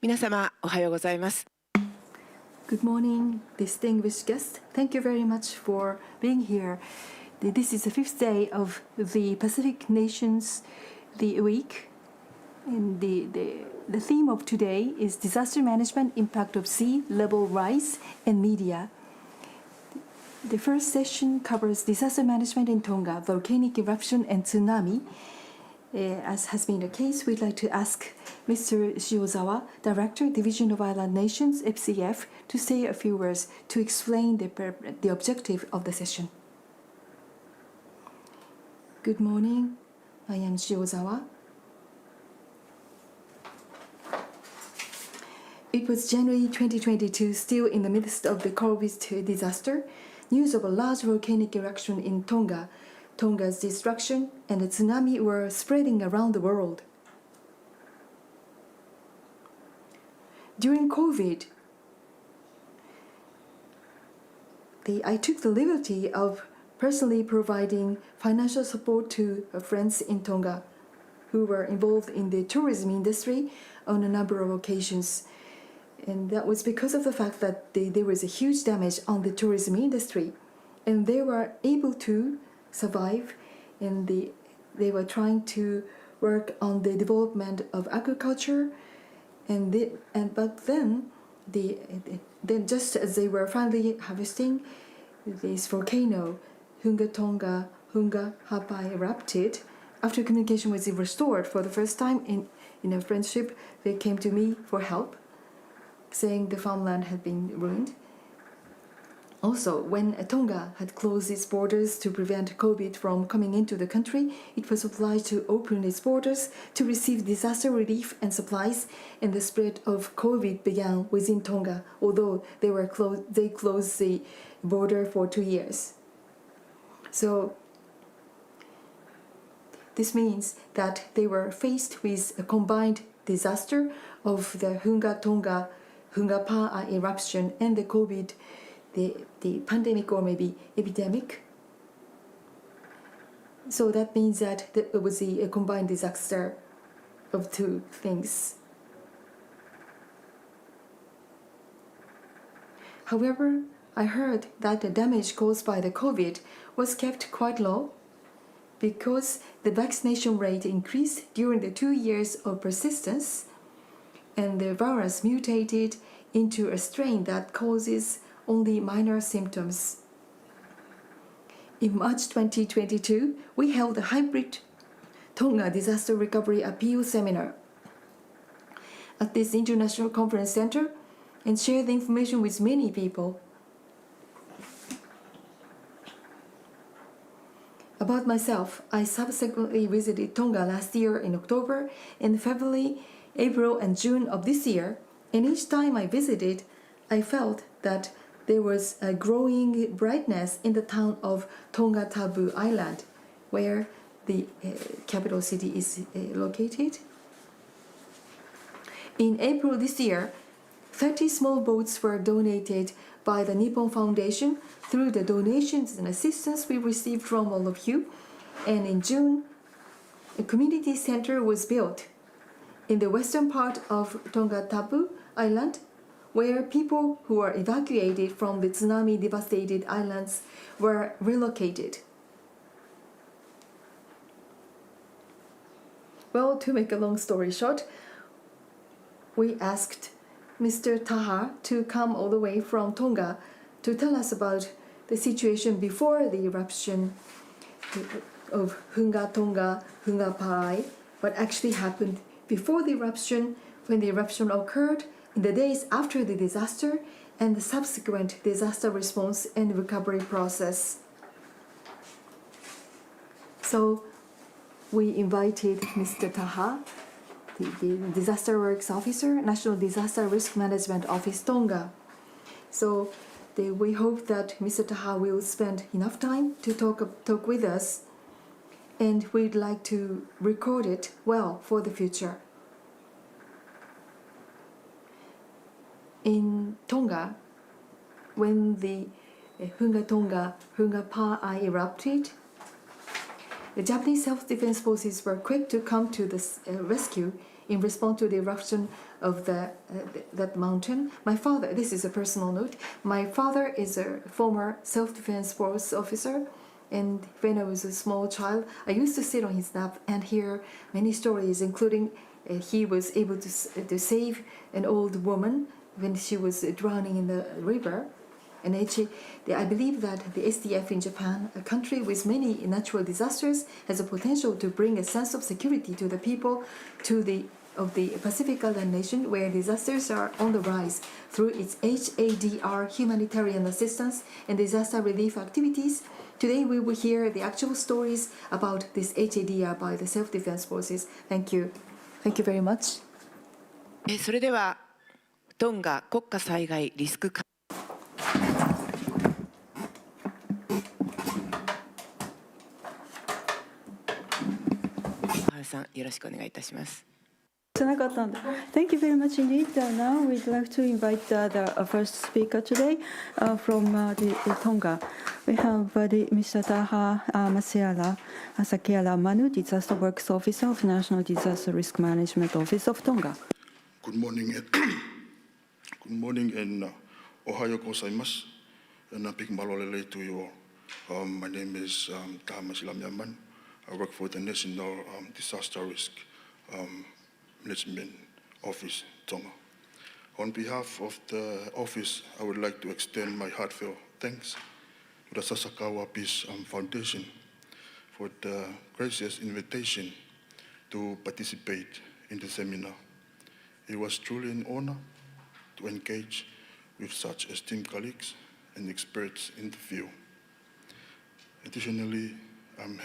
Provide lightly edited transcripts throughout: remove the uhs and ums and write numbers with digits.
皆様おはようございます。 Good morning, distinguished guests. Thank you very much for being here. This is the fifth day of the Pacific Nations the week. And the theme of today is disaster management, impact of sea level rise and media. The first session covers disaster management in Tonga, volcanic eruption and tsunami. As has been the case, we'd like to ask Mr. Shiozawa, Director, Division of Island Nations, FCF, to say a few words to explain the objective of the session. Good morning, I am Shiozawa. It was January 2022, still in the midst of the COVID disaster. News of a large volcanic eruption in Tonga, Tonga's destruction, and the tsunami were spreading around the world. During COVID, I took the liberty of personally providing financial support to friends in Tonga who were involved in the tourism industry on a number of occasions. And that was because of the fact that there was a huge damage on the tourism industry. And they were able to survive, and they were trying to work on the development of agriculture. But then just as they were finally harvesting, this volcano, Hunga Haʻapai, erupted. After communication was restored for the first time in a friendship, they came to me for help, saying the farmland had been ruined. Also, when Tonga had closed its borders to prevent COVID from coming into the country, it was obliged to open its borders to receive disaster relief and supplies, and the spread of COVID began within Tonga, although they closed the border for 2 years. So this means that they were faced with a combined disaster of the Hunga eruption and the COVID, the pandemic or maybe epidemic. So that means that it was a combined disaster of two things. However, I heard that the damage caused by the COVID was kept quite low because the vaccination rate increased during the 2 years of persistence, and the virus mutated into a strain that causes only minor symptoms. In March 2022, we held a hybrid Tonga Disaster Recovery Appeal Seminar at this international conference center and shared the information with many people. About myself, I subsequently visited Tonga last year in October, and February, April, and June of this year, and each time I visited, I felt that there was a growing brightness in the town of Tongatabu Island, where the capital city is located. In April this year, 30 small boats were donated by the Nippon Foundation through the donations and assistance we received from all of you. And in June, a community center was built in the western part of Tongatabu Island, where people who were evacuated from the tsunami-devastated islands were relocated. Well, to make a long story short, we asked Mr. Taha to come all the way from Tonga to tell us about the situation before the eruption of Hunga Haʻapai, what actually happened before the eruption, when the eruption occurred, in the days after the disaster, and the subsequent disaster response and recovery process. So we invited Mr. Taha, the Disaster Works Officer, National Disaster Risk Management Office, Tonga. So we hope that Mr. Taha will spend enough time to talk with us, and we'd like to record it well for the future. In Tonga, when the Hunga Haʻapai erupted, the Japanese self-defense forces were quick to come to the rescue in response to the eruption of that mountain. My father, this is a personal note, my father is a former self-defense force officer, and when I was a small child, I used to sit on his lap and hear many stories, including he was able to save an old woman when she was drowning in the river. And actually, I believe that the SDF in Japan, a country with many natural disasters, has a potential to bring a sense of security to the people of the Pacific Island nation where disasters are on the rise through its HADR humanitarian assistance and disaster relief activities. Today we will hear the actual stories about this HADR by the self-defense forces. Thank you. Thank you very much. それではトンガ国家災害リスク管理さんよろしくお願いいたします。Thank you very much indeed. Now we'd like to invite the first speaker today from the Tonga. We have Mr. Taha Masilamea, Manu, Disaster Works Officer of National Disaster Risk Management Office of Tonga. Good morning and ohayo gozaimasu. And a big malolele to you all. My name is Taha Masilamea. I work for the National Disaster Risk Management Office, Tonga. On behalf of the office, I would like to extend my heartfelt thanks to the Sasakawa Peace Foundation for the gracious invitation to participate in the seminar. It was truly an honor to engage with such esteemed colleagues and experts in the field. Additionally, I'm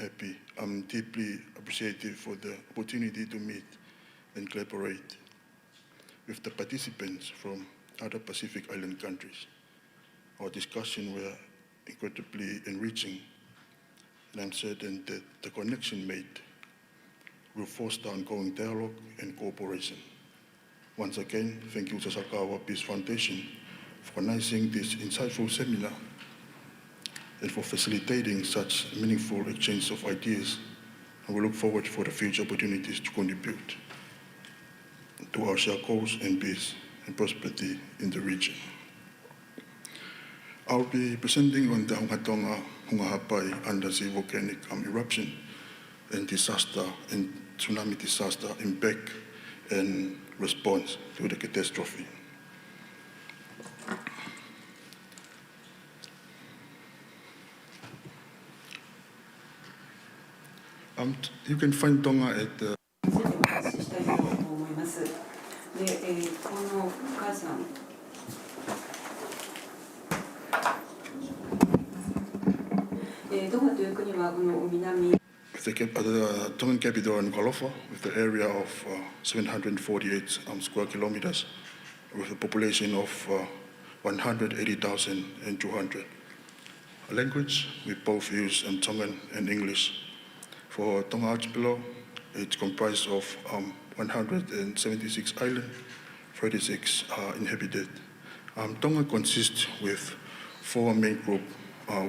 deeply appreciative for the opportunity to meet and collaborate with the participants from other Pacific Island countries. Our discussion were incredibly enriching, and I'm certain that the connection made will foster ongoing dialogue and cooperation. Once again, thank you to Sasakawa Peace Foundation for organizing this insightful seminar and for facilitating such meaningful exchange of ideas. And we look forward for the future opportunities to contribute to our shared goals and peace and prosperity in the region. I'll be presenting on the Hunga Haʻapai undersea volcanic eruption and disaster and tsunami disaster impact and response to the catastrophe. You can find Tonga at the the Tongan capital Nukuʻalofa, with the area of 748 square kilometers, with a population of 180,200. Language, we both use Tongan and English. For Tonga Archipelago, it's comprised of 176 islands, 36 are inhabited. Tonga consists with 4 main groups,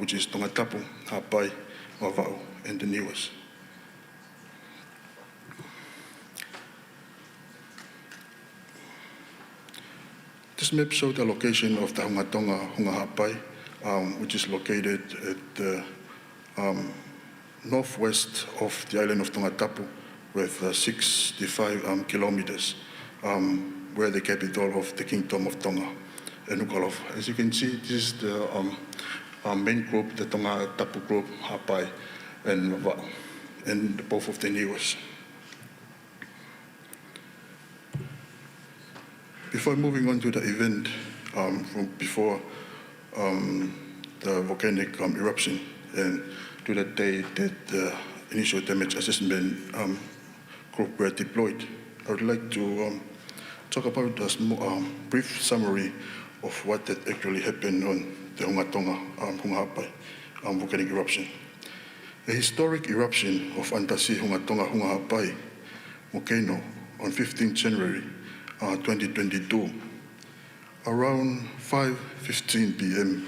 which is Tonga Tapu, Haʻapai, Mafalu, and the newest. This map shows the location of the Hunga Haʻapai, which is located at the northwest of the island of Tonga Tapu, with 65 kilometers, where the capital of the Kingdom of Tonga, Nukuʻalofa. As you can see, this is the main group, the Tonga Tapu group, Haʻapai, and Mafalu, and both of the newest. Before moving on to the event, from before the volcanic eruption and to the day that the initial damage assessment group were deployed, I would like to talk about a brief summary of what had actually happened on the Hunga Haʻapai volcanic eruption. A historic eruption of undersea Hunga Haʻapai volcano on 15 January 2022, around 5:15 p.m.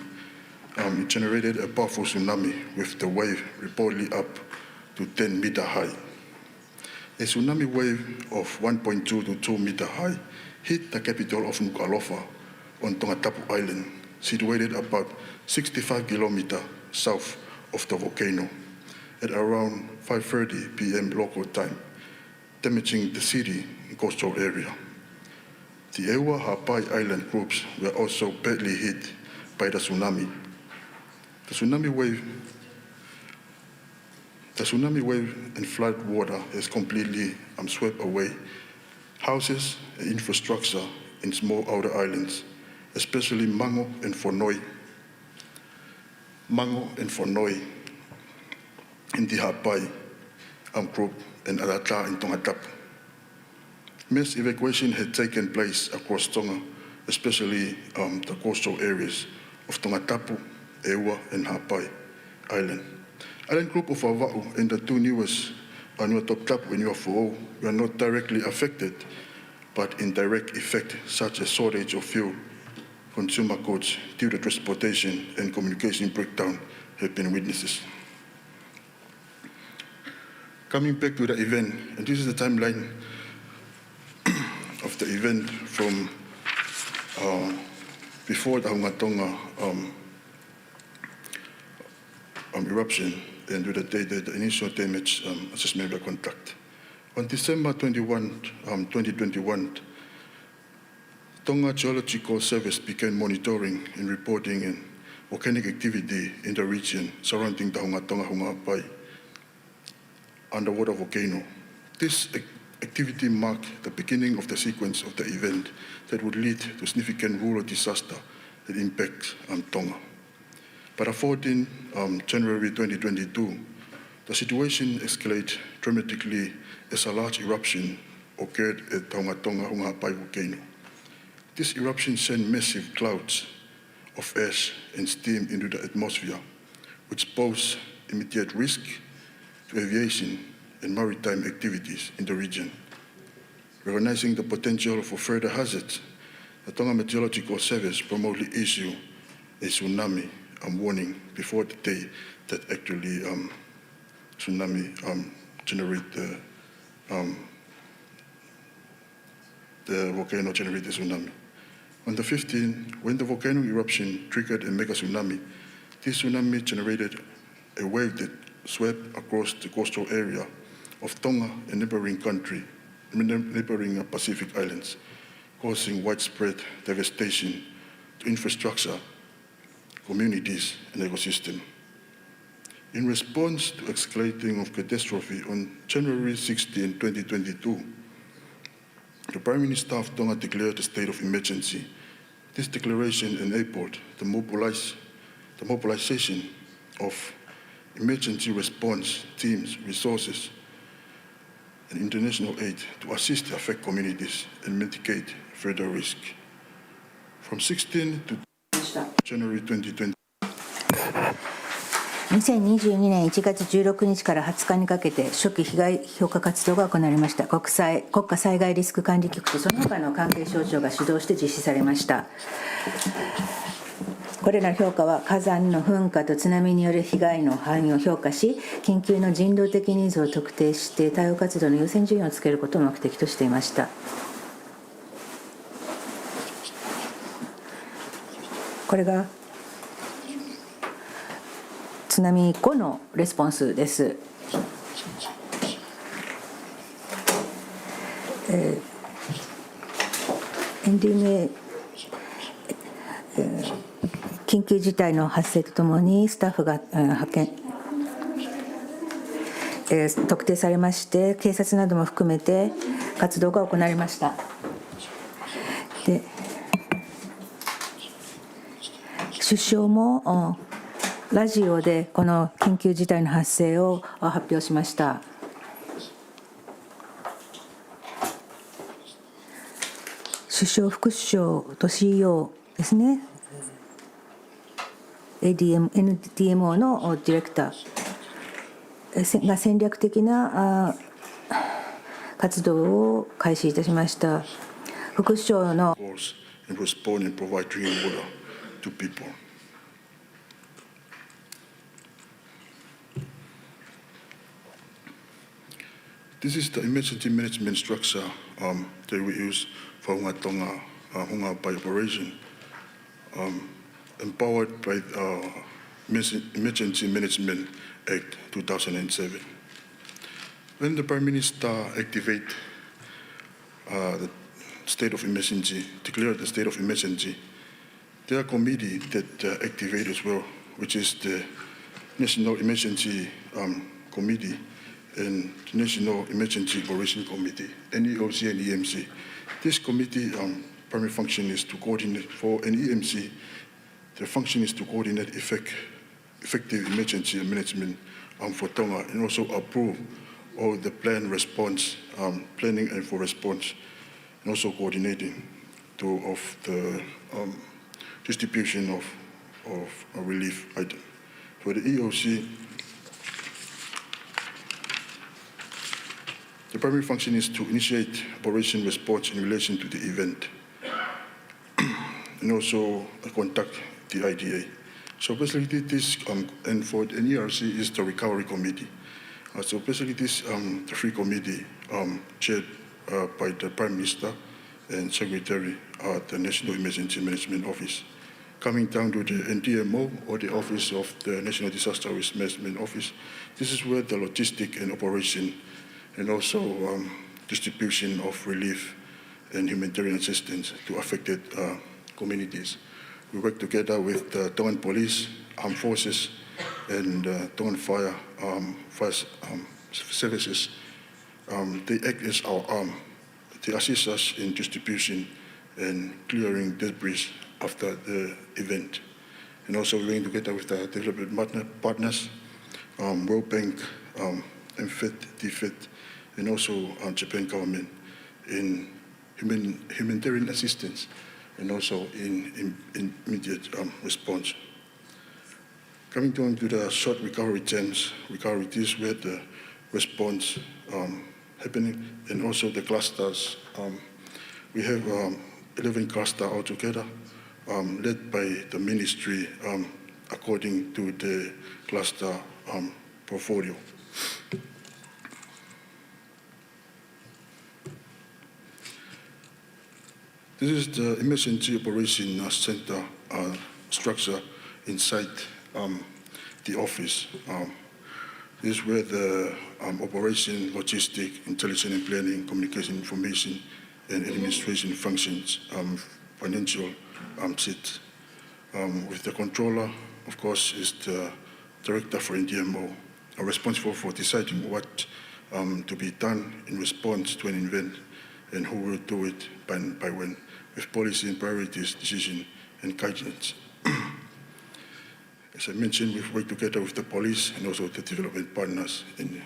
It generated a powerful tsunami with the wave reportedly up to 10-meter high. A tsunami wave of 1.2 to 2 meter high hit the capital of Nuku'alofa on Tongatapu Island, situated about 65 kilometers south of the volcano, at around 5:30 p.m. local time, damaging the city and coastal area. The Ewa Haʻapai Island groups were also badly hit by the tsunami. The tsunami wave and flood water has completely swept away houses and infrastructure in small outer islands, especially Mango and Fonoi. Mango and Fonoi in the Haʻapai group and Arata in Tongatapu. Mass evacuation had taken place across Tonga, especially the coastal areas of Tongatapu, Ewa, and Haʻapai Island. Island group of Awa'u and the two newest, Nuatotapu and Nuafo'ou, were not directly affected, but indirect effect, such as shortage of fuel, consumer goods due to transportation and communication breakdown, have been witnesses. Coming back to the event, and this is the timeline of the event from before the Hunga Tonga eruption and to the day that the initial damage assessment were conducted. On December 21, 2021, Tonga Geological Service began monitoring and reporting in volcanic activity in the region surrounding the Hunga Tonga Hunga Haʻapai underwater volcano. This activity marked the beginning of the sequence of the event that would lead to significant rural disaster that impacts Tonga. By the 14th January 2022, the situation escalated dramatically as a large eruption occurred at the Hunga Tonga Hunga Haʻapai volcano. This eruption sent massive clouds of ash and steam into the atmosphere, which posed immediate risk to aviation and maritime activities in the region. Recognizing the potential for further hazards, the Tonga Meteorological Service promptly issued a tsunami warning before the day that actually tsunami generate the volcano generated tsunami. On the 15th, when the volcano eruption triggered a mega tsunami, this tsunami generated a wave that swept across the coastal area of Tonga and neighboring Pacific islands, causing widespread devastation to infrastructure, communities, and ecosystem. In response to escalating of catastrophe on January 16, 2022, the Prime Minister of Tonga declared a state of emergency. This declaration enabled the mobilization of emergency response teams, resources, and international aid to assist the affected communities and mitigate further risk. From 16 to January 2020. 2022年1月16日から20日にかけて初期被害評価活動が行われました。国家災害リスク管理局とその他の関係省庁が主導して実施されました。これらの評価は火山の噴火と津波による被害の範囲を評価し、緊急の人道的ニーズを特定して対応活動の優先順位をつけることを目的としていました。これが津波後のレスポンスです。NDMA、緊急事態の発生とともにスタッフが派遣、特定されまして、警察なども含めて活動が行われました。で、首相もラジオでこの緊急事態の発生を発表しました。首相、副首相と CEO ですね、NDMO のディレクターが戦略的な活動を開始いたしました。副首相の This is the emergency management structure that we use for Tonga Hunga Haʻapai operation, empowered by Emergency Management Act 2007. When the Prime Minister activated the state of emergency, declared the state of emergency, there are committee that activate as well, which is the National Emergency Committee and the National Emergency Operation Committee, NEOC and EMC. This committee primary function is to coordinate for an EMC. The function is to coordinate effective emergency management for Tonga and also approve all the plan response, planning and for response, and also coordinating of the distribution of a relief item. For the EOC, the primary function is to initiate operation response in relation to the event and also contact the IDA. So basically this, and for the NERC is the recovery committee. So basically this the three committee chaired by the Prime Minister and Secretary at the National Emergency Management Office. Coming down to the NDMO, or the Office of the National Disaster Risk Management Office, this is where the logistic and operation and also distribution of relief and humanitarian assistance to affected communities. We work together with the Tongan Police, Armed Forces, and Tongan Fire Services. They act as our arm. They assist us in distribution and clearing debris after the event. And also working together with the development partners, World Bank, MFED, DFED, and also Japan government in humanitarian assistance and also in immediate response. Coming down to the short recovery times, this is where the response happening, and also the clusters. We have 11 clusters altogether, led by the ministry according to the cluster portfolio. This is the Emergency Operation Center structure inside the office. This is where the operation, logistic, intelligence and planning, communication, information, and administration functions, financial sit. With the controller, of course, is the director for NDMO, responsible for deciding what to be done in response to an event and who will do it by when, with policy and priorities, decision, and guidance. As I mentioned, we've worked together with the police and also the development partners in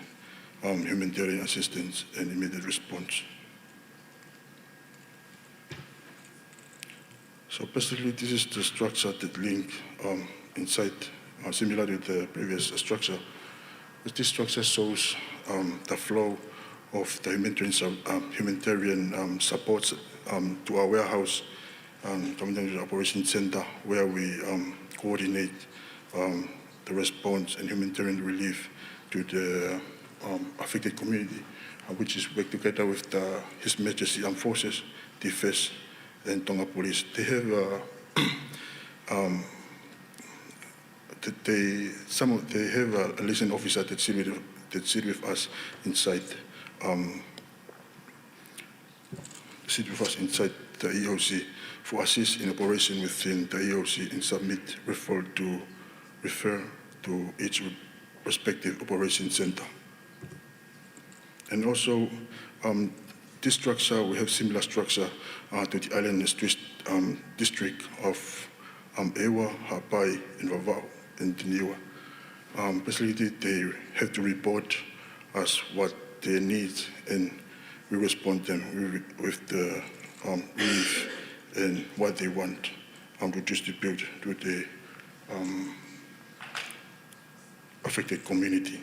humanitarian assistance and immediate response. So basically, this is the structure that link inside, similar to the previous structure. This structure shows the flow of the humanitarian supports to our warehouse, coming down to the operation center, where we coordinate the response and humanitarian relief to the affected community, which is work together with the His Majesty Armed Forces, Defense, and Tonga Police. They have they have a liaison officer that sit with us inside. Sit with us inside the EOC for assist in operation within the EOC and submit refer to each respective operation center. And also, this structure, we have similar structure to the island district of Ewa, Haʻapai, and Vavau, and Tiniwa. Basically, they have to report us what they need, and we respond them with the relief and what they want to distribute to the affected community.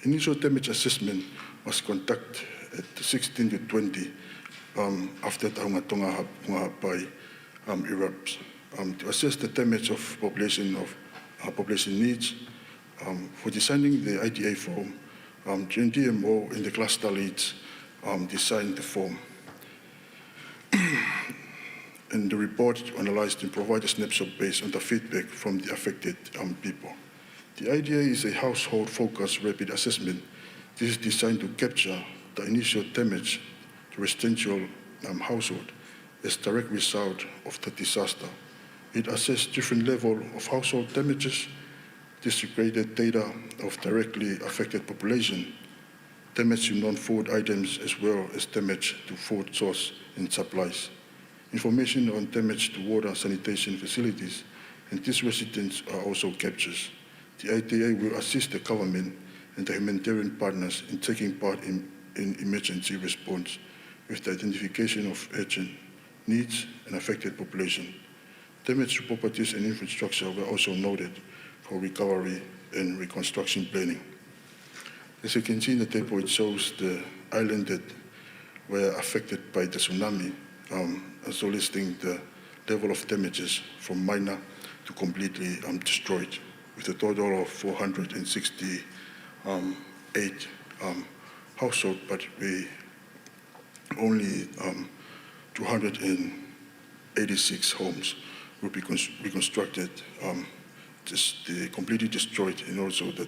Initial damage assessment was conducted at 16 to 20 after the Hunga Haʻapai erupts to assess the damage of population of population needs. For designing the IDA form, GNDMO and the cluster leads designed the form. And the report analyzed and provided a snapshot based on the feedback from the affected people. The IDA is a household-focused rapid assessment. This is designed to capture the initial damage to residential household as direct result of the disaster. It assessed different levels of household damages, disaggregated data of directly affected population, damage to non-food items, as well as damage to food source and supplies. Information on damage to water sanitation facilities and these residents are also captured. The IDA will assist the government and the humanitarian partners in taking part in emergency response with the identification of urgent needs and affected population. Damage to properties and infrastructure were also noted for recovery and reconstruction planning. As you can see in the table, it shows the islands that were affected by the tsunami, also listing the level of damages from minor to completely destroyed, with a total of 468 households, but we only 286 homes will be reconstructed, just the completely destroyed, and also the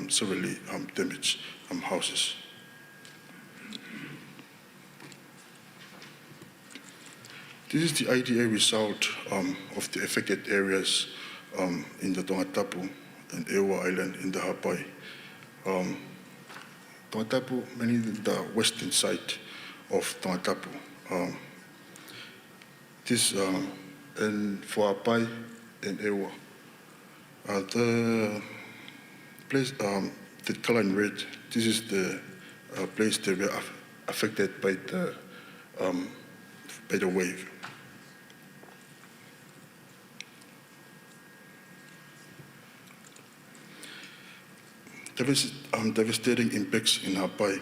severely damaged houses. This is the IDA result of the affected areas in the Tongatapu and Ewa Island in the Haʻapai. Tongatapu, mainly the western side of Tongatapu. This and for Haʻapai and Ewa. The place, the color in red, this is the place that were affected by the wave. Devastating impacts in Haʻapai.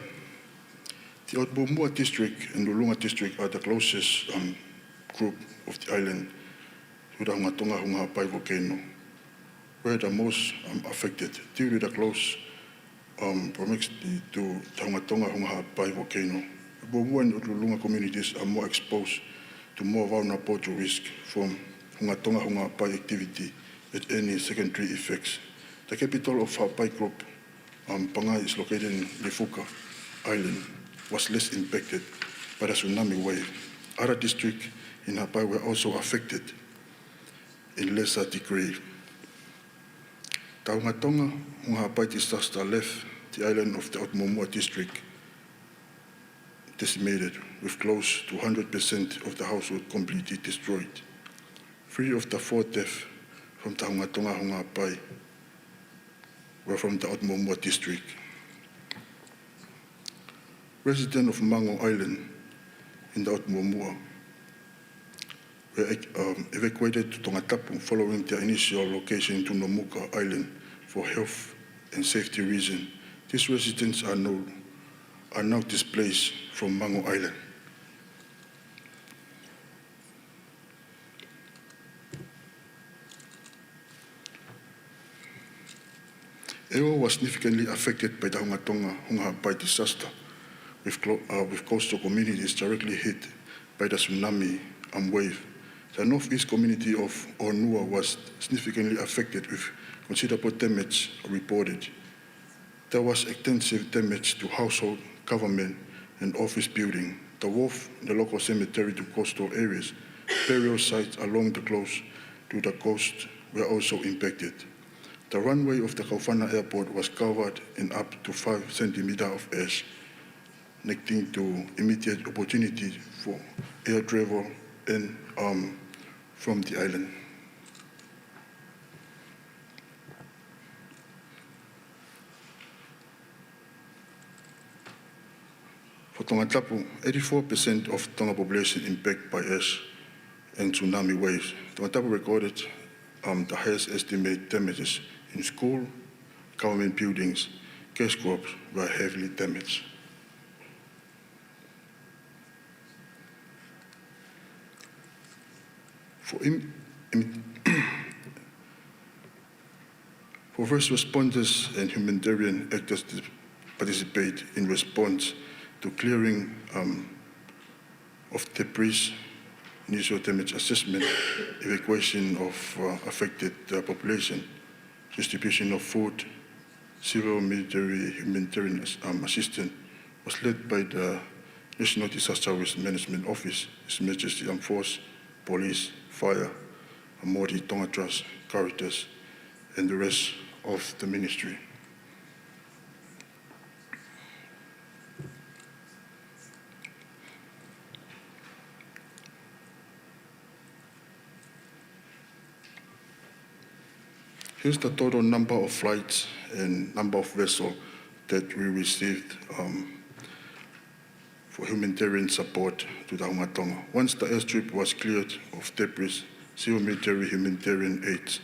The Otbomua district and Lulunga district are the closest group of the island to the Hunga Haʻapai volcano, where the most affected due to the close proximity to the Hunga Haʻapai volcano. Otbomua and Lulunga communities are more exposed to more vulnerable to risk from Hunga Haʻapai activity and any secondary effects. The capital of Haʻapai group, Pangai, is located in Lefuka Island, was less impacted by the tsunami wave. Other districts in Haʻapai were also affected in lesser degree. The Hunga Haʻapai disaster left the island of the Otmomua district decimated, with close to 100% of the household completely destroyed. 3 of the 4 deaths from the Hunga Haʻapai were from the Otmomua district. Residents of Mango Island in the Otmomua were evacuated to Tongatapu following their initial location to Nomuka Island for health and safety reasons. These residents are now displaced from Mango Island. Ewa was significantly affected by the Hunga Haʻapai disaster, with coastal communities directly hit by the tsunami wave. The northeast community of Onua was significantly affected, with considerable damage reported. There was extensive damage to household, government, and office building. The wharf, the local cemetery to coastal areas, burial sites along the close to the coast were also impacted. The runway of the Kaufana airport was covered in up to 5 centimeters of ash, leading to immediate opportunity for air travel and from the island. For Tongatapu, 84% of Tonga population impacted by ash and tsunami waves. Tongatapu recorded the highest estimated damages in school, government buildings, cash crops were heavily damaged. For For first responders and humanitarian actors to participate in response to clearing of debris, initial damage assessment, evacuation of affected population, distribution of food, civil, military, humanitarian assistance was led by the National Disaster Risk Management Office, His Majesty Armed Force, Police, Fire, Māori Tonga Trust, Caritas, and the rest of the ministry. Here's the total number of flights and number of vessels that we received for humanitarian support to the Hunga Tonga. Once the airstrip was cleared of debris, civil military humanitarian aid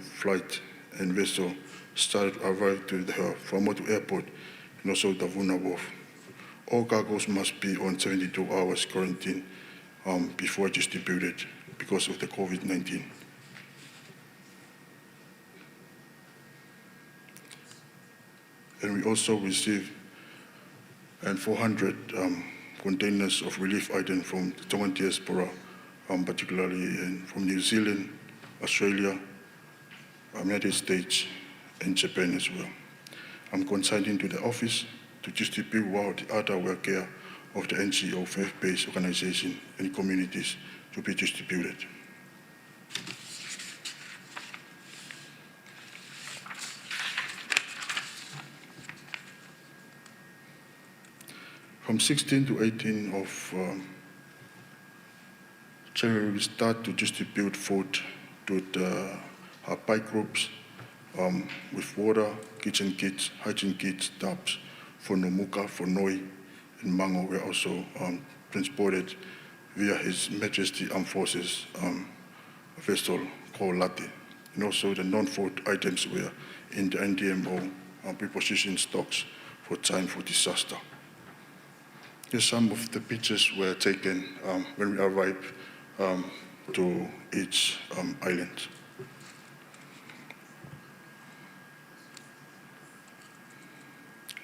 flight and vessel started to arrive to the Whamatua Airport and also the Vuna Wharf. All cargoes must be on 72 hours quarantine before distributed because of the COVID-19. And we also received 400 containers of relief items from the Tongan diaspora, particularly from New Zealand, Australia, United States, and Japan as well. I'm consigning to the office to distribute while the other worker of the NGO faith-based organization and communities to be distributed. From 16 to 18 of January, we start to distribute food to the Haʻapai groups with water, kitchen kits, hygiene kits, tubs for Nomuka, for Noi, and Mango were also transported via His Majesty Armed Forces vessel called Lati. And also the non-food items were in the NDMO prepositioned stocks for time for disaster. Here's some of the pictures were taken when we arrived to each island.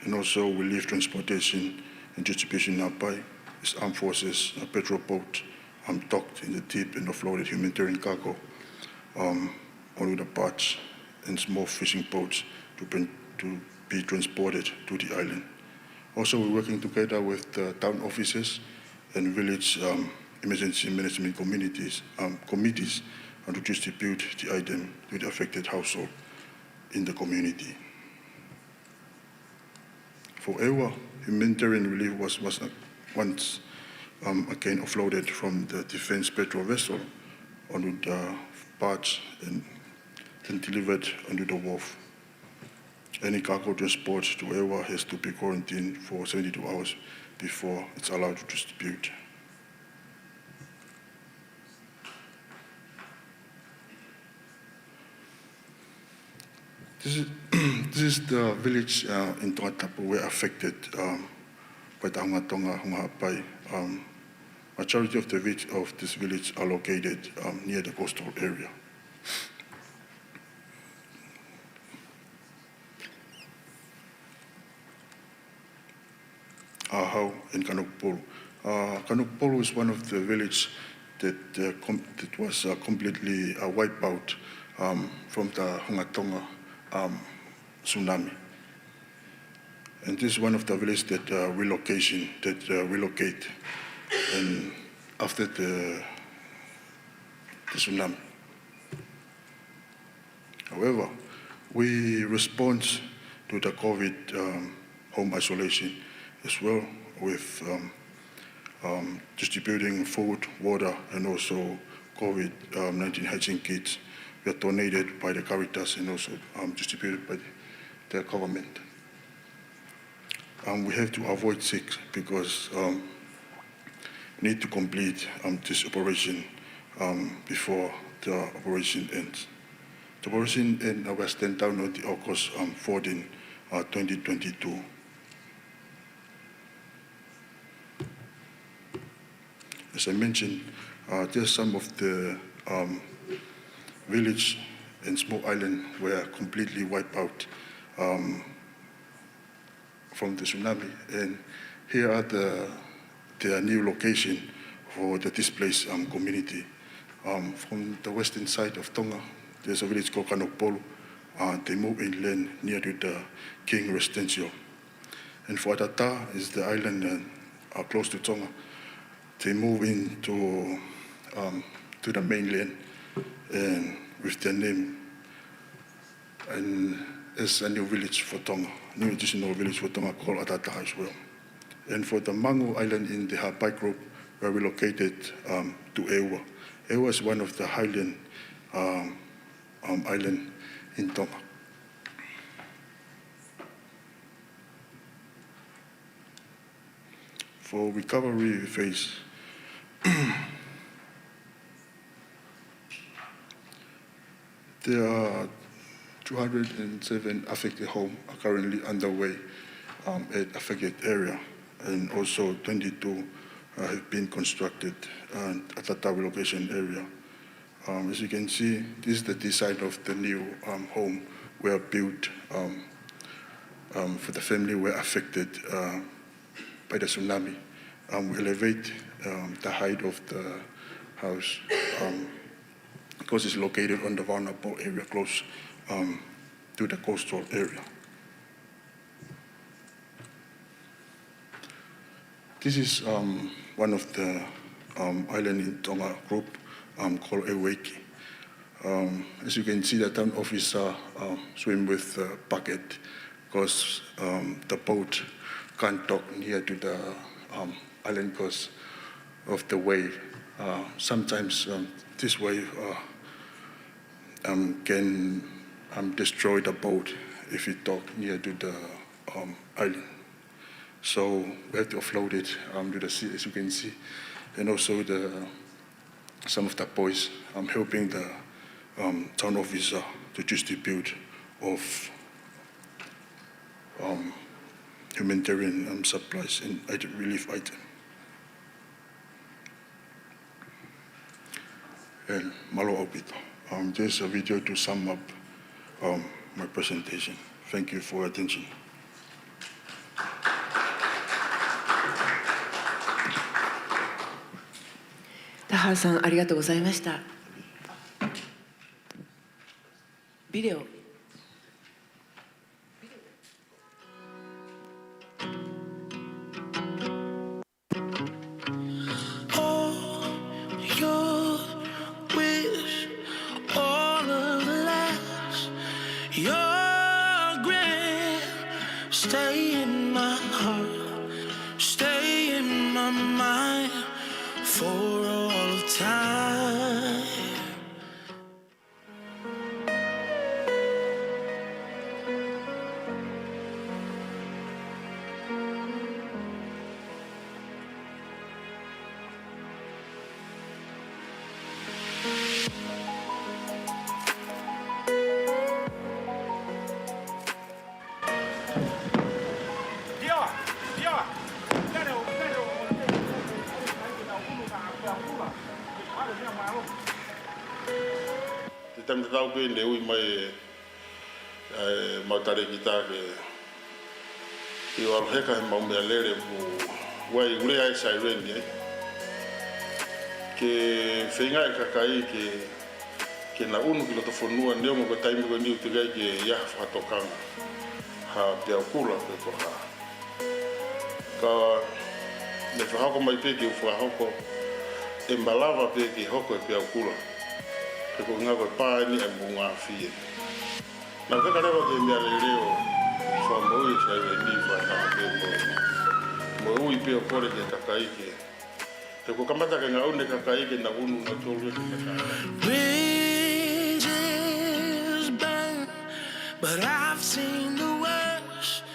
And also relief transportation and distribution in Haʻapai. His armed forces, a petrol boat docked in the deep and offloaded humanitarian cargo onto the barge and small fishing boats to be transported to the island. Also, we're working together with the town offices and village emergency management committees to distribute the item to the affected household in the community. For Ewa, humanitarian relief was once again offloaded from the defense petrol vessel onto the barge and then delivered onto the wharf. Any cargo transport to Ewa has to be quarantined for 72 hours before it's allowed to distribute. This is the village in Tonga Tapu were affected by the Hunga Tonga, Hunga Haʻapai. Majority of this village are located near the coastal area. Ahau and Kanukpolu. Kanukpolu is one of the villages that was completely wiped out from the Hunga Tonga tsunami. And this is one of the villages that relocate and after the tsunami. However, we respond to the COVID home isolation as well with distributing food, water, and also COVID-19 hygiene kits. They are donated by the Caritas and also distributed by the government. We have to avoid sick because we need to complete this operation before the operation ends. The operation ends will stand down on the August 14, 2022. As I mentioned, there's some of the village and small islands were completely wiped out from the tsunami. And here are their new location for the displaced community. From the western side of Tonga, there's a village called Kanopolu. They move inland near to the King Residential. And for Taha is the island close to Tonga. They move into to the mainland and with their name, and it's a new village for Tonga, new additional village for Tonga called Taha as well. And for the Manu island in the Haʻapai group, we're relocated to Eua. Eua is one of the highland island in Tonga. For recovery phase, there are 207 affected homes are currently underway at affected area, and also 22 have been constructed at the Taha relocation area. As you can see, this is the design of the new home were built for the family were affected by the tsunami. We elevate the height of the house because it's located on the vulnerable area close to the coastal area. This is one of the island in Tonga group called Hideyuki. As you can see, the town officer swim with a bucket because the boat can't dock near to the island because of the wave. Sometimes this wave can destroy the boat if it dock near to the island. So we have to offload it to the sea, as you can see. And also some of the boys helping the town officer to distribute of humanitarian supplies and relief items. And malo opito. There's a video to sum up my presentation. Thank you for your attention. Tahaさん、ありがとうございました。ビデオ。Tam tau ke le ui mai mautare ki ta ke i wal heka mau me lere mu wai ule ai siren ni ke fenga ka kai ke na unu ki lo to fonua ne mo ko taimi ko ni uti ke ya fa to kan ha pe kula pe ko ha ka le fa ko mai pe ki fa ko embalava pe ki hoko pe kula ke ko ngako pa ni e bunga fie na ka kare ke mia le leo so mo i sai ni fa ta ke mo ui pe ko le ka kai ke te ko kamata ke ngau ne ka kai ke na unu na tolu Bridges burn, but I've seen the worst,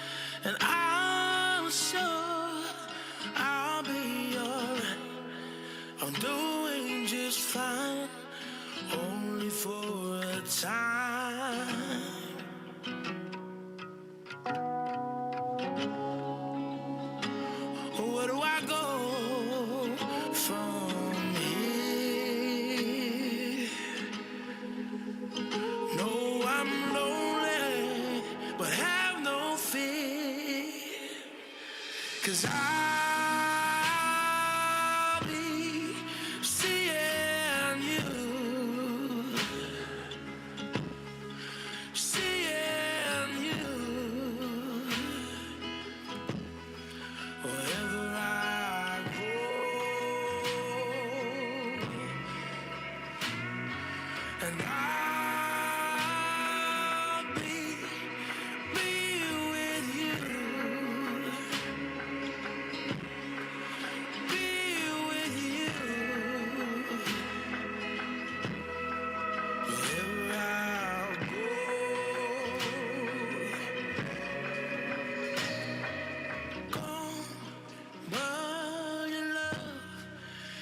and I'm sure I'll be alright. I'm doing just fine. Only for a time. Where do I go from here? No 'cause I'll be seeing you, seeing you wherever I go, and I'll be with you, be with you wherever I go. Gone, but your love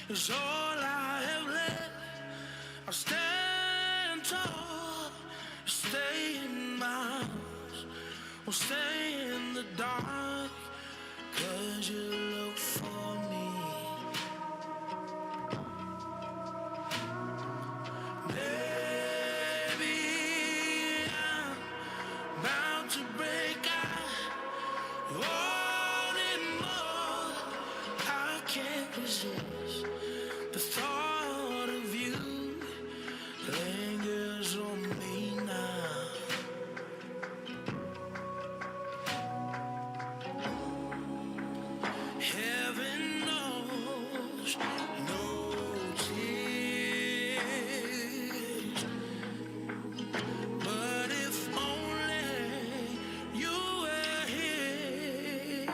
is all I have left. I'll stand tall, stay in my house, will stay in the dark, 'cause you look for me. Maybe I'm bound to break out, wanting more. I can't resist the thought of you lingers on me now. Heaven knows no tears, but if only you were here.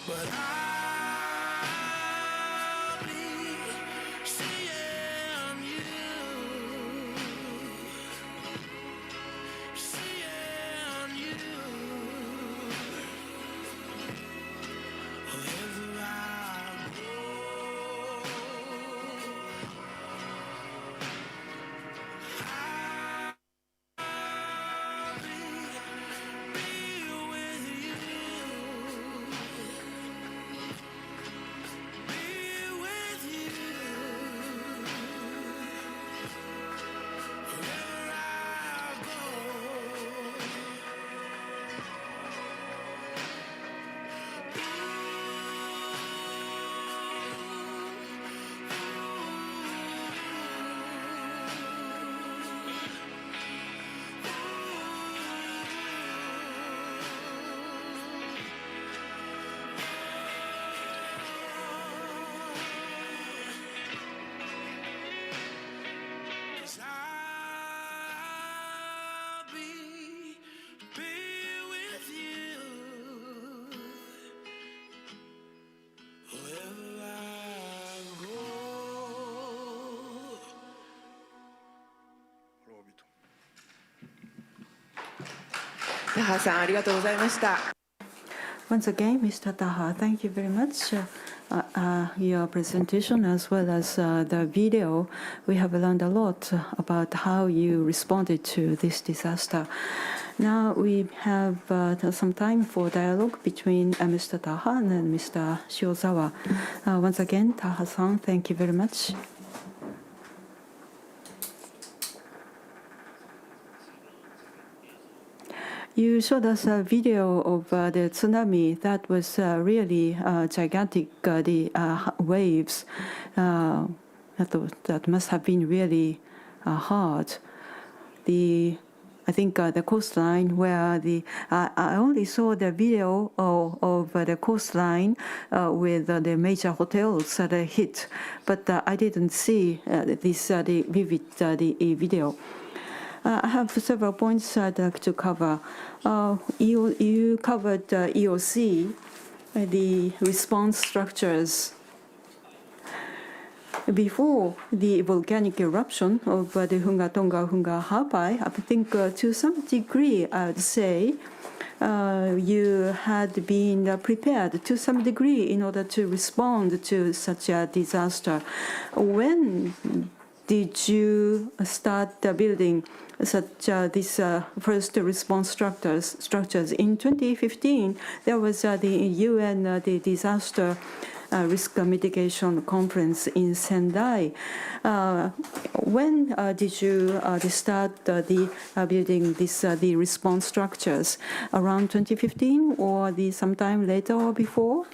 But I'll be seeing you, seeing you wherever I go. I'll be with you, be with you wherever I go. Cause I'll be with you wherever I go. Taha さんありがとうございました。 Once again, Mr. Taha, thank you very much. Your presentation as well as the video, we have learned a lot about how you responded to this disaster. Now we have some time for dialogue between Mr. Taha and Mr. Shiozawa. Once again, Taha-san, thank you very much. You showed us a video of the tsunami that was really gigantic, the waves. That must have been really hard. I think the coastline where I only saw the video of the coastline with the major hotels that hit, but I didn't see this the vivid video. I have several points I'd like to cover. You covered EOC, the response structures. Before the volcanic eruption of the Hunga, Tonga, Hunga, Haʻapai, I think to some degree, I would say, you had been prepared to some degree in order to respond to such a disaster. When did you start building such this first response structures? In 2015, there was the UN the disaster risk mitigation conference in Sendai. When did you start building the response structures? Around 2015 or sometime later or before?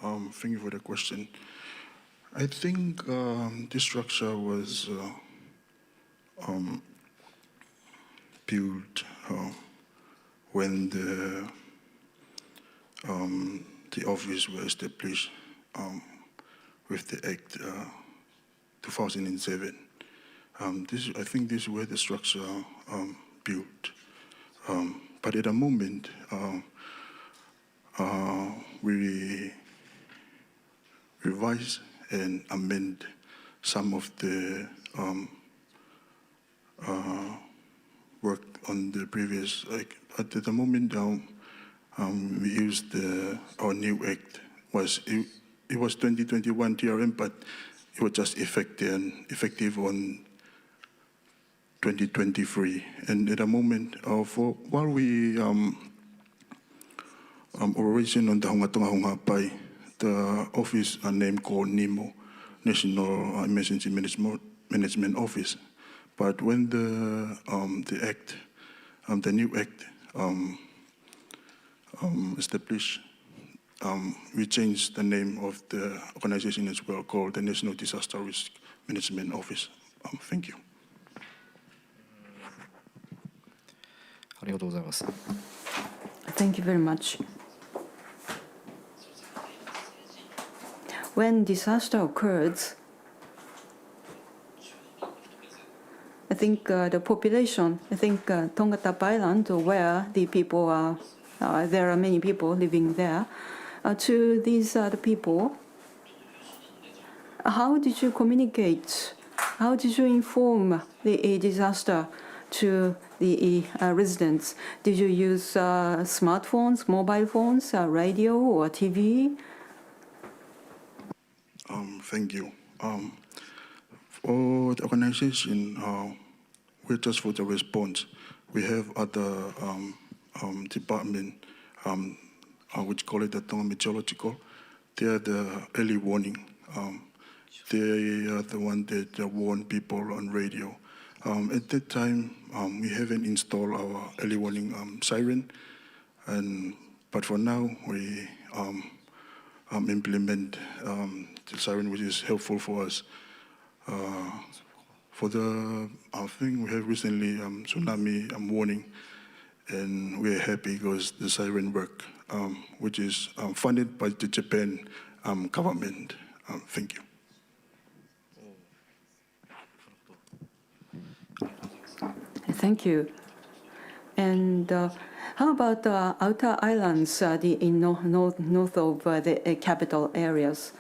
Thank you for the question. I think this structure was built when the office was established with the Act 2007. I think this is where the structure built. But at the moment, we revise and amend some of the work on the previous. At the moment, we used our new act. It was 2021 TRM, but it was just effective on 2023. And at the moment, while we operation on the Hunga Haʻapai, the office are named called NEMO, National Emergency Management Office. But when the act, the new act, established, we changed the name of the organization as well, called the National Disaster Risk Management Office. Thank you. ありがとうございます。 Thank you very much. When disaster occurs, I think the population, Tonga Tap Island, where the people are, there are many people living there, to these other people, how did you communicate? How did you inform the disaster to the residents? Did you use smartphones, mobile phones, radio or TV? Thank you. For the organization, we're just for the response. We have other department, which call it the Tonga Meteorological. They are the early warning. They are the one that warn people on radio. At that time, we haven't installed our early warning siren, but for now we implement the siren, which is helpful for us. For the thing we have recently, tsunami warning, and we're happy because the siren work, which is funded by the Japan government. Thank you. Thank you. And how about the outer islands in north of the capital areas?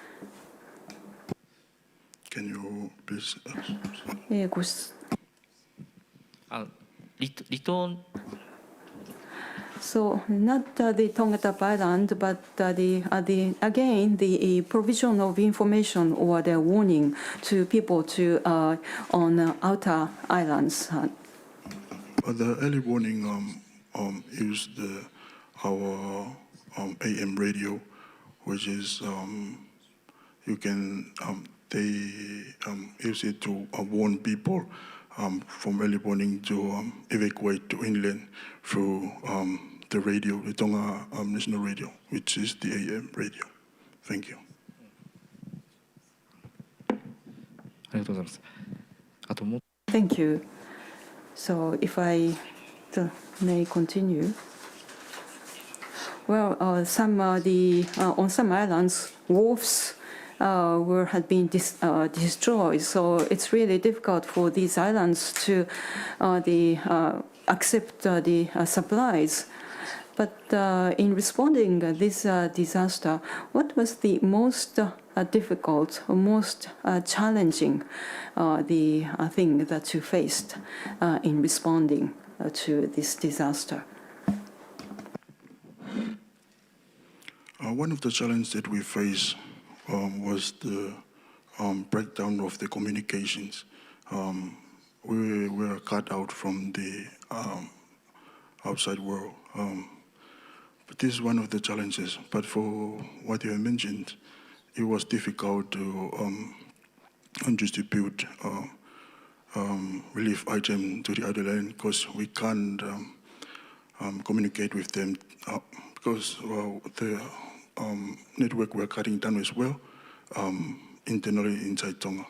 Can you please? 離島 So not the Tonga Tap Island, but again the provision of information or the warning to people on outer islands. The early warning used our AM radio, which is you can they use it to warn people from early warning to evacuate to inland through the radio, the Tonga National Radio, which is the AM radio. Thank you. ありがとうございます。あとも Thank you. So if I may continue. Well, on some islands, wharfs had been destroyed. So it's really difficult for these islands to accept the supplies. But in responding to this disaster, what was the most difficult, most challenging thing that you faced in responding to this disaster? One of the challenges that we faced was the breakdown of the communications. We were cut out from the outside world. But this is one of the challenges. But for what you have mentioned, it was difficult to distribute relief item to the other land because we can't communicate with them because the network we're cutting down as well internally inside Tonga.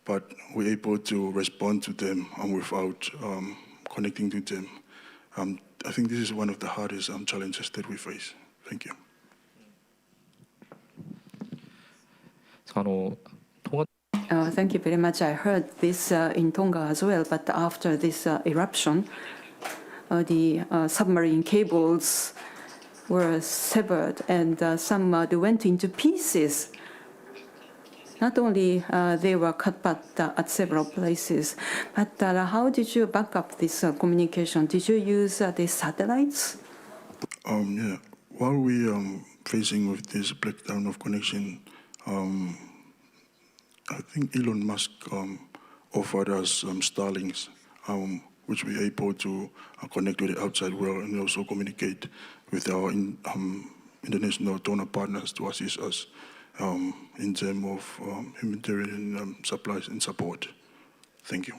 But we're able to respond to them without connecting to them. I think this is one of the hardest challenges that we face. Thank you. トンガ Thank you very much. I heard this in Tonga as well, but after this eruption, the submarine cables were severed and some they went into pieces. Not only they were cut but at several places, but how did you back up this communication? Did you use the satellites? Yeah, while we facing with this breakdown of connection, I think Elon Musk offered us Starlinks, which we're able to connect with the outside world and also communicate with our international donor partners to assist us in terms of humanitarian supplies and support. Thank you.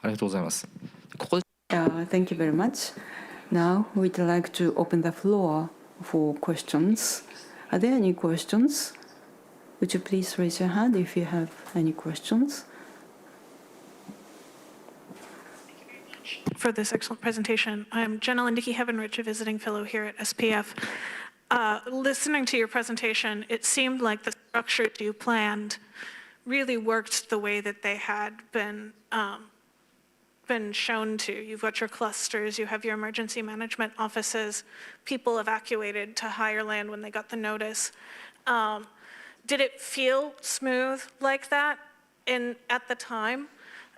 ありがとうございます。ここで Thank you very much. Now we'd like to open the floor for questions. Are there any questions? Would you please raise your hand if you have any questions? For this excellent presentation. I'm Jenna Lindicke Heavenrich, a visiting fellow here at SPF. Listening to your presentation, it seemed like the structure you planned really worked the way that they had been shown to. You've got your clusters, you have your emergency management offices, people evacuated to higher land when they got the notice. Did it feel smooth like that at the time?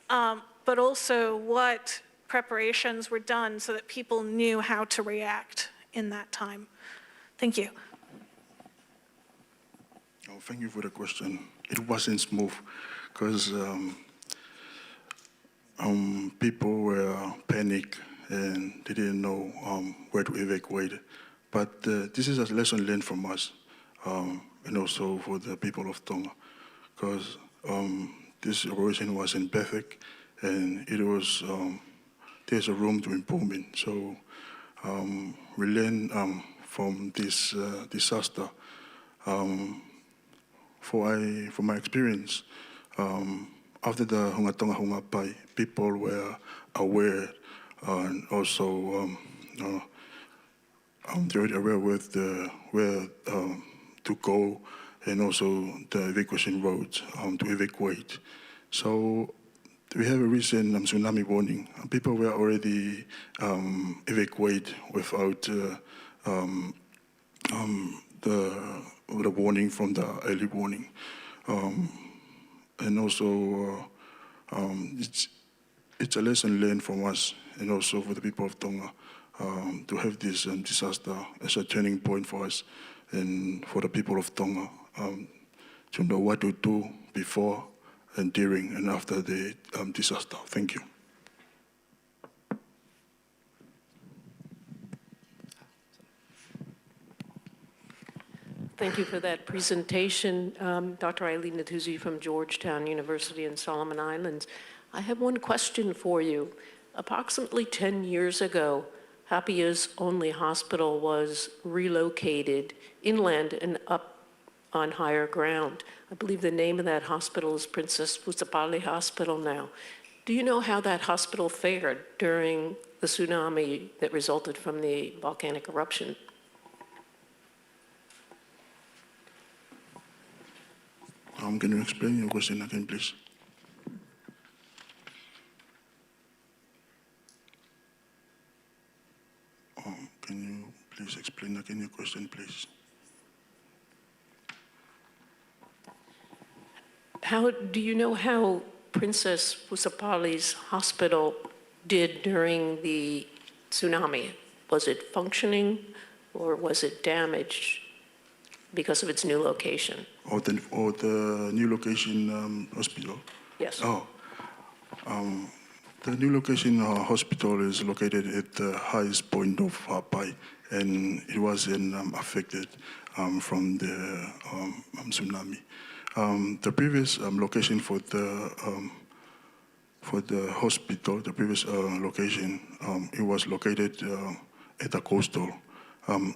But also, what preparations were done so that people knew how to react in that time? Thank you. Oh, thank you for the question. It wasn't smooth because people were panicked and they didn't know where to evacuate. But this is a lesson learned from us and also for the people of Tonga, because this operation wasn't perfect and it was there's a room to improvement. So we learned from this disaster. For my experience, after the Hunga Tonga Haʻapai, people were aware and also they were aware with where to go and also the evacuation roads to evacuate. So we have a recent tsunami warning. People were already evacuated without the warning from the early warning. And also, it's a lesson learned from us and also for the people of Tonga to have this disaster as a turning point for us and for the people of Tonga to know what to do before and during and after the disaster. Thank you. Thank you for that presentation, Dr. Eileen Natuzi from Georgetown University in Solomon Islands. I have one question for you. Approximately 10 years ago, Hapia's only hospital was relocated inland and up on higher ground. I believe the name of that hospital is Princess Fusapali Hospital now. Do you know how that hospital fared during the tsunami that resulted from the volcanic eruption? Can you explain your question again, please? Can you please explain again your question, please? Do you know how Princess Fusapali's hospital did during the tsunami? Was it functioning or was it damaged because of its new location? Or the new location hospital? Yes. Oh, The new location hospital is located at the highest point of Haʻapai, and it wasn't affected from the tsunami. The previous location for the hospital, the previous location, it was located at the coastal.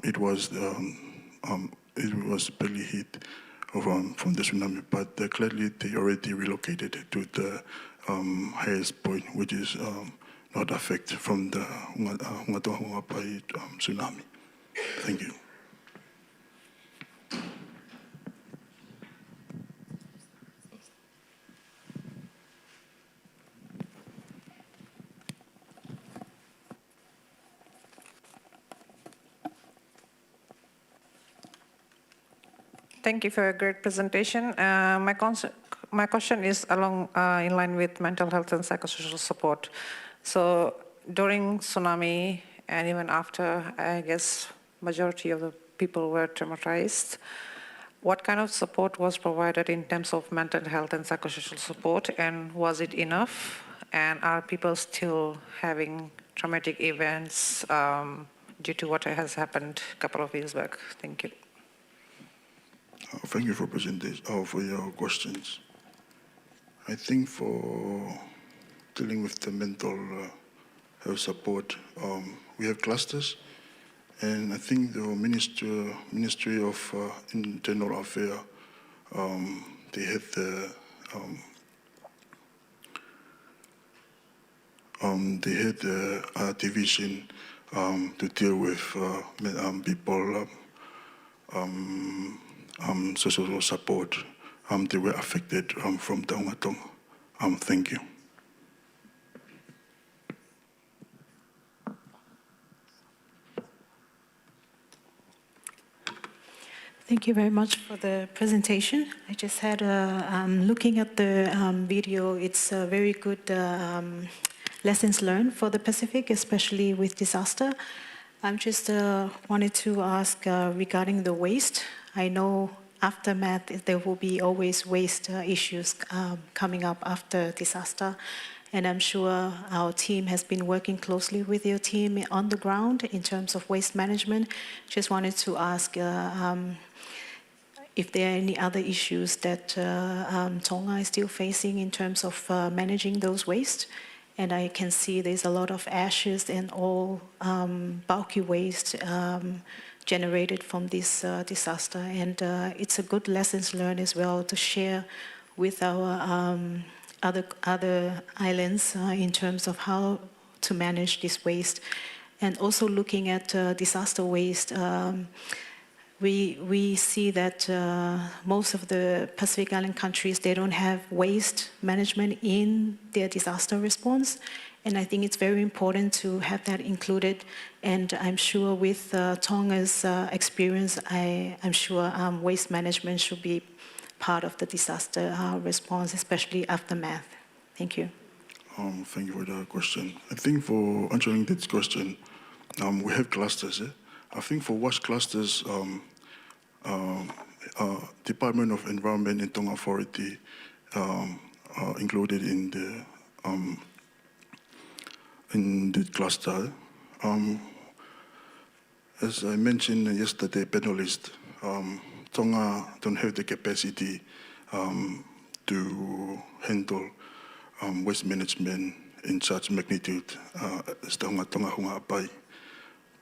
It was barely hit from the tsunami, but clearly they already relocated to the highest point, which is not affected from the Hunga tsunami. Thank you. Thank you for a great presentation. My question is along in line with mental health and psychosocial support. So during tsunami and even after, I guess majority of the people were traumatized. What kind of support was provided in terms of mental health and psychosocial support, and was it enough? And are people still having traumatic events due to what has happened a couple of years back? Thank you. Thank you for for your questions. I think for dealing with the mental health support, we have clusters, and I think the Ministry of Internal Affairs, they had the division to deal with people. Social support, they were affected from the Tonga. Thank you. Thank you very much for the presentation. I just had looking at the video, it's a very good lessons learned for the Pacific, especially with disaster. I'm just wanted to ask regarding the waste. I know aftermath, there will be always waste issues coming up after disaster. And I'm sure our team has been working closely with your team on the ground in terms of waste management. Just wanted to ask if there are any other issues that Tonga is still facing in terms of managing those waste. And I can see there's a lot of ashes and all bulky waste generated from this disaster. And it's a good lessons learned as well to share with our other islands in terms of how to manage this waste. And also looking at disaster waste, we see that most of the Pacific Island countries, they don't have waste management in their disaster response. And I think it's very important to have that included. And I'm sure with Tonga's experience, I'm sure waste management should be part of the disaster response, especially aftermath. Thank you. Thank you for the question. I think for answering this question, we have clusters. I think for WASH clusters, Department of Environment and Tonga Authority included in the cluster. As I mentioned yesterday, panelist, Tonga don't have the capacity to handle waste management in such magnitude as Tonga Haʻapai.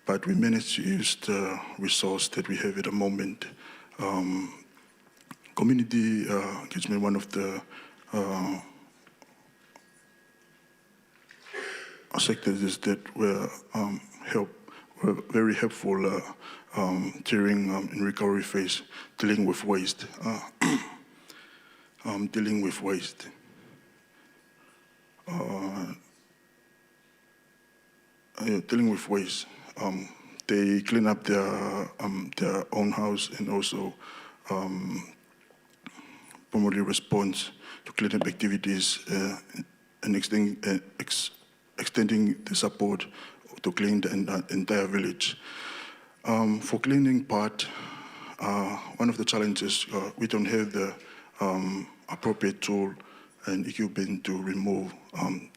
But we managed to use the resource that we have at the moment. Community engagement, one of the sectors that were very helpful during in recovery phase, dealing with waste. Dealing with waste. Dealing with waste. They clean up their own house and also promptly respond to cleanup activities and extending the support to clean the entire village. For cleaning part, one of the challenges, we don't have the appropriate tool and equipment to remove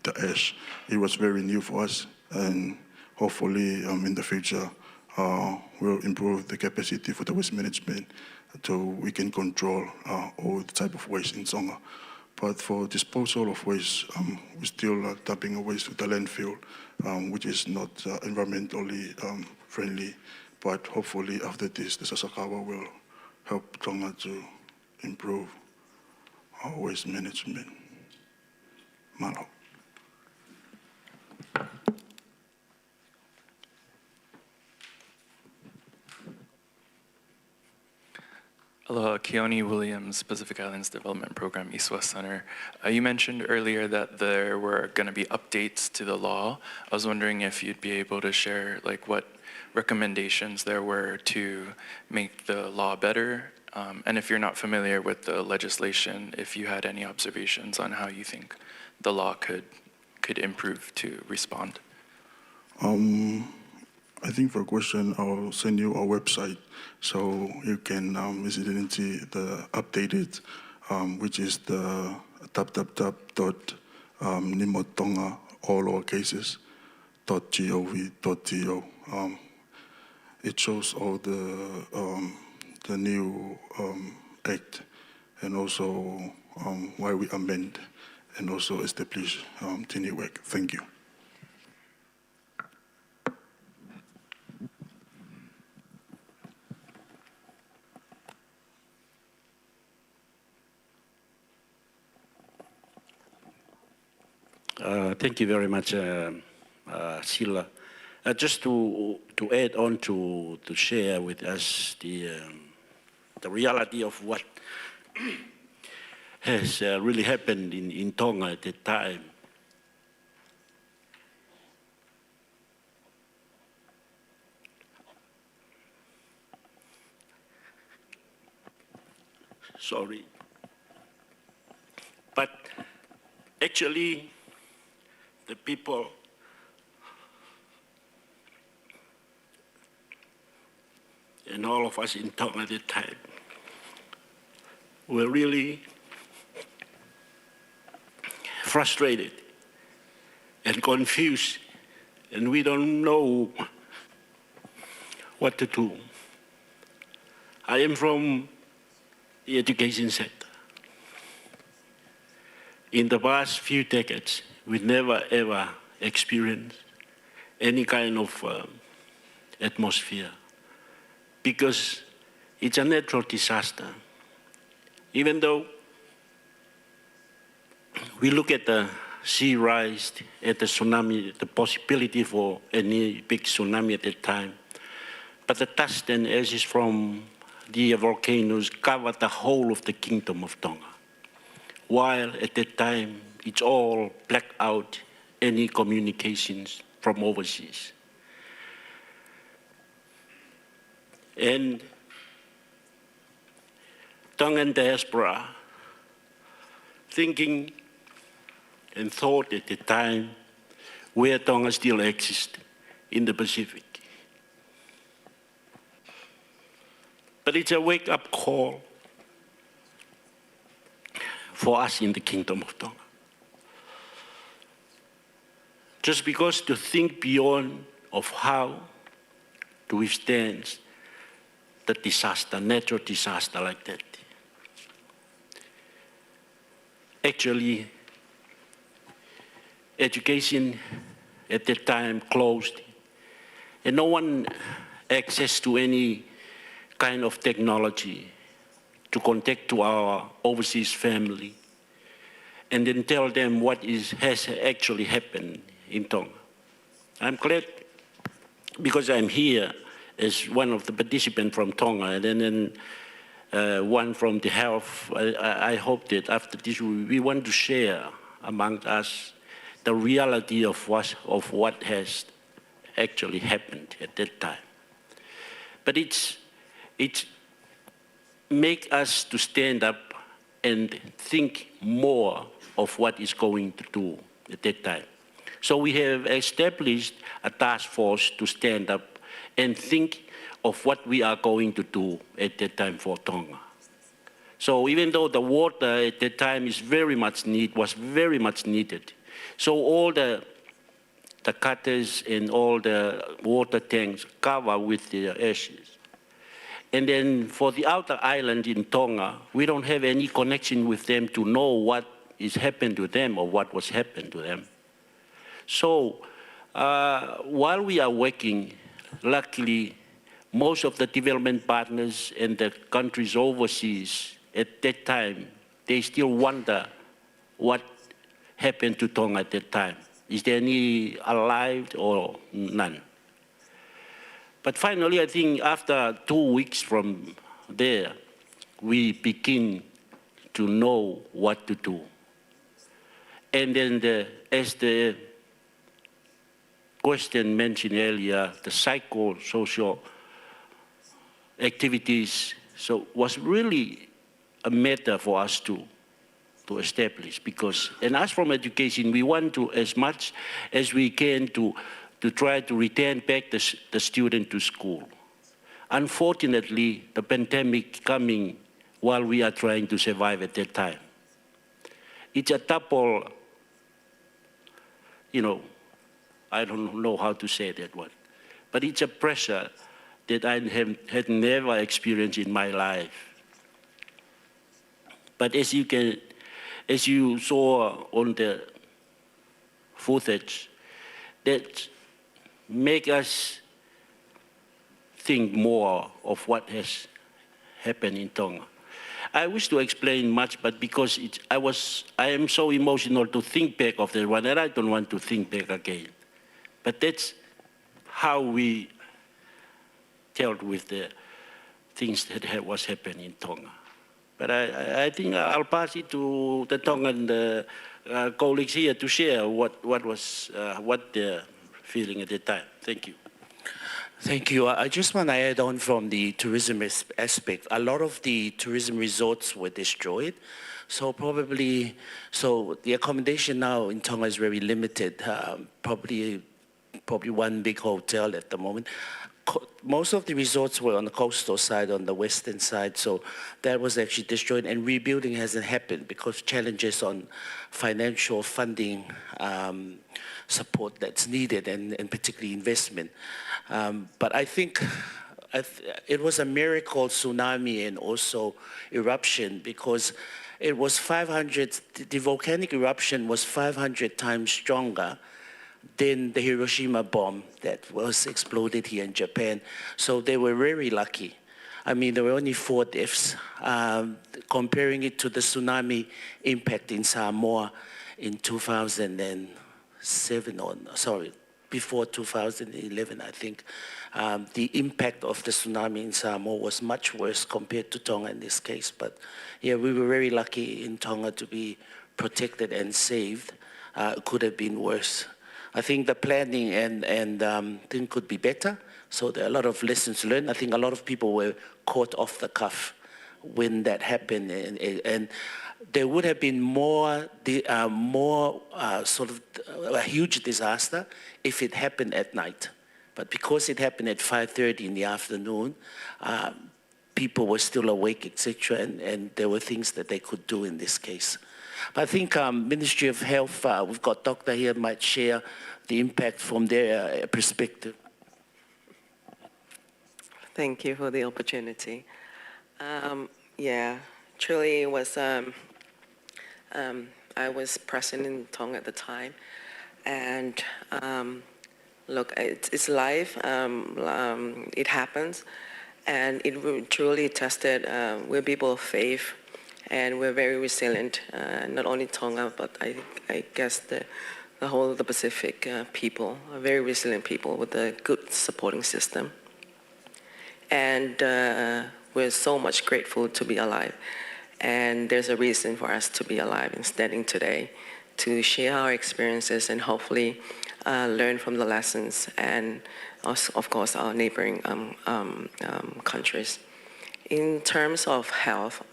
the ash. It was very new for us, and hopefully in the future we'll improve the capacity for the waste management so we can control all the type of waste in Tonga. But for disposal of waste, we're still dumping waste to the landfill, which is not environmentally friendly. But hopefully after this, the Sasakawa will help Tonga to improve our waste management. Manu. Aloha, Keone Williams, Pacific Islands Development Program, East West Center. You mentioned earlier that there were going to be updates to the law. I was wondering if you'd be able to share like what recommendations there were to make the law better, and if you're not familiar with the legislation, if you had any observations on how you think the law could improve to respond. I think for a question, I'll send you our website so you can visit and see the updated, which is the www.nimotonga, all lowercases, .gov.to. It shows all the new act and also why we amend and also establish the new act. Thank you. Thank you very much, Sila. Just to add on to share with us the reality of what has really happened in Tonga at that time. Sorry. But actually, the people and all of us in Tonga at that time were really frustrated and confused, and we don't know what to do. I am from the education sector. In the past few decades, we never ever experienced any kind of atmosphere because it's a natural disaster. Even though we look at the sea rise, at the tsunami, the possibility for any big tsunami at that time, but the dust and ashes from the volcanoes covered the whole of the kingdom of Tonga. While at that time, it's all blacked out, any communications from overseas. And Tongan diaspora, thinking and thought at the time where Tonga still exists in the Pacific. But it's a wake-up call for us in the Kingdom of Tonga. Just because to think beyond of how to withstand the disaster, natural disaster like that. Actually, education at that time closed, and no one access to any kind of technology to contact to our overseas family and then tell them what has actually happened in Tonga. I'm glad because I'm here as one of the participants from Tonga and then one from the health. I hope that after this we want to share among us the reality of what has actually happened at that time. But it's make us to stand up and think more of what is going to do at that time. So we have established a task force to stand up and think of what we are going to do at that time for Tonga. So even though the water at that time was very much needed. So all the cutters and all the water tanks cover with the ashes. And then for the outer island in Tonga, we don't have any connection with them to know what is happened to them or what was happened to them. So while we are working, luckily, most of the development partners and the countries overseas at that time, they still wonder what happened to Tonga at that time. Is there any alive or none? But finally, I think after 2 weeks from there, we begin to know what to do. And then as the question mentioned earlier, the psychosocial activities was really a matter for us to establish, because, and us from education, we want to, as much as we can, to try to return back the student to school. Unfortunately, the pandemic coming while we are trying to survive at that time. It's a double, I don't know how to say that one, but it's a pressure that I had never experienced in my life. But as you saw on the footage, that make us think more of what has happened in Tonga. I wish to explain much, but because I am so emotional to think back of that one, and I don't want to think back again. But that's how we dealt with the things that was happening in Tonga. But I think I'll pass it to the Tongan colleagues here to share what they're feeling at the time. Thank you. Thank you. I just want to add on from the tourism aspect. A lot of the tourism resorts were destroyed. So the accommodation now in Tonga is very limited. Probably one big hotel at the moment. Most of the resorts were on the coastal side, on the western side, so that was actually destroyed, and rebuilding hasn't happened because challenges on financial funding support that's needed, and particularly investment. But I think it was a miracle tsunami and also eruption, because it was 500, the volcanic eruption was 500 times stronger than the Hiroshima bomb that was exploded here in Japan. So they were very lucky. I mean, there were only 4 deaths. Comparing it to the tsunami impact in Samoa in 2007, before 2011, I think, the impact of the tsunami in Samoa was much worse compared to Tonga in this case. But yeah, we were very lucky in Tonga to be protected and saved. It could have been worse. I think the planning and thing could be better. So there are a lot of lessons learned. I think a lot of people were caught off the cuff when that happened, and there would have been more sort of a huge disaster if it happened at night. But because it happened at 5:30 in the afternoon, people were still awake, etc., and there were things that they could do in this case. But I think Ministry of Health, we've got Doctor here, might share the impact from their perspective. Thank you for the opportunity. Yeah, truly it was, I was present in Tonga at the time, and look, it's life, it happens, and it truly tested, we're people of faith, and we're very resilient, not only Tonga, but I guess the whole of the Pacific people are very resilient people with a good supporting system. And we're so much grateful to be alive. And there's a reason for us to be alive and standing today, to share our experiences and hopefully learn from the lessons and, of course, our neighboring countries. In terms of health,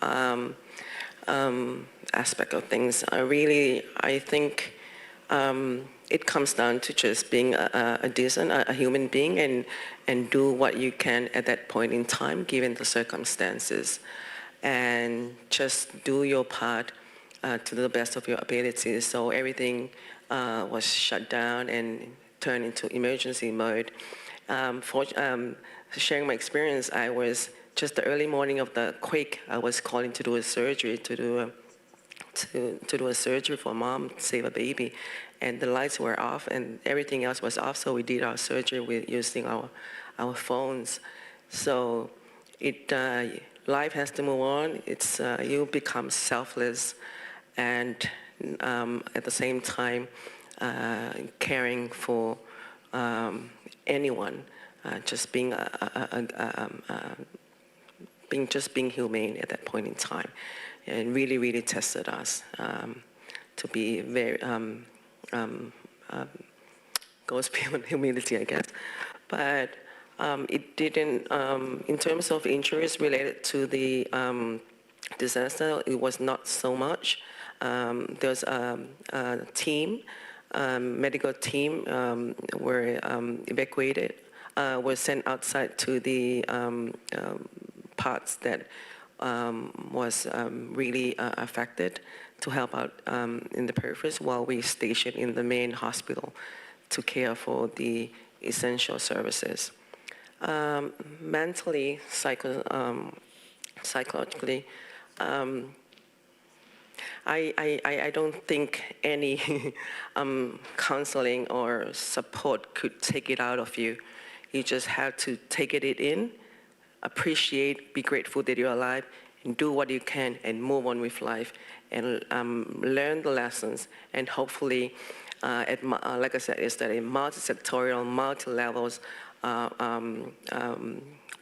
aspect of things, I think it comes down to just being a decent, a human being, and do what you can at that point in time, given the circumstances. and just do your part to the best of your abilities. So everything was shut down and turned into emergency mode. Sharing my experience, I was just the early morning of the quake, I was calling to do a surgery, to do a surgery for mom, to save a baby. And the lights were off and everything else was off, so we did our surgery with using our phones. So life has to move on. It's you become selfless, and at the same time caring for anyone, just being being humane at that point in time, and really tested us to be very goes beyond humility, I guess. But it didn't, in terms of injuries related to the disaster, it was not so much. There's a team, medical team were evacuated, were sent outside to the parts that was really affected to help out in the peripheries, while we stationed in the main hospital to care for the essential services. Mentally, psychologically, I don't think any counseling or support could take it out of you. You just have to take it in, appreciate, be grateful that you're alive, and do what you can and move on with life, and learn the lessons, and hopefully, like I said, it's a multi-sectorial, multi-levels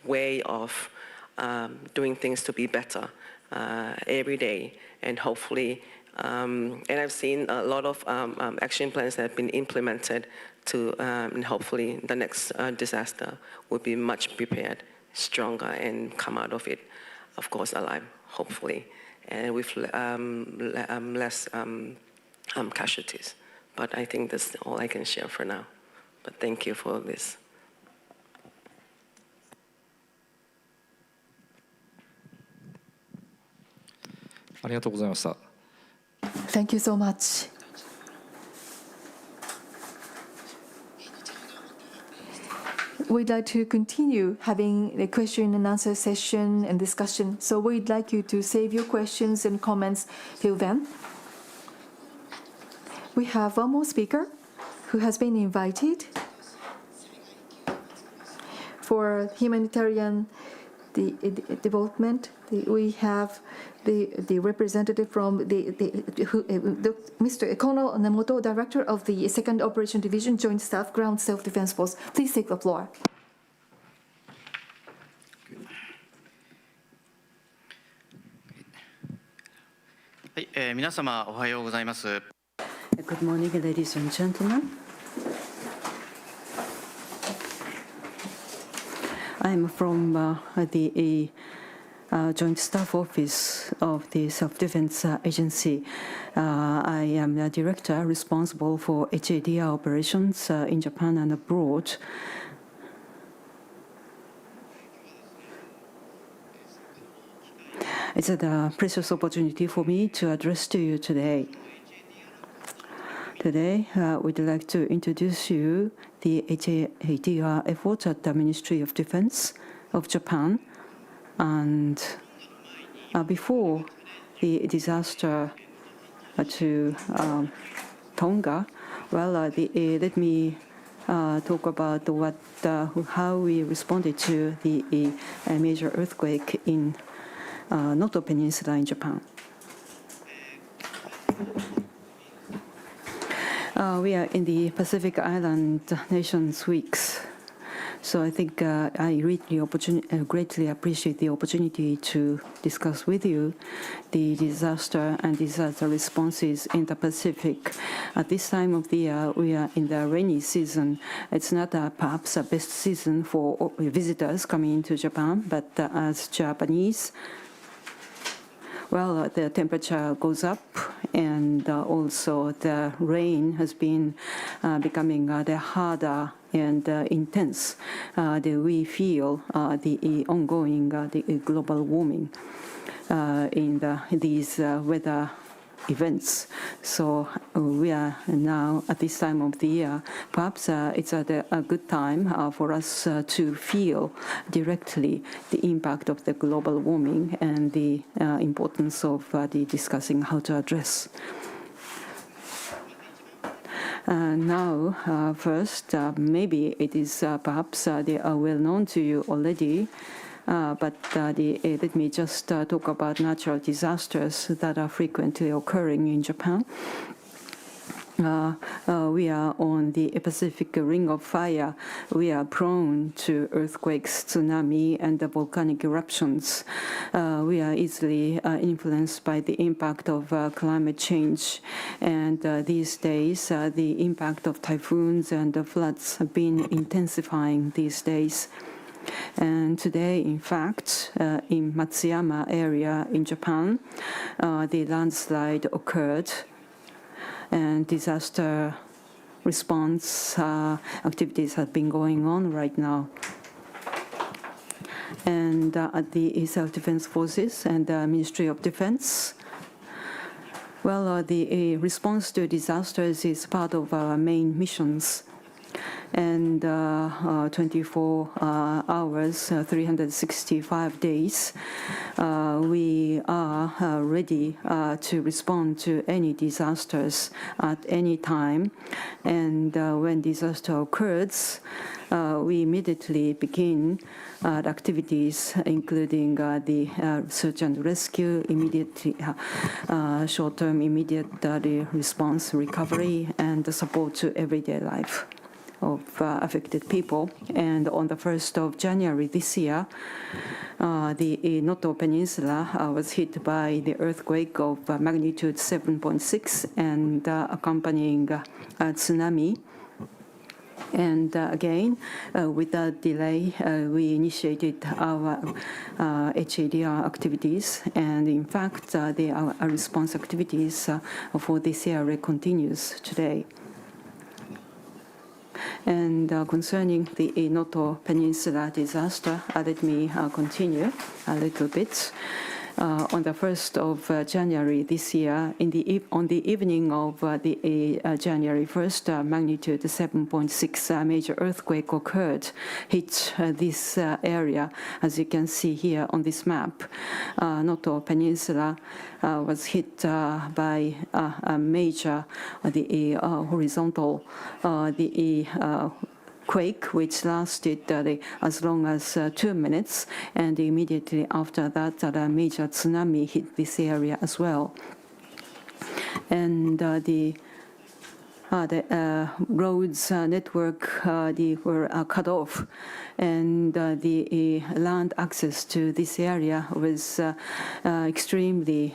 way of doing things to be better every day, and hopefully, and I've seen a lot of action plans that have been implemented to, and hopefully the next disaster will be much prepared, stronger, and come out of it, of course, alive, hopefully, and with less casualties. But I think that's all I can share for now. But thank you for this. Thank you so much. We'd like to continue having a question and answer session and discussion. So we'd like you to save your questions and comments till then. We have one more speaker who has been invited for humanitarian development. We have the representative from Mr. Kono Nemoto, Director of the 2nd Operation Division, Joint Staff, Ground Self-Defense Force. Please take the floor. Good morning, ladies and gentlemen. I'm from the Joint Staff Office of the Self-Defense Agency. I am the director responsible for HADR operations in Japan and abroad. It's a precious opportunity for me to address to you today. Today, we'd like to introduce you the HADR effort at the Ministry of Defense of Japan. And before the disaster to Tonga, well, let me talk about how we responded to the major earthquake in Noto Peninsula in Japan. We are in the Pacific Island Nations Weeks, so I think I greatly appreciate the opportunity to discuss with you the disaster and disaster responses in the Pacific. At this time of the year, we are in the rainy season. It's not perhaps the best season for visitors coming into Japan, but as Japanese, well, the temperature goes up, and also the rain has been becoming harder and intense. We feel the ongoing the global warming. in these weather events. So we are now at this time of the year. Perhaps it's a good time for us to feel directly the impact of the global warming and the importance of the discussing how to address. Now, first, maybe it is perhaps they are well known to you already. But let me just talk about natural disasters that are frequently occurring in Japan. We are on the Pacific Ring of Fire. We are prone to earthquakes, tsunami, and the volcanic eruptions. We are easily influenced by the impact of climate change. And these days, the impact of typhoons and floods have been intensifying these days. And today, in fact, in Matsuyama area in Japan, the landslide occurred, and disaster response activities have been going on right now. And at the Self-Defense Forces and the Ministry of Defense, well, the response to disasters is part of our main missions. And 24 hours, 365 days, we are ready to respond to any disasters at any time. And when disaster occurs, we immediately begin activities, including the search and rescue, immediately short-term immediate response, recovery, and the support to everyday life of affected people. And on the 1st of January this year, the Noto Peninsula was hit by the earthquake of magnitude 7.6 and accompanying tsunami. And again, without delay, we initiated our HADR activities. And in fact, our response activities for this area continues today. And concerning the Noto Peninsula disaster, let me continue a little bit. On the 1st of January this year, on the evening of the January 1st, magnitude 7.6 major earthquake occurred, hit this area, as you can see here on this map. Noto Peninsula was hit by a major horizontal quake, which lasted as long as 2 minutes, and immediately after that, a major tsunami hit this area as well. And the roads network were cut off, and the land access to this area was extremely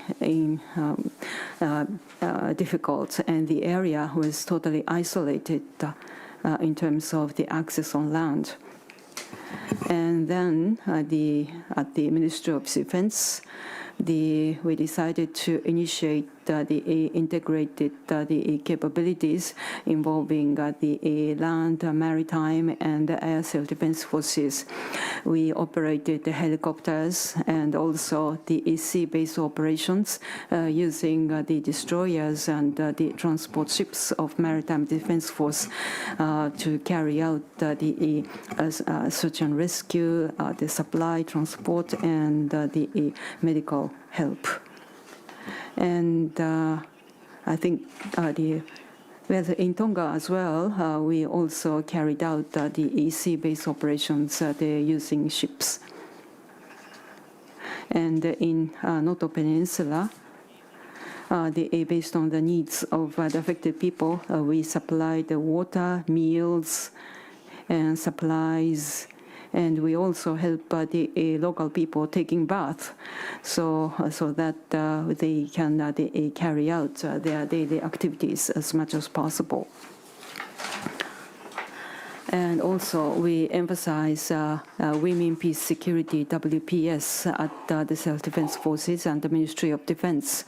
difficult, and the area was totally isolated in terms of the access on land. And then at the Ministry of Defense, we decided to initiate the integrated capabilities involving the land, maritime, and air self-defense forces. We operated the helicopters and also the sea-based operations using the destroyers and the transport ships of Maritime Defense Force to carry out the search and rescue, the supply, transport, and the medical help. And I think in Tonga as well, we also carried out the sea-based operations there using ships. And in Noto Peninsula, based on the needs of the affected people, we supplied the water, meals, and supplies. And we also help the local people taking bath, so that they can carry out their daily activities as much as possible. And also, we emphasize Women, Peace, Security, WPS, at the Self-Defense Forces and the Ministry of Defense.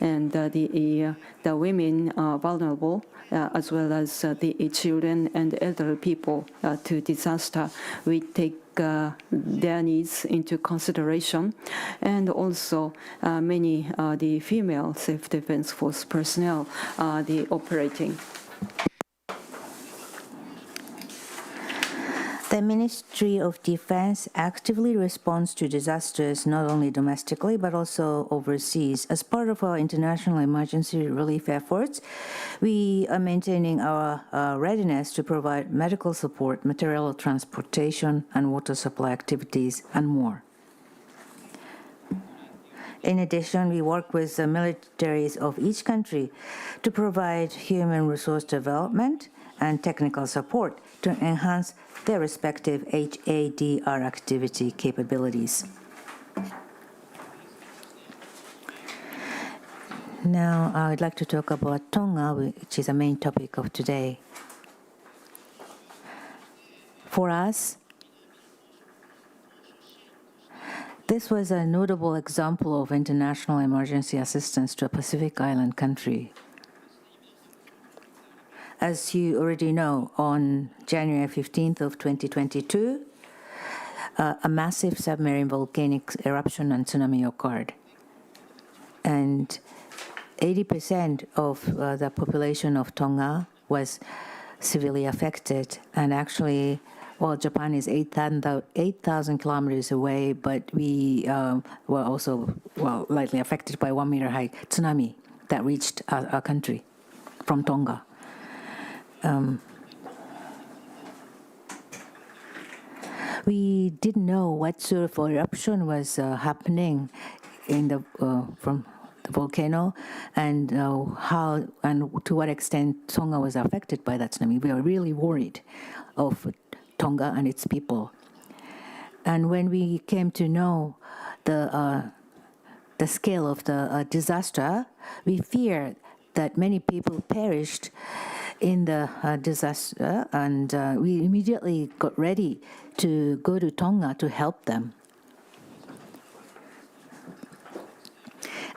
And the women are vulnerable, as well as the children and elderly people to disaster. We take their needs into consideration, and also many the female self-defense force personnel the operating. The Ministry of Defense actively responds to disasters not only domestically but also overseas. As part of our international emergency relief efforts, we are maintaining our readiness to provide medical support, material transportation, and water supply activities, and more. In addition, we work with the militaries of each country to provide human resource development and technical support to enhance their respective HADR activity capabilities. Now, I would like to talk about Tonga, which is the main topic of today. For us, this was a notable example of international emergency assistance to a Pacific Island country. As you already know, on January 15th of 2022, a massive submarine volcanic eruption and tsunami occurred. And 80% of the population of Tonga was severely affected. And actually, well, Japan is 8,000 kilometers away, but we were also, well, lightly affected by 1 meter high tsunami that reached our country from Tonga. We didn't know what sort of eruption was happening in the from the volcano, and how and to what extent Tonga was affected by that tsunami. We were really worried of Tonga and its people. And when we came to know the scale of the disaster, we feared that many people perished in the disaster, and we immediately got ready to go to Tonga to help them.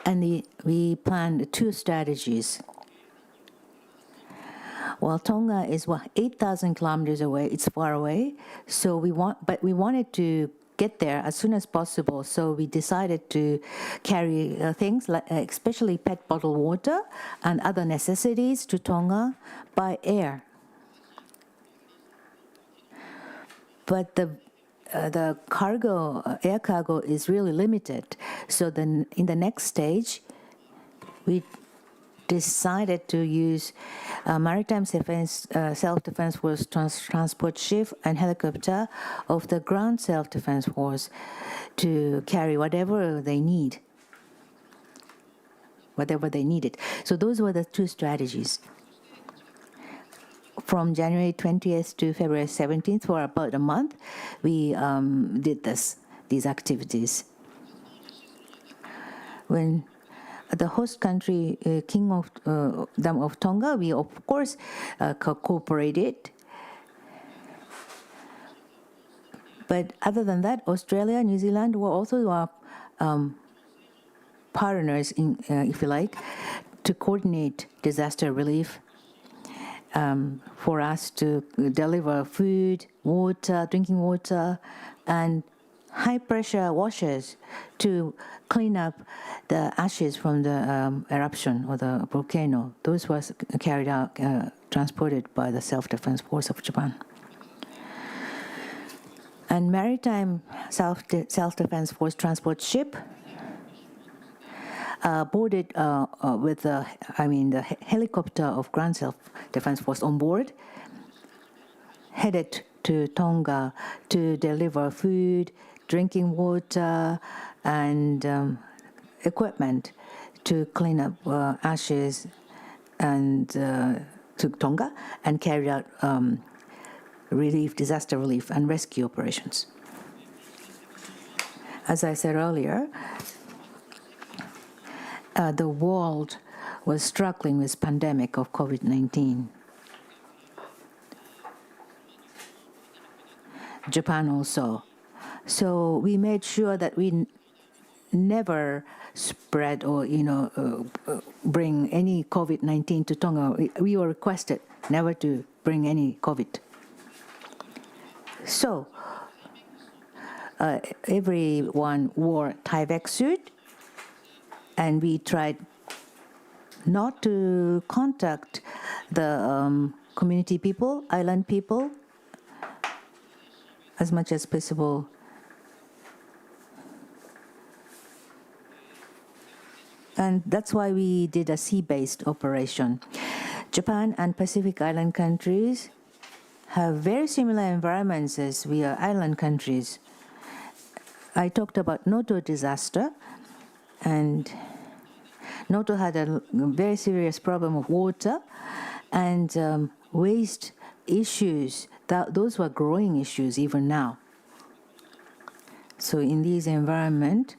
And we planned two strategies. Well, Tonga is 8,000 kilometers away. It's far away, so we wanted to get there as soon as possible. So we decided to carry things like, especially pet bottled water and other necessities to Tonga by air. But the air cargo is really limited. So then in the next stage, we decided to use maritime self-defense force transport ship and helicopter of the ground self-defense force to carry whatever they needed. So those were the two strategies. From January 20th to February 17th, for about a month, we did these activities. When the host country, Kingdom of Tonga, we of course cooperated. But other than that, Australia, New Zealand were also our partners, if you like, to coordinate disaster relief, for us to deliver food, water, drinking water, and high-pressure washers to clean up the ashes from the eruption or the volcano. Those was carried out, transported by the self-defense force of Japan. And maritime self-defense force transport ship boarded with the helicopter of ground self-defense force on board, headed to Tonga to deliver food, drinking water, and equipment to clean up ashes and to Tonga, and carry out disaster relief and rescue operations. As I said earlier, the world was struggling with pandemic of COVID-19. Japan also. So we made sure that we never spread or bring any COVID-19 to Tonga. We were requested never to bring any COVID. So everyone wore Tyvek suit, and we tried not to contact the community people, island people, as much as possible. And that's why we did a sea-based operation. Japan and Pacific Island countries have very similar environments as we are island countries. I talked about Noto disaster, and Noto had a very serious problem of water and waste issues. Those were growing issues even now. So in these environments,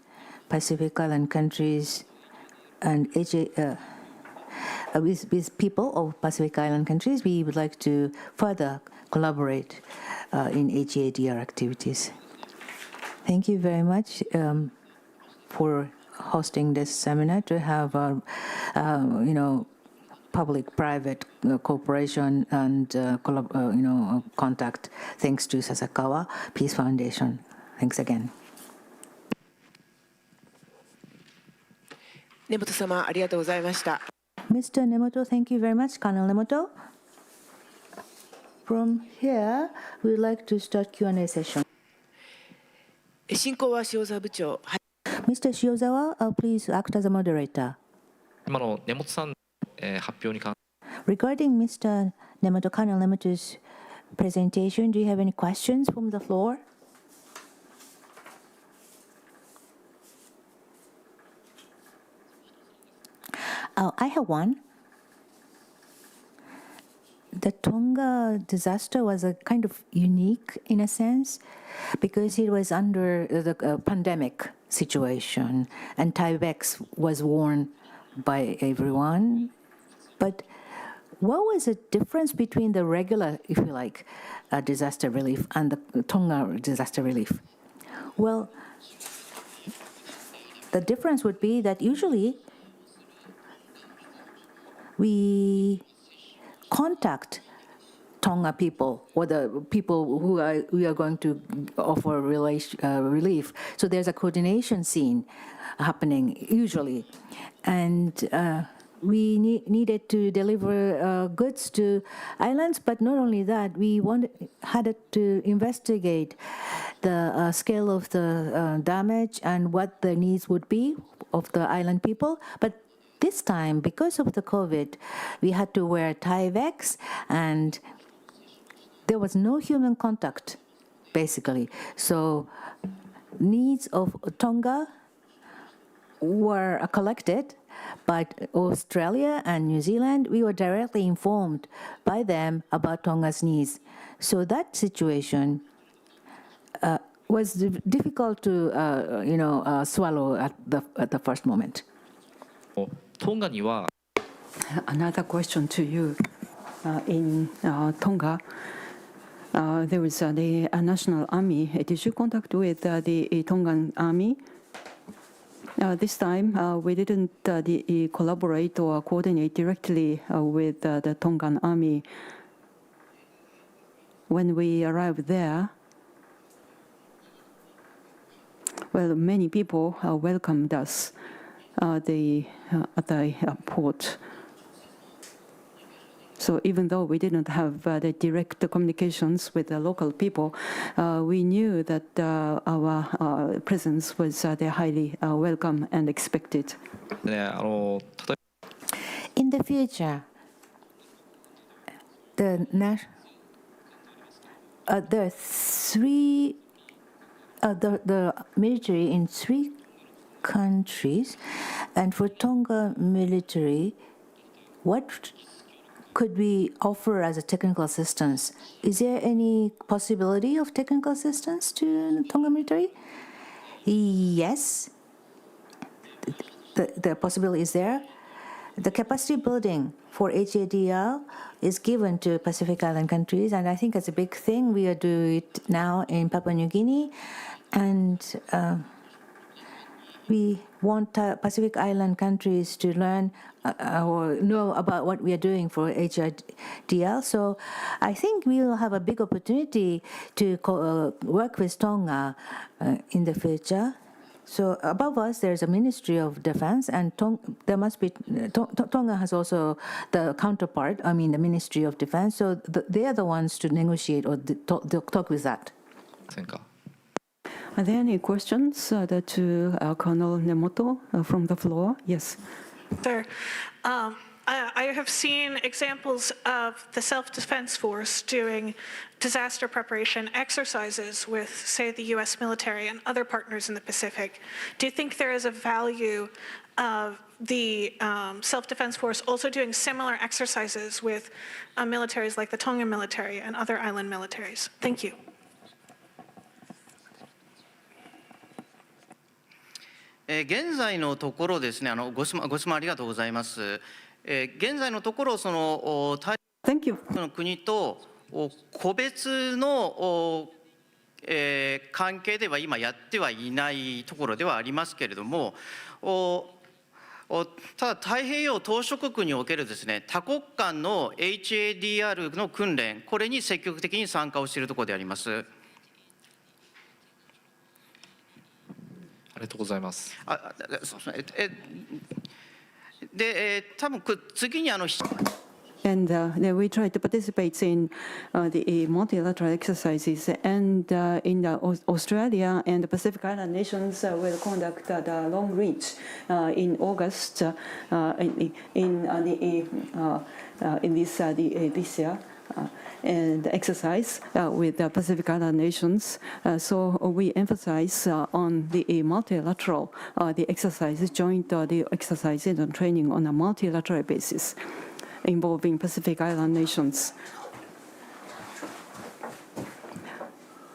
Pacific Island countries and with people of Pacific Island countries, we would like to further collaborate in HADR activities. Thank you very much for hosting this seminar to have public-private cooperation and contact. Thanks to Sasakawa Peace Foundation. Thanks again. 根本様ありがとうございました。Mr. Nemoto, thank you very much, Colonel Nemoto. From here, we would like to start Q&A session. 進行は塩沢部長。Mr. Shiozawa, please act as a moderator. 今の根本さん、発表に関 Regarding Mr. Nemoto, Colonel Nemoto's presentation, do you have any questions from the floor? I have one. The Tonga disaster was a kind of unique in a sense because it was under the pandemic situation and Tyvek was worn by everyone. But what was the difference between the regular, if you like, disaster relief and the Tonga disaster relief? Well, the difference would be that usually we contact Tonga people or the people who we are going to offer relief. So there's a coordination scene happening usually. And we needed to deliver goods to islands, but not only that, we had to investigate the scale of the damage and what the needs would be of the island people. But this time, because of the COVID, we had to wear Tyvek and there was no human contact, basically. So needs of Tonga were collected, but Australia and New Zealand, we were directly informed by them about Tonga's needs. So that situation was difficult to, swallow at the first moment. Another question to you. In Tonga, there was the National Army. Did you contact with the Tongan Army? This time, we didn't collaborate or coordinate directly with the Tongan Army. When we arrived there, well, many people welcomed us at the port. So even though we didn't have the direct communications with the local people, we knew that our presence was highly welcome and expected. In the future, there are three, the military in 3 countries, and for Tonga military, what could we offer as a technical assistance? Is there any possibility of technical assistance to Tonga military? Yes, the possibility is there. The capacity building for HADR is given to Pacific Island countries, and I think it's a big thing. We are doing it now in Papua New Guinea, and we want Pacific Island countries to learn or know about what we are doing for HIDL. So I think we will have a big opportunity to work with Tonga in the future. So above us, there's a Ministry of Defense, and there must be Tonga has also the counterpart. I mean, the Ministry of Defense. So they are the ones to negotiate or talk with that. Are there any questions to Colonel Nemoto from the floor? Yes. Sir, I have seen examples of the self-defense force doing disaster preparation exercises with, say, the U.S. military and other partners in the Pacific. Do you think there is a value of the self-defense force also doing similar exercises with militaries like the Tongan military and other island militaries? Thank you. 現在のところですね、ご質問ありがとうございます。現在のところ、その大陸の国と個別の関係では今やってはいないところではありますけれども、ただ太平洋島諸国におけるですね、多国間の HADR の訓練、これに積極的に参加をしているところであります。ありがとうございます。で、多分次にAnd we try to participate in the multilateral exercises. And in Australia and the Pacific Island nations will conduct the long reach in August this year. And the exercise with the Pacific Island nations. So we emphasize on the multilateral, the exercises, joint the exercises and training on a multilateral basis involving Pacific Island nations.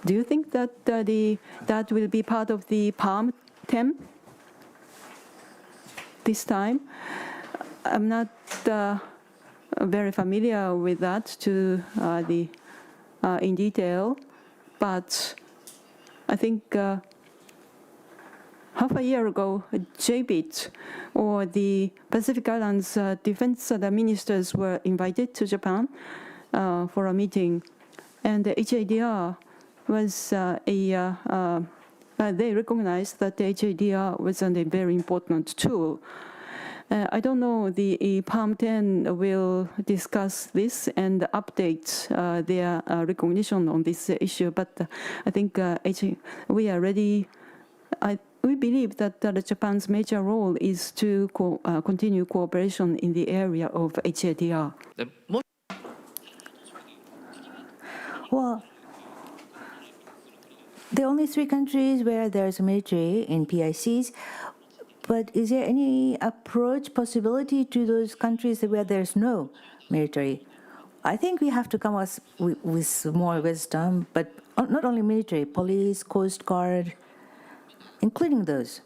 Do you think that that will be part of the PALM 10 this time? I'm not very familiar with that in detail, but I think half a year ago, JBIT or the Pacific Islands defense ministers were invited to Japan for a meeting, and the HADR was they recognized that the HADR was a very important tool. I don't know, the PALM 10 will discuss this and update their recognition on this issue, but I think we are ready. We believe that Japan's major role is to continue cooperation in the area of HADR. Well, there are only 3 countries where there's military in PICs. But is there any approach, possibility to those countries where there's no military? I think we have to come up with more wisdom, but not only military, police, Coast Guard, including those.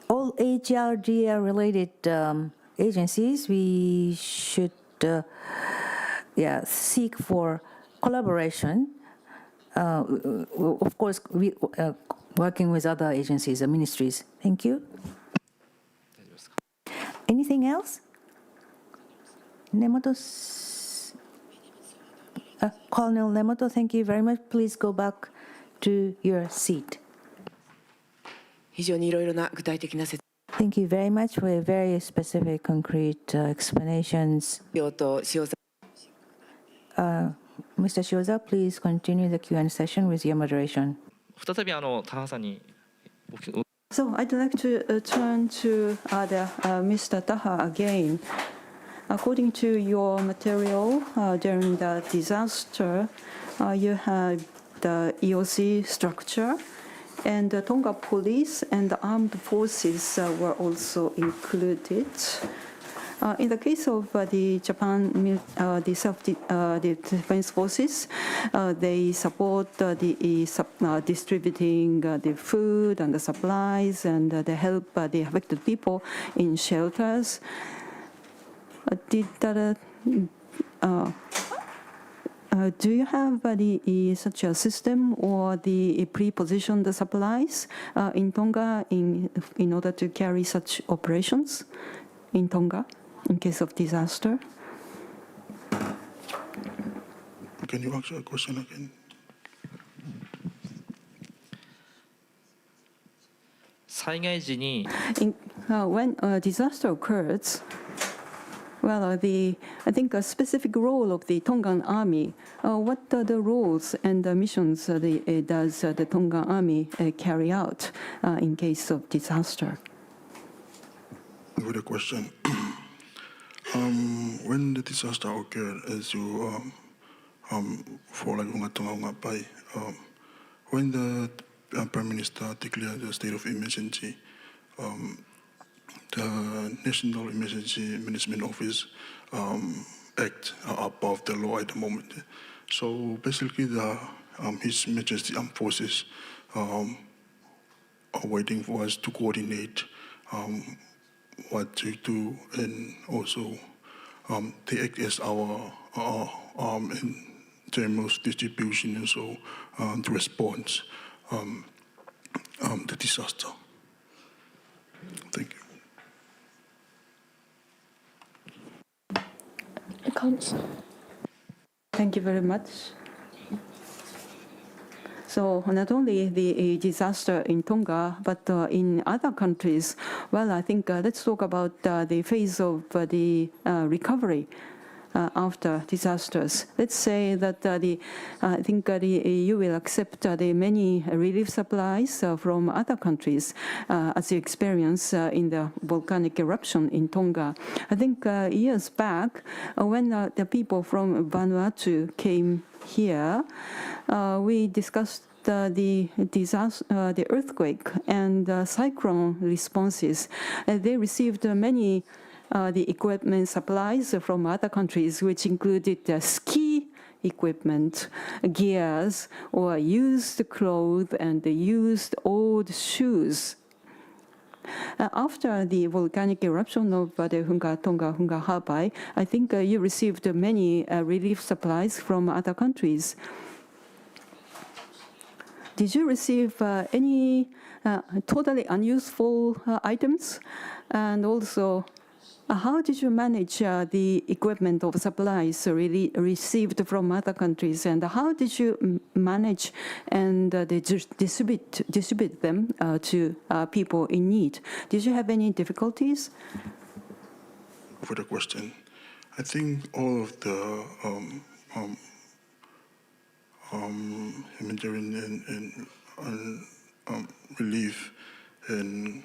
All HRDR-related agencies, we should seek for collaboration. Of course, working with other agencies and ministries. Thank you. Anything else? Nemoto, Colonel Nemoto, thank you very much. Please go back to your seat. Thank you very much for very specific, concrete explanations. Mr. Shiozawa, please continue the Q&A session with your moderation. So I'd like to turn to Mr. Taha again. According to your material, during the disaster, you had the EOC structure, and the Tonga police and the armed forces were also included. In the case of the Japan, the defense forces, they support distributing the food and the supplies, and they help the affected people in shelters. do you have such a system or the pre-positioned supplies in Tonga in order to carry such operations in Tonga in case of disaster? Can you ask a question again? When a disaster occurs, well, I think a specific role of the Tongan Army, what are the roles and the missions does the Tongan Army carry out in case of disaster? Good question. When the disaster occurred, as you for like Hunga Tonga Haʻapai, when the Prime Minister declared the state of emergency, the National Emergency Management Office act above the law at the moment. So basically, the His Majesty Armed Forces are waiting for us to coordinate what to do, and also they act as our arm in terms of distribution and so to respond to disaster. Thank you. Thank you very much. So not only the disaster in Tonga, but in other countries, well, I think let's talk about the phase of the recovery after disasters. Let's say that I think you will accept the many relief supplies from other countries as you experience in the volcanic eruption in Tonga. I think years back, when the people from Vanuatu came here, we discussed the disaster, the earthquake and cyclone responses. They received many the equipment supplies from other countries, which included ski equipment, gears, or used clothes and used old shoes. After the volcanic eruption of the Hunga Tonga Hunga Haʻapai, I think you received many relief supplies from other countries. Did you receive any totally unuseful items? And also, how did you manage the equipment of supplies really received from other countries, and how did you manage and distribute them to people in need? Did you have any difficulties? For the question, I think all of the humanitarian and relief and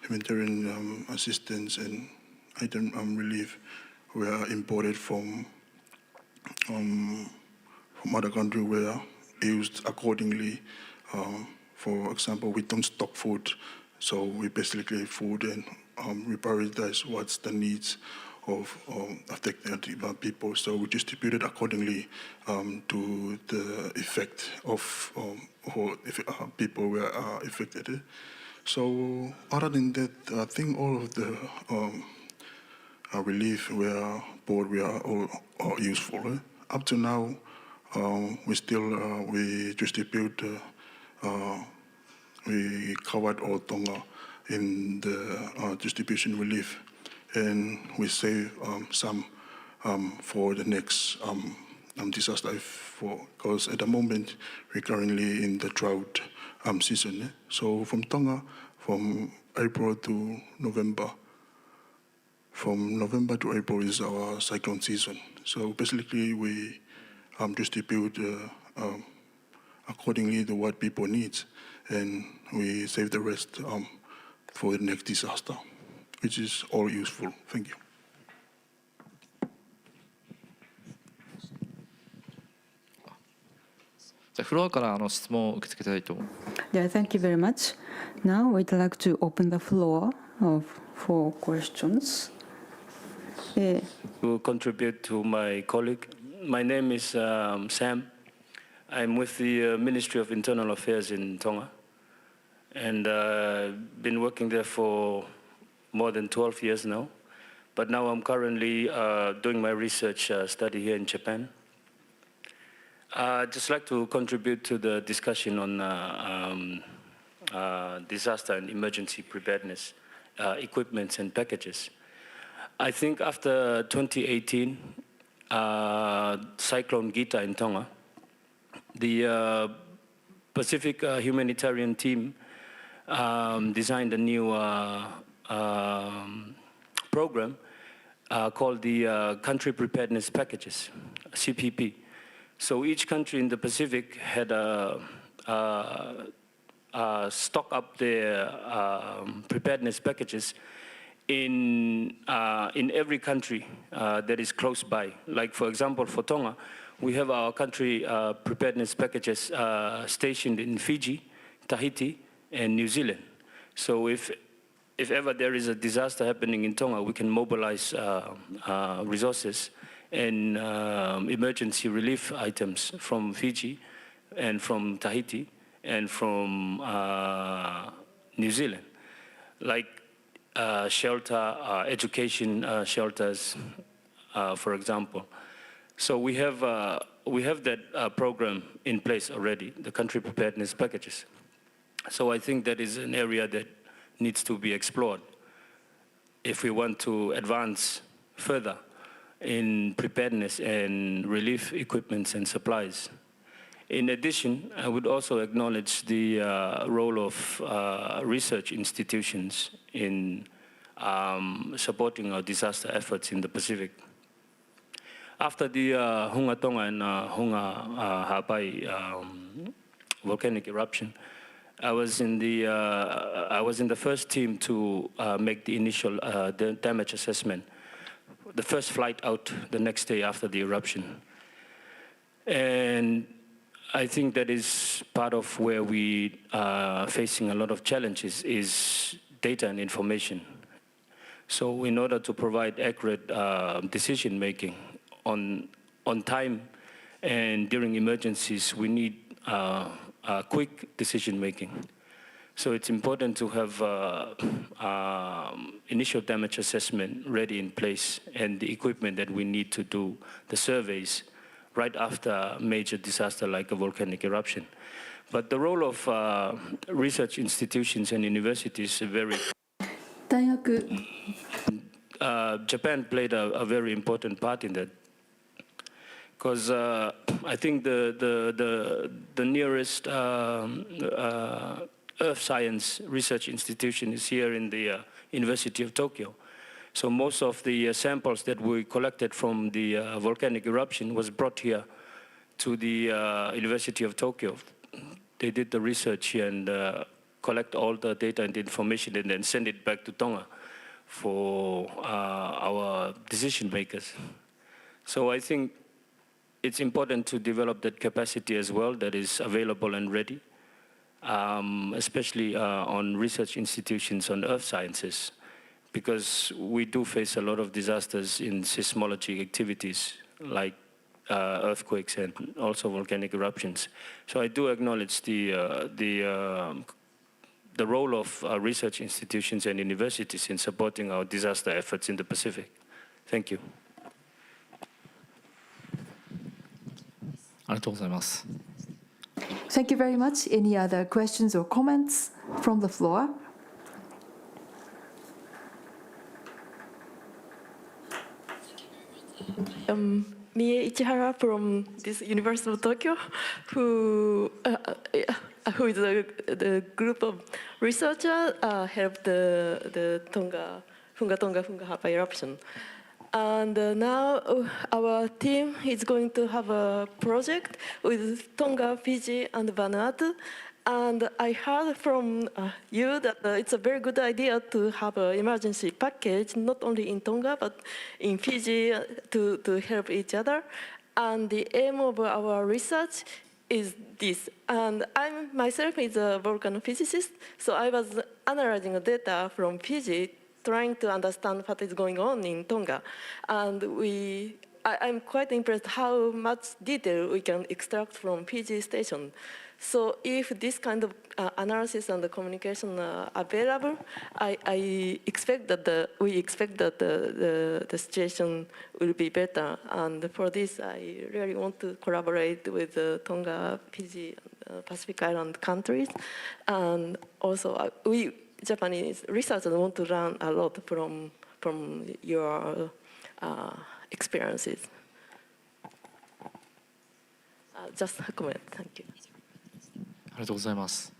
humanitarian assistance and item relief were imported from other countries, were used accordingly. For example, we don't stock food, so we basically food and we prioritize what's the needs of affected people. So we distributed accordingly to the effect of if people were affected. So other than that, I think all of the relief were all useful. Up to now, we distribute, we covered all Tonga in the distribution relief, and we save some for the next disaster. Because at the moment we're currently in the drought season. So from Tonga, from April to November, from November to April is our cyclone season. So basically we distribute accordingly to what people need, and we save the rest for the next disaster, which is all useful. Thank you. Yeah, thank you very much. Now we'd like to open the floor for questions. To contribute to my colleague, my name is Sam. I'm with the Ministry of Internal Affairs in Tonga, and been working there for more than 12 years now. but now I'm currently doing my research study here in Japan. I'd just like to contribute to the discussion on disaster and emergency preparedness, equipments and packages. I think after 2018, Cyclone Gita in Tonga, the Pacific Humanitarian team designed a new program called the Country Preparedness Packages, CPP. So each country in the Pacific had stock up their preparedness packages in every country that is close by. Like, for example, for Tonga, we have our country preparedness packages stationed in Fiji, Tahiti, and New Zealand. So if ever there is a disaster happening in Tonga, we can mobilize resources and emergency relief items from Fiji and from Tahiti and from New Zealand, like shelter, education shelters, for example. So we have that program in place already, the country preparedness packages. So I think that is an area that needs to be explored if we want to advance further in preparedness and relief equipments and supplies. In addition, I would also acknowledge the role of research institutions in supporting our disaster efforts in the Pacific. After the Hunga Tonga and Hunga Haʻapai volcanic eruption, I was in the first team to make the initial damage assessment, the first flight out the next day after the eruption. And I think that is part of where we are facing a lot of challenges is data and information. So in order to provide accurate decision-making on time and during emergencies, we need quick decision-making. So it's important to have initial damage assessment ready in place and the equipment that we need to do the surveys right after major disaster like a volcanic eruption. But the role of research institutions and universities is very... Japan played a very important part in that, because I think the nearest earth science research institution is here in the University of Tokyo. So most of the samples that we collected from the volcanic eruption was brought here to the University of Tokyo. They did the research here and collect all the data and the information and then send it back to Tonga for our decision makers. So I think it's important to develop that capacity as well that is available and ready, especially on research institutions on earth sciences, because we do face a lot of disasters in seismology activities like earthquakes and also volcanic eruptions. So I do acknowledge the role of research institutions and universities in supporting our disaster efforts in the Pacific. Thank you. ありがとうございます。 Thank you very much. Any other questions or comments from the floor? Mie Ichihara from this University of Tokyo, who is the group of researchers helped the Hunga Haʻapai eruption. And now our team is going to have a project with Tonga, Fiji, and Vanuatu. And I heard from you that it's a very good idea to have an emergency package, not only in Tonga, but in Fiji to help each other. And the aim of our research is this. And I myself is a volcanophysicist, so I was analyzing the data from Fiji, trying to understand what is going on in Tonga. And we I'm quite impressed how much detail we can extract from PG station. So if this kind of analysis and the communication are available, I expect that we expect that the situation will be better. And for this, I really want to collaborate with Tonga, Fiji, Pacific Island countries, and also we Japanese researchers want to learn a lot from your experiences. Just a comment. Thank you. ありがとうございます。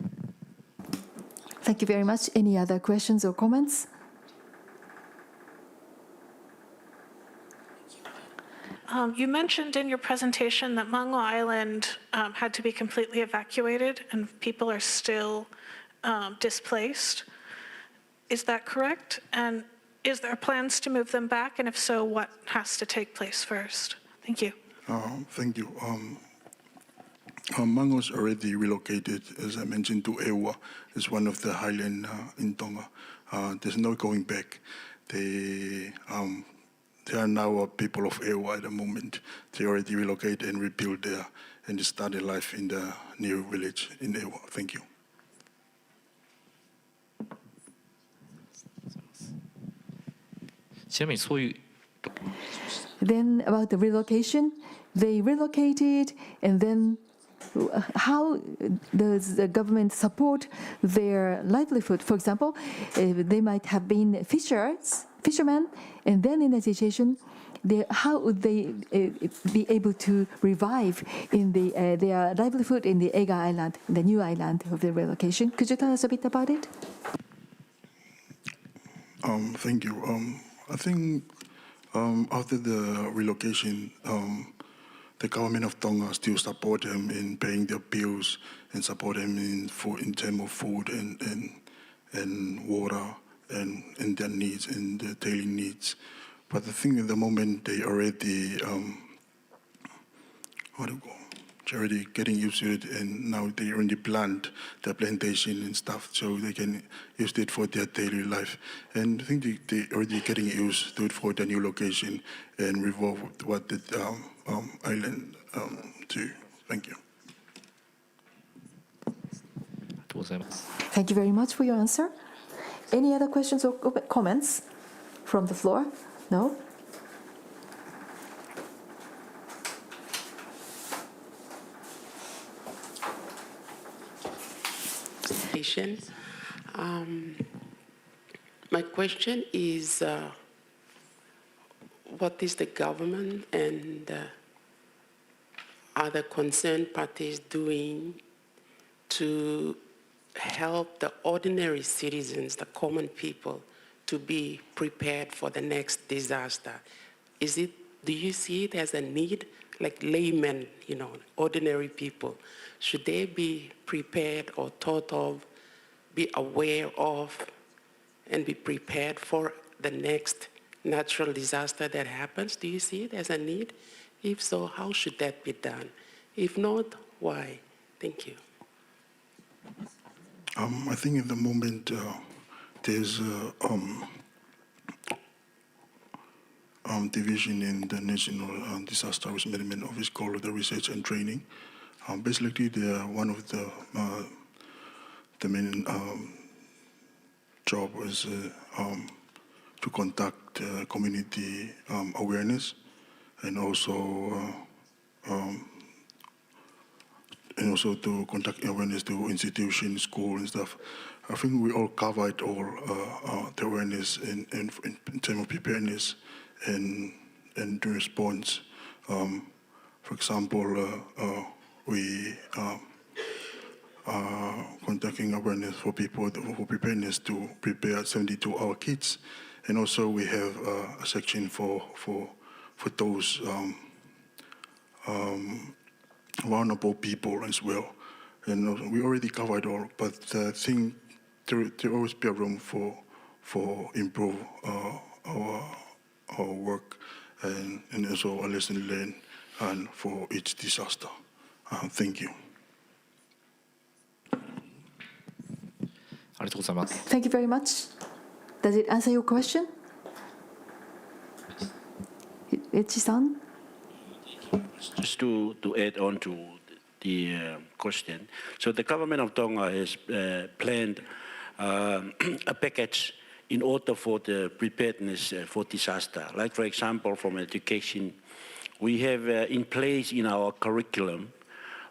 Thank you very much. Any other questions or comments? You mentioned in your presentation that Mango Island had to be completely evacuated and people are still displaced. Is that correct? And is there plans to move them back? And if so, what has to take place first? Thank you. Thank you. Mango's already relocated, as I mentioned, to Ewa. It's one of the highland in Tonga. There's no going back. They are now people of Ewa at the moment. They already relocated and rebuilt there and started life in the new village in Ewa. Thank you. Then about the relocation, they relocated, and then how does the government support their livelihood? For example, they might have been fishermen, and then in a situation, how would they be able to revive in their livelihood in the Ega Island, the new island of the relocation? Could you tell us a bit about it? Thank you. I think after the relocation, the government of Tonga still support them in paying their bills and support them in terms of food and water and their needs and their daily needs. But I think at the moment they already they're already getting used to it, and now they already plant their plantation and stuff, so they can use it for their daily life. And I think they already getting used to it for the new location and revolve what the island do. Thank you. Thank you very much for your answer. Any other questions or comments from the floor? No? My question is, what is the government and other concerned parties doing to help the ordinary citizens, the common people, to be prepared for the next disaster? Do you see it as a need, like laymen, ordinary people? Should they be prepared or thought of, be aware of, and be prepared for the next natural disaster that happens? Do you see it as a need? If so, how should that be done? If not, why? Thank you. I think at the moment there's a division in the National Disaster Risk Management Office called the Research and Training. Basically, they are one of the main job is to conduct community awareness and also to conduct awareness to institutions, school and stuff. I think we all covered all the awareness in terms of preparedness and the response. For example, we are conducting awareness for people for preparedness to prepare 72-hour kits, and also we have a section for those vulnerable people as well. And we already covered all, but I think there always be a room for improve our work and also a lesson learned and for each disaster. Thank you. Thank you very much. Does it answer your question? Echi-san? Just to add on to the question, so the government of Tonga has planned a package in order for the preparedness for disaster. Like, for example, from education, we have in place in our curriculum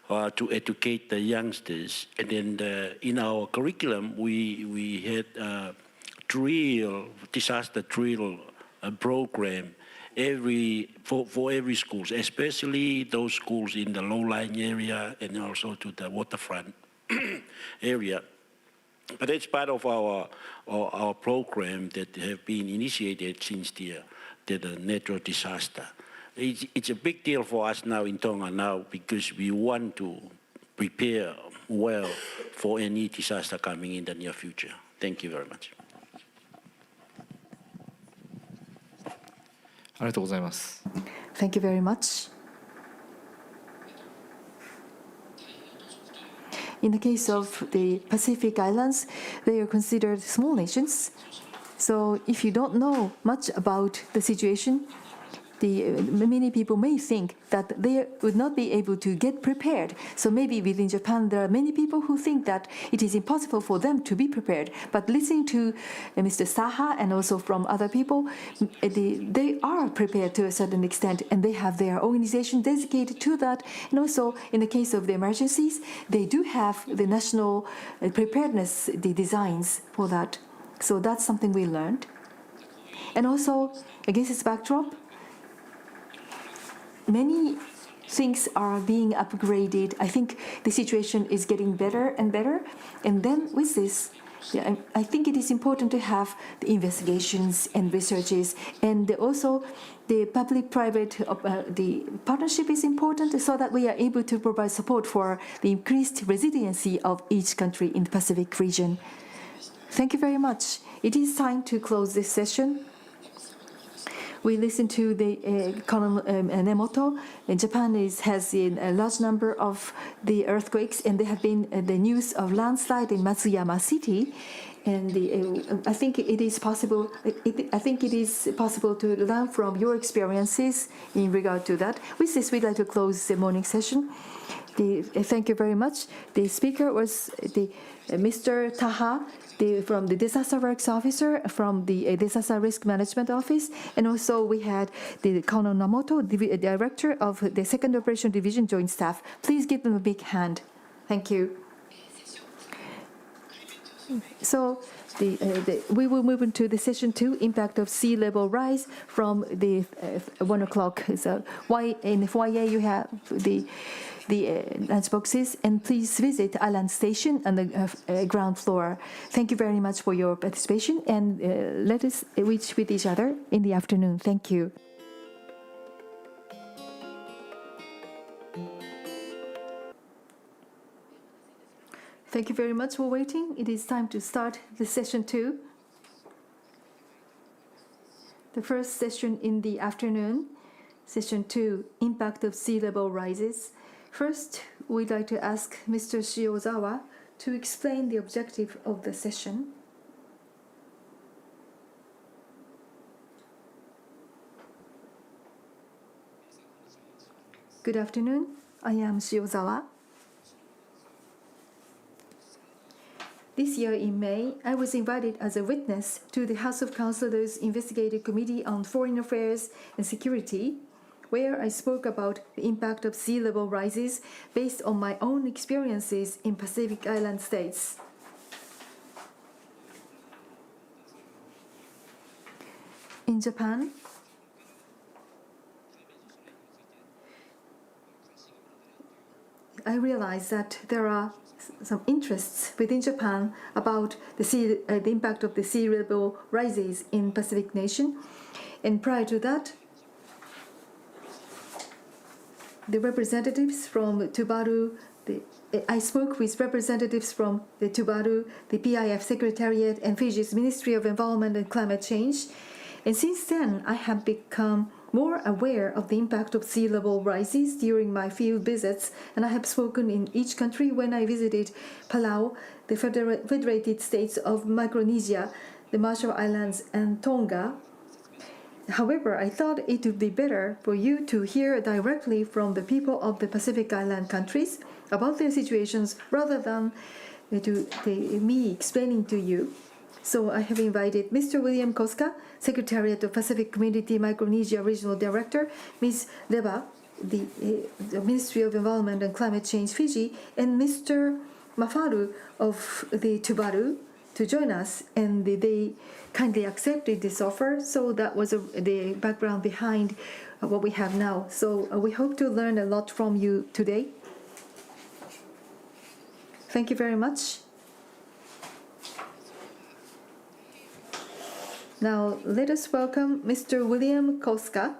to educate the youngsters. And then in our curriculum, we had disaster drill program for every school, especially those schools in the low-lying area and also to the waterfront area. But it's part of our program that have been initiated since the natural disaster. It's a big deal for us now in Tonga now because we want to prepare well for any disaster coming in the near future. Thank you very much. ありがとうございます。 Thank you very much. In the case of the Pacific Islands, they are considered small nations. So if you don't know much about the situation, many people may think that they would not be able to get prepared. So maybe within Japan, there are many people who think that it is impossible for them to be prepared. But listening to Mr. Taha and also from other people, they are prepared to a certain extent, and they have their organization dedicated to that. And also, in the case of the emergencies, they do have the national preparedness, the designs for that. So that's something we learned. And also, against this backdrop, many things are being upgraded. I think the situation is getting better and better. And then with this, I think it is important to have the investigations and researches, and also the public-private the partnership is important so that we are able to provide support for the increased resiliency of each country in the Pacific region. Thank you very much. It is time to close this session. We listened to the Colonel Nemoto. Japan has a large number of the earthquakes, and there have been the news of landslide in Matsuyama City. And I think it is possible. I think it is possible to learn from your experiences in regard to that. With this, we'd like to close the morning session. Thank you very much. The speaker was Mr. Taha, from the Disaster Works Officer from the Disaster Risk Management Office, and also we had the Colonel Namoto, the Director of the Second Operation Division Joint Staff. Please give them a big hand. Thank you. So we will move into the session 2, impact of sea level rise, from the 1 o'clock. So in the foyer you have the lunch boxes, and please visit Island Station on the ground floor. Thank you very much for your participation, and let us reach with each other in the afternoon. Thank you. Thank you very much for waiting. It is time to start the session 2. The first session in the afternoon, session 2, impact of sea level rises. First, we'd like to ask Mr. Shiozawa to explain the objective of the session. Good afternoon. I am Shiozawa. This year in May, I was invited as a witness to the House of Councillors Investigative Committee on Foreign Affairs and Security, where I spoke about the impact of sea level rises based on my own experiences in Pacific Island states. In Japan, I realized that there are some interests within Japan about the impact of the sea level rises in Pacific nation. And prior to that, the representatives from Tuvalu, I spoke with representatives from the Tuvalu, the PIF Secretariat, and Fiji's Ministry of Environment and Climate Change. And since then, I have become more aware of the impact of sea level rises during my field visits, and I have spoken in each country when I visited Palau, the Federated States of Micronesia, the Marshall Islands, and Tonga. However, I thought it would be better for you to hear directly from the people of the Pacific Island countries about their situations rather than me explaining to you. So I have invited Mr. William Kostka, Secretariat of Pacific Community Micronesia Regional Director, Ms. Leba, the Ministry of Environment and Climate Change Fiji, and Mr. Mafalu of the Tuvalu to join us, and they kindly accepted this offer. So that was the background behind what we have now. So we hope to learn a lot from you today. Thank you very much. Now let us welcome Mr. William Kostka,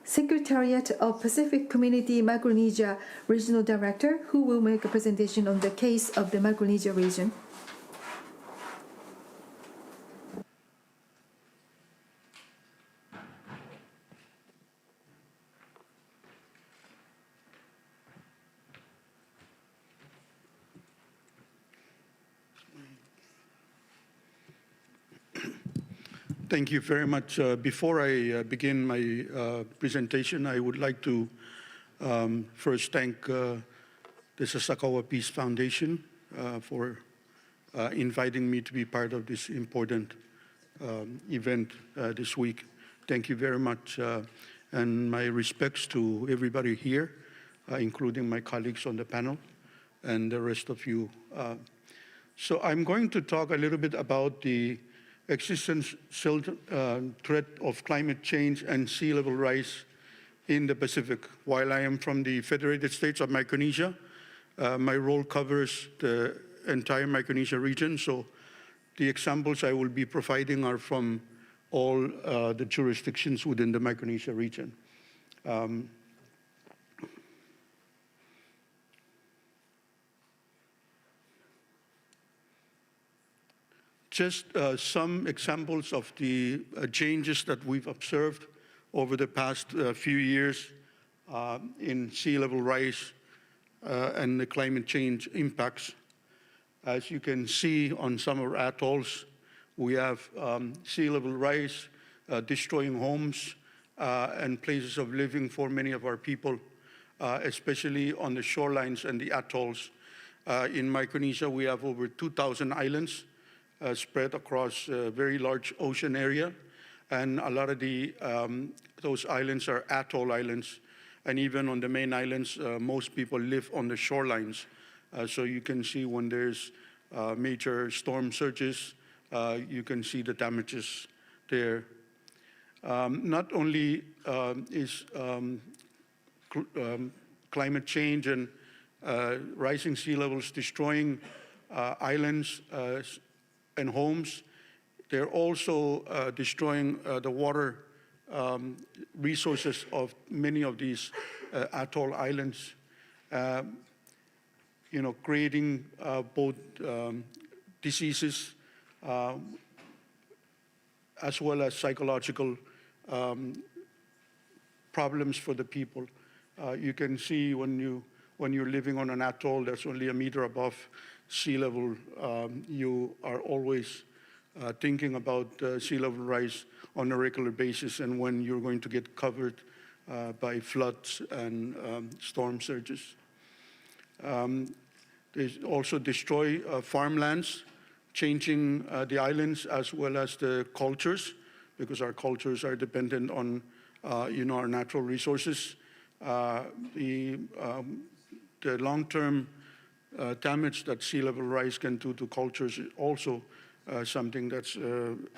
Secretariat of Pacific Community Micronesia Regional Director, who will make a presentation on the case of the Micronesia region. Thank you very much. Before I begin my presentation, I would like to first thank the Sasakawa Peace Foundation for inviting me to be part of this important event this week. Thank you very much. And my respects to everybody here, including my colleagues on the panel and the rest of you. So I'm going to talk a little bit about the existential threat of climate change and sea level rise in the Pacific. While I am from the Federated States of Micronesia, my role covers the entire Micronesia region, so the examples I will be providing are from all the jurisdictions within the Micronesia region. Just some examples of the changes that we've observed over the past few years in sea level rise and the climate change impacts. As you can see on some of our atolls, we have sea level rise destroying homes and places of living for many of our people, especially on the shorelines and the atolls. In Micronesia, we have over 2,000 islands spread across a very large ocean area, and a lot of those islands are atoll islands, and even on the main islands, most people live on the shorelines. So you can see when there's major storm surges, you can see the damages there. Not only is climate change and rising sea levels destroying islands and homes, they're also destroying the water resources of many of these atoll islands, creating both diseases as well as psychological problems for the people. You can see when you're living on an atoll that's only a meter above sea level, you are always thinking about sea level rise on a regular basis and when you're going to get covered by floods and storm surges. They also destroy farmlands, changing the islands as well as the cultures, because our cultures are dependent on our natural resources. The long-term damage that sea level rise can do to cultures is also something that's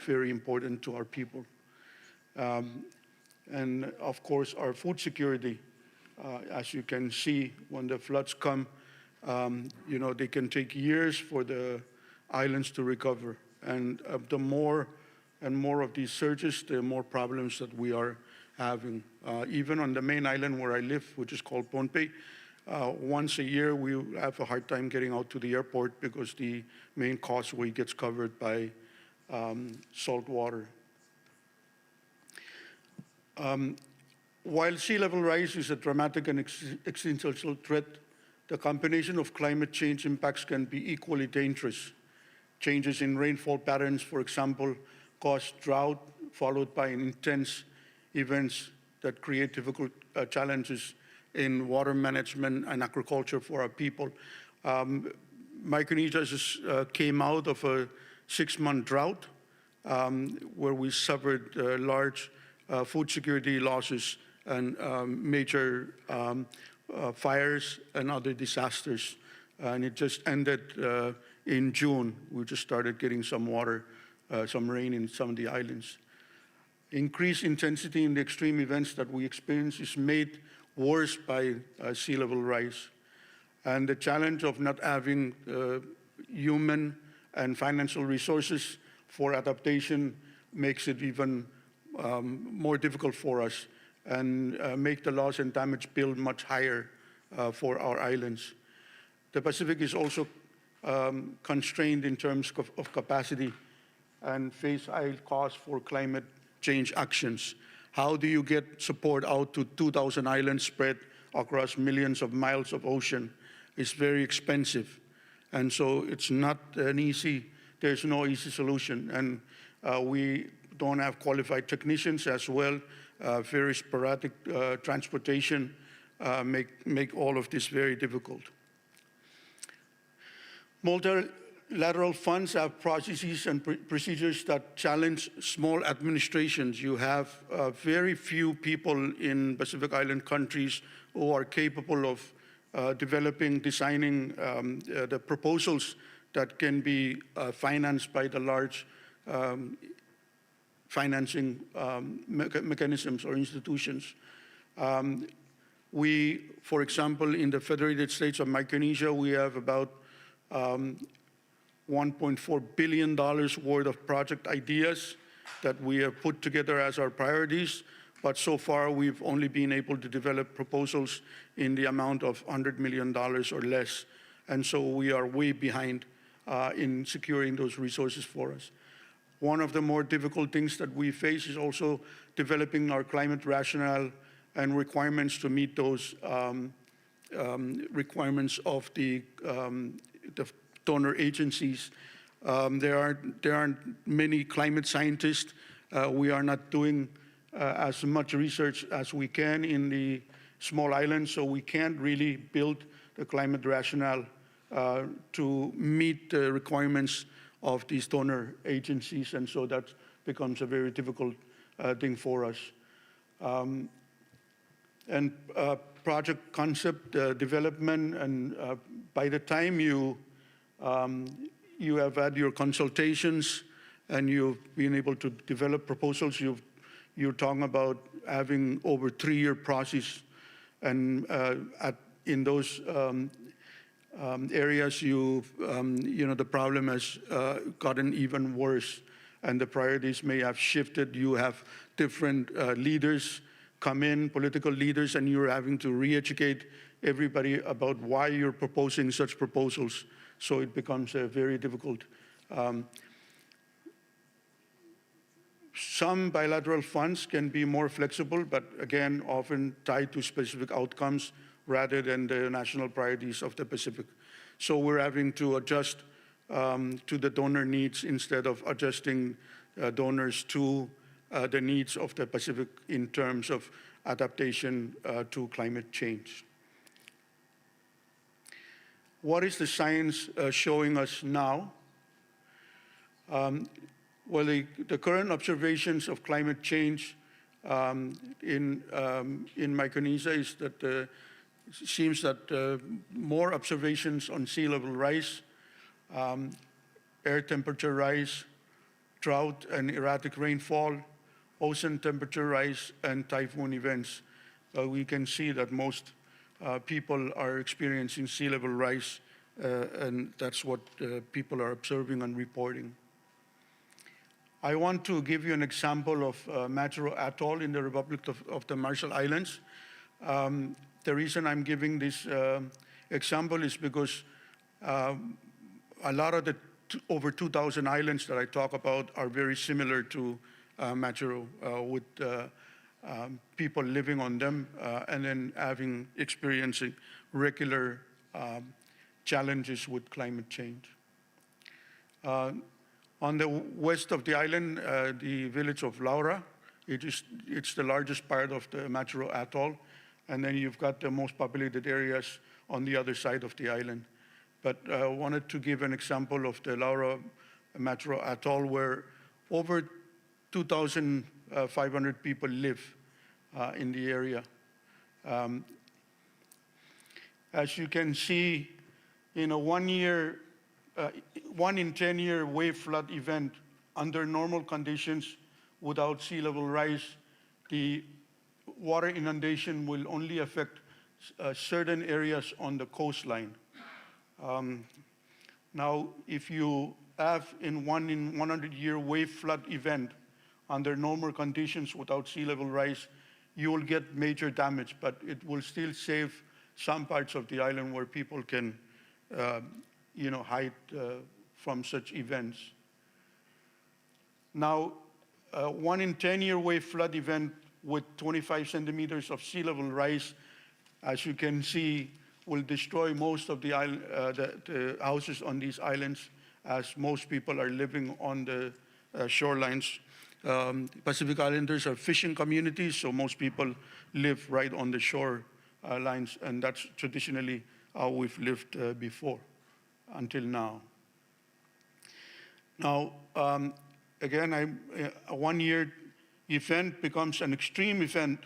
very important to our people. And of course, our food security, as you can see, when the floods come, they can take years for the islands to recover. And the more and more of these surges, the more problems that we are having. Even on the main island where I live, which is called Pohnpei, once a year we have a hard time getting out to the airport because the main causeway gets covered by salt water. While sea level rise is a dramatic and existential threat, the combination of climate change impacts can be equally dangerous. Changes in rainfall patterns, for example, cause drought followed by an intense events that create difficult challenges in water management and agriculture for our people. Micronesia just came out of a 6-month drought where we suffered large food security losses and major fires and other disasters. And it just ended in June. We just started getting some water, some rain in some of the islands. Increased intensity in the extreme events that we experience is made worse by sea level rise. And the challenge of not having human and financial resources for adaptation makes it even more difficult for us and make the loss and damage bill much higher for our islands. The Pacific is also constrained in terms of capacity and face high costs for climate change actions. How do you get support out to 2,000 islands spread across millions of miles of ocean? It's very expensive. And so it's not there's no easy solution. And we don't have qualified technicians as well. Very sporadic transportation make all of this very difficult. Multilateral funds have processes and procedures that challenge small administrations. You have very few people in Pacific Island countries who are capable of designing the proposals that can be financed by the large financing mechanisms or institutions. We, for example, in the Federated States of Micronesia, we have about $1.4 billion worth of project ideas that we have put together as our priorities, but so far we've only been able to develop proposals in the amount of $100 million or less. And so we are way behind in securing those resources for us. One of the more difficult things that we face is also developing our climate rationale and requirements to meet those requirements of the donor agencies. There aren't many climate scientists. We are not doing as much research as we can in the small islands, so we can't really build the climate rationale to meet the requirements of these donor agencies, and so that becomes a very difficult thing for us. And project concept development, and by the time you have had your consultations and you've been able to develop proposals, you're talking about having over 3-year process, and in those areas, the problem has gotten even worse, and the priorities may have shifted. You have different leaders come in, political leaders, and you're having to re-educate everybody about why you're proposing such proposals. So it becomes very difficult. Some bilateral funds can be more flexible, but again, often tied to specific outcomes rather than the national priorities of the Pacific. So we're having to adjust to the donor needs instead of adjusting donors to the needs of the Pacific in terms of adaptation to climate change. What is the science showing us now? Well, the current observations of climate change in Micronesia is that it seems that more observations on sea level rise, air temperature rise, drought and erratic rainfall, ocean temperature rise, and typhoon events. We can see that most people are experiencing sea level rise, and that's what people are observing and reporting. I want to give you an example of Majuro Atoll in the Republic of the Marshall Islands. The reason I'm giving this example is because a lot of the over 2,000 islands that I talk about are very similar to Majuro, with people living on them and then experiencing regular challenges with climate change. On the west of the island, the village of Laura It's the largest part of the Mataro Atoll, and then you've got the most populated areas on the other side of the island. But I wanted to give an example of the Laura Mataro Atoll, where over 2,500 people live in the area. As you can see, in a 1 in 10 year wave flood event, under normal conditions, without sea level rise, the water inundation will only affect certain areas on the coastline. Now, if you have in 100 year wave flood event under normal conditions without sea level rise, you will get major damage, but it will still save some parts of the island where people can hide from such events. Now, 1 in 10 year wave flood event with 25 centimeters of sea level rise, as you can see, will destroy most of the houses on these islands, as most people are living on the shorelines. Pacific Islanders are fishing communities, so most people live right on the shore lines, and that's traditionally how we've lived before, until now. Now, again, a 1 year event becomes an extreme event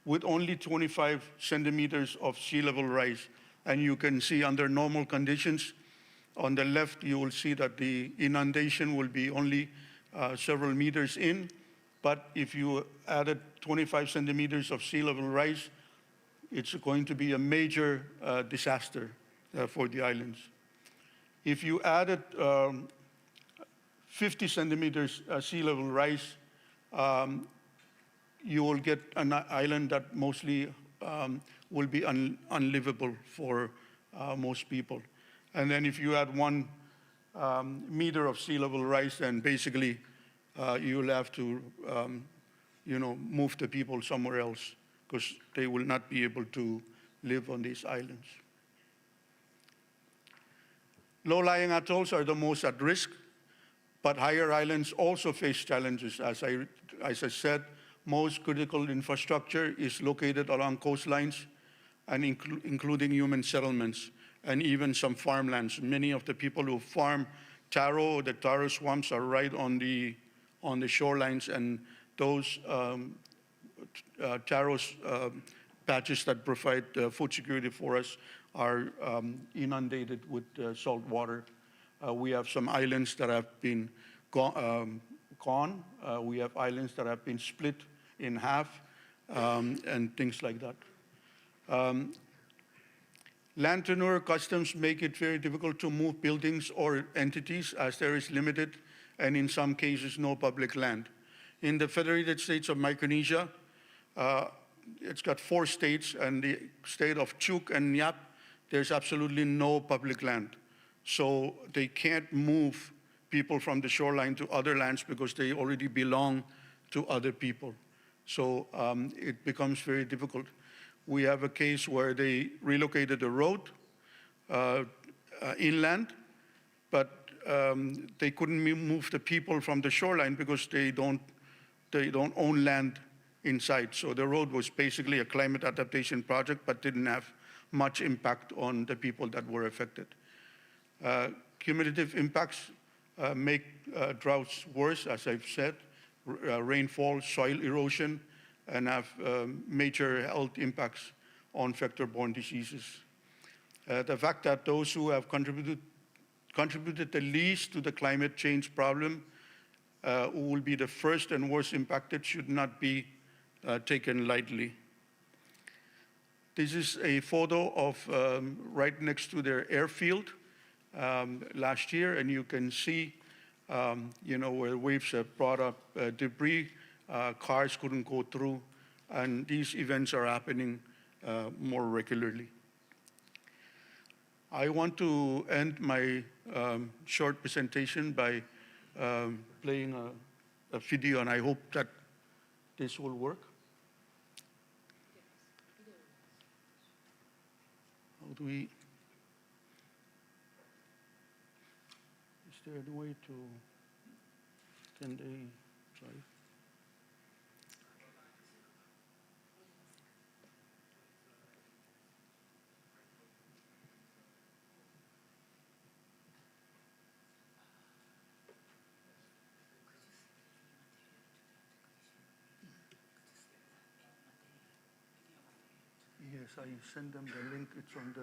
with only 25 centimeters of sea level rise. And you can see under normal conditions, on the left, you will see that the inundation will be only several meters in. But if you added 25 centimeters of sea level rise, it's going to be a major disaster for the islands. If you added 50 centimeters sea level rise, you will get an island that mostly will be unlivable for most people. And then if you add 1 meter of sea level rise, then basically you'll have to move the people somewhere else, because they will not be able to live on these islands. Low-lying atolls are the most at risk, but higher islands also face challenges. As I said, most critical infrastructure is located along coastlines, and including human settlements, and even some farmlands. Many of the people who farm taro, the taro swamps, are right on the shorelines, and those taro patches that provide food security for us are inundated with salt water. We have some islands that have been gone. We have islands that have been split in half, and things like that. Land tenure customs make it very difficult to move buildings or entities, as there is limited and in some cases no public land. In the Federated States of Micronesia, it's got 4 states, and the state of Chuuk and Nyap, there's absolutely no public land. So they can't move people from the shoreline to other lands because they already belong to other people. So it becomes very difficult. We have a case where they relocated a road inland, but they couldn't move the people from the shoreline because they don't own land inside. So the road was basically a climate adaptation project, but didn't have much impact on the people that were affected. Cumulative impacts make droughts worse, as I've said, rainfall, soil erosion, and have major health impacts on vector-borne diseases. The fact that those who have contributed the least to the climate change problem, who will be the first and worst impacted, should not be taken lightly. This is a photo of right next to their airfield last year, and you can see where waves have brought up debris. Cars couldn't go through, and these events are happening more regularly. I want to end my short presentation by playing a video, and I hope that this will work. How do we? Is there a way to? Can they try? Yes, I send them the link. It's on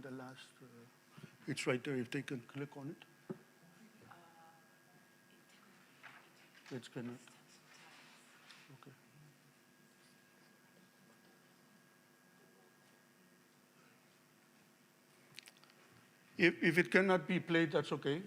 the last. It's right there. If they can click on it. It's cannot. Okay. If it cannot be played, that's okay.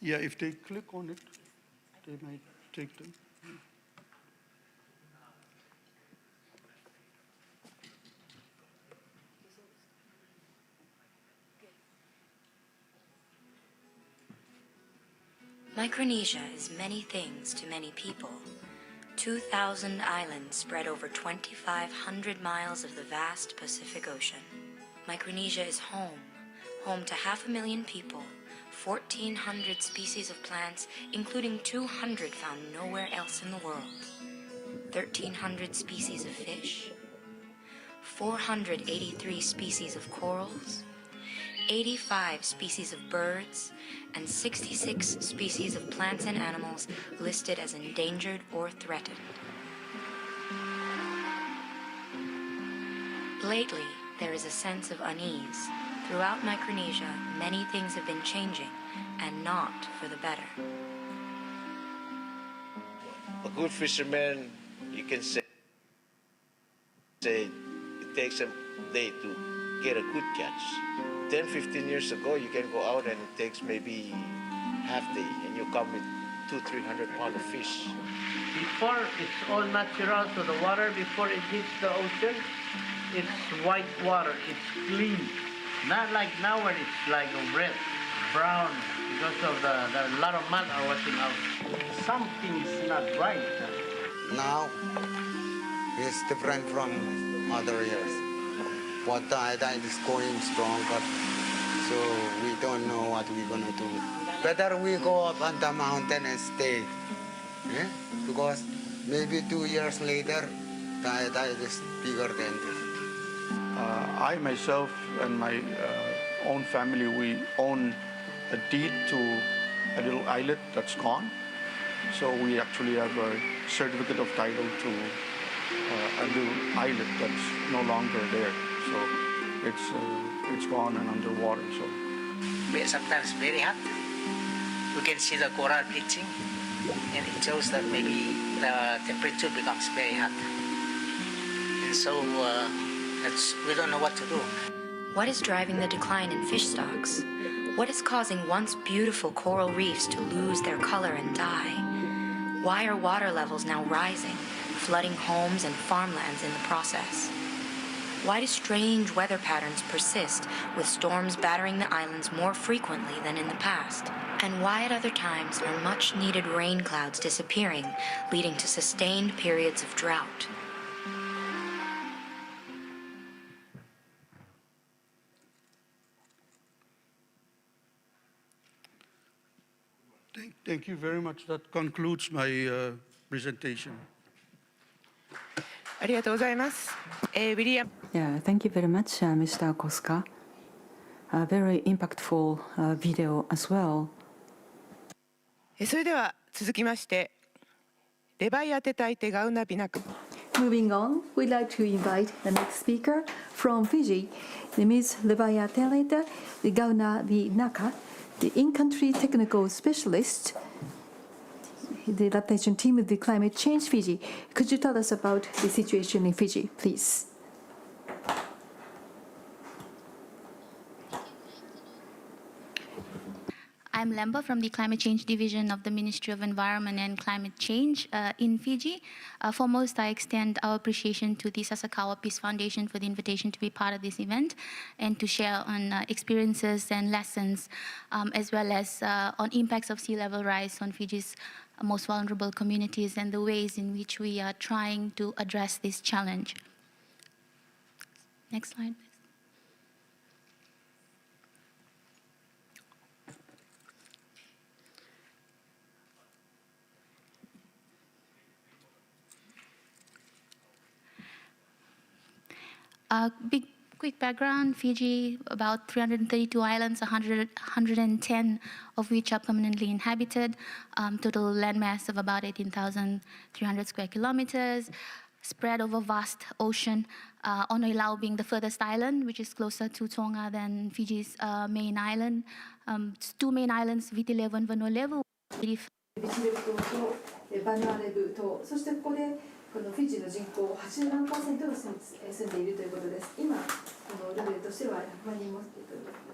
Yeah, if they click on it, they might take them. Micronesia is many things to many people. 2,000 islands spread over 2,500 miles of the vast Pacific Ocean. Micronesia is home to 500,000 people, 1,400 species of plants, including 200 found nowhere else in the world, 1,300 species of fish, 483 species of corals, 85 species of birds, and 66 species of plants and animals listed as endangered or threatened. Lately, there is a sense of unease. Throughout Micronesia, many things have been changing, and not for the better. A good fisherman, you can say it takes a day to get a good catch. 10, 15 years ago, you can go out and it takes maybe half day, and you come with 200-300 pounds of fish. Before, it's all natural, so the water before it hits the ocean, it's white water, it's clean. Not like now when it's like a red, brown, because of the lot of mud are washing out. Something's not right. Now, it's different from other years. Water tide is going stronger, so we don't know what we're gonna do. Better we go up on the mountain and stay, because maybe 2 years later, tide is bigger than this. I myself and my own family, we own a deed to a little islet that's gone. So we actually have a certificate of title to a little islet that's no longer there. So it's gone and underwater. So sometimes very hot. We can see the coral bleaching, and it shows that maybe the temperature becomes very hot. And so we don't know what to do. What is driving the decline in fish stocks? What is causing once beautiful coral reefs to lose their color and die? Why are water levels now rising, flooding homes and farmlands in the process? Why do strange weather patterns persist, with storms battering the islands more frequently than in the past? And why at other times are much-needed rain clouds disappearing, leading to sustained periods of drought? Thank you very much. That concludes my presentation. ありがとうございます。ウィリアム。Yeah, thank you very much, Mr. Kostka. A very impactful video as well. それでは続きまして、レバイアテタイテガウナビナク。Moving on, we'd like to invite the next speaker from Fiji, Ms. Lebaiatelaite Gaunavinaka, the in-country technical specialist, the adaptation team of the climate change Fiji. Could you tell us about the situation in Fiji, please? I'm Lemba from the Climate Change Division of the Ministry of Environment and Climate Change in Fiji. Foremost, I extend our appreciation to the Sasakawa Peace Foundation for the invitation to be part of this event and to share on experiences and lessons, as well as on impacts of sea level rise on Fiji's most vulnerable communities and the ways in which we are trying to address this challenge. Next slide, please. Quick background, Fiji, about 332 islands, 110 of which are permanently inhabited, total landmass of about 18,300 square kilometers, spread over vast ocean, Onoilau being the furthest island, which is closer to Tonga than Fiji's main island. Two main islands, Vitilevu and Vanuatu. このフィジーの人口80万%が住んでいるということです。今、このレベルとしては100万人も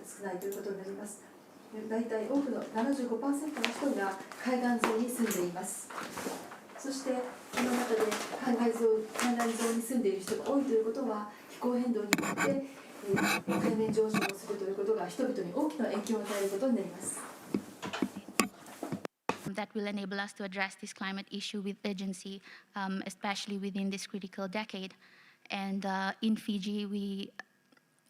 少ないということになります。大体多くの 75% の人が海岸沿いに住んでいます。そして、この中で海岸沿いに住んでいる人が多いということは、気候変動によって海面上昇をするということが人々に大きな影響を与えることになります。That will enable us to address this climate issue with urgency, especially within this critical decade. And in Fiji,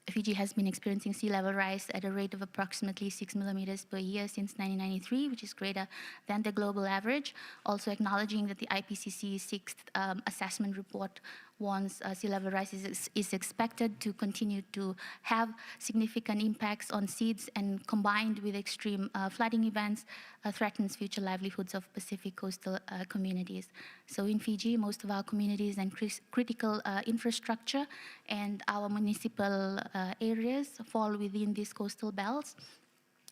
Fiji has been experiencing sea level rise at a rate of approximately 6 millimeters per year since 1993, which is greater than the global average. Also acknowledging that the IPCC's sixth assessment report warns sea level rise is expected to continue to have significant impacts on seeds, and combined with extreme flooding events, threatens future livelihoods of Pacific coastal communities. So in Fiji, most of our communities and critical infrastructure and our municipal areas fall within these coastal belts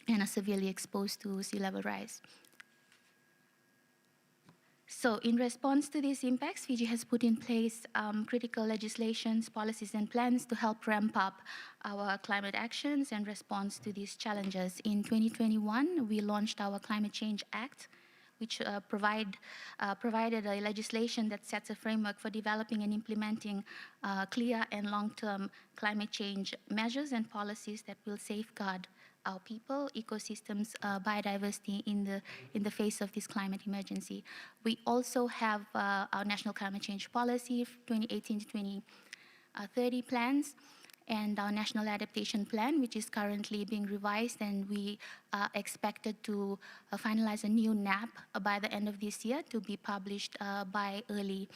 and are severely exposed to sea level rise. So in response to these impacts, Fiji has put in place critical legislations, policies, and plans to help ramp up our climate actions and response to these challenges. In 2021, we launched our Climate Change Act, which provided a legislation that sets a framework for developing and implementing clear and long-term climate change measures and policies that will safeguard our people, ecosystems, biodiversity in the face of this climate emergency. We also have our National Climate Change Policy 2018 to 2030 plans, and our National Adaptation Plan, which is currently being revised, and we are expected to finalize a new NAP by the end of this year to be published by early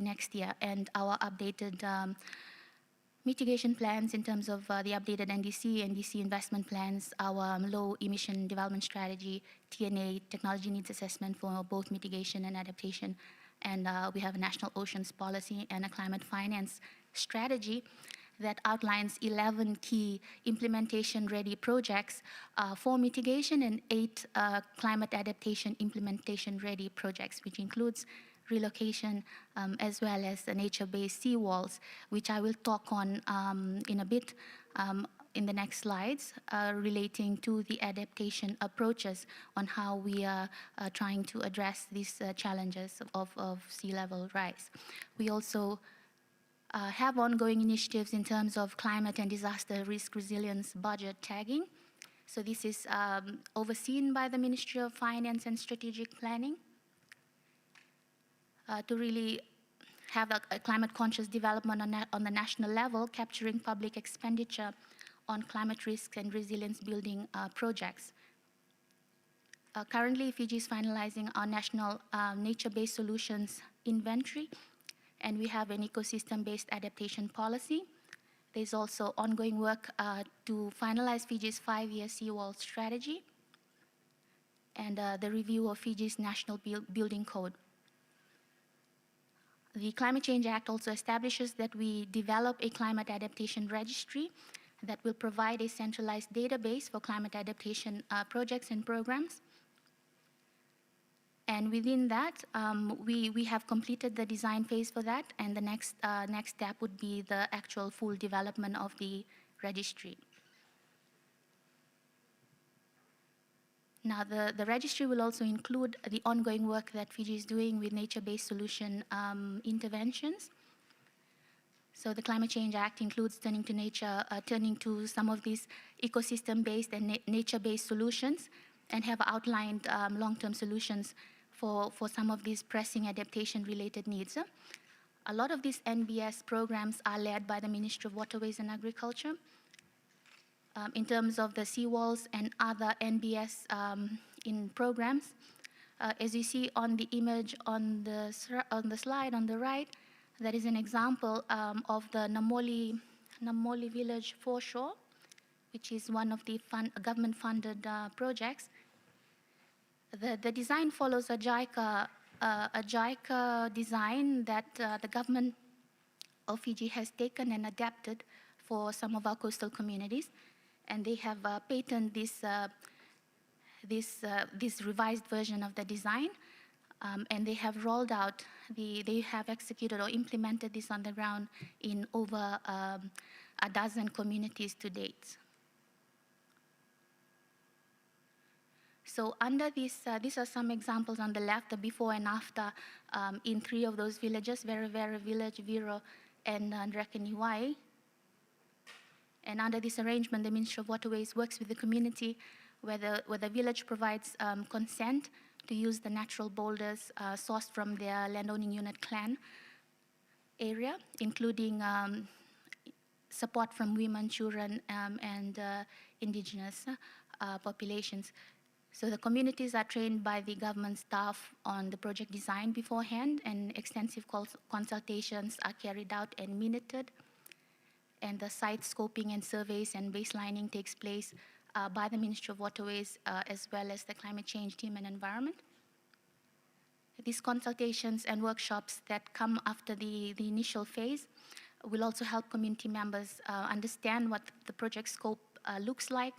next year. And our updated mitigation plans in terms of the updated NDC, NDC investment plans, our low emission development strategy, TNA, technology needs assessment for both mitigation and adaptation. And we have a national oceans policy and a climate finance strategy that outlines 11 key implementation-ready projects for mitigation and 8 climate adaptation implementation-ready projects, which includes relocation as well as the nature-based seawalls, which I will talk on in a bit in the next slides, relating to the adaptation approaches on how we are trying to address these challenges of sea level rise. We also have ongoing initiatives in terms of climate and disaster risk resilience budget tagging. So this is overseen by the Ministry of Finance and Strategic Planning to really have a climate-conscious development on the national level, capturing public expenditure on climate risks and resilience building projects. Currently, Fiji is finalizing our national nature-based solutions inventory, and we have an ecosystem-based adaptation policy. There's also ongoing work to finalize Fiji's 5-year seawall strategy and the review of Fiji's national building code. The Climate Change Act also establishes that we develop a climate adaptation registry that will provide a centralized database for climate adaptation projects and programs. And within that, we have completed the design phase for that, and the next step would be the actual full development of the registry. Now, the registry will also include the ongoing work that Fiji is doing with nature-based solution interventions. So the Climate Change Act includes turning to nature, turning to some of these ecosystem-based and nature-based solutions, and have outlined long-term solutions for some of these pressing adaptation-related needs. A lot of these NBS programs are led by the Ministry of Waterways and Agriculture. In terms of the seawalls and other NBS in programs, as you see on the image on the slide on the right, That is an example of the Namoli village foreshore, which is one of the government-funded projects. The design follows a JICA design that the government of Fiji has taken and adapted for some of our coastal communities, and they have patented this revised version of the design, and they have rolled out, they have executed or implemented this on the ground in over a dozen communities to date. So under this, these are some examples on the left, the before and after in 3 of those villages, Vera village, Viro, and Rekaniwai. And under this arrangement, the Ministry of Waterways works with the community where the village provides consent to use the natural boulders sourced from their landowning unit clan area, including support from women, children, and indigenous populations. So the communities are trained by the government staff on the project design beforehand, and extensive consultations are carried out and minuted. And the site scoping and surveys and baselining takes place by the Ministry of Waterways as well as the Climate Change Team and Environment. These consultations and workshops that come after the initial phase will also help community members understand what the project scope looks like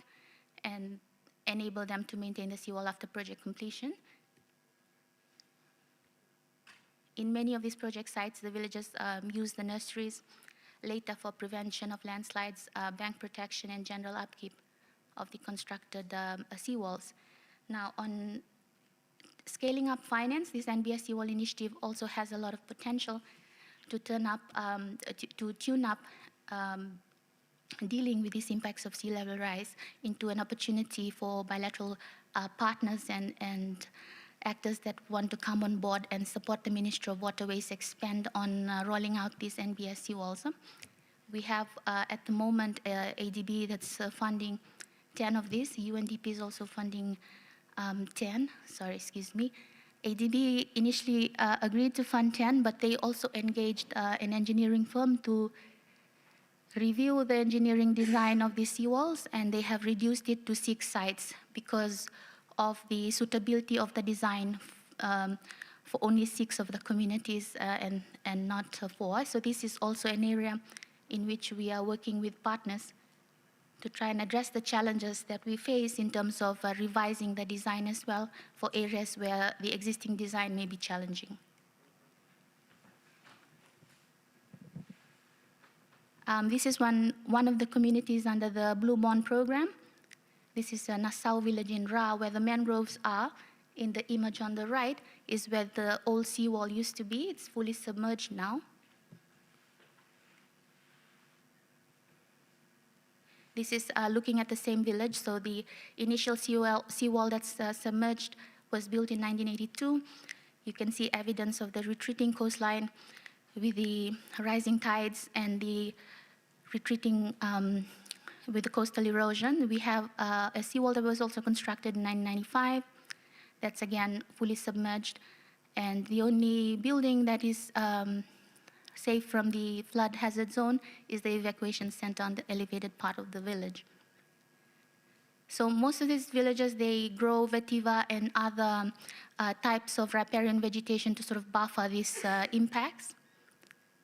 and enable them to maintain the seawall after project completion. In many of these project sites, the villagers use the nurseries later for prevention of landslides, bank protection, and general upkeep of the constructed seawalls. Now, on scaling up finance, this NBS Seawall Initiative also has a lot of potential to tune up dealing with these impacts of sea level rise into an opportunity for bilateral partners and actors that want to come on board and support the Ministry of Waterways expand on rolling out these NBS seawalls. We have at the moment ADB that's funding 10 of these. UNDP is also funding 10. ADB initially agreed to fund 10, but they also engaged an engineering firm to review the engineering design of the seawalls, and they have reduced it to 6 sites because of the suitability of the design for only 6 of the communities and not 4. So this is also an area in which we are working with partners to try and address the challenges that we face in terms of revising the design as well for areas where the existing design may be challenging. This is one of the communities under the Blue Bond program. This is a Nassau village in Ra, where the mangroves are. In the image on the right is where the old seawall used to be. It's fully submerged now. This is looking at the same village. So the initial seawall that's submerged was built in 1982. You can see evidence of the retreating coastline with the rising tides and the retreating with the coastal erosion. We have a seawall that was also constructed in 1995. That's again fully submerged. And the only building that is safe from the flood hazard zone is the evacuation center on the elevated part of the village. So most of these villages, they grow vetiver and other types of riparian vegetation to sort of buffer these impacts.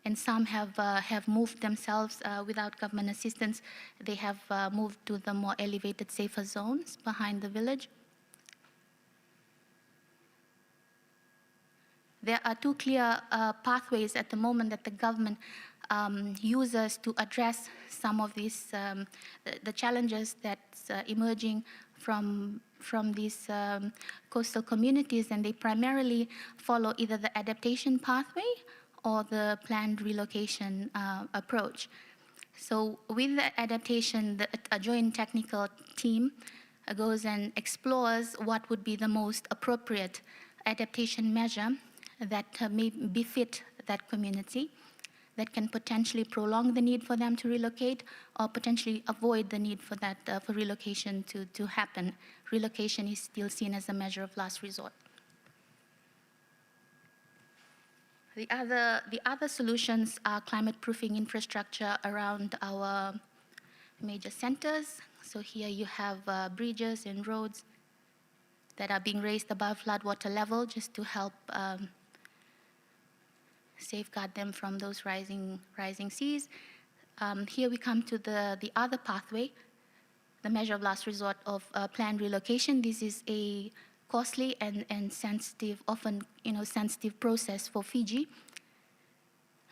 And some have moved themselves without government assistance. They have moved to the more elevated, safer zones behind the village. There are 2 clear pathways at the moment that the government uses to address some of these the challenges that's emerging from these coastal communities, and they primarily follow either the adaptation pathway or the planned relocation approach. So with the adaptation, a joint technical team goes and explores what would be the most appropriate adaptation measure that may befit that community, that can potentially prolong the need for them to relocate or potentially avoid the need for that for relocation to happen. Relocation is still seen as a measure of last resort. The other solutions are climate-proofing infrastructure around our major centers. So here you have bridges and roads that are being raised above floodwater level just to help safeguard them from those rising seas. Here we come to the other pathway, the measure of last resort of planned relocation. This is a costly and sensitive, often sensitive process for Fiji,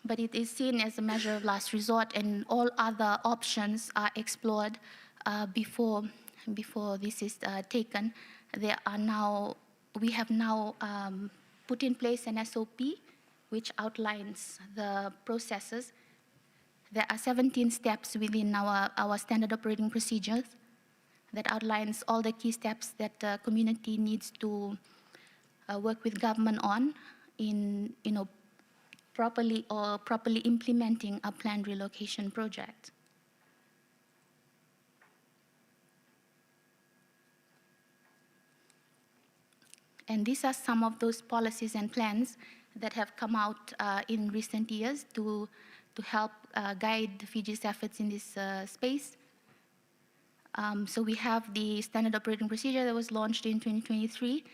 but it is seen as a measure of last resort, and all other options are explored before this is taken. We have now put in place an SOP which outlines the processes. There are 17 steps within our standard operating procedures that outlines all the key steps that the community needs to work with government on in properly implementing a planned relocation project. And these are some of those policies and plans that have come out in recent years to help guide Fiji's efforts in this space. So we have the standard operating procedure that was launched in 2023,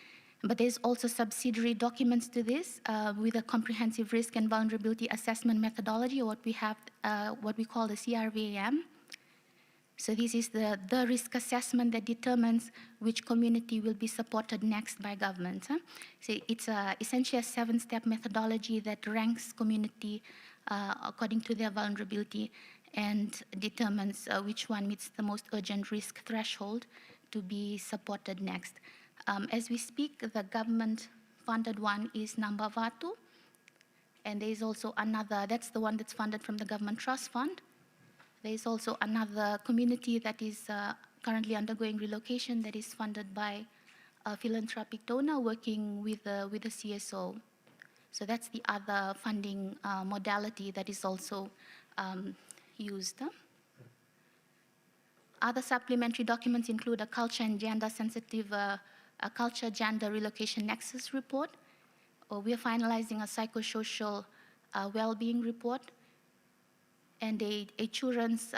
but there's also subsidiary documents to this with a comprehensive risk and vulnerability assessment methodology, or what we call the CRVAM. So this is the risk assessment that determines which community will be supported next by government. So it's essentially a 7-step methodology that ranks community according to their vulnerability and determines which one meets the most urgent risk threshold to be supported next. As we speak, the government-funded one is Namba Vatu, and there is also another, that's the one that's funded from the Government Trust Fund. There is also another community that is currently undergoing relocation that is funded by a philanthropic donor working with the CSO. So that's the other funding modality that is also used. Other supplementary documents include a culture and gender sensitive, a culture gender relocation nexus report. We are finalizing a psychosocial well-being report and a children's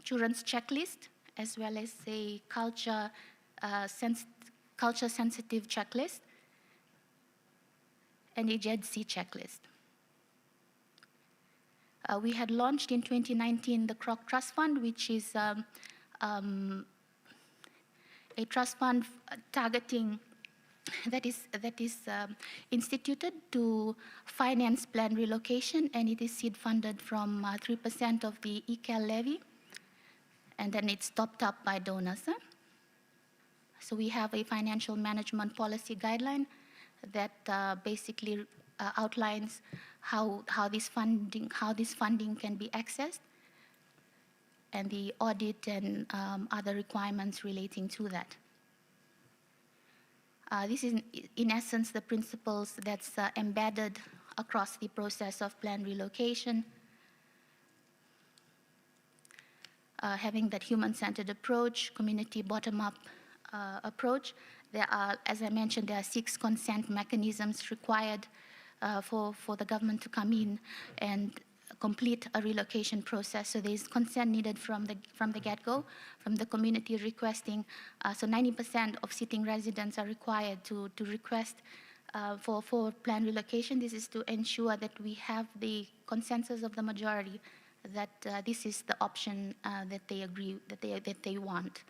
checklist, as well as a culture sensitive checklist and a JEDC checklist. We had launched in 2019 the Kroc Trust Fund, which is a trust fund targeting that is instituted to finance planned relocation, and it is seed funded from 3% of the ECAL levy, and then it's topped up by donors. So we have a financial management policy guideline that basically outlines how this funding can be accessed, and the audit and other requirements relating to that. This is, in essence, the principles that's embedded across the process of planned relocation, having that human-centered approach, community bottom-up approach. There are, as I mentioned, there are 6 consent mechanisms required for the government to come in and complete a relocation process. So there's consent needed from the get-go, from the community requesting. So 90% of sitting residents are required to request for planned relocation. This is to ensure that we have the consensus of the majority that this is the option that they agree, that they want.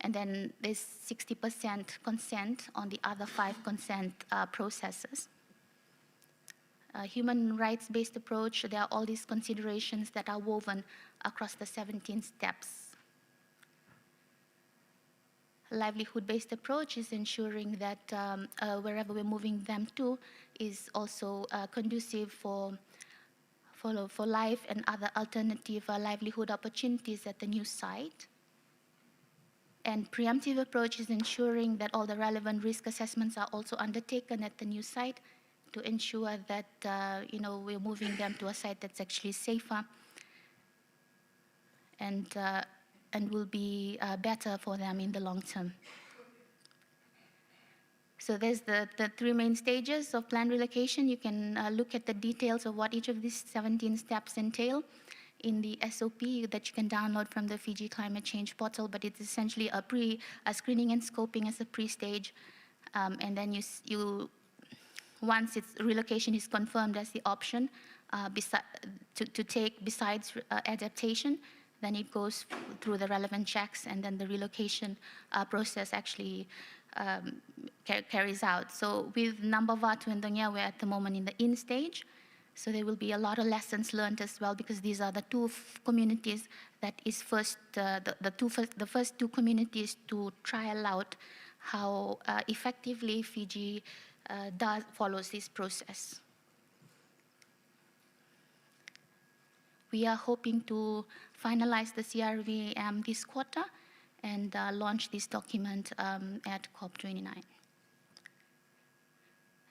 And then there's 60% consent on the other 5 consent processes. Human rights-based approach, there are all these considerations that are woven across the 17 steps. Livelihood-based approach is ensuring that wherever we're moving them to is also conducive for life and other alternative livelihood opportunities at the new site. And preemptive approach is ensuring that all the relevant risk assessments are also undertaken at the new site to ensure that we're moving them to a site that's actually safer and will be better for them in the long term. So there's the three main stages of planned relocation. You can look at the details of what each of these 17 steps entail in the SOP that you can download from the Fiji Climate Change portal, but it's essentially a screening and scoping as a pre-stage. And then once relocation is confirmed as the option to take besides adaptation, then it goes through the relevant checks, and then the relocation process actually carries out. So with Nambavatu and Donya, we're at the moment in the in stage. So there will be a lot of lessons learned as well, because these are the two communities that is the first two communities to trial out how effectively Fiji follows this process. We are hoping to finalize the CRVM this quarter and launch this document at COP29.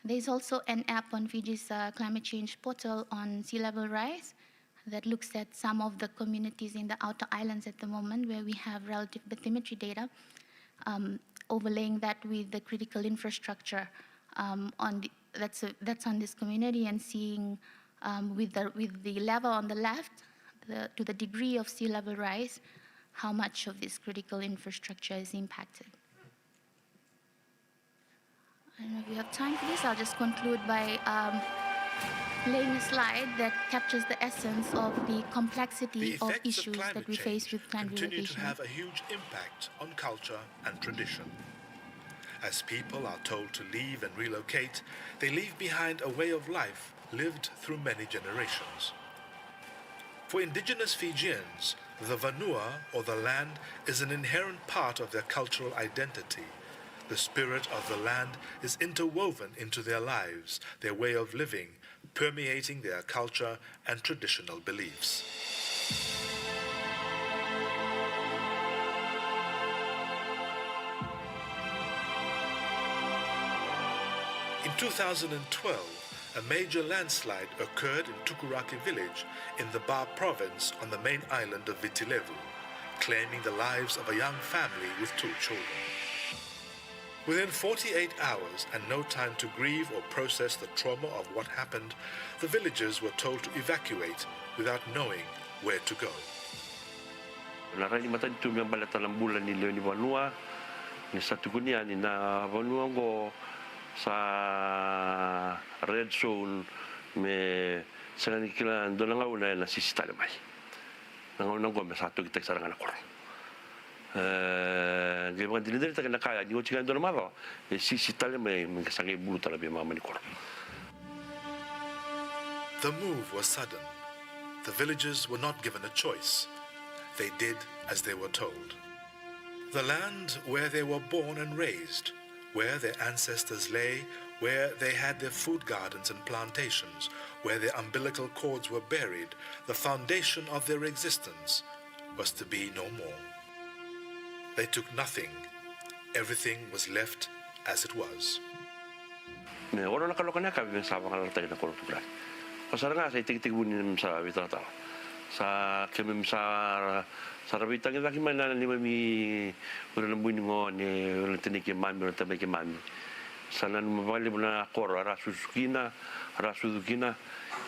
There's also an app on Fiji's climate change portal on sea level rise that looks at some of the communities in the outer islands at the moment where we have relative bathymetry data, overlaying that with the critical infrastructure that's on this community, and seeing with the level on the left, to the degree of sea level rise, how much of this critical infrastructure is impacted. I don't know if we have time for this. I'll just conclude by laying a slide that captures the essence of the complexity of issues that we face with planned continue relocation. to have a huge impact on culture and tradition. As people are told to leave and relocate, they leave behind a way of life lived through many generations. For indigenous Fijians, the vanua, or the land, is an inherent part of their cultural identity. The spirit of the land is interwoven into their lives, their way of living, permeating their culture and traditional beliefs. In 2012, a major landslide occurred in Tukuraki village in the Ba province on the main island of Vitilevu, claiming the lives of a young family with 2 children. Within 48 hours and no time to grieve or process the trauma of what happened, the villagers were told to evacuate without knowing where to go. Narai matan tu yang balatan ng bulan ni Leoni Vanua ni sa tukunia ni na Vanua go sa red zone me sa kila dolang una na sisitale mai. Nangonang go me sa tu kita sarangan ako. Gawang dinidiri ta kanakaya ni uchigan dolang maro sisitale mai mengkasangi bulu talabi mama ni kor. The move was sudden. The villagers were not given a choice. They did as they were told. The land where they were born and raised, where their ancestors lay, where they had their food gardens and plantations, where their umbilical cords were buried, the foundation of their existence, was to be no more. They took nothing. Everything was left as it was. Me ora na kalokanya ka ben sa mga tayo na kultura. Pasara nga sa itig-tigunin sa bitrata. Sa kemim sa rabitang ita kimana ni mami ora buin ngo ni ora tiniki mami ora tabe mami. Sana mabali na kor ara susukina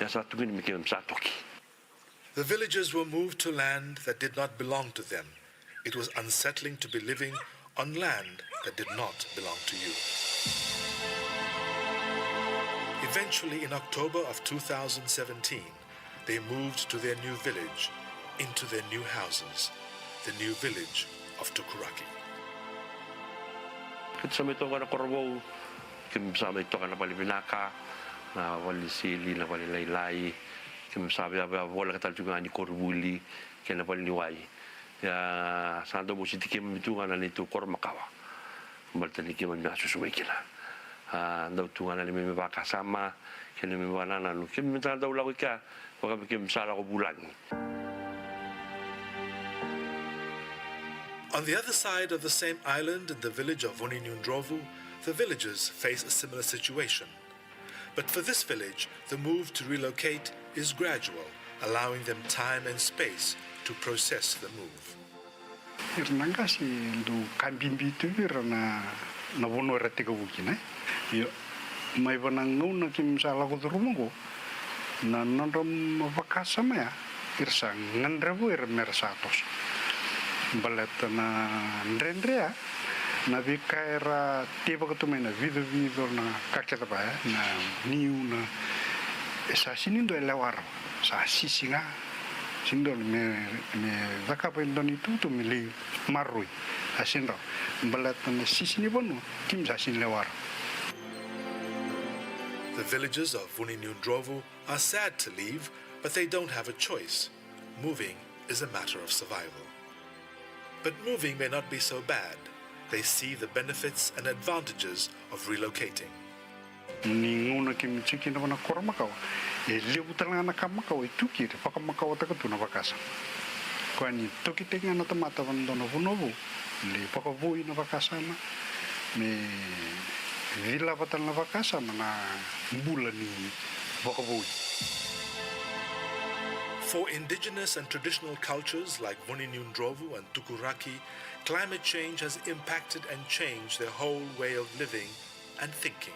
ya sa tukin mi kemim sa toki. The villagers were moved to land that did not belong to them. It was unsettling to be living on land that did not belong to you. Eventually, in October of 2017, they moved to their new village, into their new houses, the new village of Tukuraki. Sa ito ka na korbo, sa ito ka na Gaunavinaka, na wali sili, na wali laylay, sa wala ka talaga ni korbuli, kaya na wali niway. Ya sa do mo sitikim ito ka na nito kormakawa. Maltanikim ang nasusumay kila. Daw tunga na may makasama, kaya may wanana, kaya may daw laway ka, wag kami sala ko bulan. On the other side of the same island in the village of Vuninyundrovu, the villagers face a similar situation. But for this village, the move to relocate is gradual, allowing them time and space to process the move. Irnanga si do kambimbi tu na na vono re te kavuki ne yo mai vana nguna kim sa la ko rumongo na nandom vakasa mea irsa nganrevu ir mersatos balet na ndrendrea na vikaira tiba ko tumena vido na kaketa ba na niu na esa sinindo elewaro sa sisinga sindo me vakapo indoni tutu mili marui asindo balet na sisini bonu kim sa sin lewaro. The villagers of Vuninundrovu are sad to leave, but they don't have a choice. Moving is a matter of survival. But moving may not be so bad. They see the benefits and advantages of relocating. Ninguna kim chiki na wana koramakawa e liutanga na kamakawa tuki re pakamakawa takatuna vakasa kwani tuki tenga na tamata vandono vunovu le pakavui na vakasa na me vila vatan na vakasa na bula ni pakavui. For indigenous and traditional cultures like Vuninundrovu and Tukuraki, climate change has impacted and changed their whole way of living and thinking.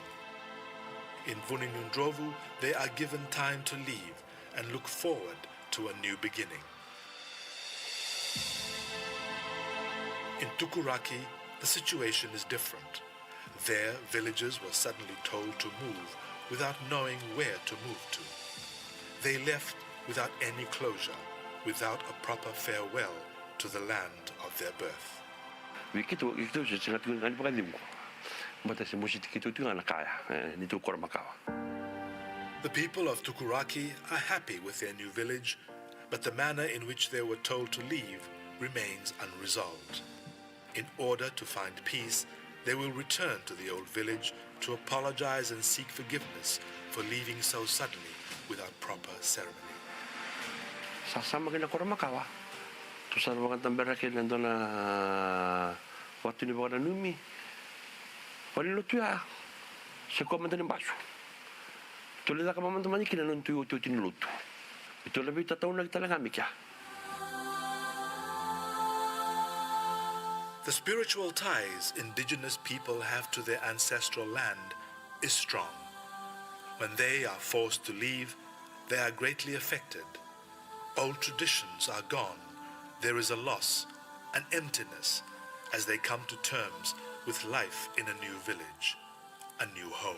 In Vuninundrovu, they are given time to leave and look forward to a new beginning. In Tukuraki, the situation is different. There, villagers were suddenly told to move without knowing where to move to. They left without any closure, without a proper farewell to the land of their birth. The people of Tukuraki are happy with their new village, but the manner in which they were told to leave remains unresolved. In order to find peace, they will return to the old village to apologize and seek forgiveness for leaving so suddenly without proper ceremony. Sasama kina koramakawa. Tu sarwa kan tambera ke lendo na watu ni bora numi. Wali lotua. Se komanda ni baixo. Tu le daka mamanda mani kina non tu tu tin lotu. Tu le vita tauna kitalaga mikia. The spiritual ties indigenous people have to their ancestral land is strong. When they are forced to leave, they are greatly affected. Old traditions are gone. There is a loss, an emptiness, as they come to terms with life in a new village, a new home.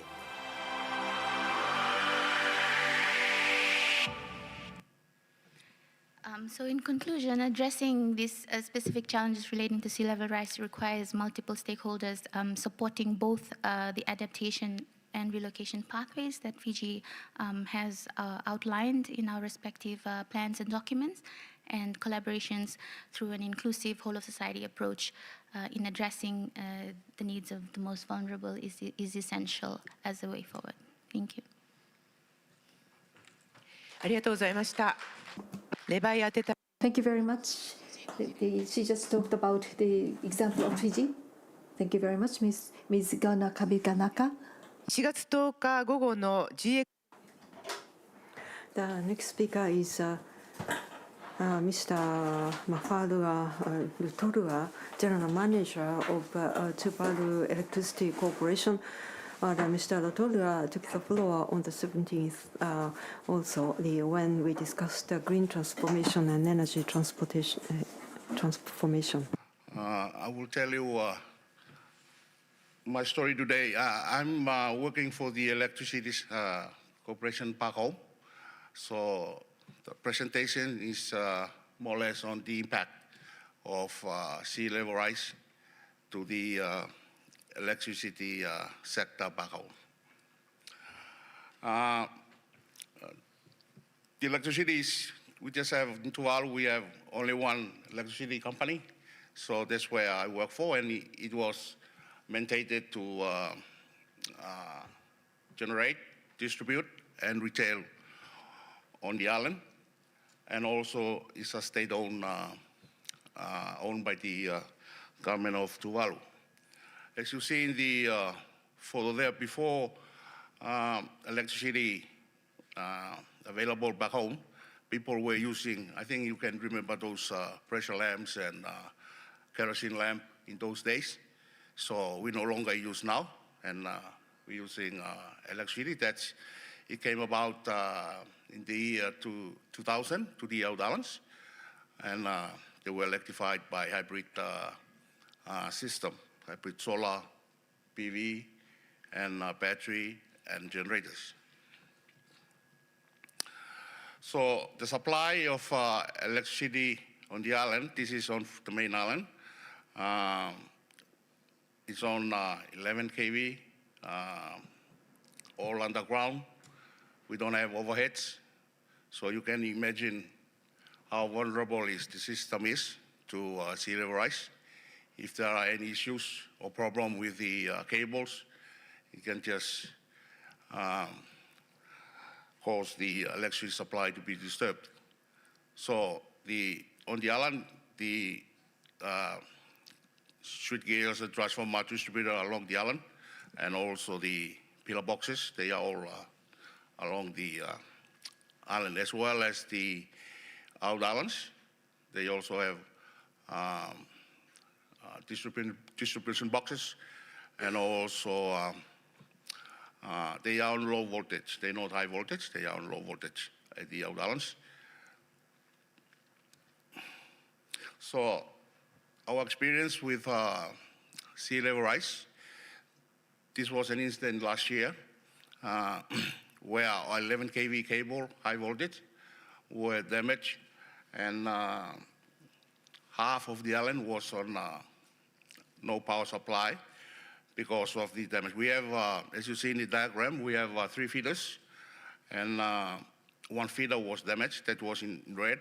So in conclusion, addressing these specific challenges relating to sea level rise requires multiple stakeholders supporting both the adaptation and relocation pathways that Fiji has outlined in our respective plans and documents, and collaborations through an inclusive whole-of-society approach in addressing the needs of the most vulnerable is essential as a way forward. Thank you. ありがとうございました。レバイアテタ。Thank you very much. She just talked about the example of Fiji. Thank you very much, Ms. Gaunavinaka. 4月10日午後の GX。 The next speaker is Mr. Mafalu Lotolua, General Manager of Tuvalu Electricity Corporation. Mr. Lotolua took the floor on the 17th also when we discussed green transformation and energy transformation. I will tell you my story today. I'm working for the Electricity Corporation PACNEWS. So the presentation is more or less on the impact of sea level rise to the electricity sector PACNEWS. The electricity is, we just have in Tuvalu, we have only one electricity company. So that's where I work for, and it was mandated to generate, distribute, and retail on the island. And also it's a state-owned, owned by the government of Tuvalu. As you see in the photo there, before electricity available back home, people were using, I think you can remember those pressure lamps and kerosene lamp in those days. So we no longer use now, and we're using electricity. It came about in the year 2000 to the Out Islands, and they were electrified by hybrid system, hybrid solar, PV, and battery and generators. So the supply of electricity on the island, this is on the main island, it's on 11 kV, all underground. We don't have overheads, so you can imagine how vulnerable the system is to sea level rise. If there are any issues or problem with the cables, it can just cause the electricity supply to be disturbed. So on the island, the street gears and transformer distributor along the island, and also the pillar boxes, they are all along the island, as well as the Out Islands. They also have distribution boxes, and also they are on low voltage. They're not high voltage, they are on low voltage at the Out Islands. So our experience with sea level rise, this was an incident last year where our 11 kV cable, high voltage, were damaged, and half of the island was on no power supply because of the damage. We have, as you see in the diagram, we have 3 feeders, and 1 feeder was damaged, that was in red,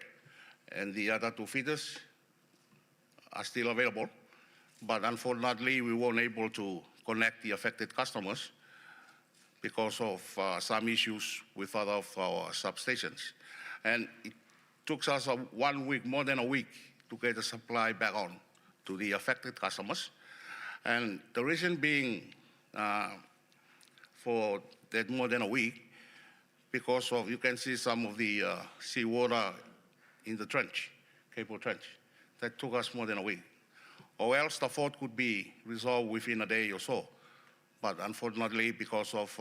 and the other 2 feeders are still available, but unfortunately we weren't able to connect the affected customers because of some issues with other of our substations. And it took us 1 week, more than a week, to get the supply back on to the affected customers. And the reason being for that more than a week, because of, you can see some of the seawater in the trench, cable trench. That took us more than a week. Or else the fault could be resolved within a day or so. But unfortunately, because of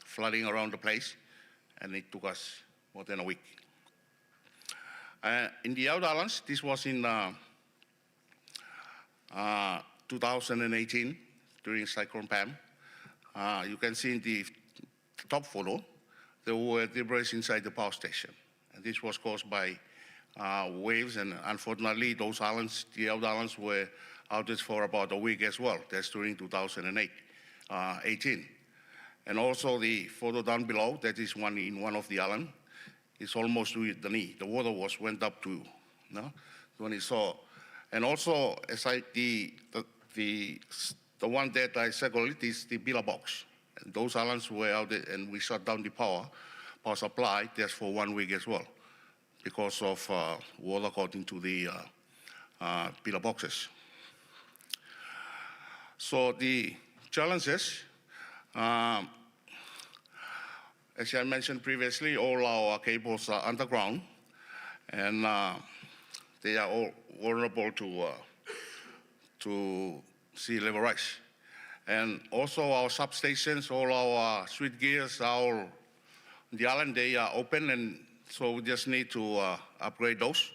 flooding around the place, and it took us more than a week. In the Out Islands, this was in 2018, during Cyclone Pam. You can see in the top photo, there were debris inside the power station. And this was caused by waves, and unfortunately, those islands, the Out Islands, were outage for about a week as well. That's during 2018. And also the photo down below, that is one in one of the islands. It's almost to the knee. The water went up to, when it saw. And also, as the one that I circled is the pillar box. And those islands were out there, and we shut down the power supply just for 1 week as well, because of water got into the pillar boxes. So the challenges, as I mentioned previously, all our cables are underground, and they are all vulnerable to sea level rise. And also our substations, all our switch gears, the island, they are open, and so we just need to upgrade those.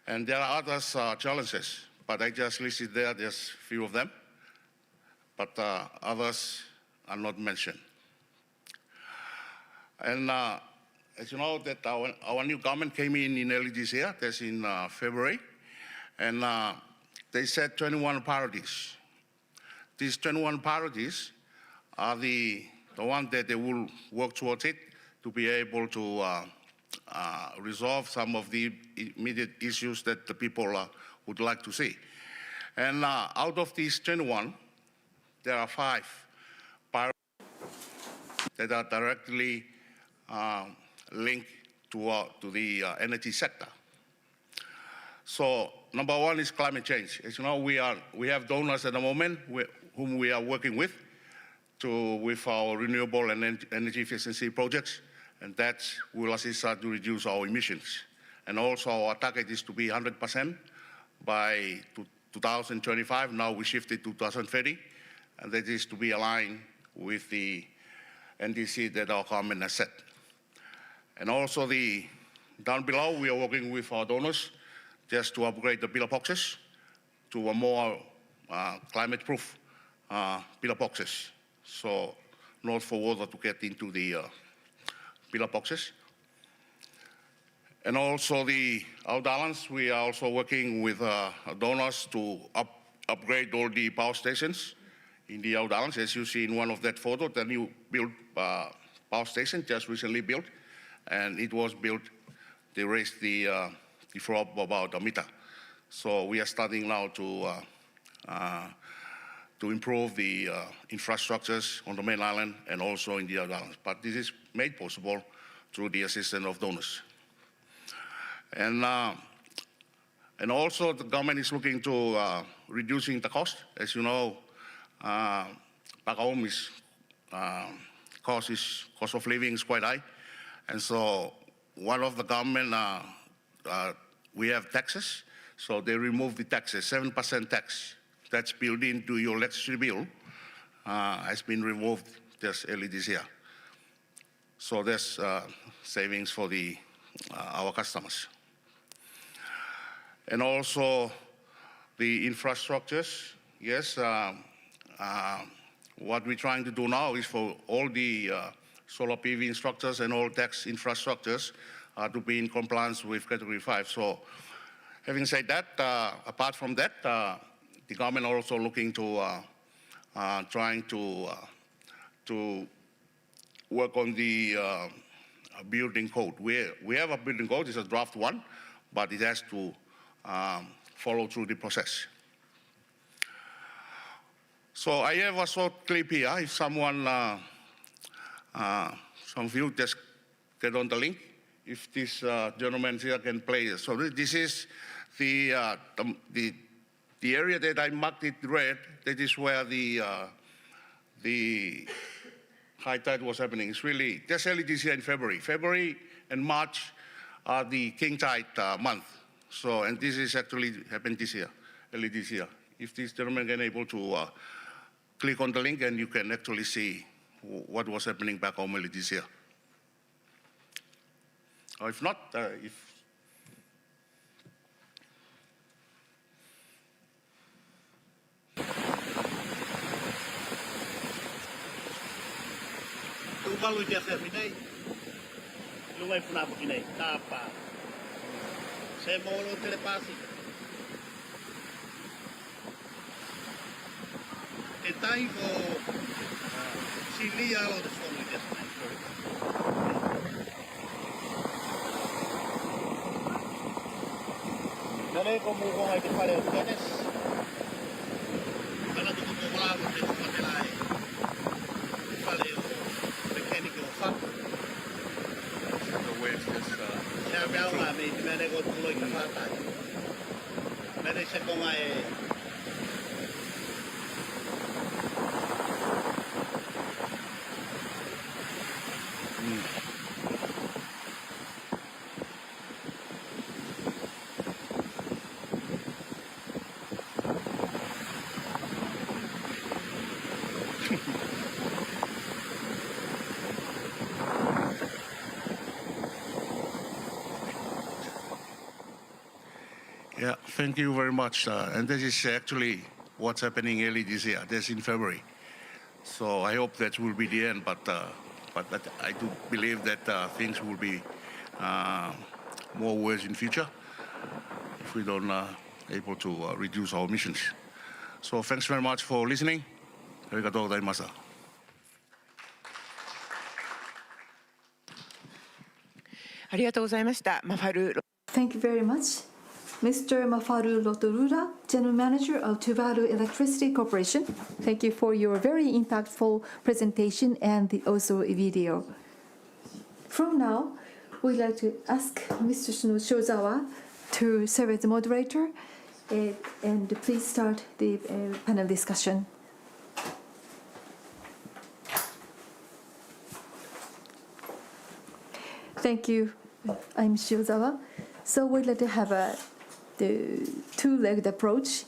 And there are other challenges, but I just listed there, there's a few of them, but others are not mentioned. And as you know, that our new government came in early this year, that's in February, and they set 21 priorities. These 21 priorities are the one that they will work towards it to be able to resolve some of the immediate issues that the people would like to see. And out of these 21, there are 5 priorities that are directly linked to the energy sector. So number 1 is climate change. As you know, we have donors at the moment whom we are working with our renewable and energy efficiency projects, and that will assist us to reduce our emissions. And also our target is to be 100% by 2025. Now we shifted to 2030, and that is to be aligned with the NDC that our government has set. And also down below, we are working with our donors just to upgrade the pillar boxes to a more climate-proof pillar boxes. So not for water to get into the pillar boxes. And also our balance, we are also working with donors to upgrade all the power stations in the Out Islands. As you see in one of that photo, the new built power station just recently built, and it was built, they raised the floor up about a meter. So we are starting now to improve the infrastructures on the main island and also in the Out Islands. But this is made possible through the assistance of donors. And also the government is looking to reducing the cost. As you know, back home cost of living is quite high. And so one of the government, we have taxes. So they remove the taxes, 7% tax that's built into your electricity bill has been removed just early this year. So there's savings for our customers. And also the infrastructures, yes, what we're trying to do now is for all the solar PV structures and all tax infrastructures to be in compliance with Category 5. So having said that, apart from that, the government also looking to trying to work on the building code. We have a building code, it's a draft one, but it has to follow through the process. So I have a short clip here. If someone, some of you just get on the link, if this gentleman here can play it. So this is the area that I marked it red. That is where the high tide was happening. It's really just early this year in February. February and March are the king tide month. So, and this is actually happened this year, early this year. If this gentleman can able to click on the link, and you can actually see what was happening back home early this year. Or if not, Tuvalu Dissemination, Luai Funabukine, Taha, Semolo Telepasi. E tai ko silia o the phone with this man. Nale ko mo ko ay pare tenis. Ana to ko wala mo te ko pelai. Pare mechanical fuck. The waves just ya veo a mí me nego tulo i kafata. Me dice como Yeah, thank you very much. And this is actually what's happening early this year. That's in February. So I hope that will be the end, but I do believe that things will be more worse in future if we don't able to reduce our emissions. So thanks very much for listening. Arigatou gozaimashita. Thank you very much. Mr. Mafalu Lotolua, General Manager of Tuvalu Electricity Corporation. Thank you for your very impactful presentation and also a video. From now, we'd like to ask Mr. Shiozawa to serve as the moderator and please start the panel discussion. Thank you. I'm Shiozawa. So we'd like to have the two-legged approach.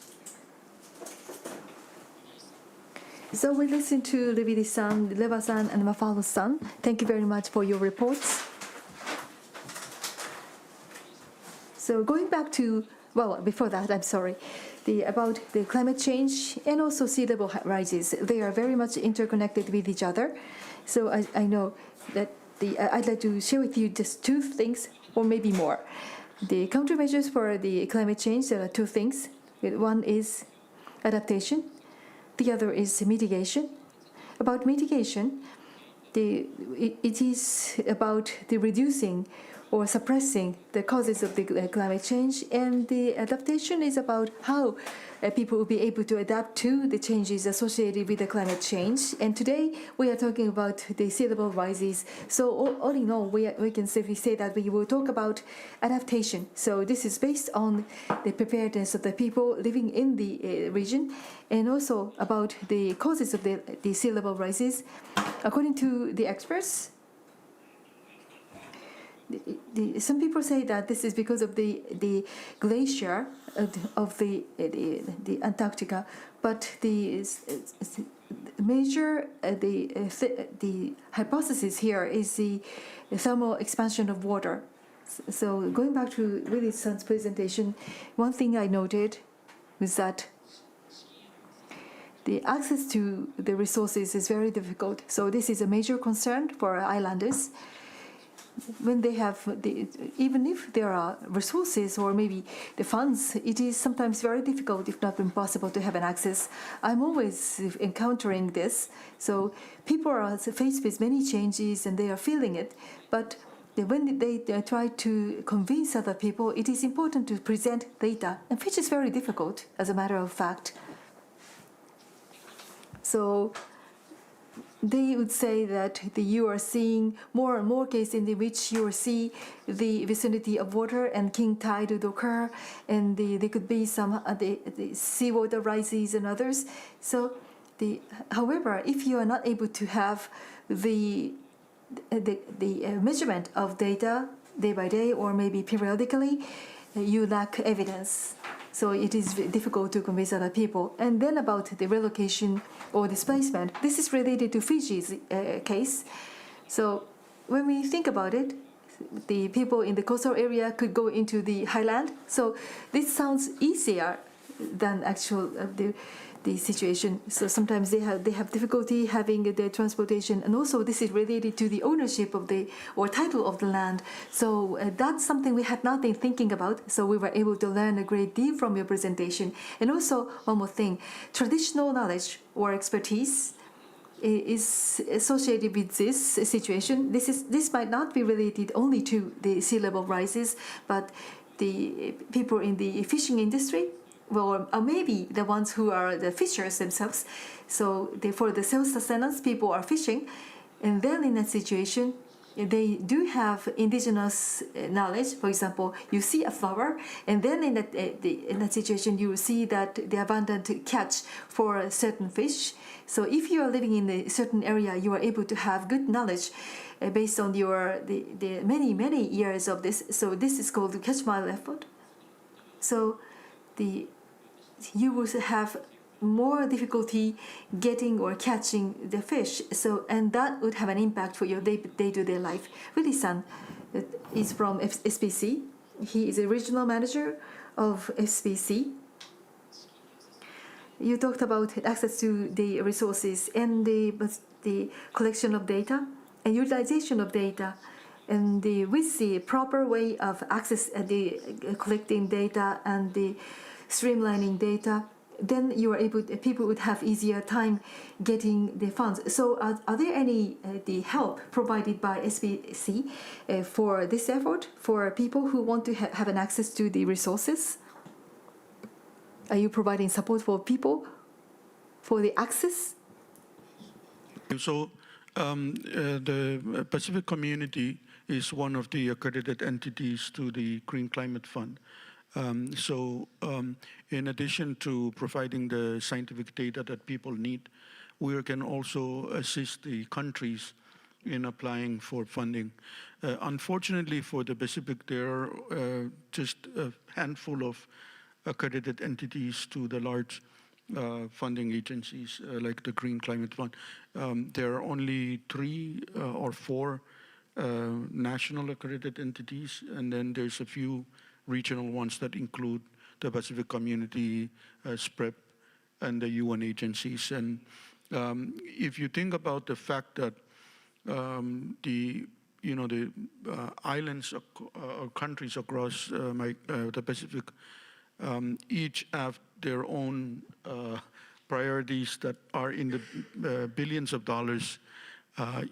So we listen to Levidi-san, Leva-san, and Mafalu-san. Thank you very much for your reports. So going back to, well, before that, I'm sorry, about the climate change and also sea level rises, they are very much interconnected with each other. So I know that I'd like to share with you just two things, or maybe more. The countermeasures for the climate change, there are two things. One is adaptation. The other is mitigation. About mitigation, it is about the reducing or suppressing the causes of the climate change, and the adaptation is about how people will be able to adapt to the changes associated with the climate change. And today we are talking about the sea level rises. So all in all, we can safely say that we will talk about adaptation. So this is based on the preparedness of the people living in the region, and also about the causes of the sea level rises. According to the experts, some people say that this is because of the glacier of the Antarctica, but the major the hypothesis here is the thermal expansion of water. So going back to Willie-san's presentation, one thing I noted was that the access to the resources is very difficult. So this is a major concern for islanders. When they have, even if there are resources or maybe the funds, it is sometimes very difficult, if not impossible, to have an access. I'm always encountering this. So people are faced with many changes and they are feeling it. But when they try to convince other people, it is important to present data, and which is very difficult, as a matter of fact. So they would say that you are seeing more and more cases in which you see the vicinity of water and king tide would occur, and there could be some the seawater rises and others. So, however, if you are not able to have the measurement of data day by day or maybe periodically, you lack evidence. So it is difficult to convince other people. And then about the relocation or displacement, this is related to Fiji's case. So when we think about it, the people in the coastal area could go into the highland. So this sounds easier than actual the situation. So sometimes they have difficulty having the transportation, and also this is related to the ownership of or title of the land. So that's something we had not been thinking about. So we were able to learn a great deal from your presentation. And also one more thing, traditional knowledge or expertise is associated with this situation. This might not be related only to the sea level rises, but the people in the fishing industry, well, or maybe the ones who are the fishers themselves. So for the self-sustenance, people are fishing, and then in that situation, they do have indigenous knowledge. For example, you see a flower, and then in that situation, you see that the abundant catch for a certain fish. So if you are living in a certain area, you are able to have good knowledge based on the many years of this. So this is called the catch mile effort. So you will have more difficulty getting or catching the fish. So, and that would have an impact for your day-to-day life. Willie-san is from SPC. He is a regional manager of SPC. You talked about access to the resources and the collection of data and utilization of data, and with the proper way of access collecting data and the streamlining data, then you are people would have easier time getting the funds. So are there any the help provided by SPC for this effort for people who want to have an access to the resources? Are you providing support for people for the access? So the Pacific Community is one of the accredited entities to the Green Climate Fund. In addition to providing the scientific data that people need, we can also assist the countries in applying for funding. Unfortunately for the Pacific, there are just a handful of accredited entities to the large funding agencies like the Green Climate Fund. There are only 3 or 4 national accredited entities, and then there's a few regional ones that include the Pacific Community, SPREP, and the UN agencies. And if you think about the fact that the islands or countries across the Pacific each have their own priorities that are in the billions of dollars,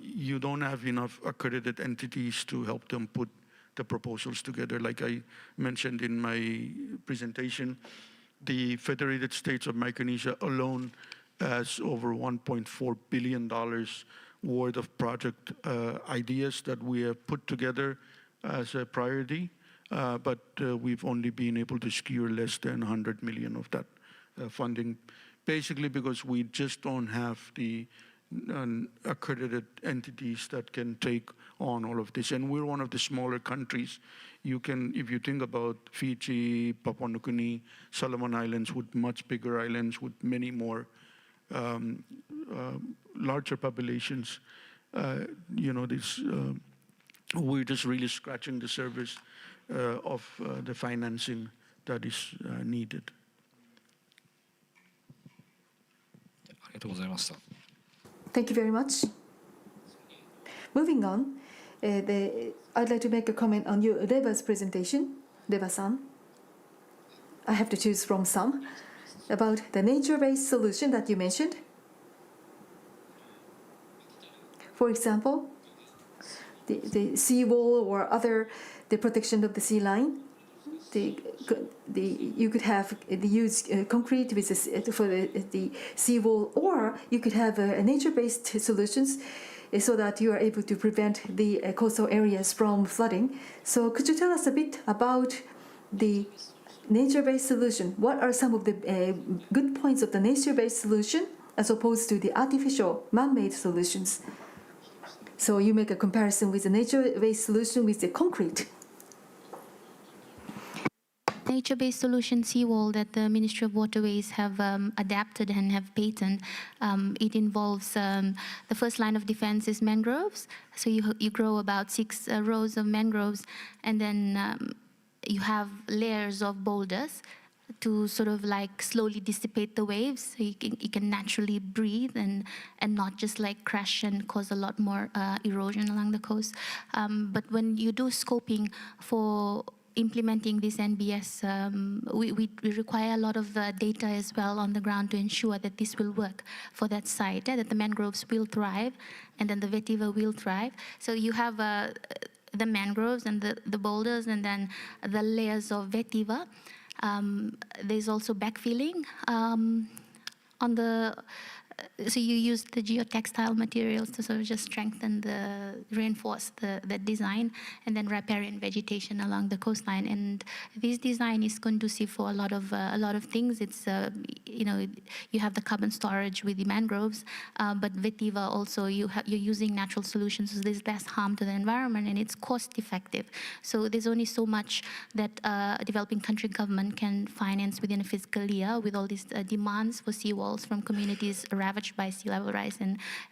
you don't have enough accredited entities to help them put the proposals together. Like I mentioned in my presentation, the Federated States of Micronesia alone has over $1.4 billion worth of project ideas that we have put together as a priority, but we've only been able to secure less than 100 million of that funding, basically because we just don't have the accredited entities that can take on all of this. And we're one of the smaller countries. You can, if you think about Fiji, Papua New Guinea, Solomon Islands with much bigger islands with many more larger populations, we're just really scratching the surface of the financing that is needed. ありがとうございました。 Thank you very much. Moving on, I'd like to make a comment on Reba's presentation, Reba-san. I have to choose from some about the nature-based solution that you mentioned. For example, the seawall or the protection of the sea line. You could have use concrete for the seawall, or you could have nature-based solutions so that you are able to prevent the coastal areas from flooding. So could you tell us a bit about the nature-based solution? What are some of the good points of the nature-based solution as opposed to the artificial man-made solutions? So you make a comparison with the nature-based solution with the concrete. Nature-based solution seawall that the Ministry of Waterways have adapted and have patented. It involves the first line of defense is mangroves. So you grow about 6 rows of mangroves, and then you have layers of boulders to sort of like slowly dissipate the waves, so you can naturally breathe and not just like crash and cause a lot more erosion along the coast. But when you do scoping for implementing this NBS, we require a lot of data as well on the ground to ensure that this will work for that site, that the mangroves will thrive and then the vetiver will thrive. So you have the mangroves and the boulders and then the layers of vetiver. There's also backfilling on the so you use the geotextile materials to sort of just strengthen reinforce the design, and then riparian vegetation along the coastline. And this design is conducive for a lot of things. It's you have the carbon storage with the mangroves, but vetiver also you're using natural solutions, so there's less harm to the environment, and it's cost effective. So there's only so much that a developing country government can finance within a fiscal year with all these demands for seawalls from communities ravaged by sea level rise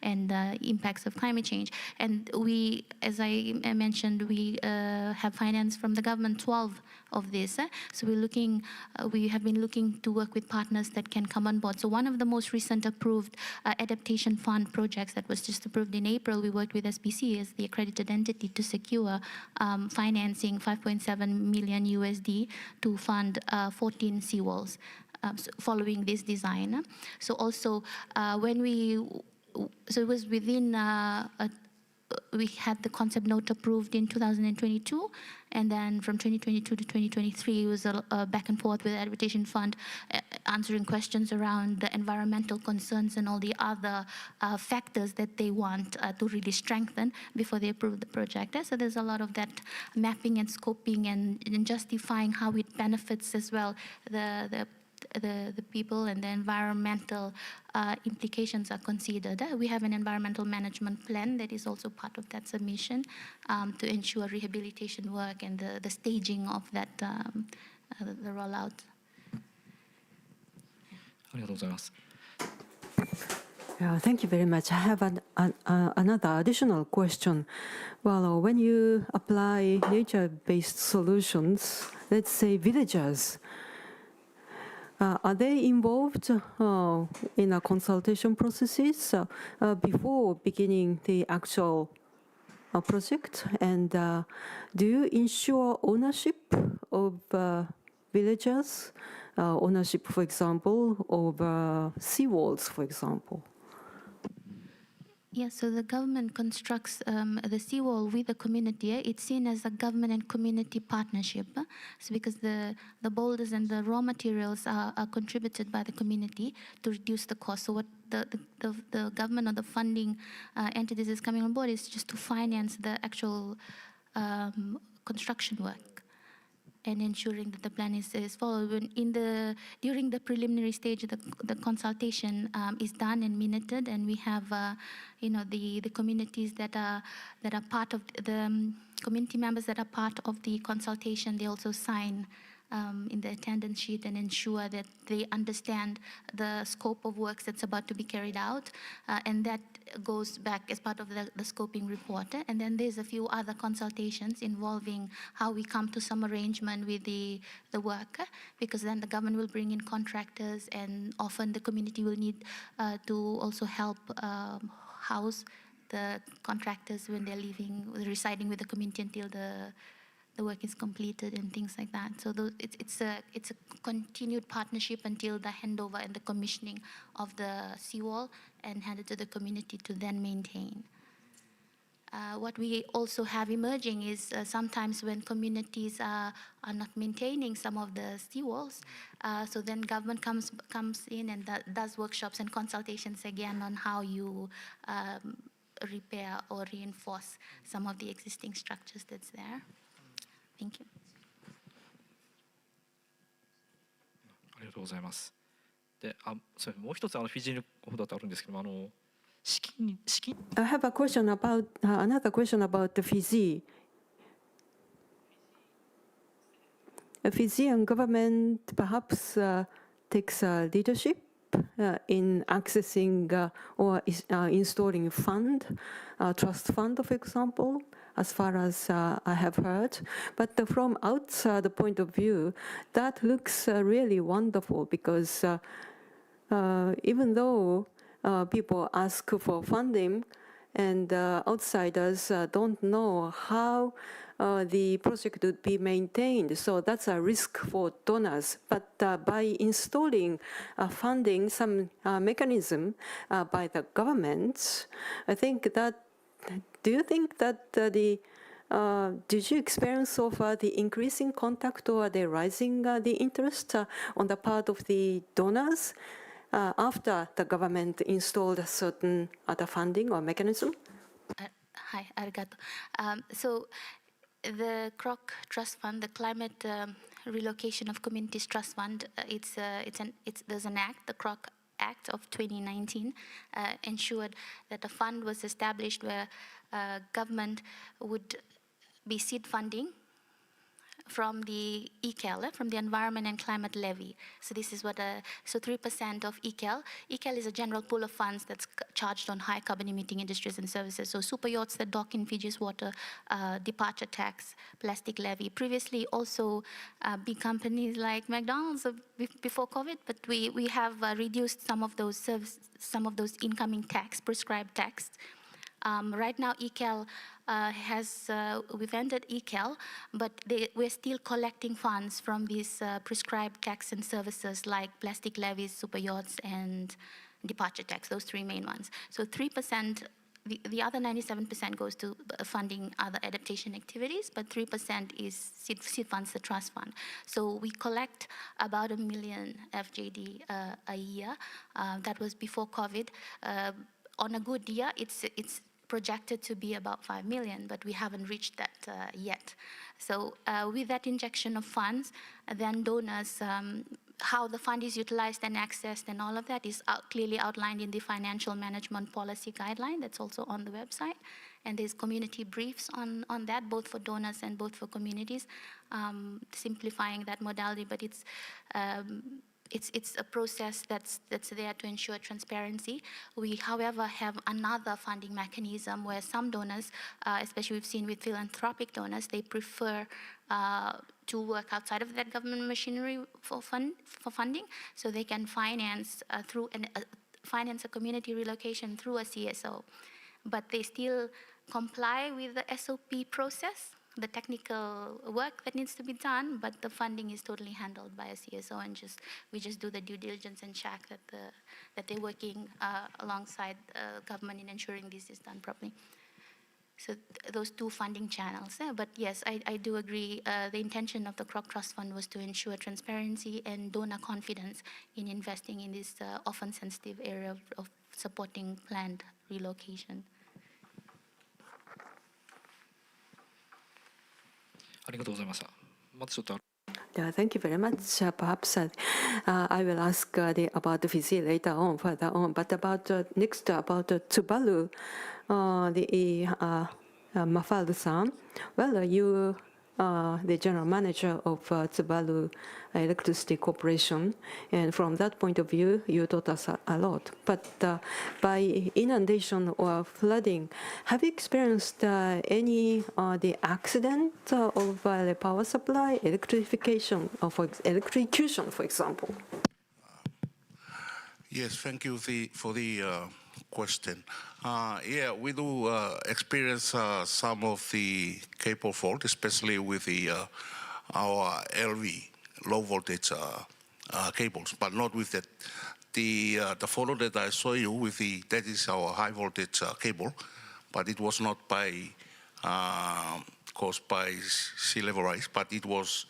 and impacts of climate change. And we, as I mentioned, we have finance from the government 12 of this. So we have been looking to work with partners that can come on board. So one of the most recent approved adaptation fund projects that was just approved in April, we worked with SBC as the accredited entity to secure financing $5.7 million USD to fund 14 seawalls. Following this design. So also so it was within, we had the concept note approved in 2022, and then from 2022 to 2023 it was a back and forth with the Adaptation Fund, answering questions around the environmental concerns and all the other factors that they want to really strengthen before they approve the project. So there's a lot of that mapping and scoping and justifying how it benefits as well the people, and the environmental implications are considered. We have an environmental management plan that is also part of that submission to ensure rehabilitation work and the staging of that, the rollout. ありがとうございます。Yeah, thank you very much. I have another additional question. Well, when you apply nature-based solutions, let's say villagers, are they involved in a consultation processes before beginning the actual project? And do you ensure ownership of villagers, ownership, for example, of seawalls, for example? Yeah, so the government constructs the seawall with the community. It's seen as a government and community partnership. So because the boulders and the raw materials are contributed by the community to reduce the cost. So what the government or the funding entities is coming on board is just to finance the actual construction work and ensuring that the plan is followed. During the preliminary stage, the consultation is done and minuted, and we have, the communities that are part of the community members that are part of the consultation. They also sign in the attendance sheet and ensure that they understand the scope of works that's about to be carried out, and that goes back as part of the scoping report. And then there's a few other consultations involving how we come to some arrangement with the work, because then the government will bring in contractors, and often the community will need to also help house the contractors when they're residing with the community until the work is completed and things like that. So it's a continued partnership until the handover and the commissioning of the seawall and handed to the community to then maintain. What we also have emerging is sometimes when communities are not maintaining some of the seawalls, so then government comes in and does workshops and consultations again on how you repair or reinforce some of the existing structures that's there. Thank you. ありがとうございます。で、もう一つフィジーの方だとあるんですけども、資金 I have a question about another question about the Fiji. The Fijian government perhaps takes leadership in accessing or installing trust fund, for example, as far as I have heard. But from outside the point of view, that looks really wonderful, because even though people ask for funding and outsiders don't know how the project would be maintained, so that's a risk for donors. But by installing funding, some mechanism by the government, I think that. Do you think that did you experience so far the increasing contact or the rising the interest on the part of the donors after the government installed a certain other funding or mechanism? Hi, arigato. So the CROC Trust Fund, the Climate Relocation of Communities Trust Fund, there's an act, the CROC Act of 2019, ensured that a fund was established where government would be seed funding from the ECAL, from the Environment and Climate Levy. So this is what, so 3% of ECAL. ECAL is a general pool of funds that's charged on high carbon emitting industries and services. So super yachts that dock in Fiji's water, departure tax, plastic levy. Previously also big companies like McDonald's before COVID, but we have reduced some of those incoming tax, prescribed tax. Right now, ECAL we've ended ECAL, but we're still collecting funds from these prescribed tax and services like plastic levies, super yachts, and departure tax, those three main ones. So 3%, the other 97% goes to funding other adaptation activities, but 3% is seed funds, the trust fund. So we collect about 1 million FJD a year. That was before COVID. On a good year, it's projected to be about 5 million, but we haven't reached that yet. So with that injection of funds, then donors, how the fund is utilized and accessed and all of that is clearly outlined in the financial management policy guideline that's also on the website. And there's community briefs on that, both for donors and both for communities, simplifying that modality. But it's a process that's there to ensure transparency. We, however, have another funding mechanism where some donors, especially we've seen with philanthropic donors, they prefer to work outside of that government machinery for funding, so they can finance finance a community relocation through a CSO, but they still comply with the SOP process, the technical work that needs to be done, but the funding is totally handled by a CSO, and we just do the due diligence and check that they're working alongside government in ensuring this is done properly. So those two funding channels. But yes, I do agree. The intention of the Kroc Trust Fund was to ensure transparency and donor confidence in investing in this often sensitive area of supporting planned relocation. ありがとうございました。またちょっと。Thank you very much. Perhaps I will ask about Fiji later on, further on. But next about Tuvalu, the Mafalu-san. Well, you are the general manager of Tuvalu Electricity Corporation, and from that point of view, you taught us a lot. But by inundation or flooding, have you experienced any the accident of the power supply, electrification, or electrocution, for example? Yes, thank you for the question. Yeah, we do experience some of the cable fault, especially with our LV, low voltage cables, but not with that. The photo that I saw you with that is our high voltage cable, but it was not caused by sea level rise, but it was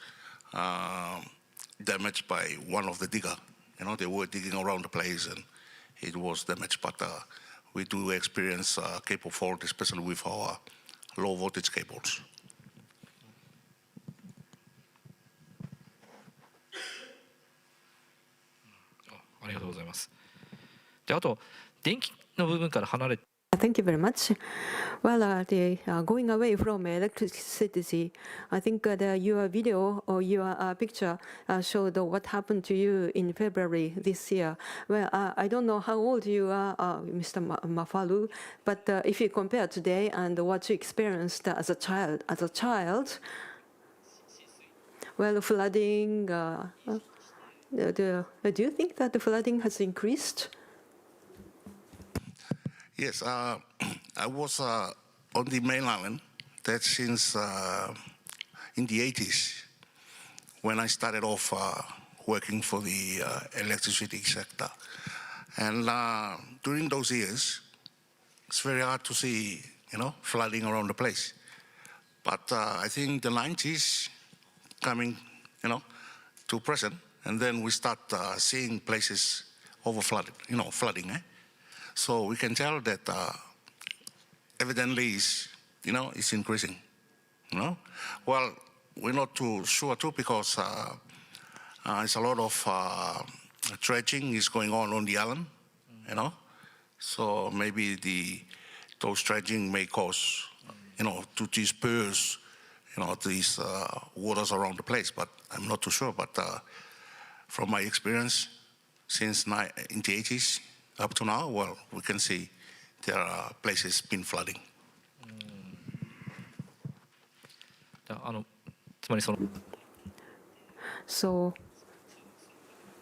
damaged by one of the digger. You know, they were digging around the place and it was damaged, but we do experience cable fault, especially with our low voltage cables. ありがとうございます。で、あと電気の部分から離れて。Thank you very much. Well, going away from electricity, I think your video or your picture showed what happened to you in February this year. Well, I don't know how old you are, Mr. Mafalu, but if you compare today and what you experienced as a child, well, flooding, do you think that the flooding has increased? Yes, I was on the main island that since in the 80s when I started off working for the electricity sector. And during those years, it's very hard to see, you know, flooding around the place. But I think the 90s coming, you know, to present, and then we start seeing places overflooded, you know, flooding, So we can tell that evidently is, you know, it's increasing, you know. Well, we're not too sure too because it's a lot of dredging is going on the island, you know. So maybe those dredging may cause, you know, to disperse, you know, these waters around the place. But I'm not too sure. But from my experience, since in the 80s up to now, well, we can see there are places been flooding. So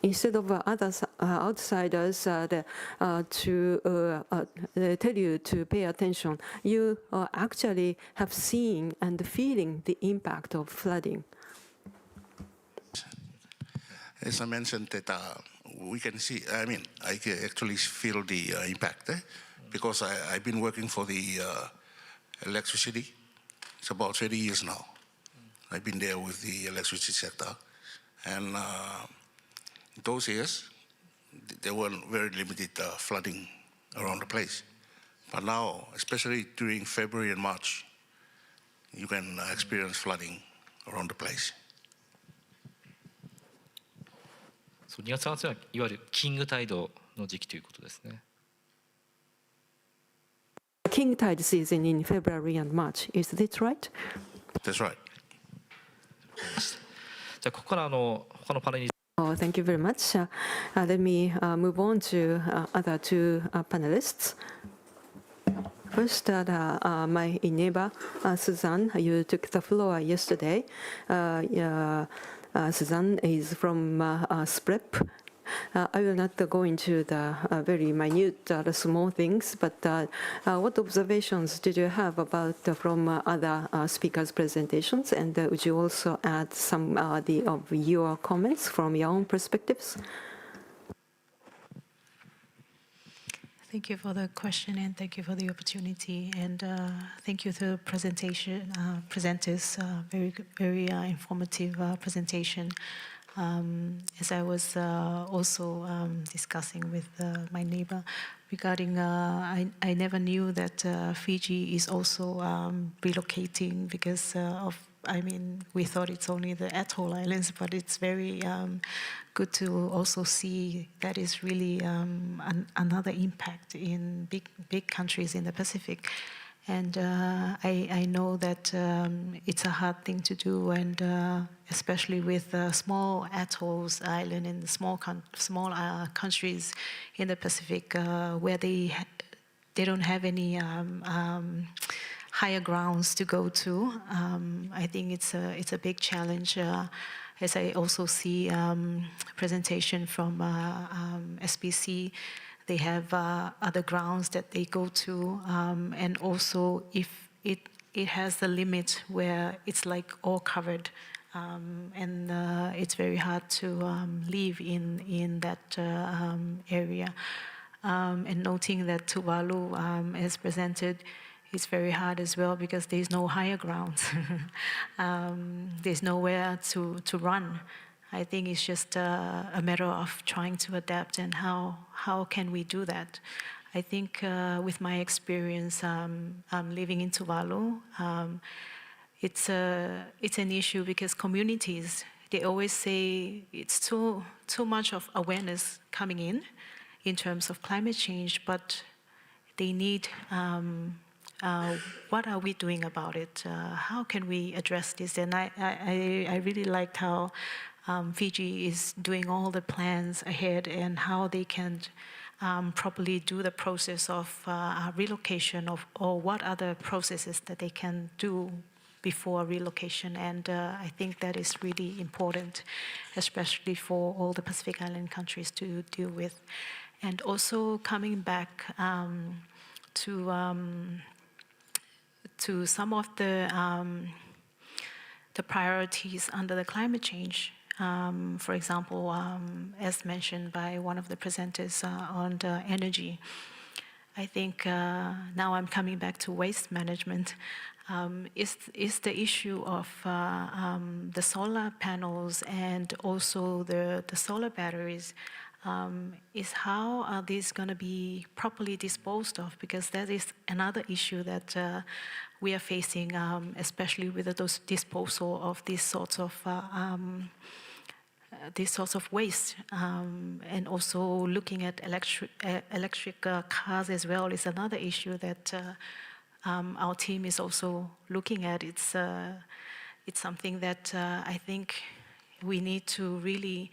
instead of outsiders to tell you to pay attention, you actually have seen and feeling the impact of flooding. As I mentioned that we can see, I mean, I can actually feel the impact because I've been working for the electricity. It's about 30 years now. I've been there with the electricity sector. And those years, there were very limited flooding around the place. But now, especially during February and March, you can experience flooding around the place. 2月3月はいわゆるキングタイドの時期ということですね。King tide season in February and March. Is that right? That's right. じゃあここから他のパネルに。Oh, thank you very much. Let me move on to other two panelists. First, my neighbor, Suzanne, you took the floor yesterday. Suzanne is from SPREP. I will not go into the very minute, small things, but what observations did you have about from other speakers' presentations? And would you also add some of your comments from your own perspectives? Thank you for the question and thank you for the opportunity, and thank you to the presentation presenters. Very informative presentation. As I was also discussing with my neighbor regarding, I never knew that Fiji is also relocating because of, I mean, we thought it's only the atoll islands, but it's very good to also see that is really another impact in big countries in the Pacific. And I know that it's a hard thing to do, and especially with small atolls, island, and small countries in the Pacific where they don't have any higher grounds to go to. I think it's a big challenge. As I also see presentation from SPC. They have other grounds that they go to, and also if it has a limit where it's like all covered, and it's very hard to live in that area. And noting that Tuvalu is presented, it's very hard as well because there's no higher grounds. There's nowhere to run. I think it's just a matter of trying to adapt, and how can we do that? I think with my experience living in Tuvalu, it's an issue because communities, they always say it's too much of awareness coming in terms of climate change, but they need what are we doing about it? How can we address this? And I really liked how Fiji is doing all the plans ahead and how they can properly do the process of relocation or what other processes that they can do before relocation. And I think that is really important, especially for all the Pacific Island countries to deal with. And also coming back to some of the priorities under the climate change. For example, as mentioned by one of the presenters on the energy, I think now I'm coming back to waste management, is the issue of the solar panels and also the solar batteries, is how are these going to be properly disposed of, because that is another issue that we are facing, especially with the disposal of these sorts of waste, and also looking at electric cars as well is another issue that our team is also looking at. It's something that I think we need to really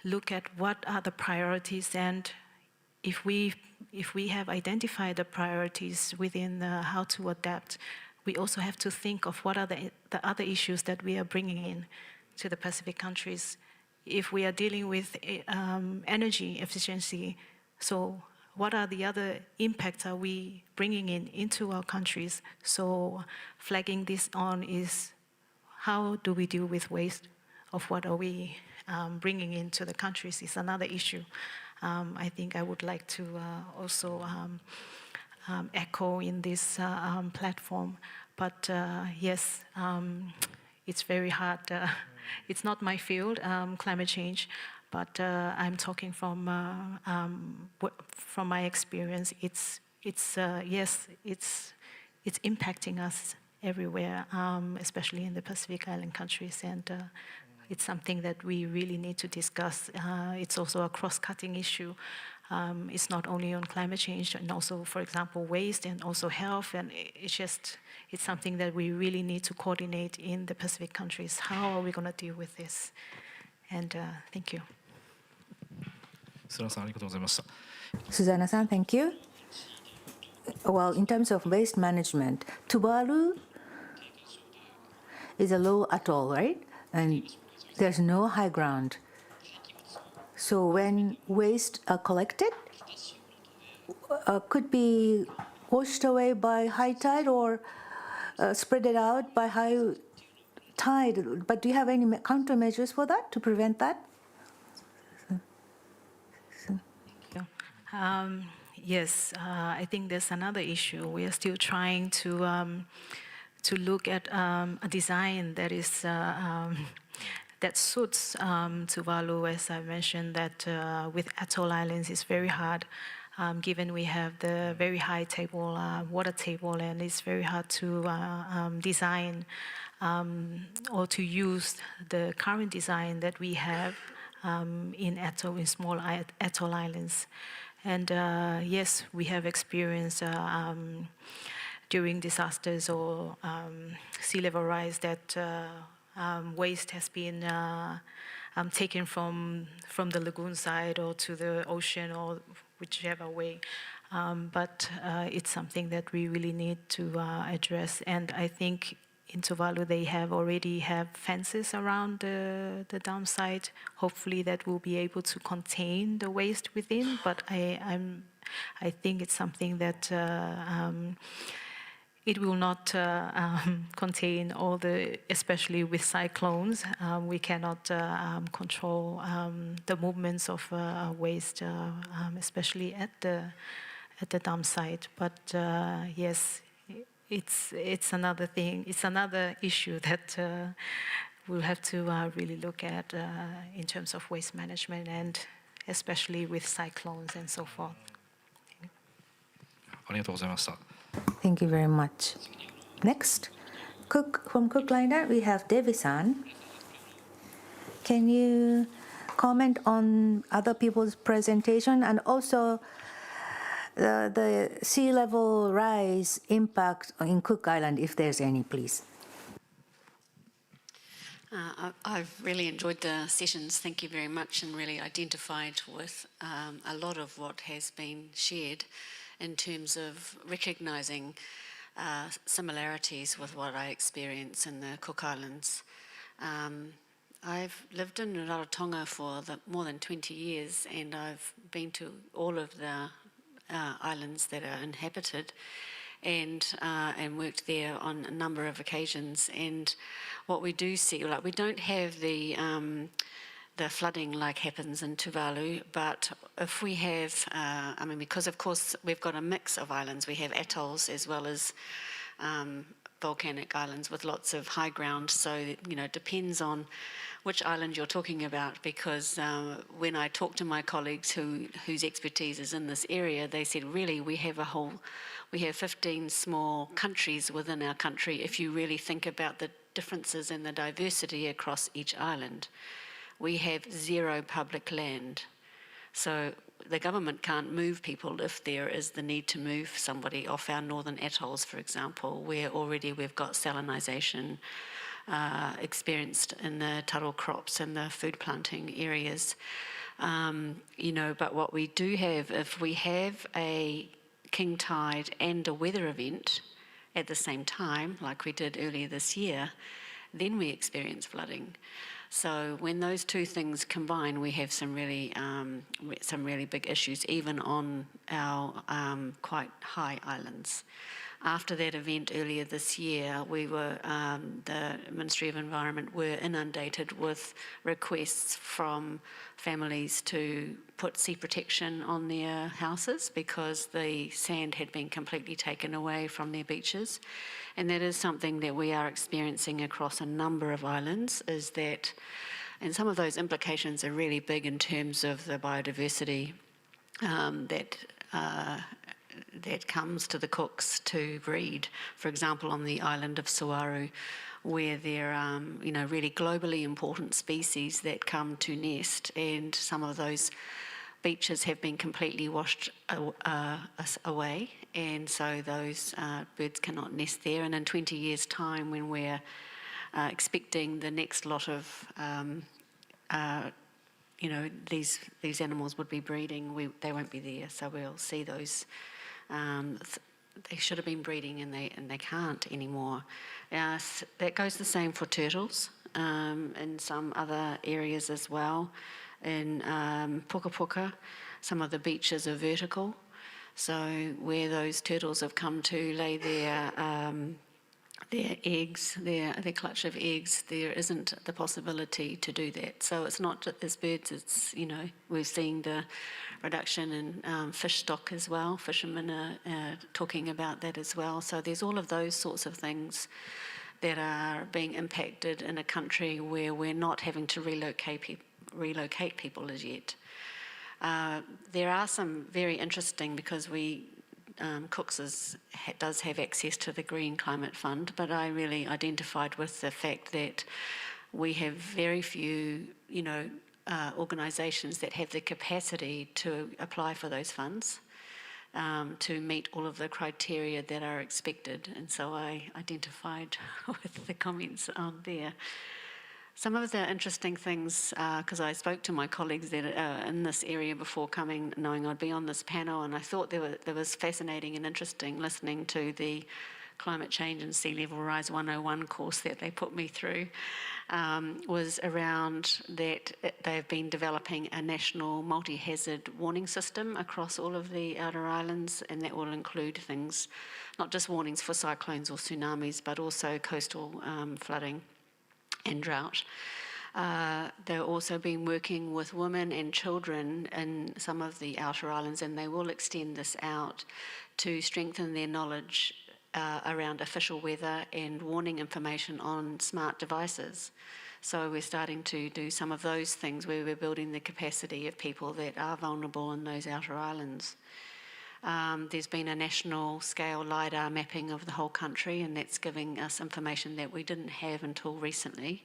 look at what are the priorities, and if we have identified the priorities within how to adapt, we also have to think of what are the other issues that we are bringing in to the Pacific countries. If we are dealing with energy efficiency, so what are the other impacts are we bringing into our countries? So flagging this on is how do we deal with waste of what are we bringing into the countries is another issue. I think I would like to also echo in this platform. But yes, it's very hard. It's not my field, climate change, but I'm talking from my experience. It's impacting us everywhere, especially in the Pacific Island countries, and it's something that we really need to discuss. It's also a cross-cutting issue. It's not only on climate change, and also, for example, waste and also health, and it's something that we really need to coordinate in the Pacific countries. How are we going to deal with this? And thank you. Susanna-san, thank you. Well, in terms of waste management, Tuvalu is a low atoll, right? And there's no high ground. So when waste are collected, could be washed away by high tide or spread it out by high tide. But do you have any countermeasures for that to prevent that? Yes, I think there's another issue. We are still trying to look at a design that is that suits Tuvalu. As I mentioned, that with atoll islands, it's very hard, given we have the very high table, water table, and it's very hard to design or to use the current design that we have in small atoll islands. And yes, we have experienced during disasters or sea level rise that waste has been taken from the lagoon side or to the ocean or whichever way. But it's something that we really need to address. And I think in Tuvalu they already have fences around the dam site. Hopefully that will be able to contain the waste within. But I think it's something that it will not contain all the, especially with cyclones. We cannot control the movements of waste, especially at the dam site. But yes, it's another thing. It's another issue that we'll have to really look at in terms of waste management, and especially with cyclones and so forth. Thank you very much. Next, from Cookliner, we have Devi-san. Can you comment on other people's presentation and also the sea level rise impact in Cook Island, if there's any, please? I've really enjoyed the sessions. Thank you very much, and really identified with a lot of what has been shared in terms of recognising similarities with what I experience in the Cook Islands. I've lived in Rarotonga for more than 20 years, and I've been to all of the islands that are inhabited, and worked there on a number of occasions. And what we do see, like, we don't have the flooding like happens in Tuvalu, but if we have, because of course we've got a mix of islands. We have atolls as well as volcanic islands with lots of high ground. So it depends on which island you're talking about, because when I talk to my colleagues whose expertise is in this area, they said really we have 15 small countries within our country if you really think about the differences and the diversity across each island. We have 0 public land. So the government can't move people if there is the need to move somebody off our northern atolls, for example, where already we've got salinisation experienced in the taro crops and the food planting areas. But what we do have, if we have a king tide and a weather event at the same time, like we did earlier this year, then we experience flooding. So when those two things combine, we have some really big issues, even on our quite high islands. After that event earlier this year, the Ministry of Environment were inundated with requests from families to put sea protection on their houses because the sand had been completely taken away from their beaches. And that is something that we are experiencing across a number of islands, and some of those implications are really big in terms of the biodiversity that comes to the Cooks to breed. For example, on the island of Suaru, where there are really globally important species that come to nest, and some of those beaches have been completely washed away, and so those birds cannot nest there. And in 20 years' time, when we're expecting the next lot of these animals would be breeding. They won't be there, so we'll see those. They should have been breeding and they can't anymore. That goes the same for turtles in some other areas as well. In Puka Puka, some of the beaches are vertical, so where those turtles have come to lay their eggs, their clutch of eggs, there isn't the possibility to do that. So it's not just as birds, it's, we're seeing the reduction in fish stock as well. Fishermen are talking about that as well. So there's all of those sorts of things that are being impacted in a country where we're not having to relocate people as yet. There are some very interesting, because Cook's does have access to the Green Climate Fund, but I really identified with the fact that we have very few, organisations that have the capacity to apply for those funds to meet all of the criteria that are expected. And so I identified with the comments on there. Some of the interesting things, because I spoke to my colleagues that in this area before coming, knowing I'd be on this panel, and I thought there was fascinating and interesting listening to the Climate Change and Sea Level Rise 101 course that they put me through, was around that they've been developing a national multi-hazard warning system across all of the outer islands, and that will include things, not just warnings for cyclones or tsunamis, but also coastal flooding and drought. They've also been working with women and children in some of the outer islands, and they will extend this out to strengthen their knowledge around official weather and warning information on smart devices. So we're starting to do some of those things where we're building the capacity of people that are vulnerable in those outer islands. There's been a national scale LiDAR mapping of the whole country, and that's giving us information that we didn't have until recently.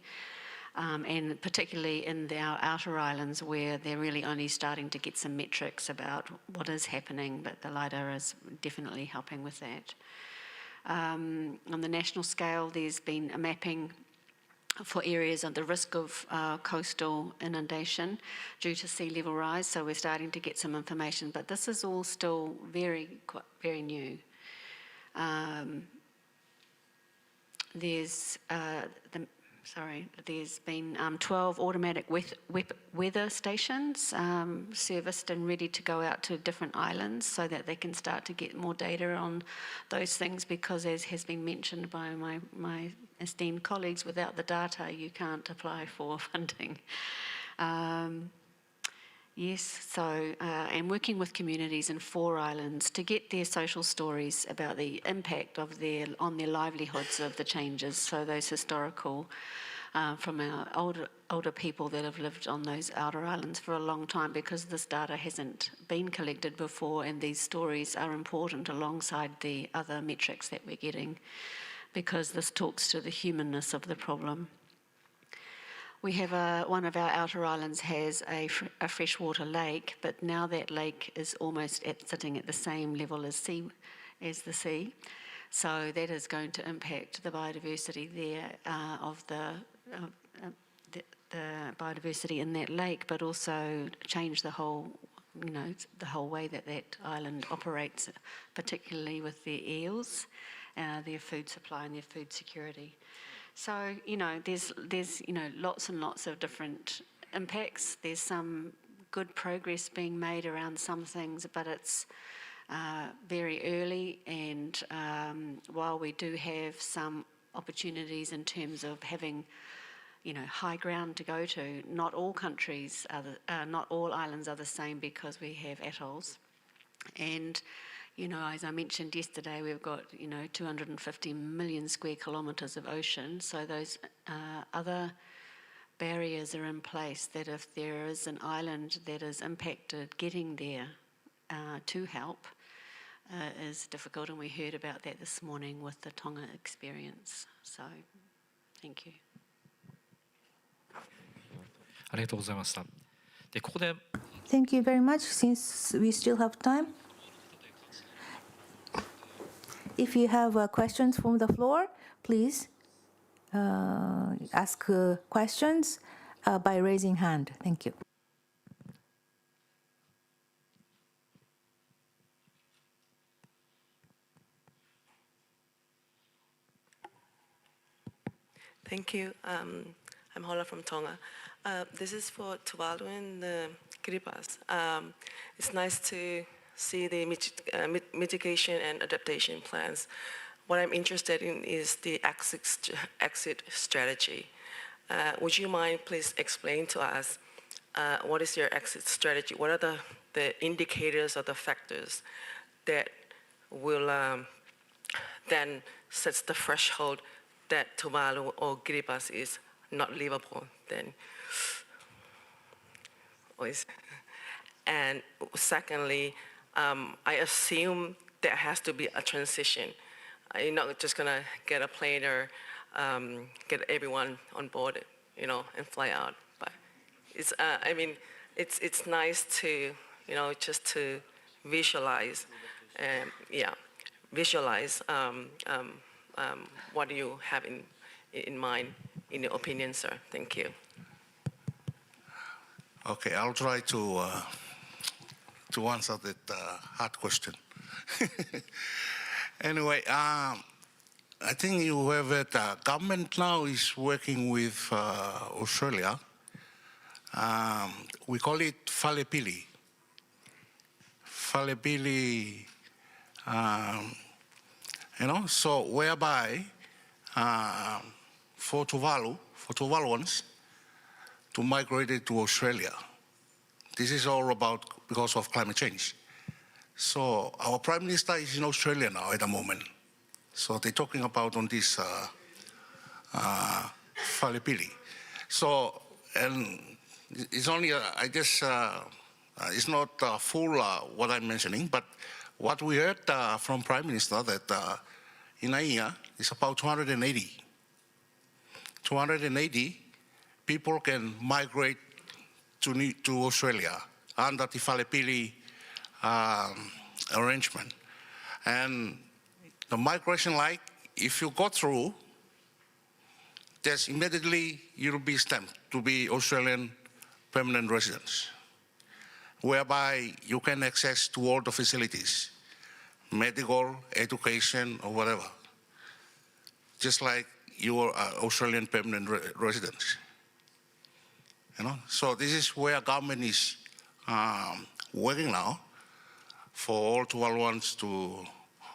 And particularly in our outer islands where they're really only starting to get some metrics about what is happening, but the LiDAR is definitely helping with that. On the national scale, there's been a mapping for areas of the risk of coastal inundation due to sea level rise, so we're starting to get some information, but this is all still very new. There's been 12 automatic weather stations serviced and ready to go out to different islands so that they can start to get more data on those things, because as has been mentioned by my esteemed colleagues, without the data you can't apply for funding. And working with communities in 4 islands to get their social stories about the impact of on their livelihoods of the changes. So those historical, from our older people that have lived on those outer islands for a long time, because this data hasn't been collected before, and these stories are important alongside the other metrics that we're getting, because this talks to the humanness of the problem. We have one of our outer islands has a freshwater lake, but now that lake is almost sitting at the same level as the sea. So that is going to impact the biodiversity there of the biodiversity in that lake, but also change the whole way that island operates, particularly with their eels, their food supply and their food security. So, there's lots and lots of different impacts. There's some good progress being made around some things, but it's very early, and while we do have some opportunities in terms of having, high ground to go to, not all countries not all islands are the same, because we have atolls. And as I mentioned yesterday, we've got, 250 million square kilometres of ocean, so those other barriers are in place that if there is an island that is impacted, getting there to help is difficult, and we heard about that this morning with the Tonga experience. So, thank you. ありがとうございました。で、ここで Thank you very much. Since we still have time, if you have questions from the floor, please ask questions by raising hand. Thank you. Thank you. I'm Hola from Tonga. This is for Tuvalu and Kiribati. It's nice to see the mitigation and adaptation plans. What I'm interested in is the exit strategy. Would you mind please explain to us what is your exit strategy? What are the indicators or the factors that will then set the threshold that Tuvalu or Kiribati is not livable then? And secondly, I assume there has to be a transition. You're not just gonna get a plane or get everyone on board, you know, and fly out. But it's, I mean, it's nice to, you know, just to visualize, visualize what do you have in mind, in your opinion, sir? Thank you. Okay, I'll try to answer that hard question. Anyway, I think you have it. Government now is working with Australia. We call it Falepili. Falepili, you know, so whereby for Tuvaluans to migrate to Australia. This is all about because of climate change. So our Prime Minister is in Australia now at the moment. So they're talking about on this Falepili. So, and it's only, I guess, it's not full what I'm mentioning, but what we heard from Prime Minister that in a year, it's about 280. 280 people can migrate to Australia under the Falepili arrangement. And the migration, like, if you go through, there's immediately you'll be stamped to be Australian permanent residents, whereby you can access to all the facilities, medical, education, or whatever, just like you are Australian permanent residents. You know, so this is where government is working now for all Tuvaluans to,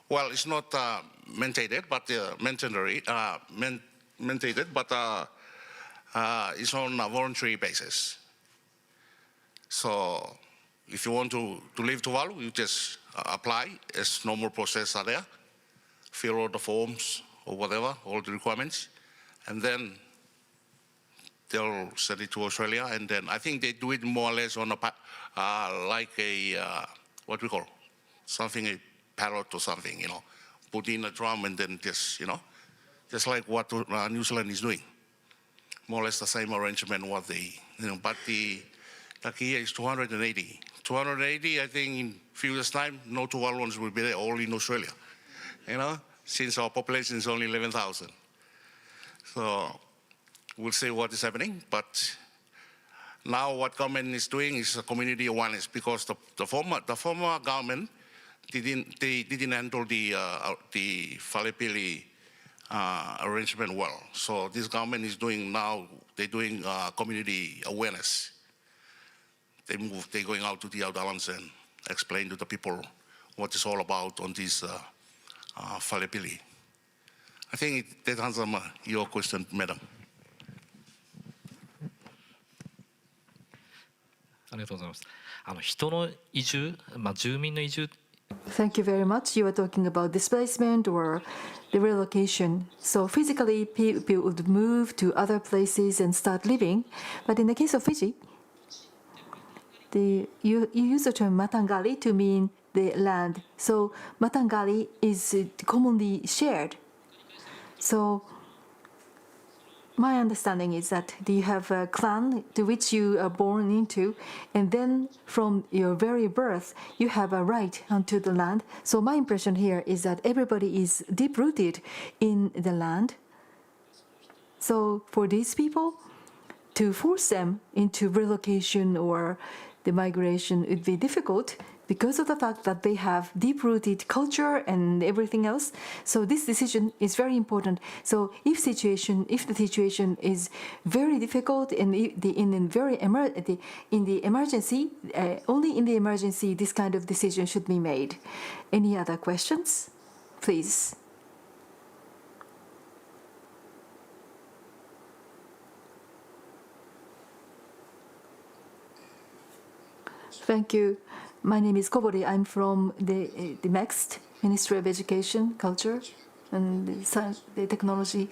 well, it's not mandated, but mandated, but it's on a voluntary basis. So if you want to leave Tuvalu, you just apply, as normal process are there, fill all the forms or whatever, all the requirements, and then they'll send it to Australia, and then I think they do it more or less on a, like a, what we call, something, a parrot or something, you know, put in a drum and then just, you know, just like what New Zealand is doing. More or less the same arrangement what they, you know, but the key is 280. 280, I think in few years' time, no Tuvaluans will be there, all in Australia, you know, since our population is only 11,000. So we'll see what is happening, but now what government is doing is a community awareness, because the former government didn't handle the Falepili arrangement well. So this government is doing now, they're doing community awareness. They're going out to the islands and explain to the people what it's all about on this Falepili. I think that answers your question, madam. ありがとうございます。人の移住、住民の移住。Thank you very much. You are talking about displacement or the relocation. So physically, people would move to other places and start living. But in the case of Fiji, you use the term matangali to mean the land. So matangali is commonly shared. So my understanding is that you have a clan to which you are born into, and then from your very birth, you have a right onto the land. So my impression here is that everybody is deep-rooted in the land. So for these people, to force them into relocation or the migration would be difficult because of the fact that they have deep-rooted culture and everything else. So this decision is very important. So if the situation is very difficult and in the emergency, only in the emergency, this kind of decision should be made. Any other questions, please? Thank you. My name is Kobori. I'm from the MEXT, Ministry of Education, Culture, and Science, the Technology.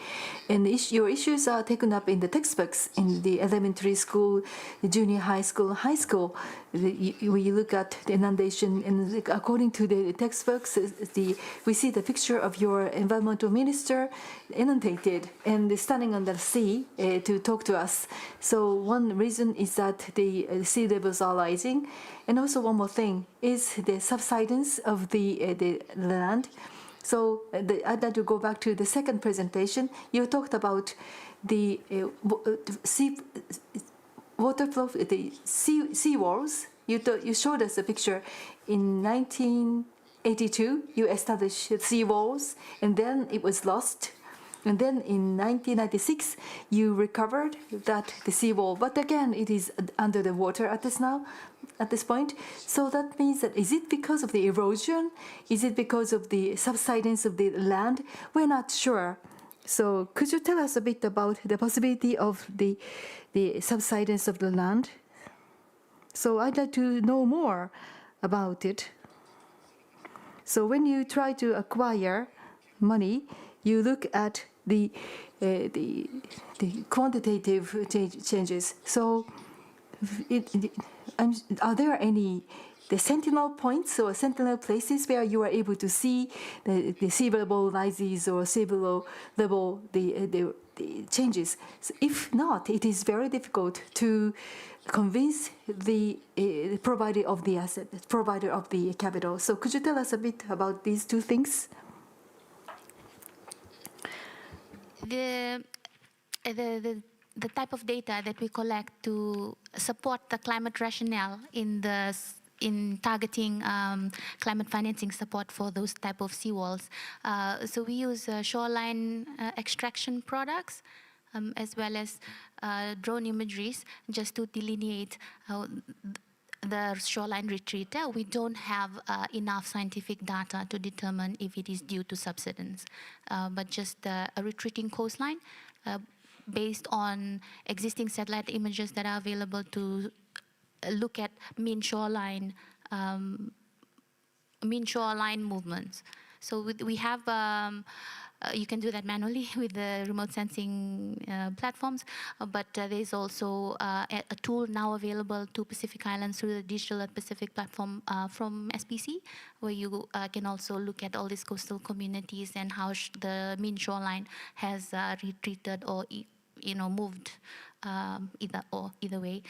And your issues are taken up in the textbooks in the elementary school, the junior high school, high school. We look at the inundation, and according to the textbooks, we see the picture of your environmental minister inundated and standing on the sea to talk to us. So one reason is that the sea levels are rising. And also one more thing is the subsidence of the land. So I'd like to go back to the second presentation. You talked about the sea water flow, the sea walls. You showed us a picture in 1982. You established sea walls, and then it was lost. And then in 1996, you recovered the seawall, but again, it is under the water at this point. So that means that, is it because of the erosion? Is it because of the subsidence of the land? We're not sure. So could you tell us a bit about the possibility of the subsidence of the land? So I'd like to know more about it. So when you try to acquire money, you look at the quantitative changes. So are there any sentinel points or sentinel places where you are able to see the sea level rises or sea level the changes? So if not, it is very difficult to convince the provider of the asset, provider of the capital. So could you tell us a bit about these two things? The type of data that we collect to support the climate rationale in targeting climate financing support for those type of seawalls. So we use shoreline extraction products as well as drone imageries just to delineate the shoreline retreat. We don't have enough scientific data to determine if it is due to subsidence, but just a retreating coastline based on existing satellite images that are available to look at mean shoreline movements. So we have you can do that manually with the remote sensing platforms, but there's also a tool now available to Pacific Islands through the Digital Pacific platform from SPC, where you can also look at all these coastal communities and how the mean shoreline has retreated or moved either way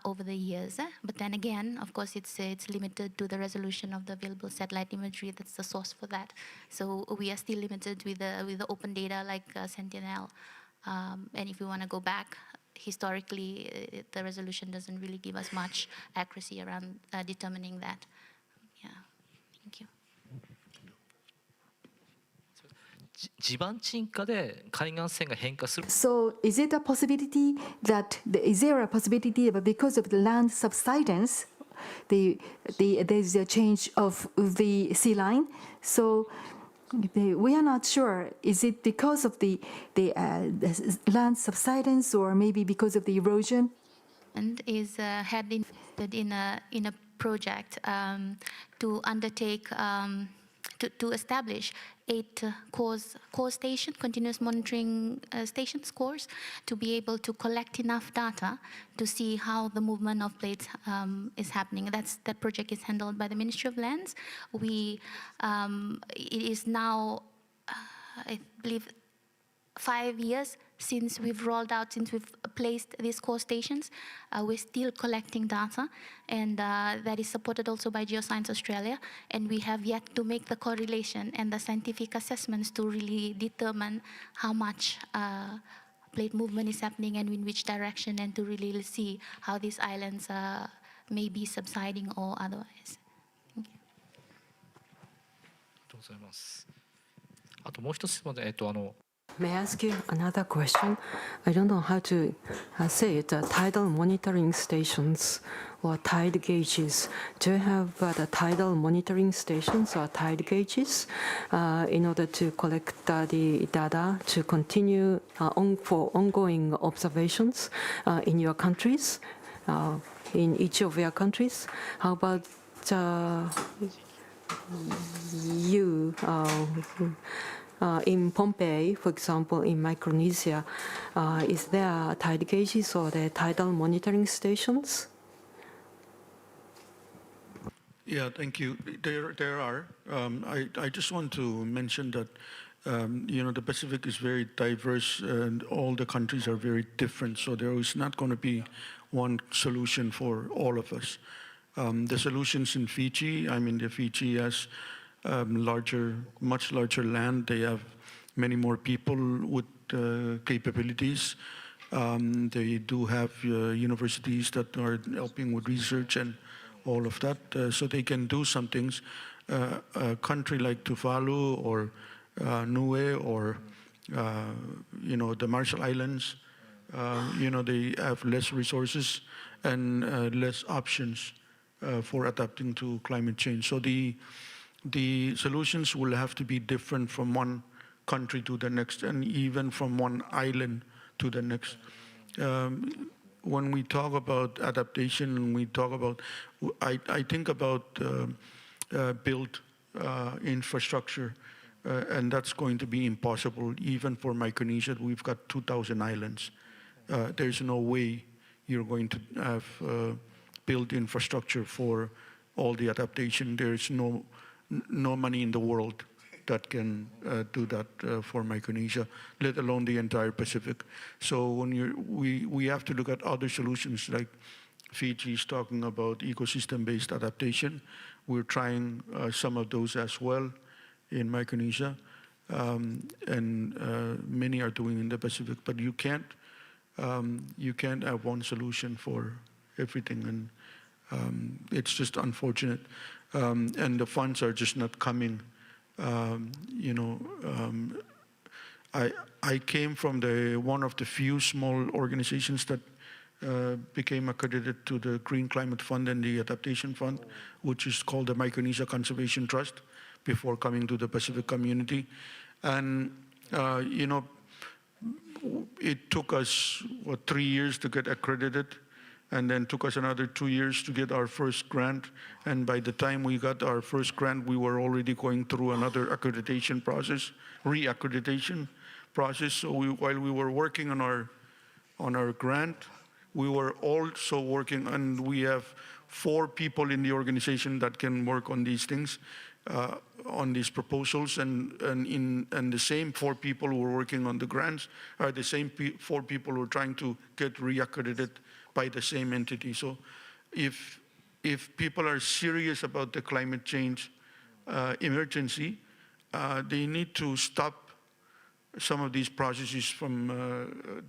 over the years. But then again, of course, it's limited to the resolution of the available satellite imagery. That's the source for that. So we are still limited with the open data like Sentinel. And if we want to go back historically, the resolution doesn't really give us much accuracy around determining that. Yeah, thank you. 地盤沈下で海岸線が変化する。 So is there a possibility that because of the land subsidence, there's a change of the sea line? So we are not sure. Is it because of the land subsidence or maybe because of the erosion? And is had invested in a project to undertake to establish 8 core station, continuous monitoring stations cores, to be able to collect enough data to see how the movement of plates is happening. That project is handled by the Ministry of Lands. It is now, I believe, 5 years since we've placed these core stations. We're still collecting data, and that is supported also by Geoscience Australia, and we have yet to make the correlation and the scientific assessments to really determine how much plate movement is happening and in which direction, and to really see how these islands may be subsiding or otherwise. とうございます。あともう一つ質問で、May I ask you another question? I don't know how to say it. Tidal monitoring stations or tide gauges. Do you have the tidal monitoring stations or tide gauges in order to collect the data to continue for ongoing observations in your countries, in each of your countries? How about you? In Pompeii, for example, in Micronesia, is there tide gauges or the tidal monitoring stations? Yeah, thank you. There are. I just want to mention that the Pacific is very diverse and all the countries are very different. So there is not going to be one solution for all of us. The solutions in Fiji, the Fiji has much larger land. They have many more people with capabilities. They do have universities that are helping with research and all of that, so they can do some things. A country like Tuvalu or Niue or the Marshall Islands, they have less resources and less options for adapting to climate change. So the solutions will have to be different from one country to the next, and even from one island to the next. When we talk about adaptation, I think about built infrastructure, and that's going to be impossible even for Micronesia. We've got 2,000 islands. There's no way you're going to have built infrastructure for all the adaptation. There's no money in the world that can do that for Micronesia, let alone the entire Pacific. So we have to look at other solutions, like Fiji is talking about ecosystem-based adaptation. We're trying some of those as well in Micronesia, and many are doing in the Pacific. But you can't have one solution for everything, and it's just unfortunate. And the funds are just not coming. I came from one of the few small organizations that became accredited to the Green Climate Fund and the Adaptation Fund, which is called the Micronesia Conservation Trust, before coming to the Pacific community. And it took us 3 years to get accredited, and then took us another 2 years to get our first grant. And by the time we got our first grant, we were already going through another accreditation process, re-accreditation process. So while we were working on our grant, we were also working, and we have 4 people in the organization that can work on these things, on these proposals, and the same 4 people who were working on the grants are the same 4 people who are trying to get re-accredited by the same entity. So if people are serious about the climate change emergency, they need to stop some of these processes from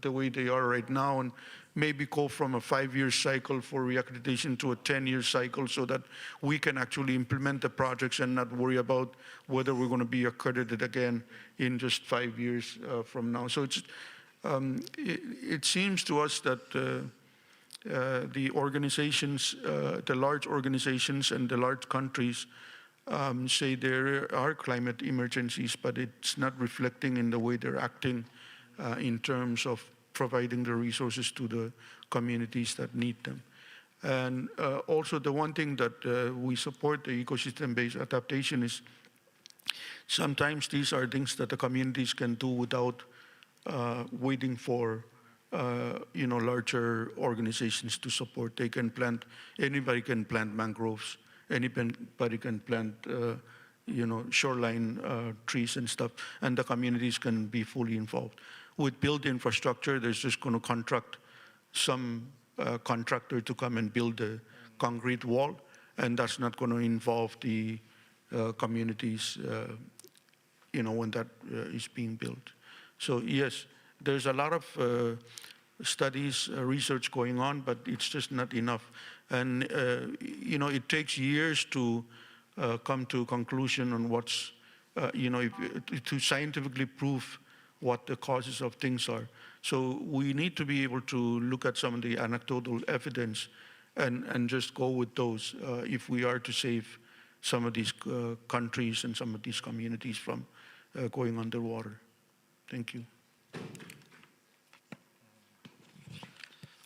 the way they are right now, and maybe go from a 5-year cycle for reaccreditation to a 10-year cycle, so that we can actually implement the projects and not worry about whether we're going to be accredited again in just 5 years from now. So it seems to us that the organizations, the large organizations and the large countries say there are climate emergencies, but it's not reflecting in the way they're acting in terms of providing the resources to the communities that need them. And also the one thing that we support, the ecosystem-based adaptation, is sometimes these are things that the communities can do without waiting for larger organizations to support. They can plant, anybody can plant mangroves, anybody can plant shoreline trees and stuff, and the communities can be fully involved. With built infrastructure, there's just going to contract some contractor to come and build a concrete wall, and that's not going to involve the communities when that is being built. So yes, there's a lot of studies, research going on, but it's just not enough. And it takes years to come to a conclusion on what's to scientifically prove what the causes of things are. So we need to be able to look at some of the anecdotal evidence and just go with those if we are to save some of these countries and some of these communities from going underwater. Thank you.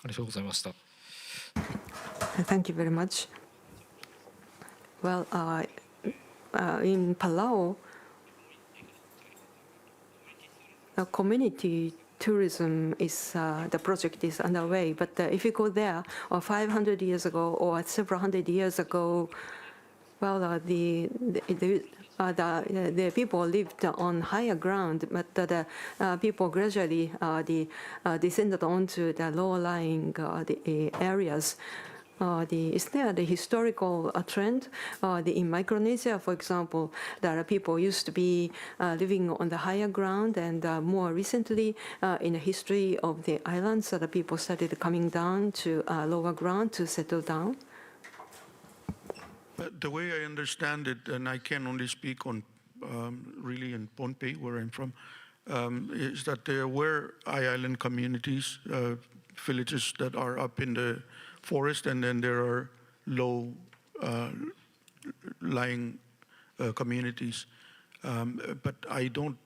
ありがとうございました。 Thank you very much. Well, in Palau, community tourism is the project is underway. But if you go there, or 500 years ago, or several hundred years ago, well, the people lived on higher ground, but the people gradually descended onto the low-lying areas. Is there the historical trend? In Micronesia, for example, there are people used to be living on the higher ground, and more recently, in the history of the islands, the people started coming down to lower ground to settle down. The way I understand it, and I can only speak on really in Pohnpei, where I'm from, is that there were island communities, villages that are up in the forest, and then there are low lying communities. But I don't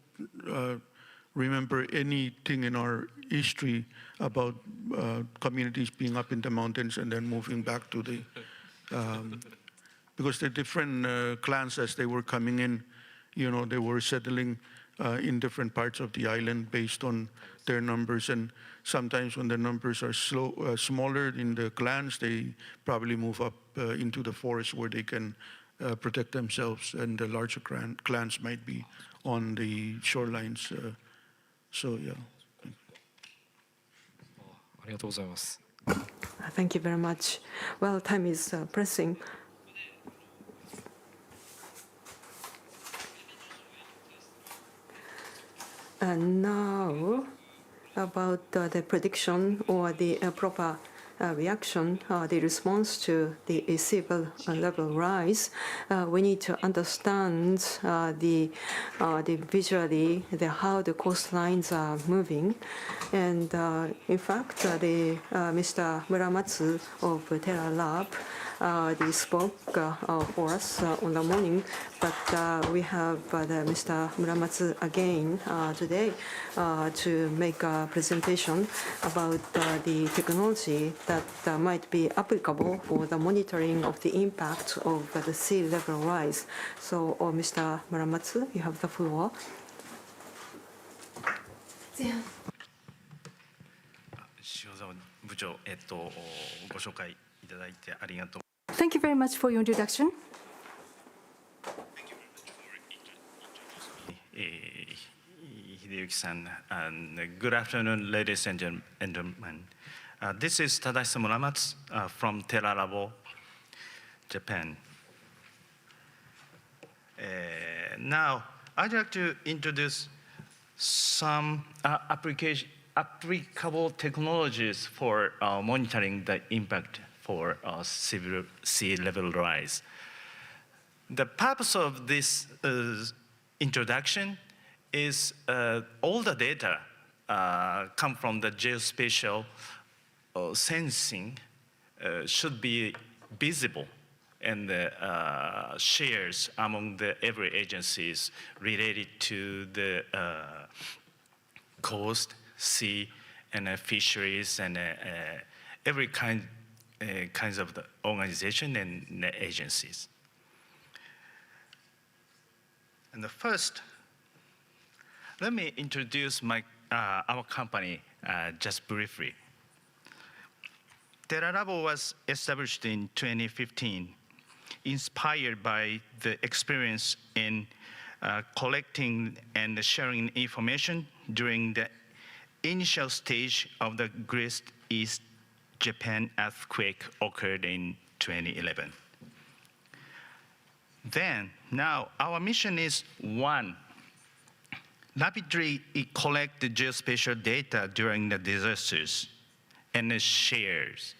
remember anything in our history about communities being up in the mountains and then moving back to the because the different clans, as they were coming in, they were settling in different parts of the island based on their numbers. And sometimes when the numbers are smaller in the clans, they probably move up into the forest where they can protect themselves, and the larger clans might be on the shorelines. So, yeah. ありがとうございます。 Thank you very much. Well, time is pressing. And now, about the prediction or the proper reaction, the response to the sea level rise, we need to understand visually how the coastlines are moving. And in fact, Mr. Muramatsu of Terra Lab spoke for us on the morning, but we have Mr. Muramatsu again today to make a presentation about the technology that might be applicable for the monitoring of the impact of the sea level rise. So, Mr. Muramatsu, you have the floor. 塩沢部長、ご紹介いただいてありがとう。 Thank you very much for your introduction. Hideyuki-san, and good afternoon, ladies and gentlemen. This is Tadashi Muramatsu from Terra Labo, Japan. Now, I'd like to introduce some applicable technologies for monitoring the impact for sea level rise. The purpose of this introduction is all the data come from the geospatial sensing should be visible and shares among every agencies related to the coast, sea, and fisheries, and every kinds of the organization and agencies. And the first, let me introduce our company just briefly. Terra Labo was established in 2015, inspired by the experience in collecting and sharing information during the initial stage of the Great East Japan earthquake occurred in 2011. Now our mission is one, rapidly collect the geospatial data during the disasters and shares.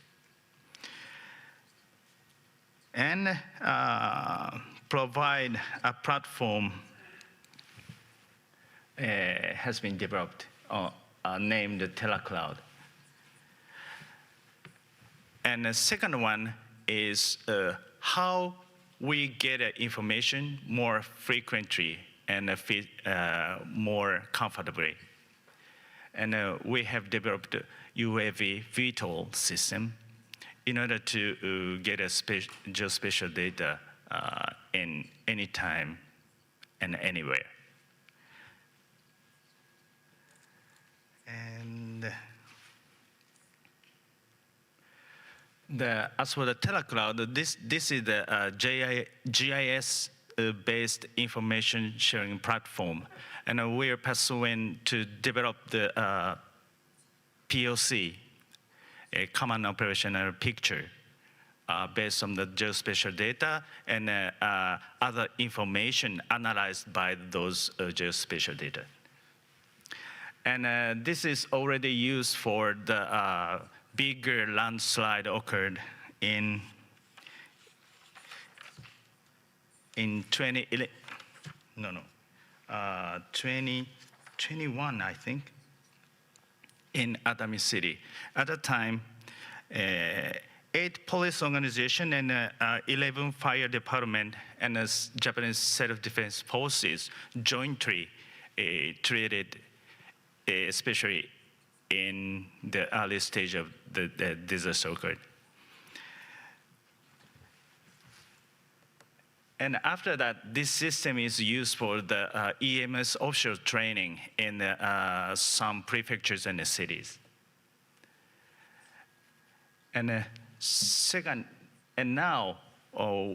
And provide a platform has been developed, named TerraCloud. And the second one is how we get information more frequently and more comfortably. And we have developed a UAV VTOL system in order to get a geospatial data in any time and anywhere. And as for the TerraCloud, this is the GIS-based information sharing platform, and we are pursuing to develop the POC, a common operational picture, based on the geospatial data and other information analyzed by those geospatial data. And this is already used for the bigger landslide occurred in 2021, I think, in Atami City. At the time, 8 police organizations and 11 fire department and Japanese self-defense forces jointly treated, especially in the early stage of the disaster occurred. And after that, this system is used for the EMS offshore training in some prefectures and cities. And now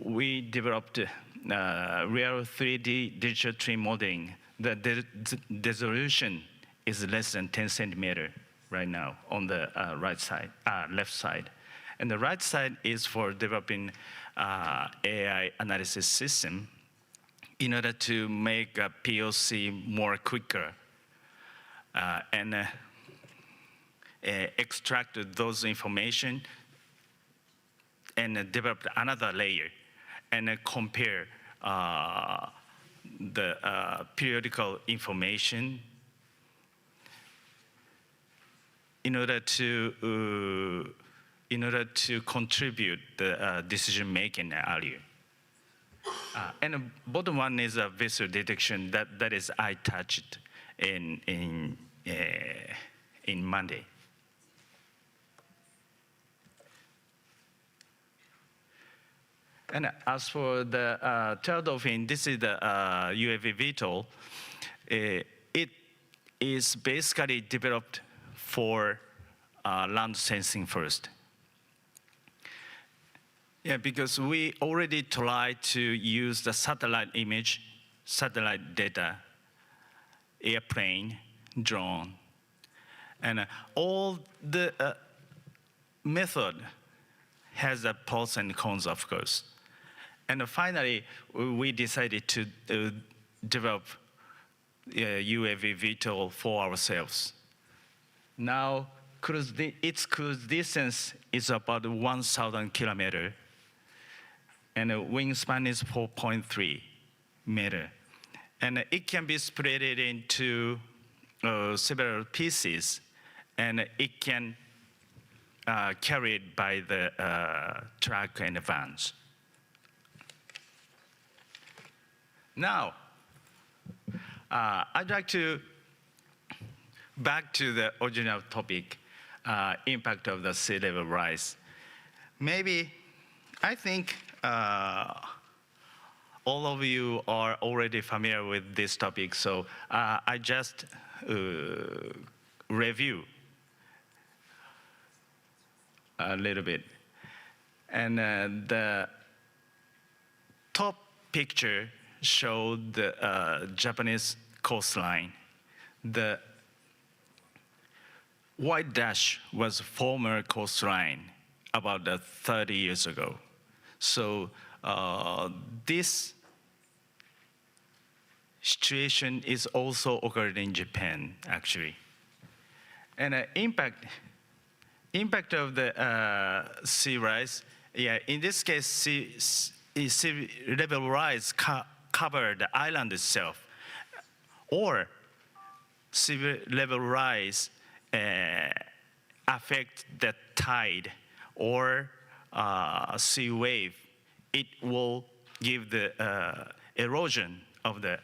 we developed real 3D digital twin modeling. The resolution is less than 10 centimeters right now on the left side. And the right side is for developing AI analysis system in order to make a POC more quicker and extract those information and develop another layer and compare the periodical information in order to contribute the decision making earlier. And the bottom one is a visual detection that is eye touched in Monday. And as for the tail dolphin, this is the UAV VTOL. It is basically developed for land sensing first. Yeah, because we already tried to use the satellite image, satellite data, airplane, drone, and all the method has the pros and cons, of course. And finally, we decided to develop UAV VTOL for ourselves. Now, its cruise distance is about 1,000 kilometers, and the wingspan is 4.3 meters. And it can be split into several pieces, and it can carried by the truck and vans. Now, I'd like to back to the original topic, impact of the sea level rise. Maybe, I think all of you are already familiar with this topic, so I just review a little bit. And the top picture showed the Japanese coastline. The white dash was former coastline about 30 years ago. So this situation is also occurred in Japan, actually. And impact of the sea rise, yeah, in this case, sea level rise covered the island itself, or sea level rise affect the tide or sea wave, it will give the erosion of the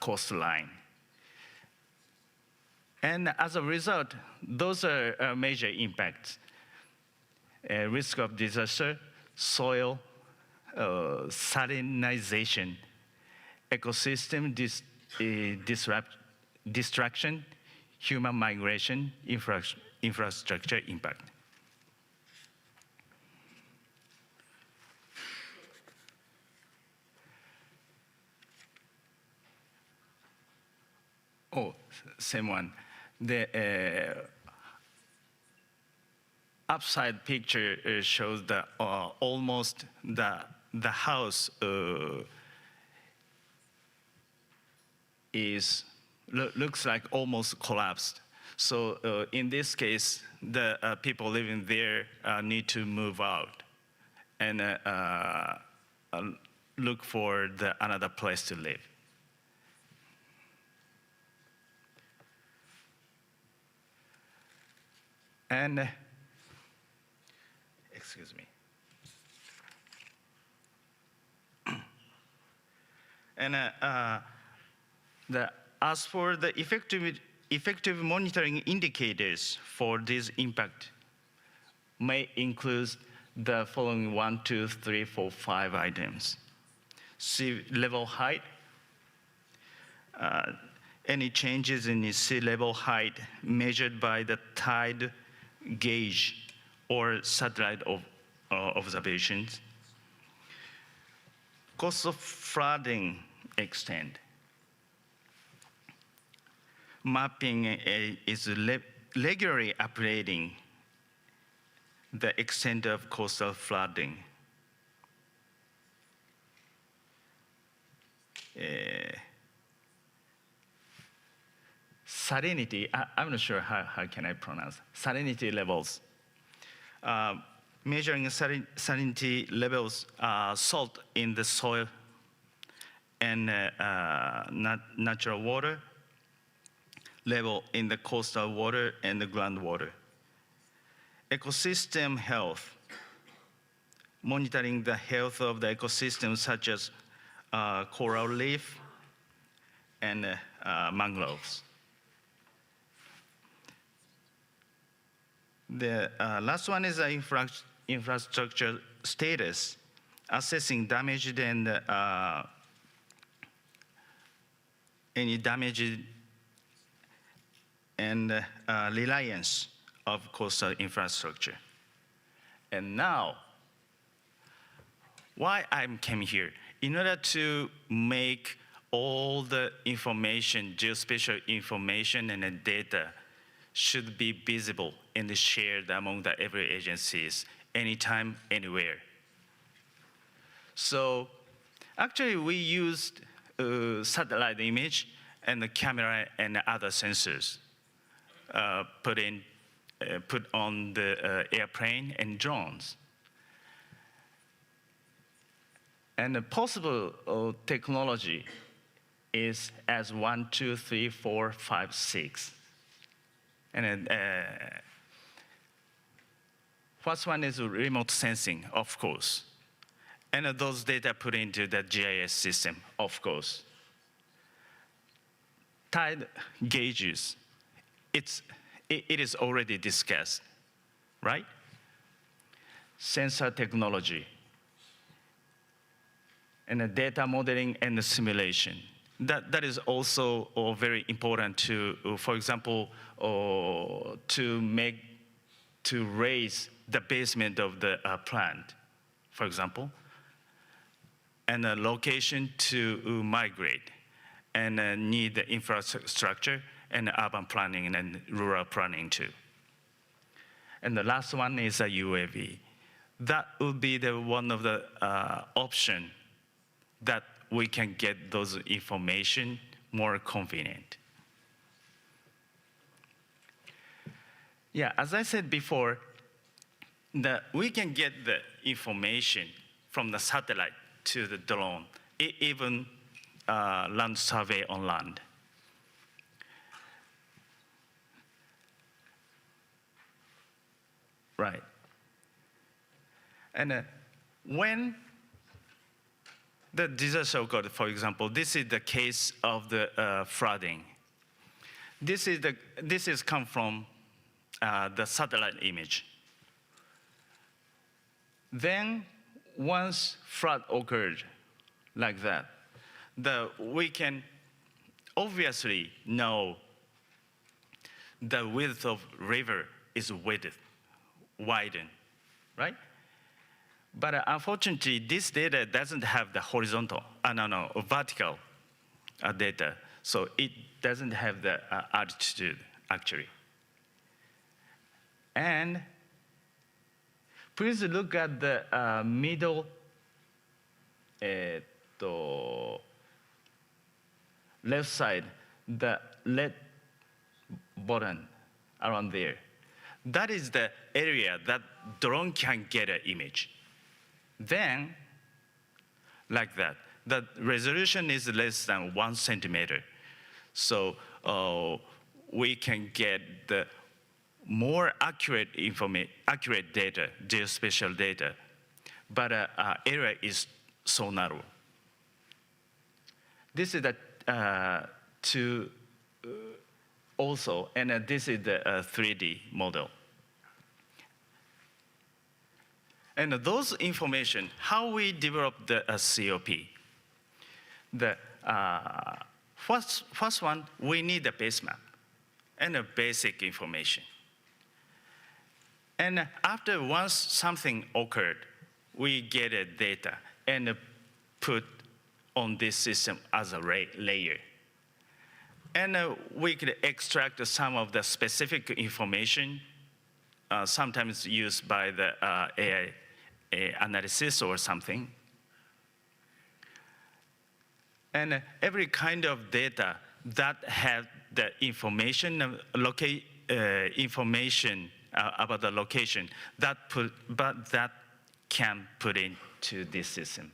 coastline. And as a result, those are major impacts. Risk of disaster, soil salinization, ecosystem destruction, human migration, infrastructure impact. Oh, same one. The upside picture shows the almost the house looks like almost collapsed. So in this case, the people living there need to move out and look for another place to live. And excuse me. And as for the effective monitoring indicators for this impact may include the following 1, 2, 3, 4, 5 items. Sea level height, any changes in the sea level height measured by the tide gauge or satellite observations. Cost of flooding extent. Mapping is regularly updating the extent of coastal flooding. Salinity, I'm not sure how can I pronounce, salinity levels. Measuring salinity levels, salt in the soil and natural water level in the coastal water and the groundwater. Ecosystem health, monitoring the health of the ecosystem such as coral reef and mangroves. The last one is infrastructure status, assessing damaged and any damage and reliance of coastal infrastructure. And now, why I came here? In order to make all the information, geospatial information and the data should be visible and shared among the every agencies, anytime, anywhere. So actually we used satellite image and the camera and other sensors put on the airplane and drones. And the possible technology is as 1, 2, 3, 4, 5, 6. And first one is remote sensing, of course. And those data put into the GIS system, of course. Tide gauges, it is already discussed, right? Sensor technology, and the data modeling and the simulation. That is also very important to, for example, to raise the basement of the plant, for example, and a location to migrate, and need the infrastructure and urban planning and rural planning too. And the last one is a UAV. That would be the one of the option that we can get those information more convenient. Yeah, as I said before, we can get the information from the satellite to the drone, even land survey on land. right? And when the disaster occurred, for example, this is the case of the flooding. This is come from the satellite image. Then once flood occurred like that, we can obviously know the width of river is widened, right? But unfortunately, this data doesn't have the horizontal, vertical data. So it doesn't have the altitude, actually. And please look at the middle left side, the red button around there. That is the area that drone can get an image. Then, like that, the resolution is less than 1 centimeter. So we can get the more accurate data, geospatial data, but area is so narrow. This is the also, and this is the 3D model. And those information, how we develop the COP. The first one, we need a base map and a basic information. And after once something occurred, we get a data and put on this system as a layer. And we could extract some of the specific information, sometimes used by the AI analysis or something. And every kind of data that have the information, information about the location, that can put into this system.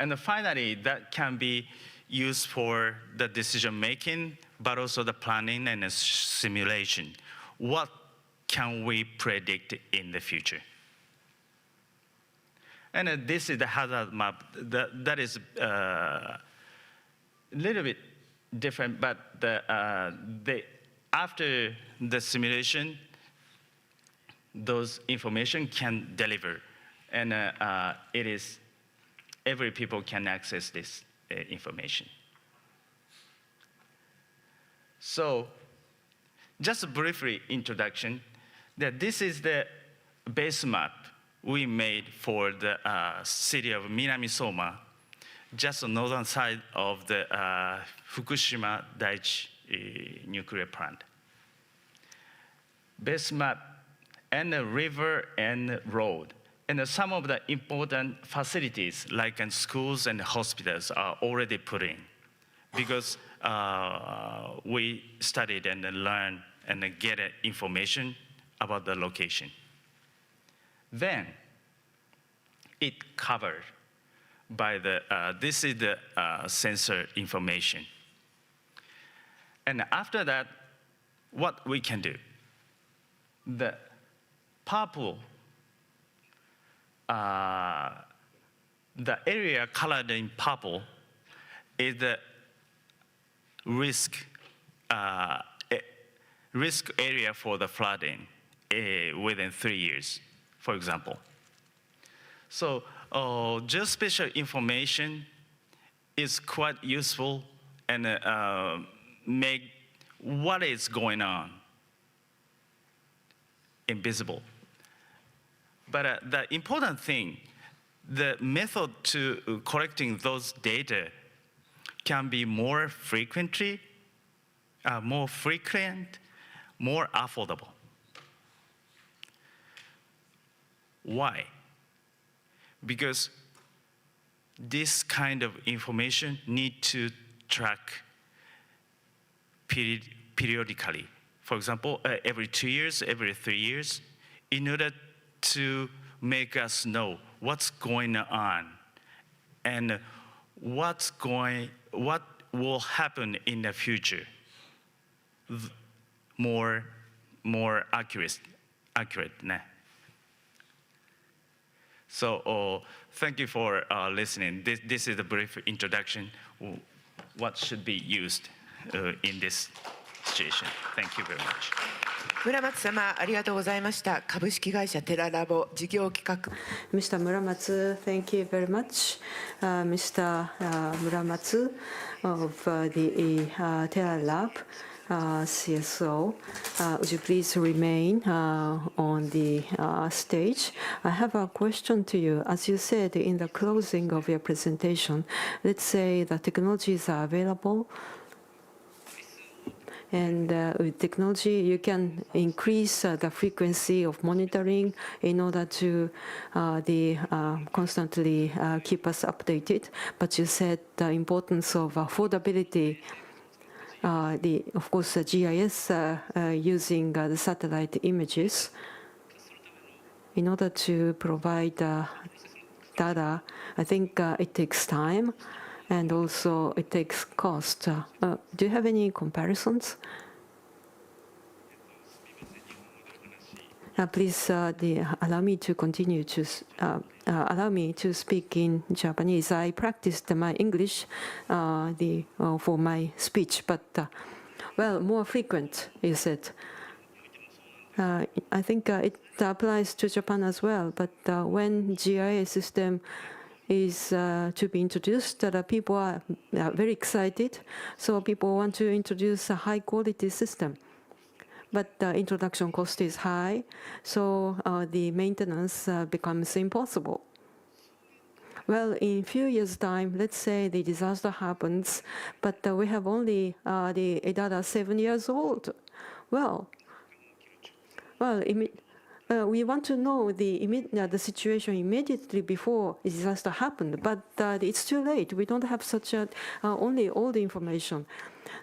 And finally, that can be used for the decision making, but also the planning and the simulation. What can we predict in the future? And this is the hazard map. That is a little bit different, but after the simulation, those information can deliver. And every people can access this information. So, just a briefly introduction, that this is the base map we made for the city of Minamisoma, just the northern side of the Fukushima Daiichi nuclear plant. Base map and the river and road. And some of the important facilities, like in schools and hospitals, are already put in, because we studied and learned and get information about the location. Then it covered by this is the sensor information. And after that, what we can do? The purple, the area colored in purple is the risk area for the flooding within 3 years, for example. So geospatial information is quite useful and make what is going on invisible. But the important thing, the method to collecting those data can be more frequent, more affordable. Why? Because this kind of information need to track periodically. For example, every 2 years, every 3 years, in order to make us know what's going on and what will happen in the future more more accurate. So thank you for listening. This is a brief introduction. What should be used in this situation. Thank you very much. 村松様、ありがとうございました。株式会社テララボ事業企画。Mr. Muramatsu, thank you very much. Mr. Muramatsu of the Terra Lab, CSO, would you please remain on the stage? I have a question to you. As you said in the closing of your presentation, let's say the technologies are available. And with technology, you can increase the frequency of monitoring in order to constantly keep us updated. But you said the importance of affordability. Of course, the GIS using the satellite images in order to provide data. I think it takes time. And also, it takes cost. Do you have any comparisons? Please allow me to continue to allow me to speak in Japanese. I practiced my English for my speech, but well, more frequent, you said. I think it applies to Japan as well. But when GIS system is to be introduced, people are very excited. So people want to introduce a high-quality system. But the introduction cost is high, so the maintenance becomes impossible. Well, in a few years' time, let's say the disaster happens, but we have only the data 7 years old. Well, we want to know the situation immediately before the disaster happened, but it's too late. We don't have such only all the information.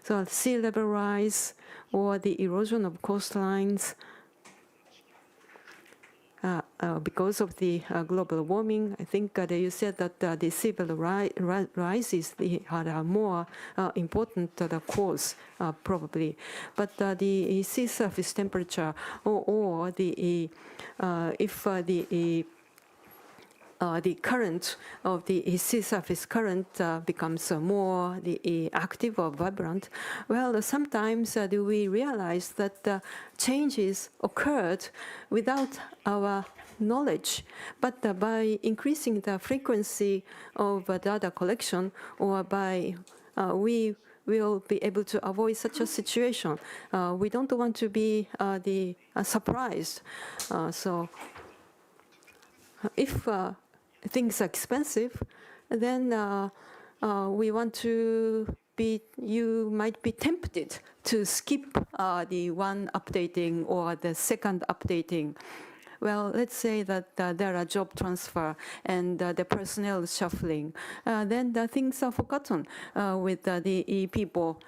So sea level rise or the erosion of coastlines because of the global warming. I think you said that the sea level rise is more important cause, probably. But the sea surface temperature or if the current of the sea surface current becomes more active or vibrant, well, sometimes do we realize that changes occurred without our knowledge, but by increasing the frequency of data collection, or by we will be able to avoid such a situation. We don't want to be surprised. So if things are expensive, then we want to you might be tempted to skip the one updating or the second updating. Well, let's say that there are job transfer and the personnel shuffling. Then the things are forgotten with the people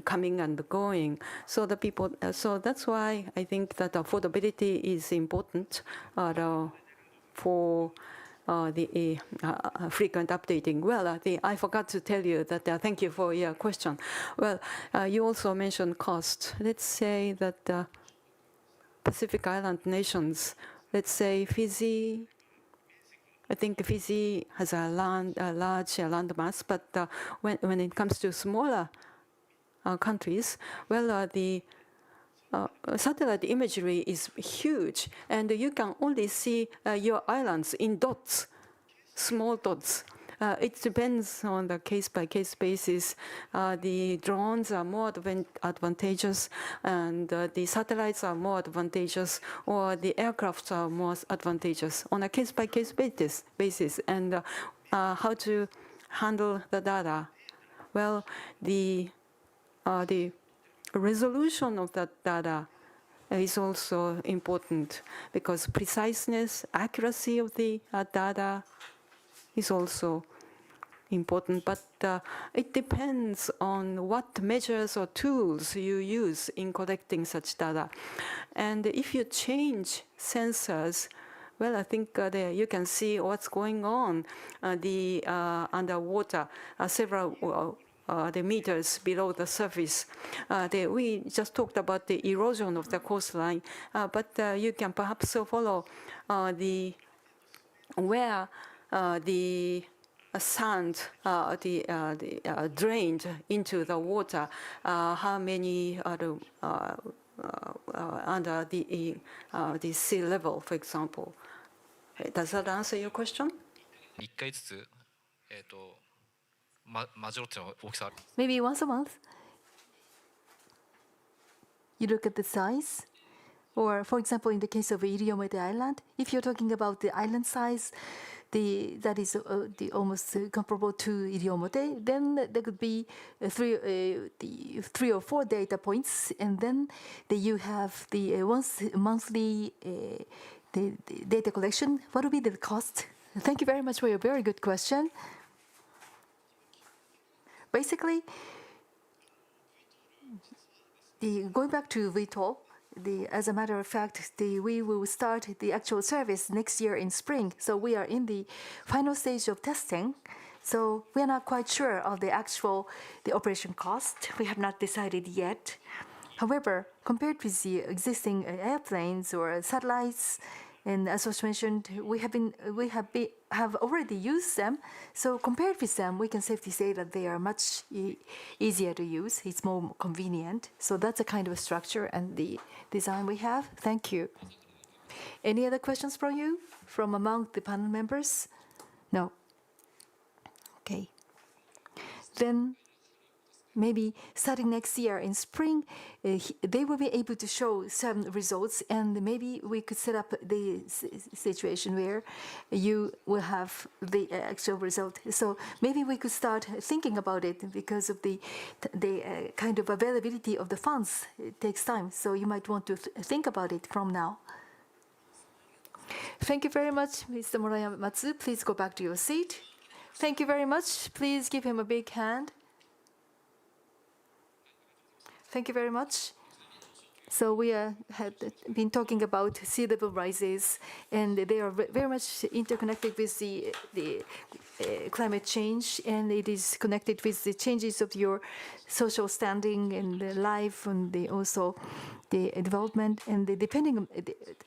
coming and going. So the people. So that's why I think that affordability is important for the frequent updating. Well, I forgot to tell you that. Thank you for your question. Well, you also mentioned cost. Let's say that Pacific Island nations, let's say Fiji. I think Fiji has a large land mass, but when it comes to smaller countries, well, the satellite imagery is huge, and you can only see your islands in dots, small dots. It depends on the case-by-case basis. The drones are more advantageous, and the satellites are more advantageous, or the aircrafts are more advantageous on a case-by-case basis. And how to handle the data? Well, the resolution of that data is also important, because preciseness, accuracy of the data is also important, but it depends on what measures or tools you use in collecting such data. And if you change sensors, well, I think you can see what's going on underwater. Several the meters below the surface. We just talked about the erosion of the coastline, but you can perhaps follow where the sand drained into the water, how many are under the sea level, for example. Does that answer your question? 1回ずつマジョロっていうの大きさ。Maybe once a month. You look at the size. Or, for example, in the case of Hideyuki Island, if you're talking about the island size, that is almost comparable to Hideyuki, then there could be three or four data points, and then you have the once monthly the data collection. What would be the cost? Thank you very much for your very good question. Basically, going back to VTOL, as a matter of fact, we will start the actual service next year in spring. So we are in the final stage of testing. So we are not quite sure of the operation cost. We have not decided yet. However, compared with the existing airplanes or satellites, and as was mentioned, we have already used them. So compared with them, we can safely say that they are much easier to use. It's more convenient. So that's a kind of structure and the design we have. Thank you. Any other questions from you, from among the panel members? No. Okay. Then maybe starting next year in spring, they will be able to show some results, and maybe we could set up the situation where you will have the actual result. So maybe we could start thinking about it because of the kind of availability of the funds. It takes time, so you might want to think about it from now. Thank you very much, Mr. Murayamatsu. Please go back to your seat. Thank you very much. Please give him a big hand. Thank you very much. So we have been talking about sea level rises, and they are very much interconnected with the climate change, and it is connected with the changes of your social standing and the life, and also the development, and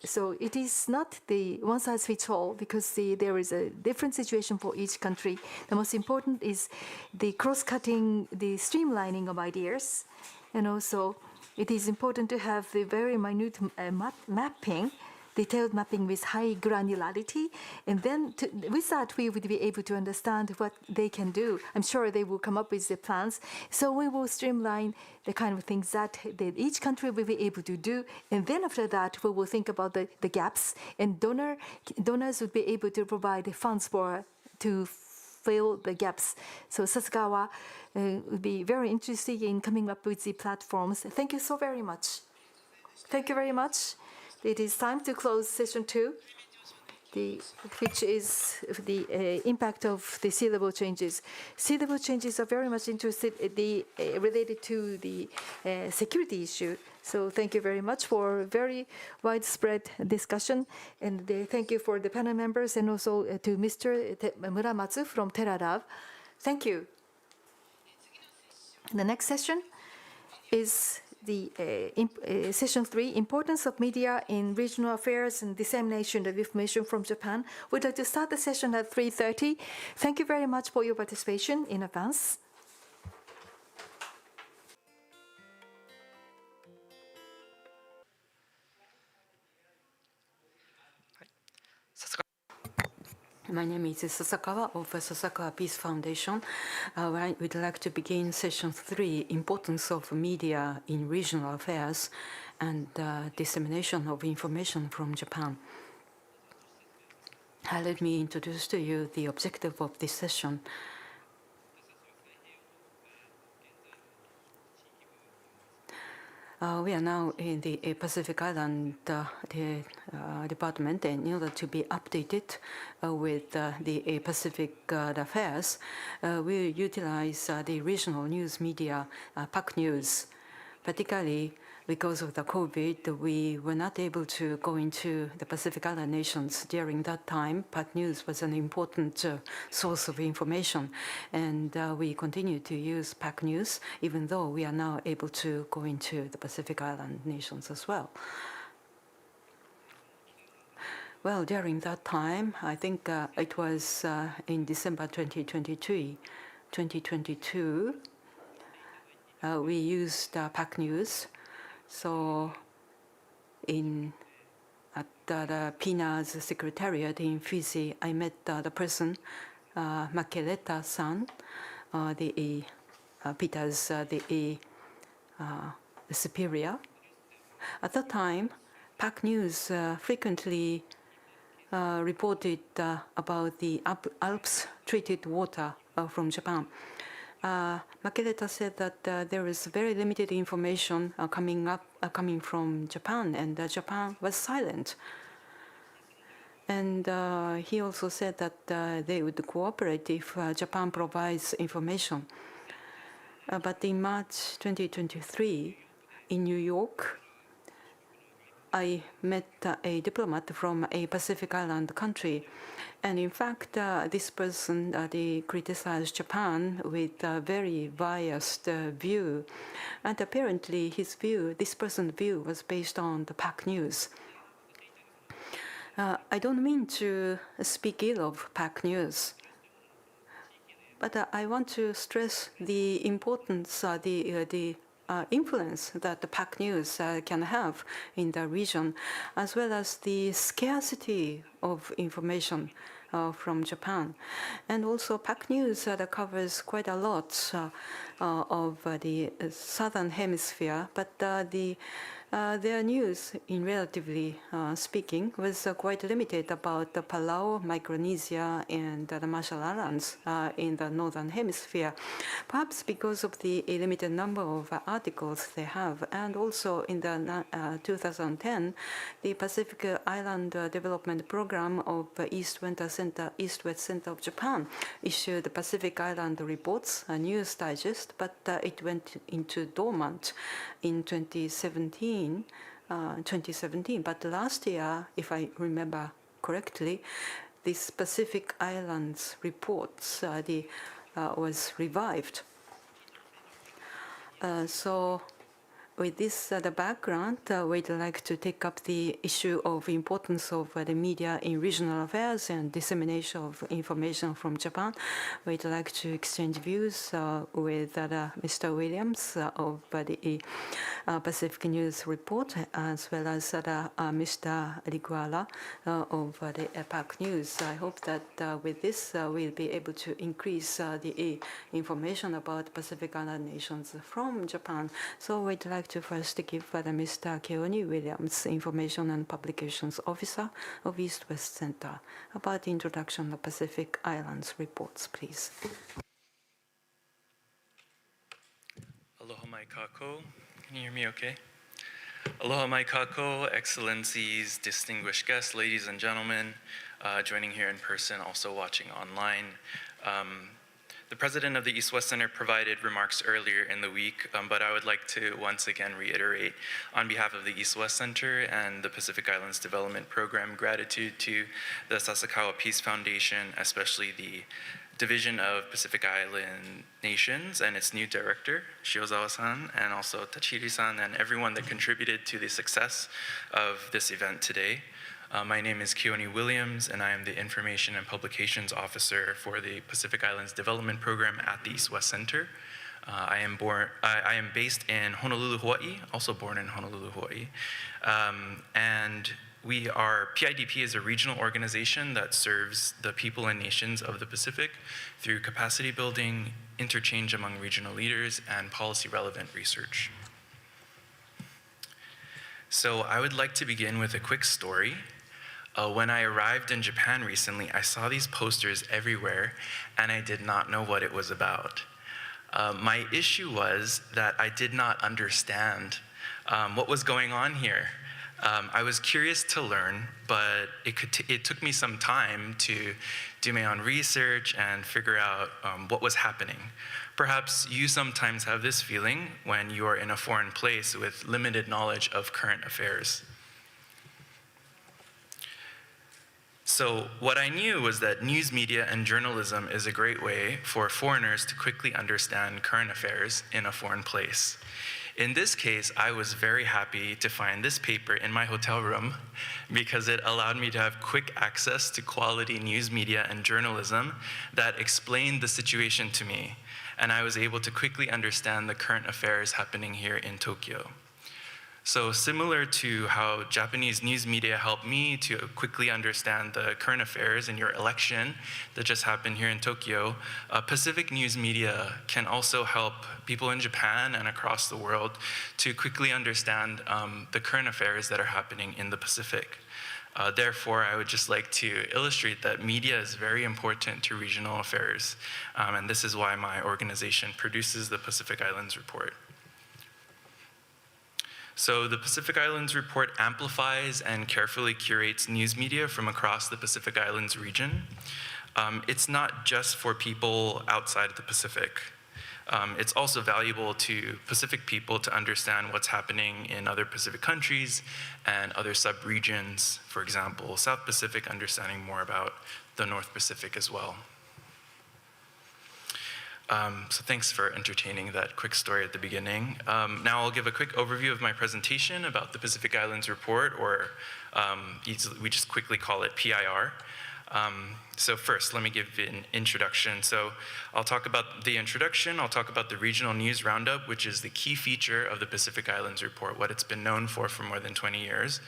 so it is not the one size fits all, because there is a different situation for each country. The most important is the cross-cutting, the streamlining of ideas. And also, it is important to have the very minute mapping, detailed mapping with high granularity. And then with that, we would be able to understand what they can do. I'm sure they will come up with the plans. So we will streamline the kind of things that each country will be able to do. And then after that, we will think about the gaps. And donors would be able to provide the funds to fill the gaps. So Sasakawa would be very interested in coming up with the platforms. Thank you so very much. Thank you very much. It is time to close session 2, which is the impact of the sea level changes. Sea level changes are very much related to the security issue. So thank you very much for very widespread discussion, and thank you for the panel members, and also to Mr. Muramatsu from Teralab. Thank you. The next session is the session 3, Importance of Media in Regional Affairs and Dissemination of Information from Japan. We'd like to start the session at 3:30. Thank you very much for your participation in advance. My name is Sasakawa of Sasakawa Peace Foundation. We'd like to begin session 3, Importance of Media in Regional Affairs and Dissemination of Information from Japan. Let me introduce to you the objective of this session. We are now in the Pacific Island department, and in order to be updated with the Pacific affairs, we utilize the regional news media, PACNEWS. Particularly, because of the COVID, we were not able to go into the Pacific Island nations during that time. PACNEWS was an important source of information, and we continue to use PACNEWS, even though we are now able to go into the Pacific Island nations as well. Well, during that time, I think it was in December 2022, we used PACNEWS. So at the PNA's Secretariat in Fiji, I met the person, Makeleta-san, Peter's the superior. At that time, PACNEWS frequently reported about the Alps treated water from Japan. Makeleta said that there is very limited information coming from Japan, and Japan was silent. And he also said that they would cooperate if Japan provides information. But in March 2023, in New York, I met a diplomat from a Pacific Island country. And in fact, this person they criticized Japan with a very biased view. And apparently his view, this person's view, was based on the PACNEWS. I don't mean to speak ill of PACNEWS, but I want to stress the importance, the influence that the PACNEWS can have in the region, as well as the scarcity of information from Japan. And also PACNEWS covers quite a lot of the southern hemisphere, but their news, in relatively speaking, was quite limited about the Palau, Micronesia, and the Marshall Islands in the northern hemisphere, perhaps because of the limited number of articles they have. And also in the 2010, the Pacific Island Development Program of East-West Center of Japan issued the Pacific Island Reports, a news digest, but it went into dormant in 2017. But last year, if I remember correctly, this Pacific Islands reports was revived. So with this the background, we'd like to take up the issue of importance of the media in regional affairs and dissemination of information from Japan. We'd like to exchange views with Mr. Williams of the Pacific News Report, as well as Mr. Liguala of the PACNEWS. I hope that with this we'll be able to increase the information about Pacific Island nations from Japan. So we'd like to first give Mr. Keoni Williams, Information and Publications Officer of East-West Center, about the introduction of Pacific Islands reports, please. Aloha mai kako. Can you hear me okay? Aloha mai kako, Excellencies, distinguished guests, ladies and gentlemen, joining here in person, also watching online. The president of the East-West Center provided remarks earlier in the week, but I would like to once again reiterate on behalf of the East-West Center and the Pacific Islands Development Program gratitude to the Sasakawa Peace Foundation, especially the Division of Pacific Island Nations and its new director, Shiozawa-san, and also Tachiri-san, and everyone that contributed to the success of this event today. My name is Keoni Williams, and I am the Information and Publications Officer for the Pacific Islands Development Program at the East-West Center. I am based in Honolulu, Hawaii, also born in Honolulu, Hawaii. And PIDP is a regional organization that serves the people and nations of the Pacific through capacity building, interchange among regional leaders, and policy-relevant research. So I would like to begin with a quick story. When I arrived in Japan recently, I saw these posters everywhere, and I did not know what it was about. My issue was that I did not understand what was going on here. I was curious to learn, but it took me some time to do my own research and figure out what was happening. Perhaps you sometimes have this feeling when you are in a foreign place with limited knowledge of current affairs. So what I knew was that news media and journalism is a great way for foreigners to quickly understand current affairs in a foreign place. In this case, I was very happy to find this paper in my hotel room because it allowed me to have quick access to quality news media and journalism that explained the situation to me, and I was able to quickly understand the current affairs happening here in Tokyo. So similar to how Japanese news media helped me to quickly understand the current affairs in your election that just happened here in Tokyo, Pacific news media can also help people in Japan and across the world to quickly understand the current affairs that are happening in the Pacific. Therefore, I would just like to illustrate that media is very important to regional affairs, and this is why my organization produces the Pacific Islands Report. So the Pacific Islands Report amplifies and carefully curates news media from across the Pacific Islands region. It's not just for people outside of the Pacific. It's also valuable to Pacific people to understand what's happening in other Pacific countries and other sub-regions, for example, South Pacific, understanding more about the North Pacific as well. So thanks for entertaining that quick story at the beginning. Now I'll give a quick overview of my presentation about the Pacific Islands Report, or we just quickly call it PIR. So first, let me give an introduction. So I'll talk about the introduction, I'll talk about the regional news roundup, which is the key feature of the Pacific Islands Report, what it's been known for more than 20 years.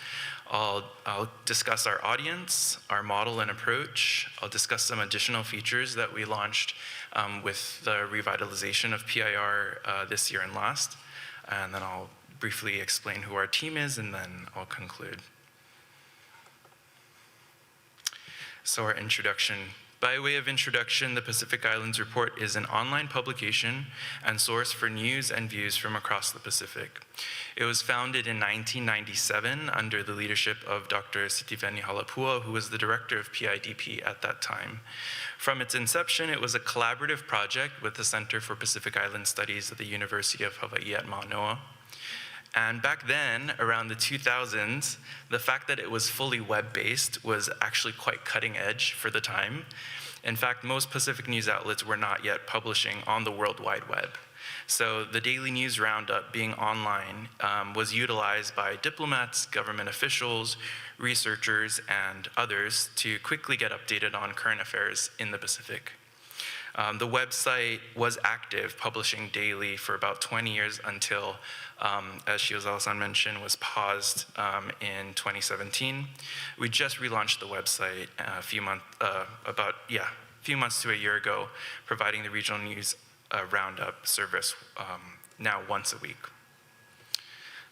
I'll discuss our audience, our model and approach. I'll discuss some additional features that we launched with the revitalization of PIR this year and last. And then I'll briefly explain who our team is, and then I'll conclude. So our introduction. By way of introduction, the Pacific Islands Report is an online publication and source for news and views from across the Pacific. It was founded in 1997 under the leadership of Dr. Sitiveni Halapua, who was the director of PIDP at that time. From its inception, it was a collaborative project with the Center for Pacific Island Studies at the University of Hawaii at Manoa. And back then, around the 2000s, the fact that it was fully web-based was actually quite cutting edge for the time. In fact, most Pacific news outlets were not yet publishing on the World Wide Web. So the daily news roundup being online was utilized by diplomats, government officials, researchers, and others to quickly get updated on current affairs in the Pacific. The website was active, publishing daily for about 20 years until, as Shiozawa-san mentioned, was paused in 2017. We just relaunched the website a few months to a year ago, providing the regional news roundup service now once a week.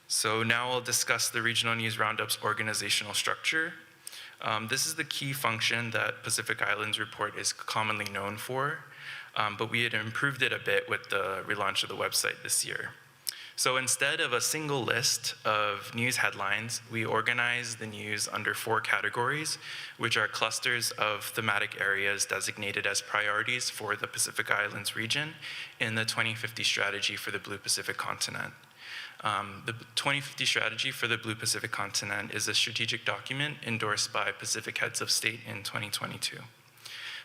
So now I'll discuss the regional news roundup's organizational structure. This is the key function that Pacific Islands Report is commonly known for, but we had improved it a bit with the relaunch of the website this year. So instead of a single list of news headlines, we organize the news under 4 categories, which are clusters of thematic areas designated as priorities for the Pacific Islands region in the 2050 strategy for the Blue Pacific continent. The 2050 strategy for the Blue Pacific continent is a strategic document endorsed by Pacific heads of state in 2022.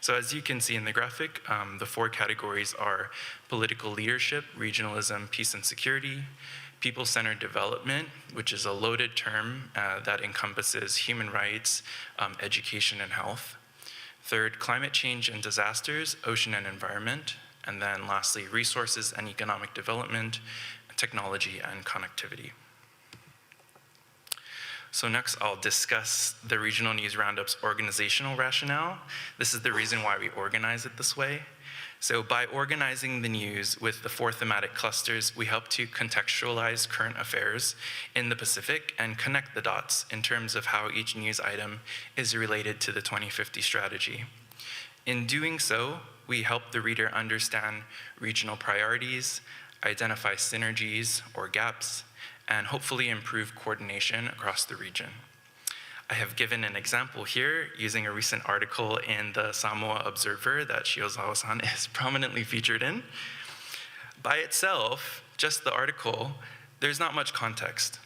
So as you can see in the graphic, the 4 categories are political leadership, regionalism, peace and security, people-centered development, which is a loaded term that encompasses human rights, education and health. Third, climate change and disasters, ocean and environment. And then lastly, resources and economic development, technology and connectivity. So next, I'll discuss the Regional News Roundup's organizational rationale. This is the reason why we organize it this way. So by organizing the news with the 4 thematic clusters, we help to contextualize current affairs in the Pacific and connect the dots in terms of how each news item is related to the 2050 strategy. In doing so, we help the reader understand regional priorities, identify synergies or gaps, and hopefully improve coordination across the region. I have given an example here using a recent article in the Samoa Observer that Shiozawa-san is prominently featured in. By itself, just the article, there's not much context.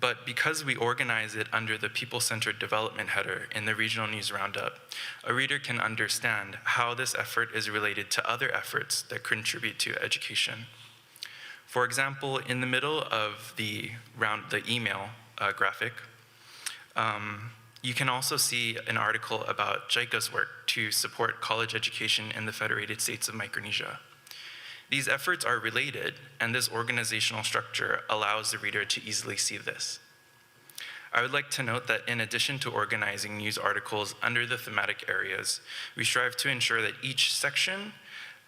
But because we organize it under the people-centered development header in the Regional News Roundup, a reader can understand how this effort is related to other efforts that contribute to education. For example, in the middle of the email graphic, you can also see an article about JICA's work to support college education in the Federated States of Micronesia. These efforts are related, and this organizational structure allows the reader to easily see this. I would like to note that in addition to organizing news articles under the thematic areas, we strive to ensure that each section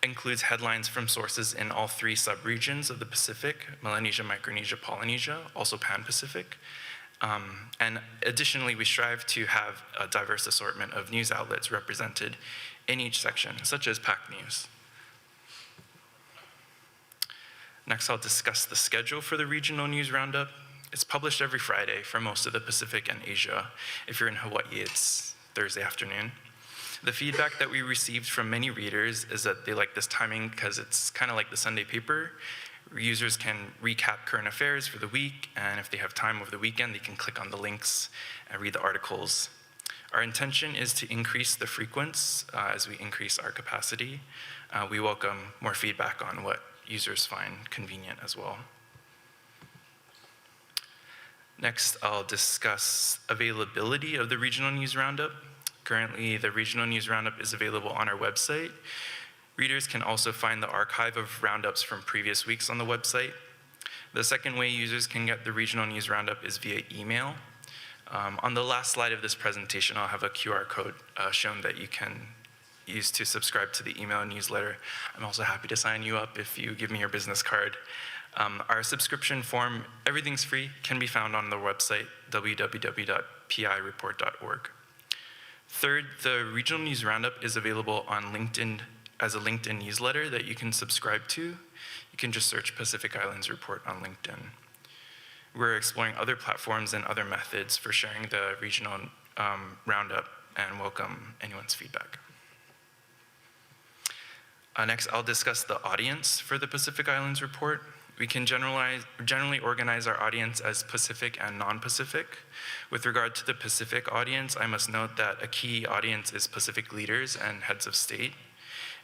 includes headlines from sources in all 3 subregions of the Pacific, Melanesia, Micronesia, Polynesia, also Pan-Pacific. And additionally, we strive to have a diverse assortment of news outlets represented in each section, such as PACNEWS. Next, I'll discuss the schedule for the Regional News Roundup. It's published every Friday for most of the Pacific and Asia. If you're in Hawaii, it's Thursday afternoon. The feedback that we received from many readers is that they like this timing because it's kind of like the Sunday paper. Users can recap current affairs for the week, and if they have time over the weekend, they can click on the links and read the articles. Our intention is to increase the frequency as we increase our capacity. We welcome more feedback on what users find convenient as well. Next, I'll discuss availability of the Regional News Roundup. Currently, the Regional News Roundup is available on our website. Readers can also find the archive of roundups from previous weeks on the website. The second way users can get the Regional News Roundup is via email. On the last slide of this presentation, I'll have a QR code shown that you can use to subscribe to the email newsletter. I'm also happy to sign you up if you give me your business card. Our subscription form, everything's free, can be found on the website, www.pireport.org. Third, the Regional News Roundup is available on LinkedIn as a LinkedIn newsletter that you can subscribe to. You can just search Pacific Islands Report on LinkedIn. We're exploring other platforms and other methods for sharing the Regional Roundup and welcome anyone's feedback. Next, I'll discuss the audience for the Pacific Islands Report. We can generally organize our audience as Pacific and non-Pacific. With regard to the Pacific audience, I must note that a key audience is Pacific leaders and heads of state.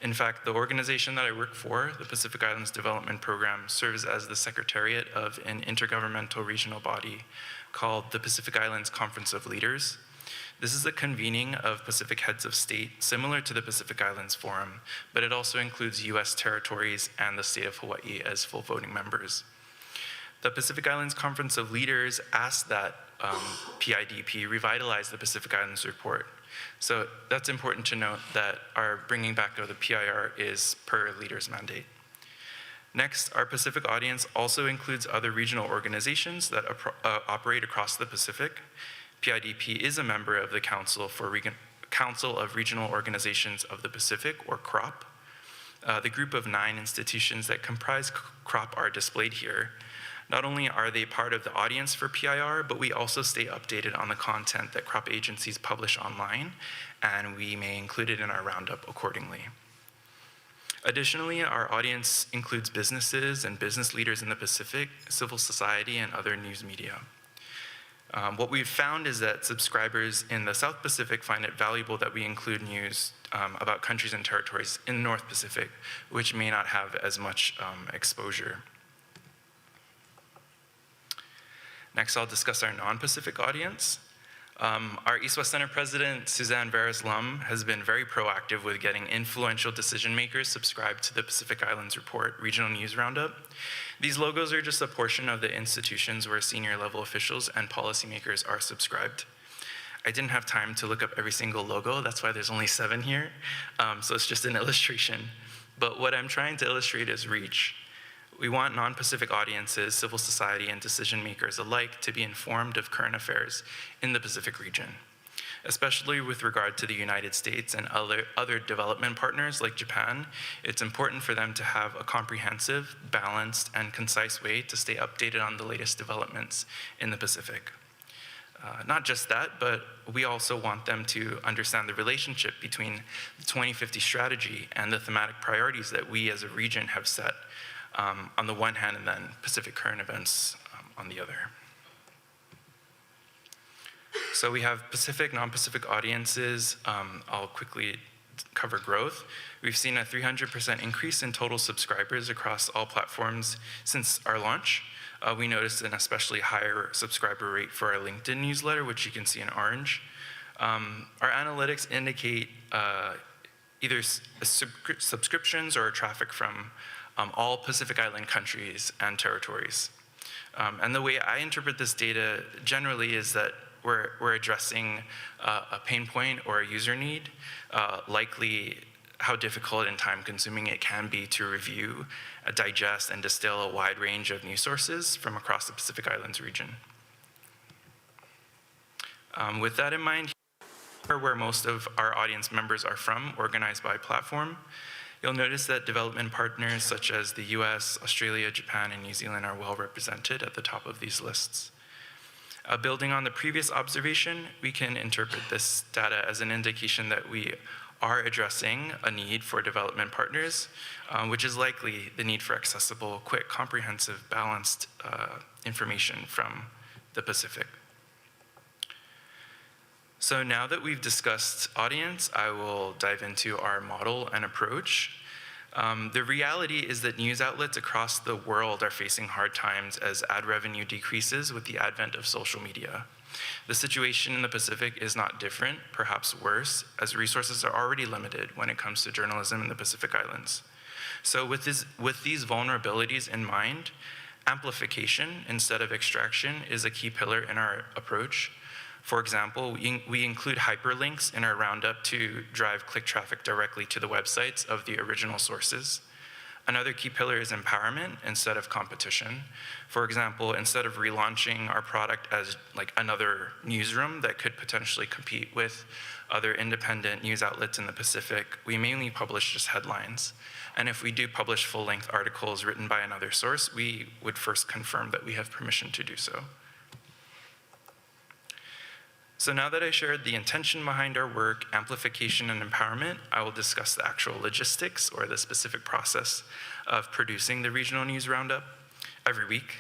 In fact, the organization that I work for, the Pacific Islands Development Program, serves as the Secretariat of an intergovernmental regional body called the Pacific Islands Conference of Leaders. This is a convening of Pacific heads of state, similar to the Pacific Islands Forum, but it also includes US territories and the state of Hawaii as full voting members. The Pacific Islands Conference of Leaders asked that PIDP revitalize the Pacific Islands Report. So that's important to note that our bringing back of the PIR is per leader's mandate. Next, our Pacific audience also includes other regional organizations that operate across the Pacific. PIDP is a member of the Council of Regional Organizations of the Pacific, or CROP. The group of 9 institutions that comprise CROP are displayed here. Not only are they part of the audience for PIR, but we also stay updated on the content that CROP agencies publish online, and we may include it in our roundup accordingly. Additionally, our audience includes businesses and business leaders in the Pacific, civil society, and other news media. What we've found is that subscribers in the South Pacific find it valuable that we include news about countries and territories in the North Pacific, which may not have as much exposure. Next, I'll discuss our non-Pacific audience. Our East West Center President, Suzanne Veras-Lum, has been very proactive with getting influential decision makers subscribed to the Pacific Islands Report Regional News Roundup. These logos are just a portion of the institutions where senior level officials and policymakers are subscribed. I didn't have time to look up every single logo, that's why there's only 7 here. So it's just an illustration. But what I'm trying to illustrate is reach. We want non-Pacific audiences, civil society, and decision makers alike to be informed of current affairs in the Pacific region. Especially with regard to the United States and other development partners like Japan, it's important for them to have a comprehensive, balanced, and concise way to stay updated on the latest developments in the Pacific. Not just that, but we also want them to understand the relationship between the 2050 strategy and the thematic priorities that we as a region have set on the one hand, and then Pacific current events on the other. So we have Pacific, non-Pacific audiences. I'll quickly cover growth. We've seen a 300% increase in total subscribers across all platforms since our launch. We noticed an especially higher subscriber rate for our LinkedIn newsletter, which you can see in orange. Our analytics indicate either subscriptions or traffic from all Pacific Island countries and territories. And the way I interpret this data generally is that we're addressing a pain point or a user need, likely how difficult and time-consuming it can be to review, digest, and distill a wide range of news sources from across the Pacific Islands region. With that in mind, here are where most of our audience members are from, organized by platform. You'll notice that development partners such as the US, Australia, Japan, and New Zealand are well represented at the top of these lists. Building on the previous observation, we can interpret this data as an indication that we are addressing a need for development partners, which is likely the need for accessible, quick, comprehensive, balanced information from the Pacific. So now that we've discussed audience, I will dive into our model and approach. The reality is that news outlets across the world are facing hard times as ad revenue decreases with the advent of social media. The situation in the Pacific is not different, perhaps worse, as resources are already limited when it comes to journalism in the Pacific Islands. So with these vulnerabilities in mind, amplification instead of extraction is a key pillar in our approach. For example, we include hyperlinks in our roundup to drive click traffic directly to the websites of the original sources. Another key pillar is empowerment instead of competition. For example, instead of relaunching our product as like another newsroom that could potentially compete with other independent news outlets in the Pacific, we mainly publish just headlines. And if we do publish full-length articles written by another source, we would first confirm that we have permission to do so. So now that I shared the intention behind our work, amplification and empowerment, I will discuss the actual logistics or the specific process of producing the regional news roundup. Every week,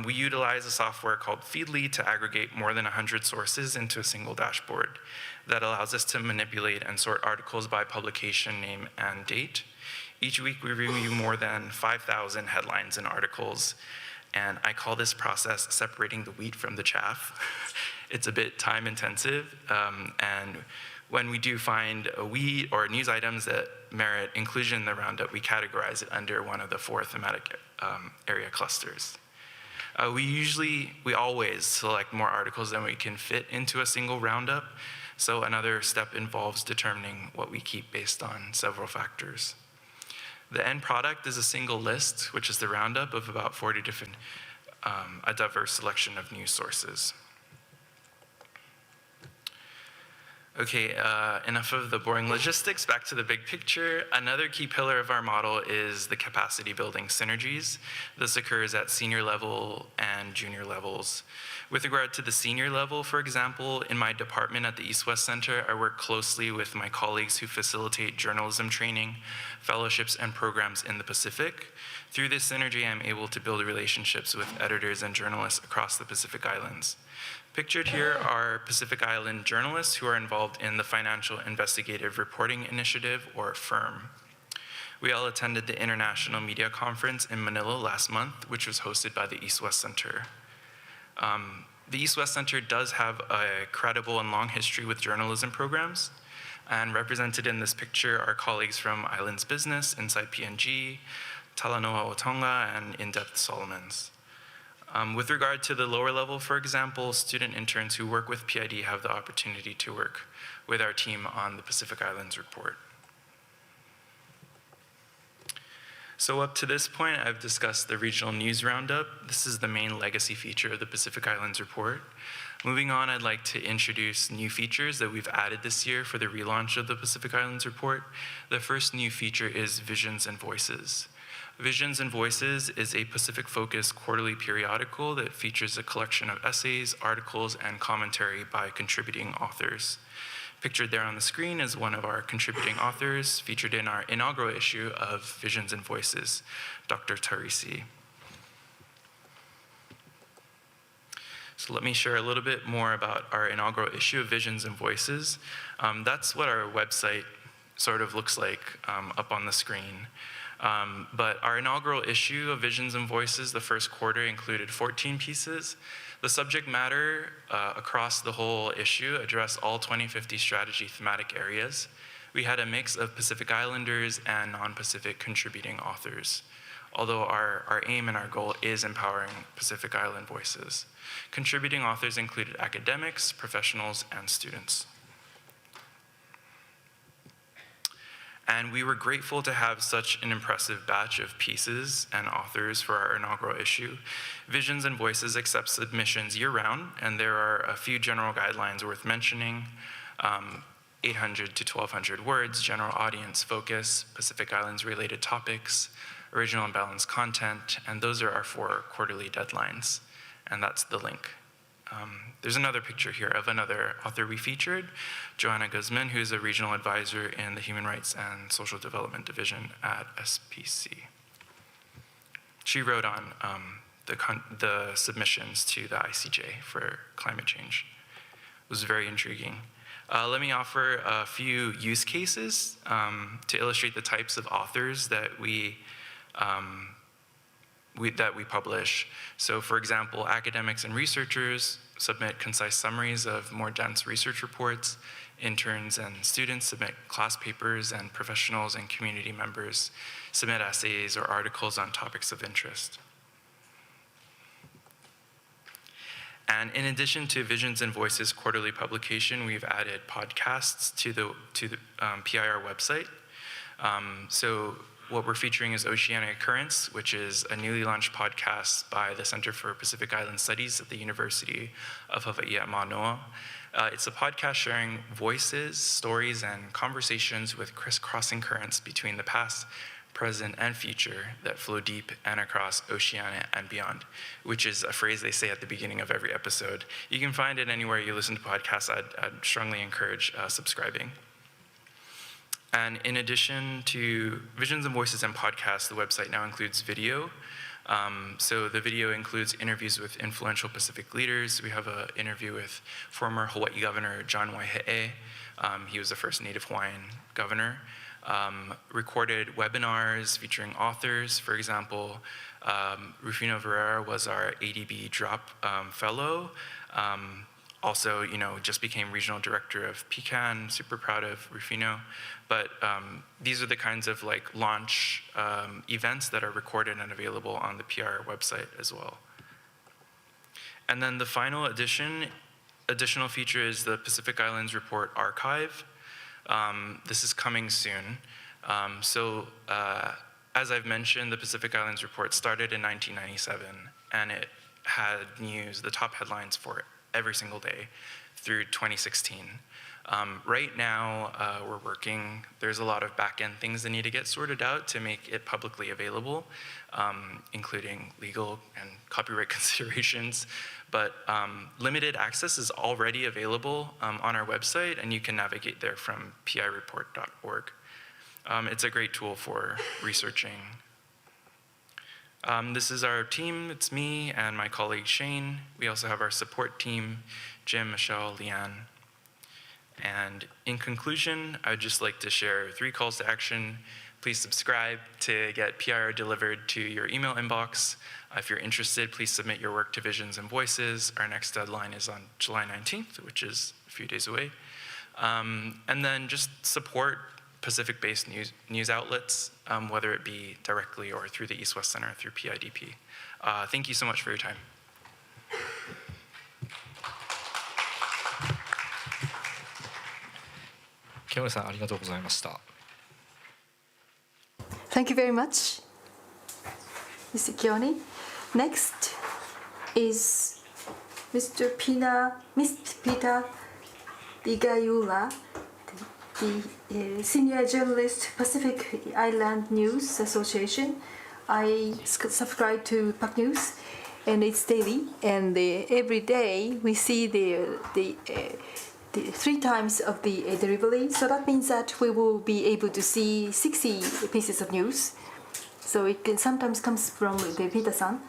we utilize a software called Feedly to aggregate more than 100 sources into a single dashboard that allows us to manipulate and sort articles by publication name and date. Each week, we review more than 5,000 headlines and articles, and I call this process separating the wheat from the chaff. It's a bit time intensive, and when we do find a wheat or news items that merit inclusion in the roundup, we categorize it under one of the 4 thematic area clusters. We always select more articles than we can fit into a single roundup, so another step involves determining what we keep based on several factors. The end product is a single list, which is the roundup of about 40 different, a diverse selection of news sources. Okay, enough of the boring logistics, back to the big picture. Another key pillar of our model is the capacity building synergies. This occurs at senior level and junior levels. With regard to the senior level, for example, in my department at the East-West Center, I work closely with my colleagues who facilitate journalism training, fellowships, and programs in the Pacific. Through this synergy, I'm able to build relationships with editors and journalists across the Pacific Islands. Pictured here are Pacific Island journalists who are involved in the Financial Investigative Reporting Initiative, or FIRM. We all attended the International Media Conference in Manila last month, which was hosted by the East-West Center. The East-West Center does have a credible and long history with journalism programs, and represented in this picture are colleagues from Islands Business, Inside PNG, Talanoa o Tonga, and In-Depth Solomons. With regard to the lower level, for example, student interns who work with PID have the opportunity to work with our team on the Pacific Islands report. So up to this point, I've discussed the regional news roundup. This is the main legacy feature of the Pacific Islands report. Moving on, I'd like to introduce new features that we've added this year for the relaunch of the Pacific Islands Report. The first new feature is Visions and Voices. Visions and Voices is a Pacific-focused quarterly periodical that features a collection of essays, articles, and commentary by contributing authors. Pictured there on the screen is one of our contributing authors featured in our inaugural issue of Visions and Voices, Dr. Tarisi. So let me share a little bit more about our inaugural issue of Visions and Voices. That's what our website sort of looks like up on the screen. But our inaugural issue of Visions and Voices, the first quarter, included 14 pieces. The subject matter across the whole issue addressed all 2050 strategy thematic areas. We had a mix of Pacific Islanders and non-Pacific contributing authors, although our aim and our goal is empowering Pacific Island voices. Contributing authors included academics, professionals, and students. And we were grateful to have such an impressive batch of pieces and authors for our inaugural issue. Visions and Voices accepts submissions year-round, and there are a few general guidelines worth mentioning. 800 to 1,200 words, general audience focus, Pacific Islands related topics, original and balanced content, and those are our 4 quarterly deadlines, and that's the link. There's another picture here of another author we featured, Joanna Guzman, who is a regional advisor in the Human Rights and Social Development Division at SPC. She wrote on the submissions to the ICJ for climate change. It was very intriguing. Let me offer a few use cases to illustrate the types of authors that we publish. So for example, academics and researchers submit concise summaries of more dense research reports. Interns and students submit class papers, and professionals and community members submit essays or articles on topics of interest. And in addition to Visions and Voices quarterly publication, we've added podcasts to the PIR website. So what we're featuring is Oceanic Currents, which is a newly launched podcast by the Center for Pacific Island Studies at the University of Hawaii at Manoa. It's a podcast sharing voices, stories, and conversations with crisscrossing currents between the past, present, and future that flow deep and across Oceania and beyond, which is a phrase they say at the beginning of every episode. You can find it anywhere you listen to podcasts. I'd strongly encourage subscribing. And in addition to Visions and Voices and podcasts, the website now includes video. So the video includes interviews with influential Pacific leaders. We have an interview with former Hawaii Governor John Waihee. He was the first Native Hawaiian governor. Recorded webinars featuring authors. For example, Rufino Verrera was our ADB Drop Fellow. Also, just became regional director of PCAN. Super proud of Rufino. But these are the kinds of launch events that are recorded and available on the PR website as well. And then the final additional feature is the Pacific Islands Report Archive. This is coming soon. As I've mentioned, the Pacific Islands Report started in 1997, and it had news, the top headlines for every single day through 2016. Right now, we're working, there's a lot of back-end things that need to get sorted out to make it publicly available, including legal and copyright considerations. But limited access is already available on our website, and you can navigate there from pireport.org. It's a great tool for researching. This is our team. It's me and my colleague Shane. We also have our support team, Jim, Michelle, Leanne. And in conclusion, I'd just like to share 3 calls to action. Please subscribe to get PIR delivered to your email inbox. If you're interested, please submit your work to Visions and Voices. Our next deadline is on July 19th, which is a few days away. And then just support Pacific-based news outlets, whether it be directly or through the East-West Center through PIDP. Thank you so much for your time. Thank you very much, Mr. Kioni. Next is Mr. Miss Peter Digayula, the senior journalist, Pacific Island News Association. I subscribe to PACNEWS, and it's daily. And every day we see the 3 times of the delivery. So that means that we will be able to see 60 pieces of news. So it can sometimes comes from the Peter-san.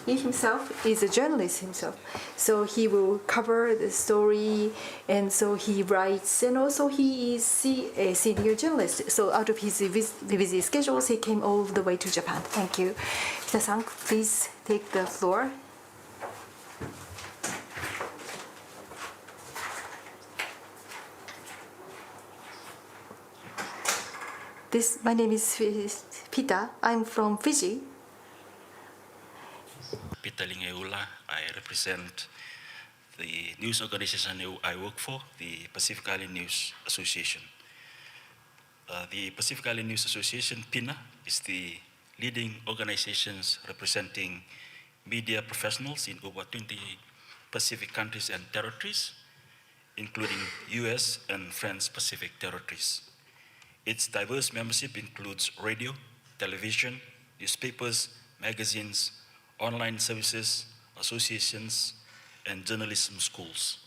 He himself is a journalist himself, so he will cover the story, and so he writes, and also he is a senior journalist. So out of his busy schedules, he came all the way to Japan. Thank you. Peter-san, please take the floor. My name is Peter. I'm from Fiji. Peter Lingeula. I represent the news organization I work for, the Pacific Island News Association. The Pacific Island News Association, PINA, is the leading organization representing media professionals in over 20 Pacific countries and territories, including US and French Pacific territories. Its diverse membership includes radio, television, newspapers, magazines, online services, associations, and journalism schools.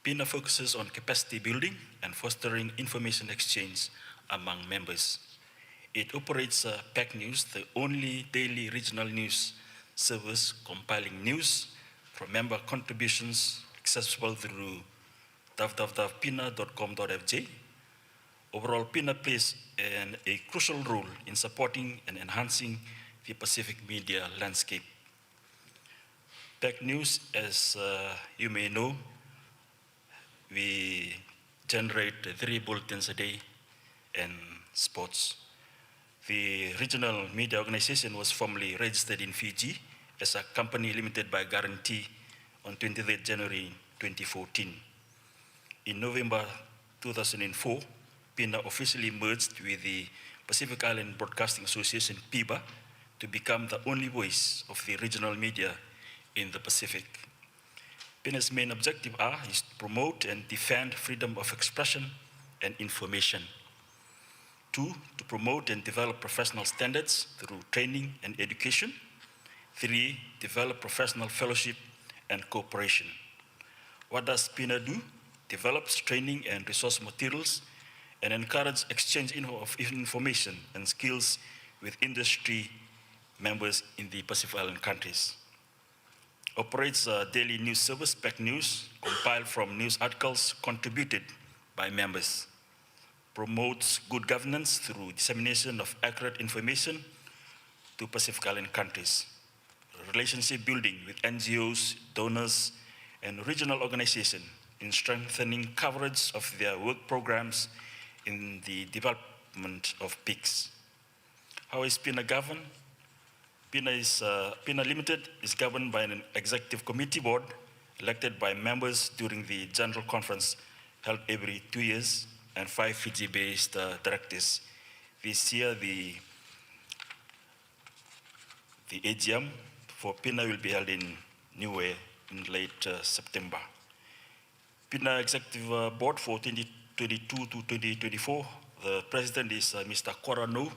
PINA focuses on capacity building and fostering information exchange among members. It operates PACNEWS, the only daily regional news service compiling news from member contributions accessible through www.pina.com.fj. Overall, PINA plays a crucial role in supporting and enhancing the Pacific media landscape. PACNEWS, as you may know, we generate 3 bulletins a day and sports. The regional media organization was formally registered in Fiji as a company limited by guarantee on 23 January 2014. In November 2004, PINA officially merged with the Pacific Island Broadcasting Association, PIBA, to become the only voice of the regional media in the Pacific. PINA's main objectives is to promote and defend freedom of expression and information. 2, to promote and develop professional standards through training and education. 3, develop professional fellowship and cooperation. What does PINA do? Develops training and resource materials and encourage exchange of information and skills with industry members in the Pacific Island countries. Operates a daily news service, PACNEWS, compiled from news articles contributed by members. Promotes good governance through dissemination of accurate information to Pacific Island countries. Relationship building with NGOs, donors, and regional organizations in strengthening coverage of their work programs in the development of PICs. How is PINA governed? PINA Limited is governed by an executive committee board elected by members during the general conference held every 2 years, and 5 Fiji-based directors. This year, the AGM for PINA will be held in Niue in late September. PINA Executive Board for 2022 to 2024, the president is Mr. Korano,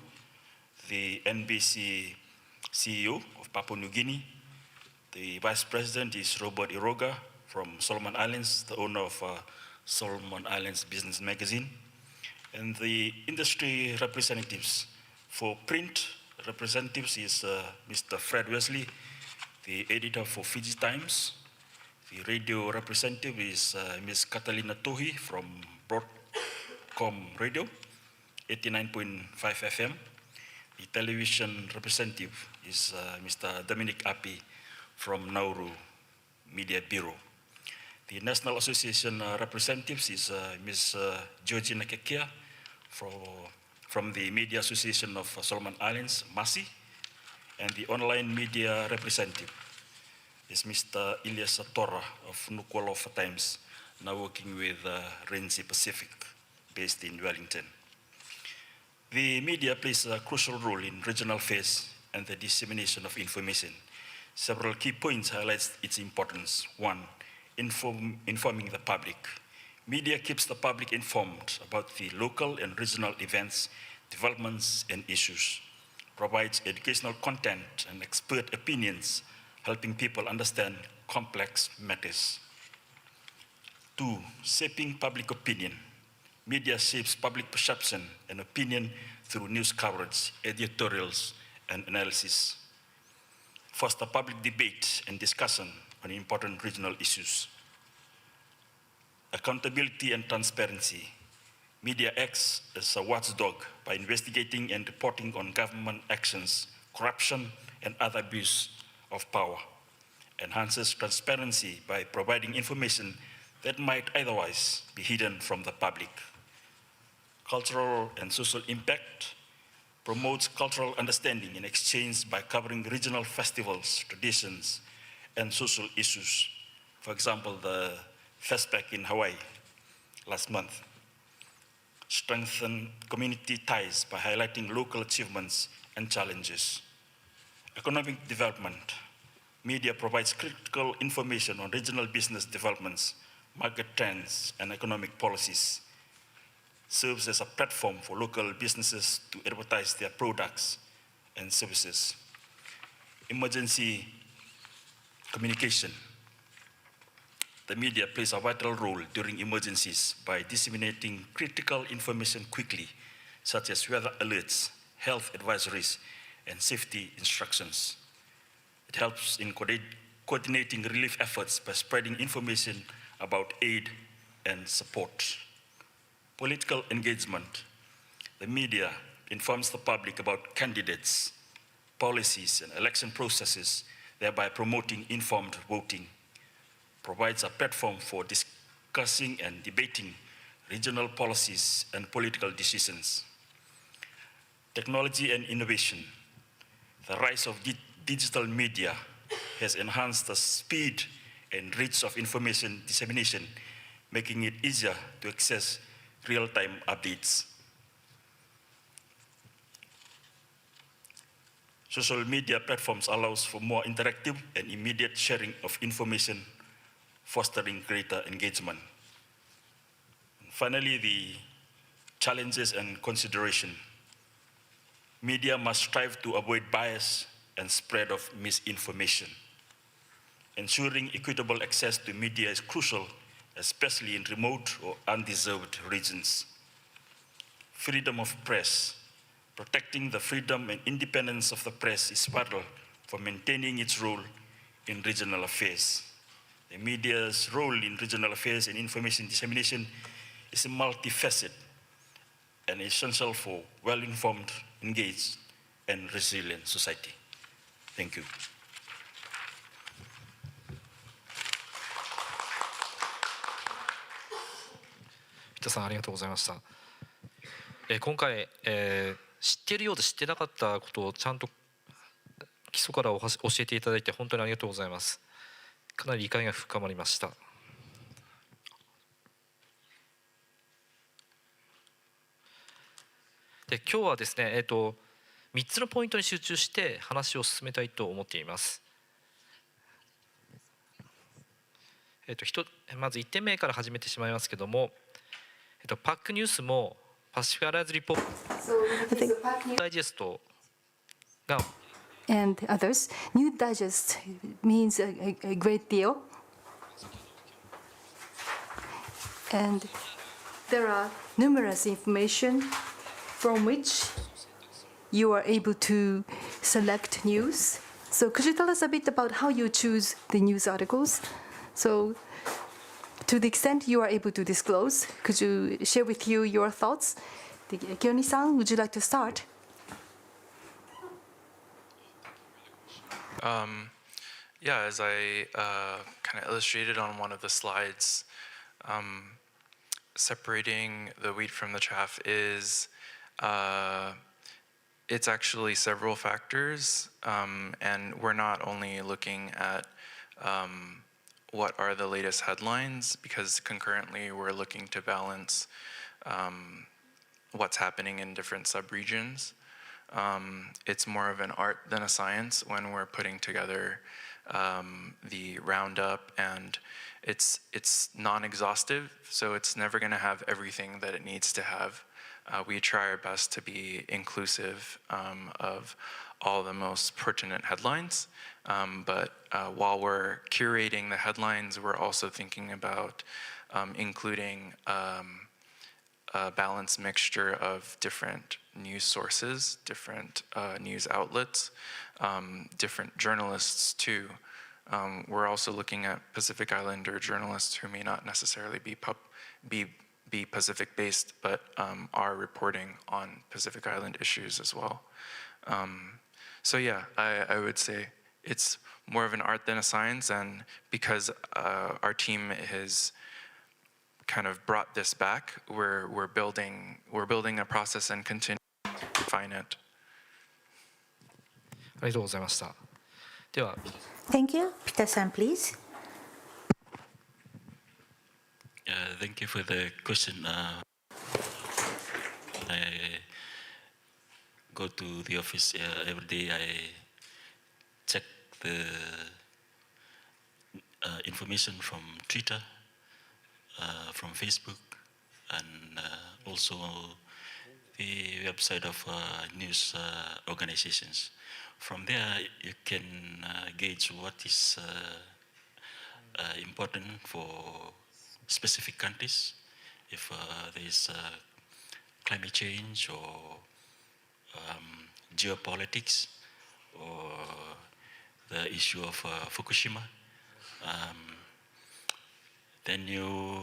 the NBC CEO of Papua New Guinea. The vice president is Robert Iroga from Solomon Islands, the owner of Solomon Islands Business Magazine. And the industry representatives for print representatives is Mr. Fred Wesley, the editor for Fiji Times. The radio representative is Ms. Catalina Tohi from Broadcom Radio, 89.5 FM. The television representative is Mr. Dominic Api from Nauru Media Bureau. The National Association representatives is Ms. Georgina Kekia from the Media Association of Solomon Islands, MASI, and the online media representative is Mr. Ilyas Satora of Nuku'alofa Times, now working with Renzi Pacific, based in Wellington. The media plays a crucial role in regional affairs and the dissemination of information. Several key points highlight its importance. One, informing the public. Media keeps the public informed about the local and regional events, developments, and issues, provides educational content and expert opinions, helping people understand complex matters. Two, shaping public opinion. Media shapes public perception and opinion through news coverage, editorials, and analysis. Foster public debate and discussion on important regional issues. Accountability and transparency. Media acts as a watchdog by investigating and reporting on government actions, corruption, and other abuse of power. Enhances transparency by providing information that might otherwise be hidden from the public. Cultural and social impact. Promotes cultural understanding and exchange by covering regional festivals, traditions, and social issues. For example, the FESPAC in Hawaii last month. Strengthen community ties by highlighting local achievements and challenges. Economic development. Media provides critical information on regional business developments, market trends, and economic policies. Serves as a platform for local businesses to advertise their products and services. Emergency communication. The media plays a vital role during emergencies by disseminating critical information quickly, such as weather alerts, health advisories, and safety instructions. It helps in coordinating relief efforts by spreading information about aid and support. Political engagement. The media informs the public about candidates, policies, and election processes, thereby promoting informed voting. Provides a platform for discussing and debating regional policies and political decisions. Technology and innovation. The rise of digital media has enhanced the speed and reach of information dissemination, making it easier to access real-time updates. Social media platforms allows for more interactive and immediate sharing of information, fostering greater engagement. And finally, the challenges and consideration. Media must strive to avoid bias and spread of misinformation. Ensuring equitable access to media is crucial, especially in remote or undeserved regions. Freedom of press. Protecting the freedom and independence of the press is vital for maintaining its role in regional affairs. The media's role in regional affairs and information dissemination is multifaceted and essential for well-informed, engaged, and resilient society. Thank you. 北さんありがとうございました。今回、知っているようで知ってなかったことをちゃんと基礎から教えていただいて本当にありがとうございます。かなり理解が深まりました。で今日はですね、3つのポイントに集中して話を進めたいと思っています。まず1点目から始めてしまいますけども、PAC ニュースもパシフィアライズリポートダイジェストが and others. New digest means a great deal. And there are numerous information from which you are able to select news. So could you tell us a bit about how you choose the news articles? So to the extent you are able to disclose, could you share with you your thoughts? Kioni-san, would you like to start? Yeah, as I kind of illustrated on one of the slides, separating the wheat from the chaff is it's actually several factors, and we're not only looking at what are the latest headlines, because concurrently we're looking to balance what's happening in different subregions. It's more of an art than a science when we're putting together the roundup, and it's non-exhaustive, so it's never going to have everything that it needs to have. We try our best to be inclusive of all the most pertinent headlines, but while we're curating the headlines, we're also thinking about including a balanced mixture of different news sources, different news outlets, different journalists too. We're also looking at Pacific Islander journalists who may not necessarily be Pacific-based, but are reporting on Pacific Island issues as well. So yeah, I would say it's more of an art than a science, and because our team has kind of brought this back, we're building a process and continue to refine it. ありがとうございました。では、Thank you. Peter-san, please. Thank you for the question. I go to the office every day. I check the information from Twitter, from Facebook, and also the website of news organizations. From there, you can gauge what is important for specific countries. If there is climate change or geopolitics or the issue of Fukushima, then you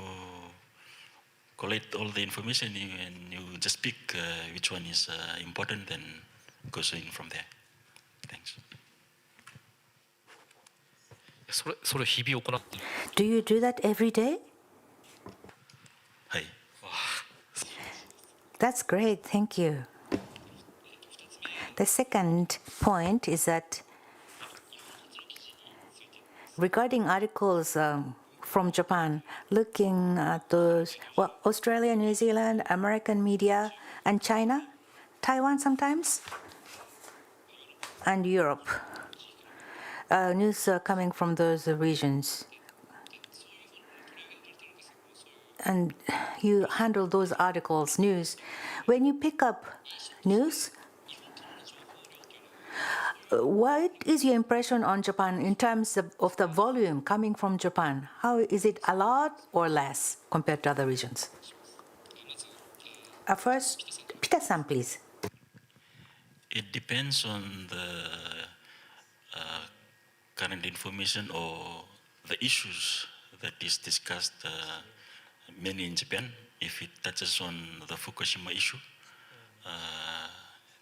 collect all the information and you just pick which one is important and goes in from there. Thanks. それ日々行っている。Do you do that every day? はい。That's great. Thank you. The second point is that regarding articles from Japan, looking at those, well, Australia, New Zealand, American media, and China, Taiwan sometimes, and Europe. News coming from those regions. And you handle those articles, news. When you pick up news, what is your impression on Japan in terms of the volume coming from Japan? How is it, a lot or less compared to other regions? First, Peter-san, please. It depends on the current information or the issues that is discussed mainly in Japan. If it touches on the Fukushima issue,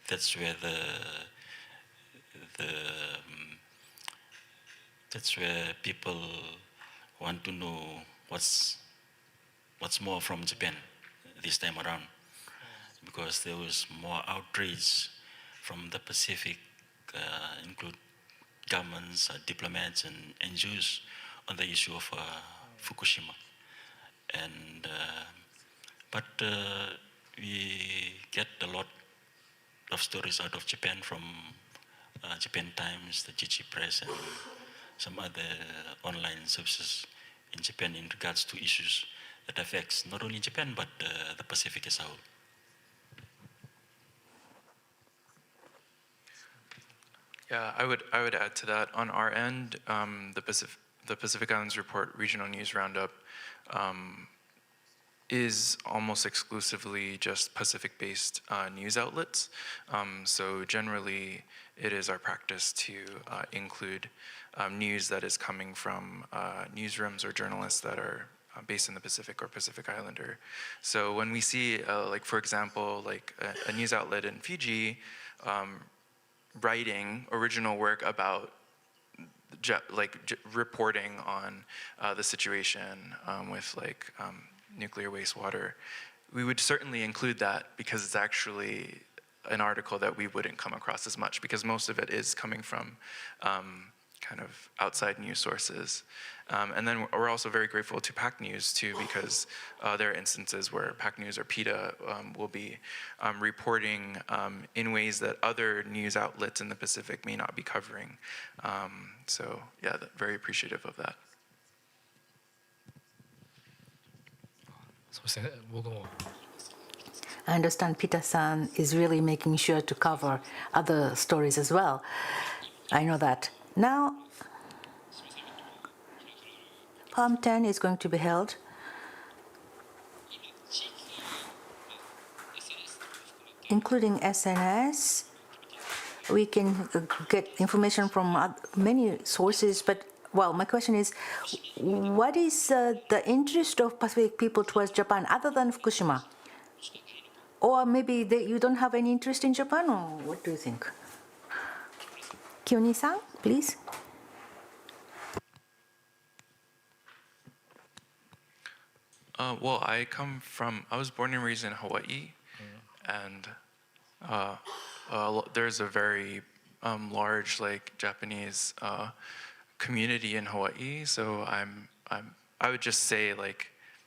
that's where that's where people want to know what's more from Japan this time around, because there was more outrage from the Pacific, include governments, diplomats, and NGOs on the issue of Fukushima. And but we get a lot of stories out of Japan from Japan Times, the GG Press, and some other online services in Japan in regards to issues that affects not only Japan but the Pacific as a whole. Yeah, I would add to that. On our end, the Pacific Islands Report Regional News Roundup is almost exclusively just Pacific-based news outlets. So generally, it is our practice to include news that is coming from newsrooms or journalists that are based in the Pacific or Pacific Islander. So when we see, like for example, like a news outlet in Fiji writing original work about reporting on the situation with nuclear wastewater, we would certainly include that because it's actually an article that we wouldn't come across as much, because most of it is coming from kind of outside news sources. And then we're also very grateful to PACNEWS too, because there are instances where PACNEWS or PETA will be reporting in ways that other news outlets in the Pacific may not be covering. So yeah, very appreciative of that. そうですね、僕も I understand Peter-san is really making sure to cover other stories as well. I know that. Now, Palm 10 is going to be held. Including SNS, we can get information from many sources, but well, my question is, what is the interest of Pacific people towards Japan other than Fukushima? Or maybe you don't have any interest in Japan, or what do you think? Kioni-san, please. Well, I was born and raised in Hawaii, and there's a very large Japanese community in Hawaii. So I would just say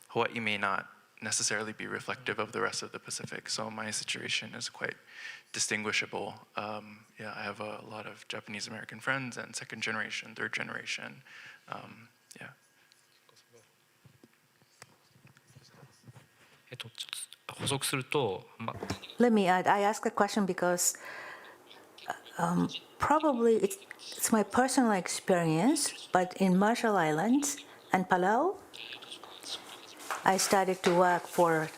Hawaii may not necessarily be reflective of the rest of the Pacific. So my situation is quite distinguishable. Yeah, I have a lot of Japanese American friends and second generation, third generation. Yeah. Let me add, I ask the question because probably it's my personal experience, but in Marshall Islands and Palau, I started to work for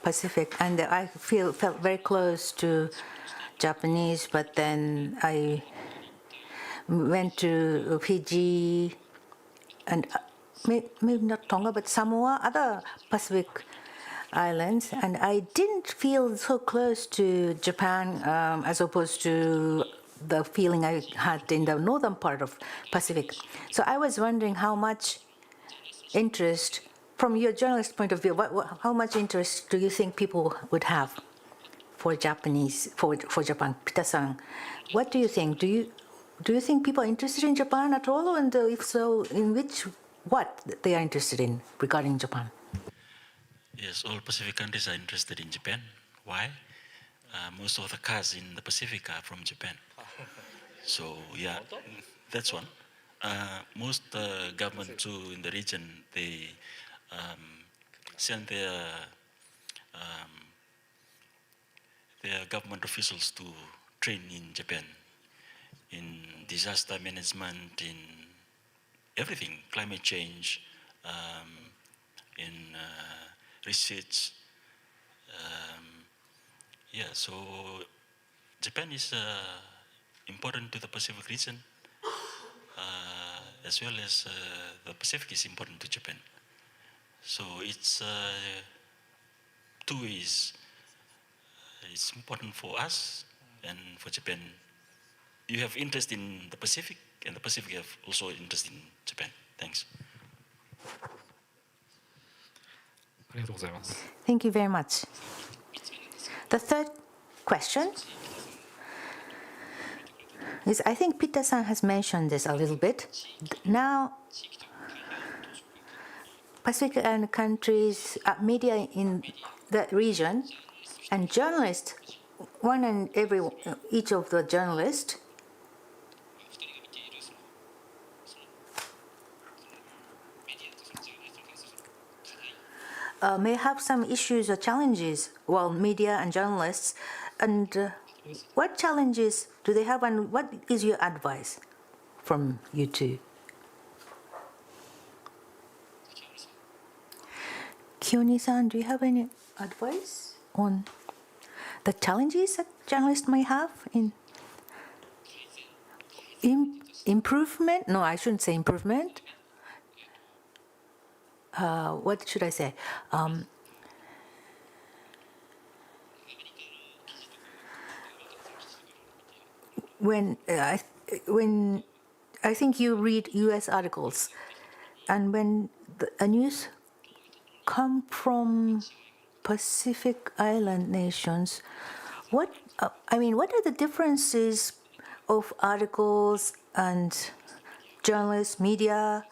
Pacific, and I felt very close to Japanese, but then I went to Fiji and maybe not Tonga, but Samoa, other Pacific islands, and I didn't feel so close to Japan as opposed to the feeling I had in the northern part of Pacific. So I was wondering how much interest, from your journalist point of view, how much interest do you think people would have for Japan? Peter-san, what do you think? Do you think people are interested in Japan at all? And if so, in what they are interested in regarding Japan? Yes, all Pacific countries are interested in Japan. Why? Most of the cars in the Pacific are from Japan. So yeah, that's one. Most government too in the region, they send their government officials to train in Japan in disaster management, in everything, climate change, in research. Yeah, so Japan is important to the Pacific region, as well as the Pacific is important to Japan. So it's two ways. It's important for us and for Japan. You have interest in the Pacific, and the Pacific have also interest in Japan. Thanks. Thank you very much. The third question is, I think Peter-san has mentioned this a little bit. Now, Pacific Island countries, media in the region, and journalists, each of the journalists, may have some issues or challenges, media and journalists. And what challenges do they have, and what is your advice from you two? Kioni-san, do you have any advice on the challenges that journalists may have in improvement? No, I shouldn't say improvement. What should I say? When I think you read U.S. articles, and when a news come from Pacific Island nations, what are the differences of articles and journalists, media,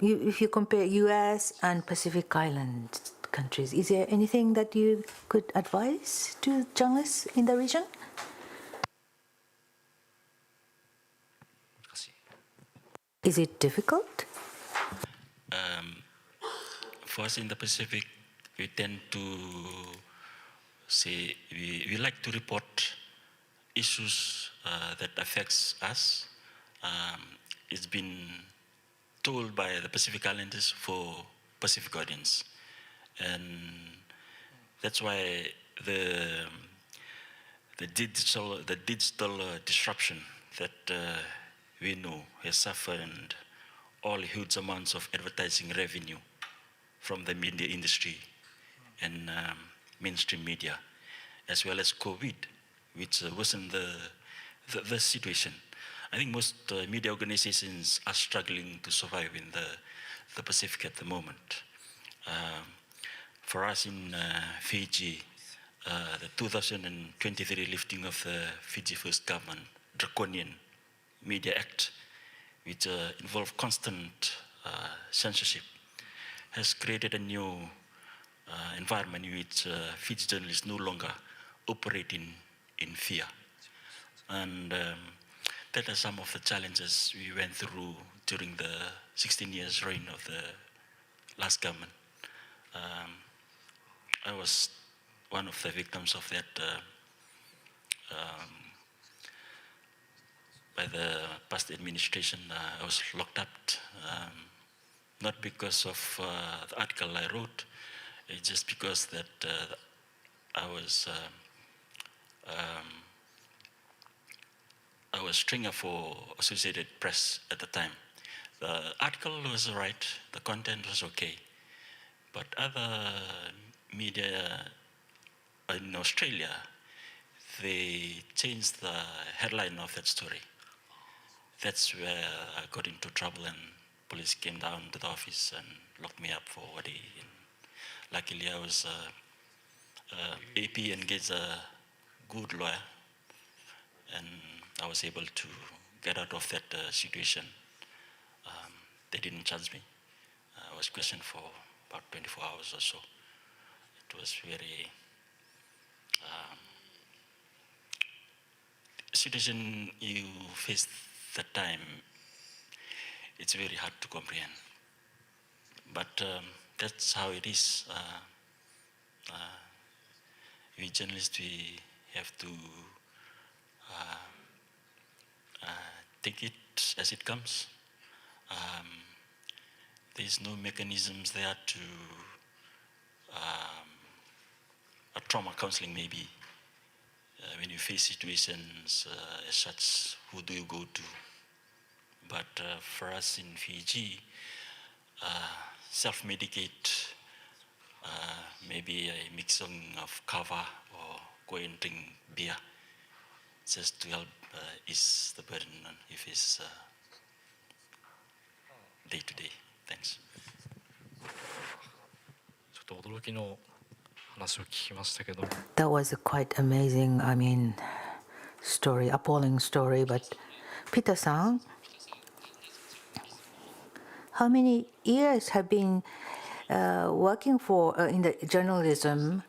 if you compare U.S. and Pacific Island countries, is there anything that you could advise to journalists in the region? Is it difficult? For us in the Pacific, we tend to say we like to report issues that affects us. It's been told by the Pacific Islanders for Pacific audience, and that's why the digital disruption that we know has suffered all huge amounts of advertising revenue from the media industry and mainstream media, as well as COVID, which worsened the situation. I think most media organizations are struggling to survive in the Pacific at the moment. For us in Fiji, the 2023 lifting of the Fiji First Government Draconian Media Act, which involved constant censorship, has created a new environment in which Fiji journalists no longer operate in fear. And that are some of the challenges we went through during the 16 years reign of the last government. I was one of the victims of that by the past administration. I was locked up, not because of the article I wrote, it's just because that I was stringer for Associated Press at the time. The article was right, the content was okay, but other media in Australia, they changed the headline of that story. That's where I got into trouble, and police came down to the office and locked me up for a day. And luckily, I was AP and engaged a good lawyer, and I was able to get out of that situation. They didn't charge me. I was questioned for about 24 hours or so. It was very situation you face that time. It's very hard to comprehend, but that's how it is. We journalists, we have to take it as it comes. There's no mechanisms there to a trauma counseling maybe. When you face situations as such, who do you go to? But for us in Fiji, self-medicate, maybe a mixing of kava or go and drink beer, just to help ease the burden if it's day to day. Thanks. ちょっと驚きの話を聞きましたけど。That was a quite amazing, story, appalling story. But Peter-san, how many years have been working for in the journalism,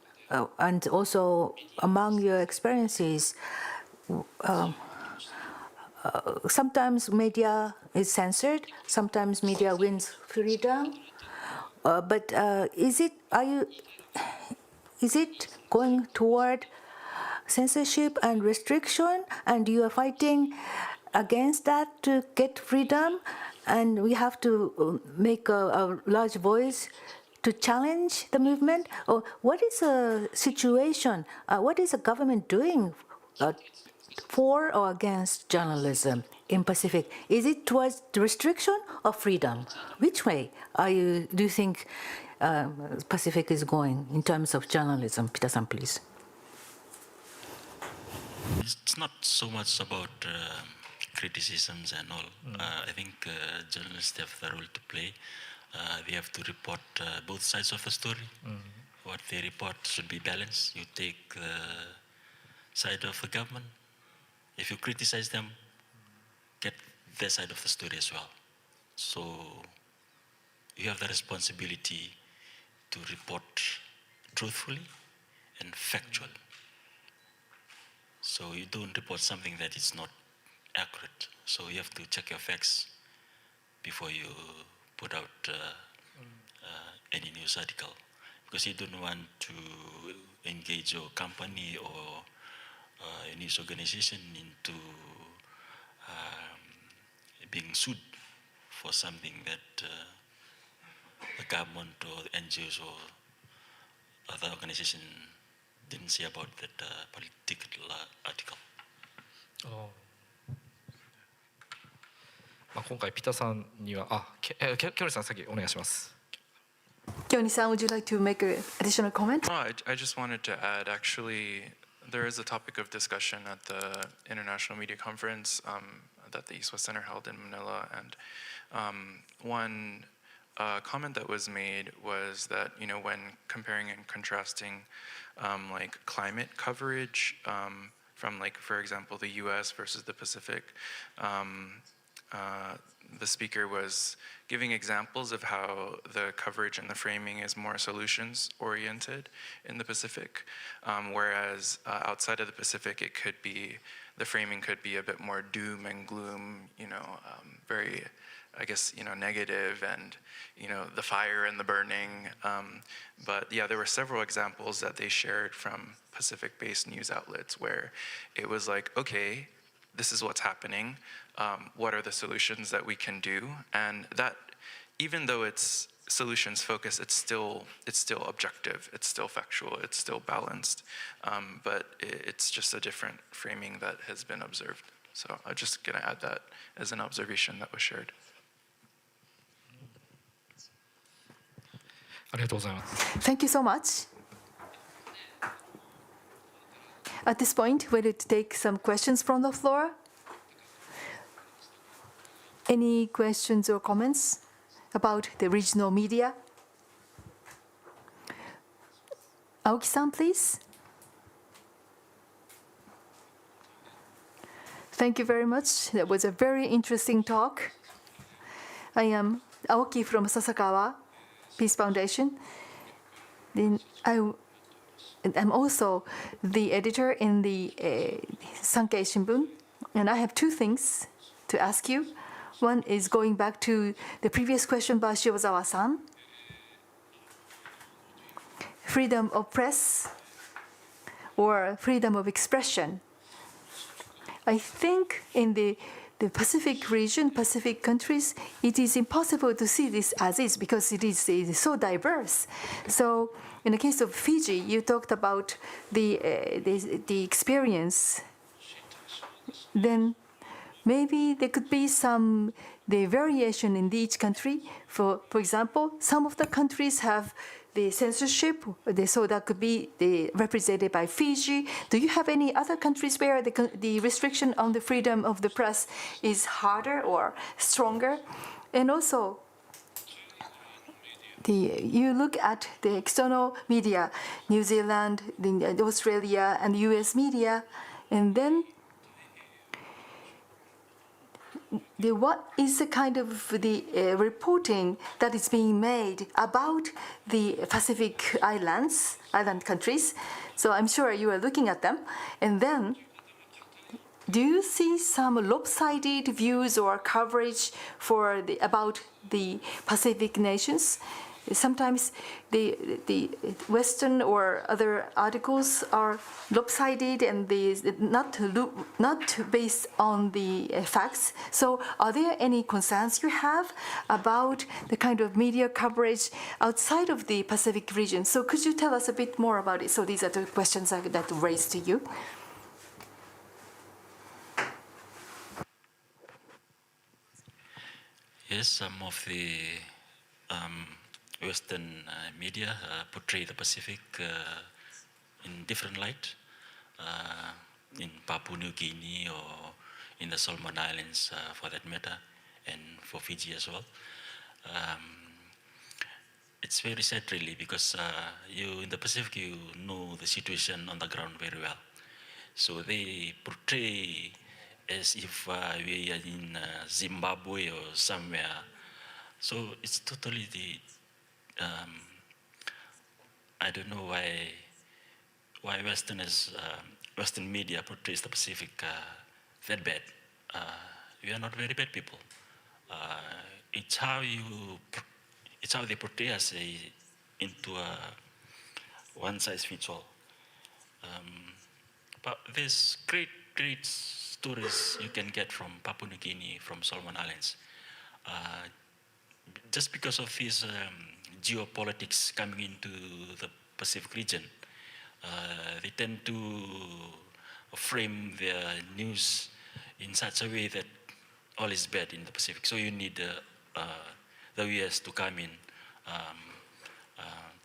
and also among your experiences? Sometimes media is censored, sometimes media wins freedom. But is it going toward censorship and restriction, and you are fighting against that to get freedom, and we have to make a large voice to challenge the movement? Or what is the situation? What is the government doing for or against journalism in Pacific? Is it towards restriction or freedom? Which way do you think Pacific is going in terms of journalism? Peter-san, please. It's not so much about criticisms and all. I think journalists have the role to play. They have to report both sides of the story. What they report should be balanced. You take the side of the government. If you criticize them, get their side of the story as well. So you have the responsibility to report truthfully and factual. So you don't report something that is not accurate. So you have to check your facts before you put out any news article, because you don't want to engage your company or a news organization into being sued for something that the government or the NGOs or other organization didn't say about that particular article. 今回ピタさんにはキョニさん先お願いします。Kyoni-san, would you like to make an additional comment? I just wanted to add, actually, there is a topic of discussion at the International Media Conference that the East West Center held in Manila, and one comment that was made was that, you know, when comparing and contrasting like climate coverage from, like, for example, the US versus the Pacific, the speaker was giving examples of how the coverage and the framing is more solutions oriented in the Pacific, whereas outside of the Pacific it could be, the framing could be a bit more doom and gloom, you know, very, I guess, you know, negative and, you know, the fire and the burning. But yeah, there were several examples that they shared from Pacific-based news outlets where it was like, okay, this is what's happening. What are the solutions that we can do? And that, even though it's solutions focused, it's still objective, it's still factual, it's still balanced. But it's just a different framing that has been observed. So I'm just going to add that as an observation that was shared. ありがとうございます。 Thank you so much. At this point, we'll take some questions from the floor. Any questions or comments about the regional media? Aoki-san, please. Thank you very much. That was a very interesting talk. I am Aoki from Sasakawa Peace Foundation. Then I'm also the editor in the Sankei Shimbun, and I have two things to ask you. One is going back to the previous question by Shiozawa-san. Freedom of press or freedom of expression. I think in the Pacific region, Pacific countries, it is impossible to see this as is because it is so diverse. So in the case of Fiji, you talked about the experience. Then maybe there could be the variation in each country. For example, some of the countries have the censorship, so that could be represented by Fiji. Do you have any other countries where the restriction on the freedom of the press is harder or stronger? And also, you look at the external media, New Zealand, Australia, and US media, and then what is the kind of reporting that is being made about the Pacific island countries? So I'm sure you are looking at them. And then, do you see some lopsided views or coverage about the Pacific nations? Sometimes the Western or other articles are lopsided and not based on the facts. So are there any concerns you have about the kind of media coverage outside of the Pacific region? So could you tell us a bit more about it? So these are the questions that raised to you. Yes, some of the Western media portray the Pacific in different light, in Papua New Guinea or in the Solomon Islands for that matter, and for Fiji as well. It's very sad really because you in the Pacific you know the situation on the ground very well. So they portray as if we are in Zimbabwe or somewhere. So it's totally I don't know why Western media portrays the Pacific that bad. We are not very bad people. It's how they portray us into a one-size-fits-all. But there's great stories you can get from Papua New Guinea, from Solomon Islands. Just because of this geopolitics coming into the Pacific region, they tend to frame their news in such a way that all is bad in the Pacific. So you need the US to come in,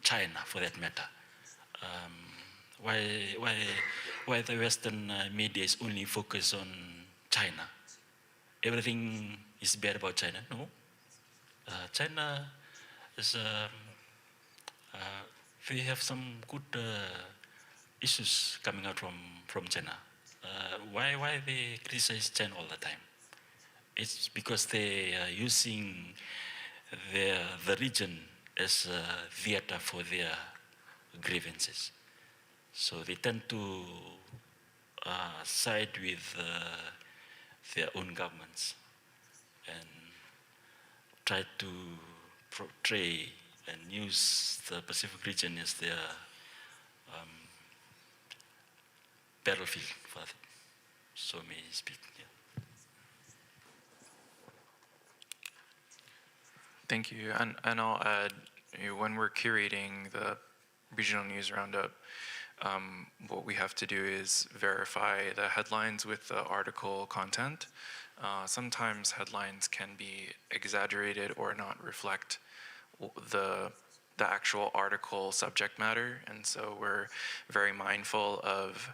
China for that matter. Why the Western media is only focused on China? Everything is bad about China? No. China is, they have some good issues coming out from China. Why they criticize China all the time? It's because they are using the region as a theater for their grievances. So they tend to side with their own governments and try to portray and use the Pacific region as their battlefield for them. So may I speak. Yeah. Thank you. And I'll add, when we're curating the regional news roundup, what we have to do is verify the headlines with the article content. Sometimes headlines can be exaggerated or not reflect the actual article subject matter, and so we're very mindful of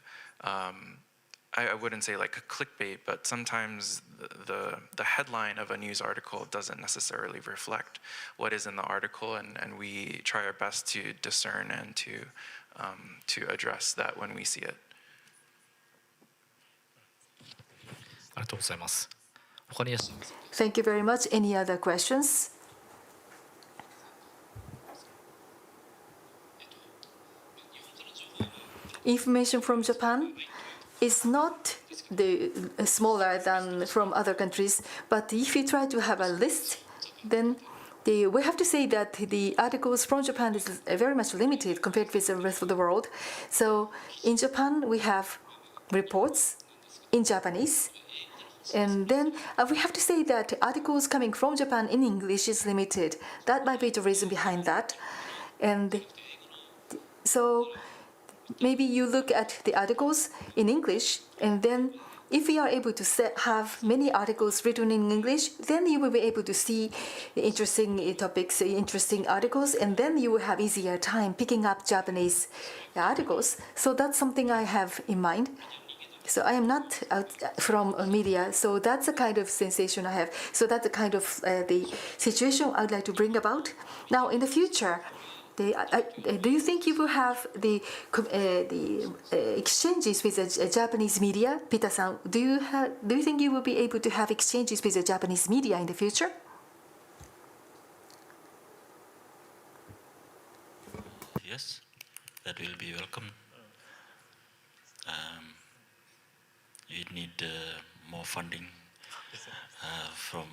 I wouldn't say like a clickbait, but sometimes the headline of a news article doesn't necessarily reflect what is in the article, and we try our best to discern and to address that when we see it. ありがとうございます。他にいらっしゃいますか? Thank you very much. Any other questions? Information from Japan is not smaller than from other countries, but if you try to have a list, then we have to say that the articles from Japan is very much limited compared with the rest of the world. So in Japan, we have reports in Japanese. And then we have to say that articles coming from Japan in English is limited. That might be the reason behind that. And so maybe you look at the articles in English, and then if we are able to have many articles written in English, then you will be able to see interesting topics, interesting articles, and then you will have easier time picking up Japanese articles. So that's something I have in mind. So I am not from media, so that's the kind of sensation I have. So that's the kind of the situation I'd like to bring about. Now, in the future, do you think you will have the exchanges with the Japanese media? Pita-san, do you think you will be able to have exchanges with the Japanese media in the future? Yes, that will be welcome. You need more funding from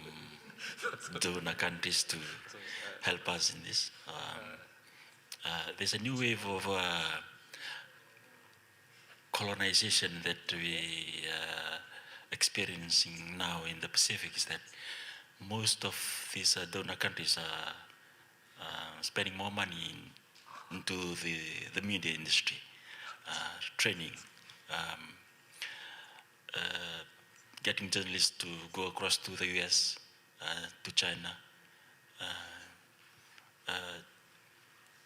donor countries to help us in this. There's a new wave of colonization that we are experiencing now in the Pacific, is that most of these donor countries are spending more money into the media industry, training, getting journalists to go across to the US, to China,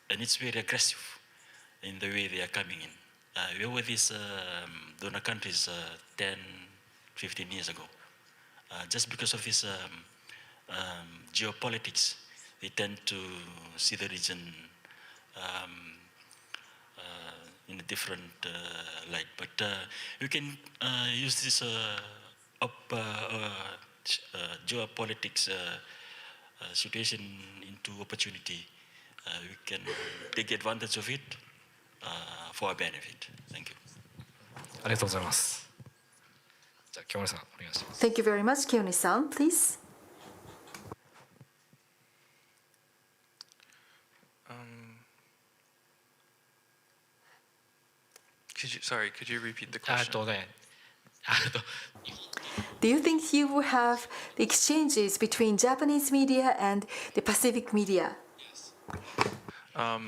and it's very aggressive in the way they are coming in. We were with these donor countries 10, 15 years ago. Just because of this geopolitics, they tend to see the region in a different light. But you can use this geopolitics situation into opportunity. We can take advantage of it for our benefit. Thank you. ありがとうございます。じゃあ清盛さんお願いします。Thank you very much, Kione-san. Please. Could you repeat the question? Do you think you will have the exchanges between Japanese media and the Pacific media? I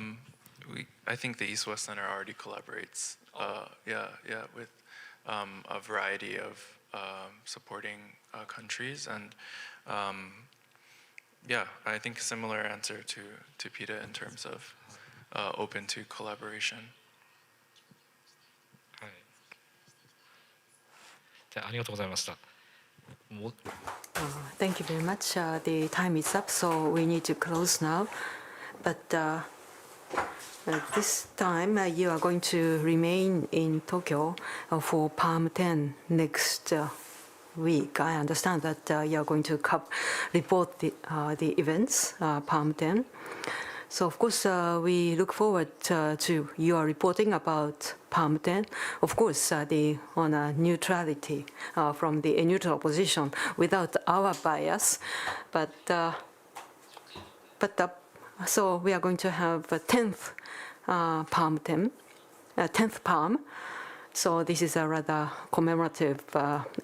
think the East-West Center already collaborates, with a variety of supporting countries, and I think a similar answer to PETA in terms of open to collaboration. じゃあありがとうございました。Thank you very much. The time is up, so we need to close now. But this time you are going to remain in Tokyo for Palm 10 next week. I understand that you are going to report the events, Palm 10. So of course we look forward to your reporting about Palm 10. Of course on neutrality from the neutral position without our bias. But so we are going to have a 10th Palm 10, 10th Palm. So this is a rather commemorative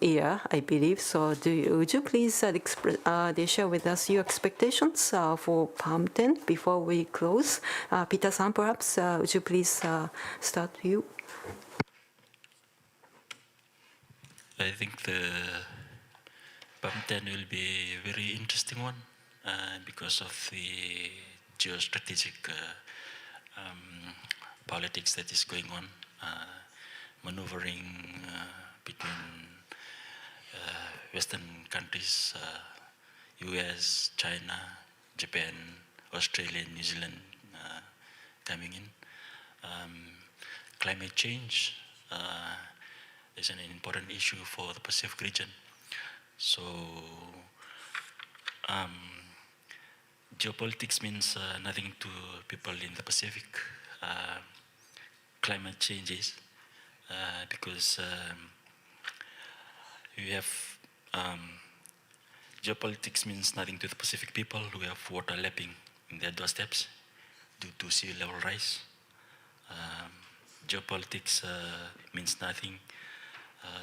year, I believe. So would you please share with us your expectations for Palm 10 before we close? Peter-san, perhaps, would you please start you? I think the Palm 10 will be a very interesting one because of the geostrategic politics that is going on. Maneuvering between Western countries, US, China, Japan, Australia, New Zealand coming in. Climate change is an important issue for the Pacific region. So geopolitics means nothing to people in the Pacific. Climate changes. Because we have geopolitics means nothing to the Pacific people who have water lapping in their doorsteps due to sea level rise. Geopolitics means nothing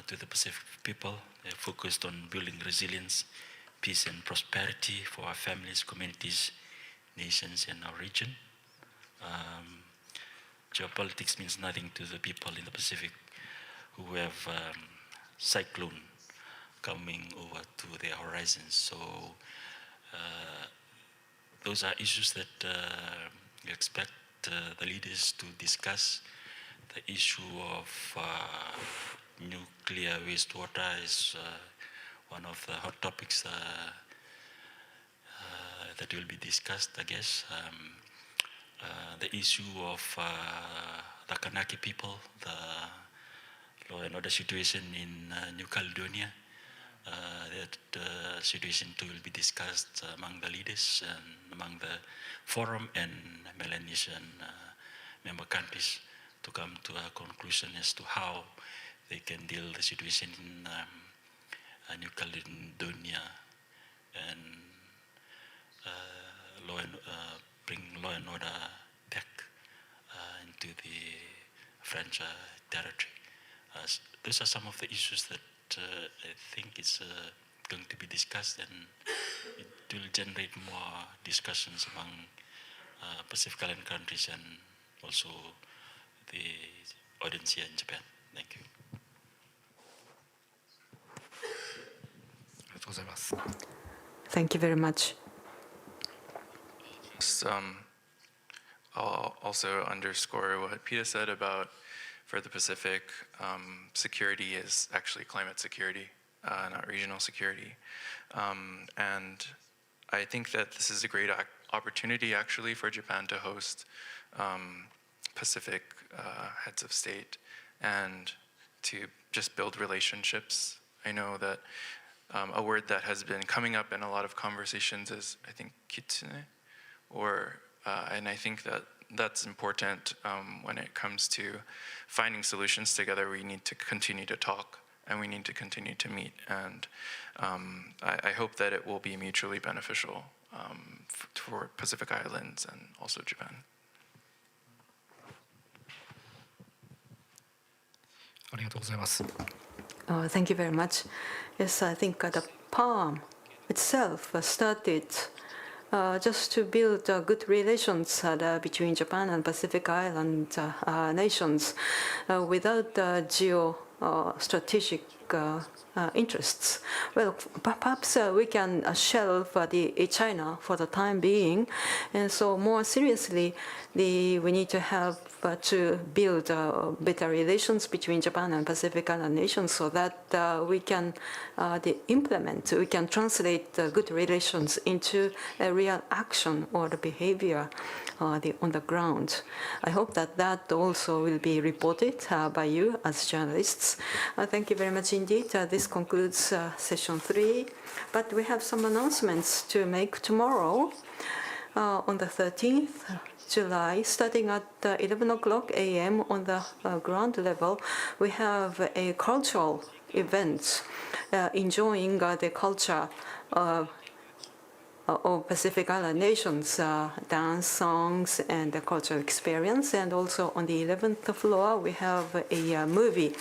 to the Pacific people. They're focused on building resilience, peace and prosperity for our families, communities, nations and our region. Geopolitics means nothing to the people in the Pacific who have cyclone coming over to their horizons. So those are issues that we expect the leaders to discuss. The issue of nuclear wastewater is one of the hot topics that will be discussed, I guess. The issue of the Kanaki people, the law and order situation in New Caledonia, that situation too will be discussed among the leaders and among the forum and Melanesian member countries to come to a conclusion as to how they can deal the situation in New Caledonia and bring law and order back into the French territory. Those are some of the issues that I think is going to be discussed, and it will generate more discussions among Pacific Island countries and also the audience here in Japan. Thank you. Thank you very much. I'll also underscore what Peter said about, for the Pacific, security is actually climate security, not regional security. And I think that this is a great opportunity actually for Japan to host Pacific heads of state and to just build relationships I know that a word that has been coming up in a lot of conversations is, I think, kitsune, and I think that that's important when it comes to finding solutions together. We need to continue to talk, and we need to continue to meet, and I hope that it will be mutually beneficial for Pacific Islands and also Japan. Thank you very much. Yes, I think the PALM itself started just to build good relations between Japan and Pacific Island nations without geo-strategic interests. Well, perhaps we can shelve China for the time being, and so more seriously, we need to have to build better relations between Japan and Pacific Island nations so that we can we can translate good relations into a real action or the behavior on the ground. I hope that that also will be reported by you as journalists. Thank you very much indeed. This concludes session 3, but we have some announcements to make tomorrow on the 13th July, starting at 11 a.m. on the ground level. We have a cultural event enjoying the culture of Pacific Island nations, dance, songs, and the cultural experience. And also on the 11th floor, we have a movie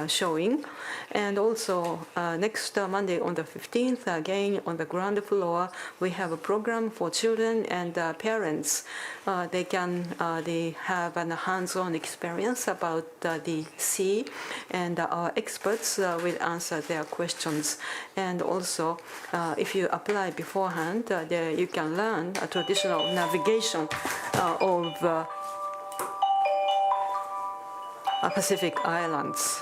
showing. And also next Monday on the 15th, again on the ground floor, we have a program for children and parents. They can have a hands-on experience about the sea, and our experts will answer their questions. And also, if you apply beforehand, you can learn a traditional navigation of Pacific Islands.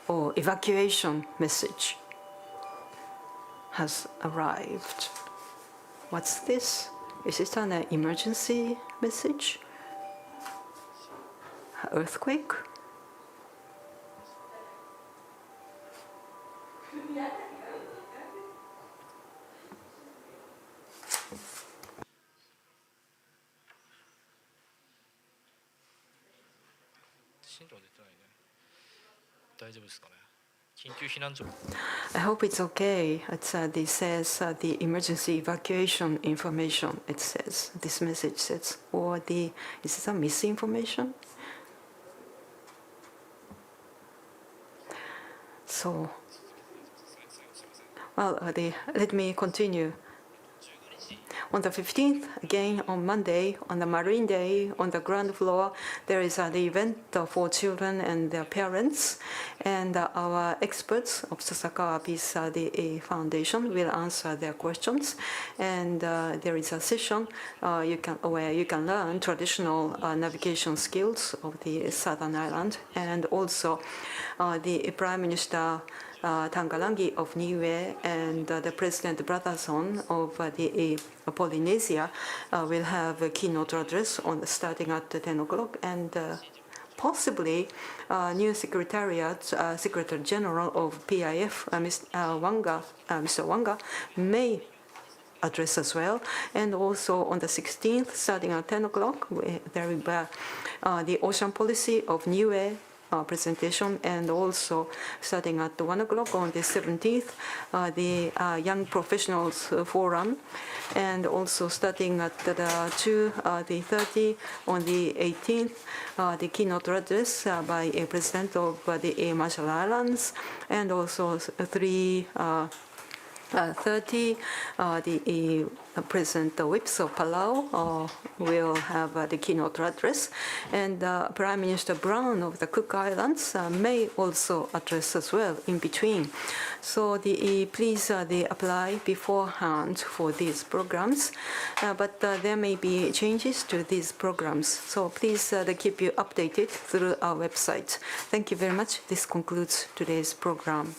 Or evacuation message has arrived. What's this? Is it an emergency message? Earthquake? I hope it's okay. This says the emergency evacuation information. It says this message says, or is this a misinformation? So, well, let me continue. On the 15th, again on Monday, on the Marine Day, on the ground floor, there is an event for children and their parents. And our experts of Sasakawa Peace Foundation will answer their questions. And there is a session where you can learn traditional navigation skills of the Southern Island. And also the Prime Minister Tangalangi of Niue and the President Brotherson of the Polynesia will have a keynote address starting at 10 o'clock, and possibly new Secretariat, Secretary General of PIF, Mr. Wanga, may address as well. And also on the 16th, starting at 10 o'clock, there will be the Ocean Policy of Niue presentation, and also starting at 1 o'clock on the 17th, the Young Professionals Forum, and also starting at the 2:30 on the 18th, the keynote address by a president of the Marshall Islands, and also 3:30, the President Whips of Palau will have the keynote address, and Prime Minister Brown of the Cook Islands may also address as well in between. So please apply beforehand for these programs, but there may be changes to these programs. So please keep you updated through our website. Thank you very much. This concludes today's program.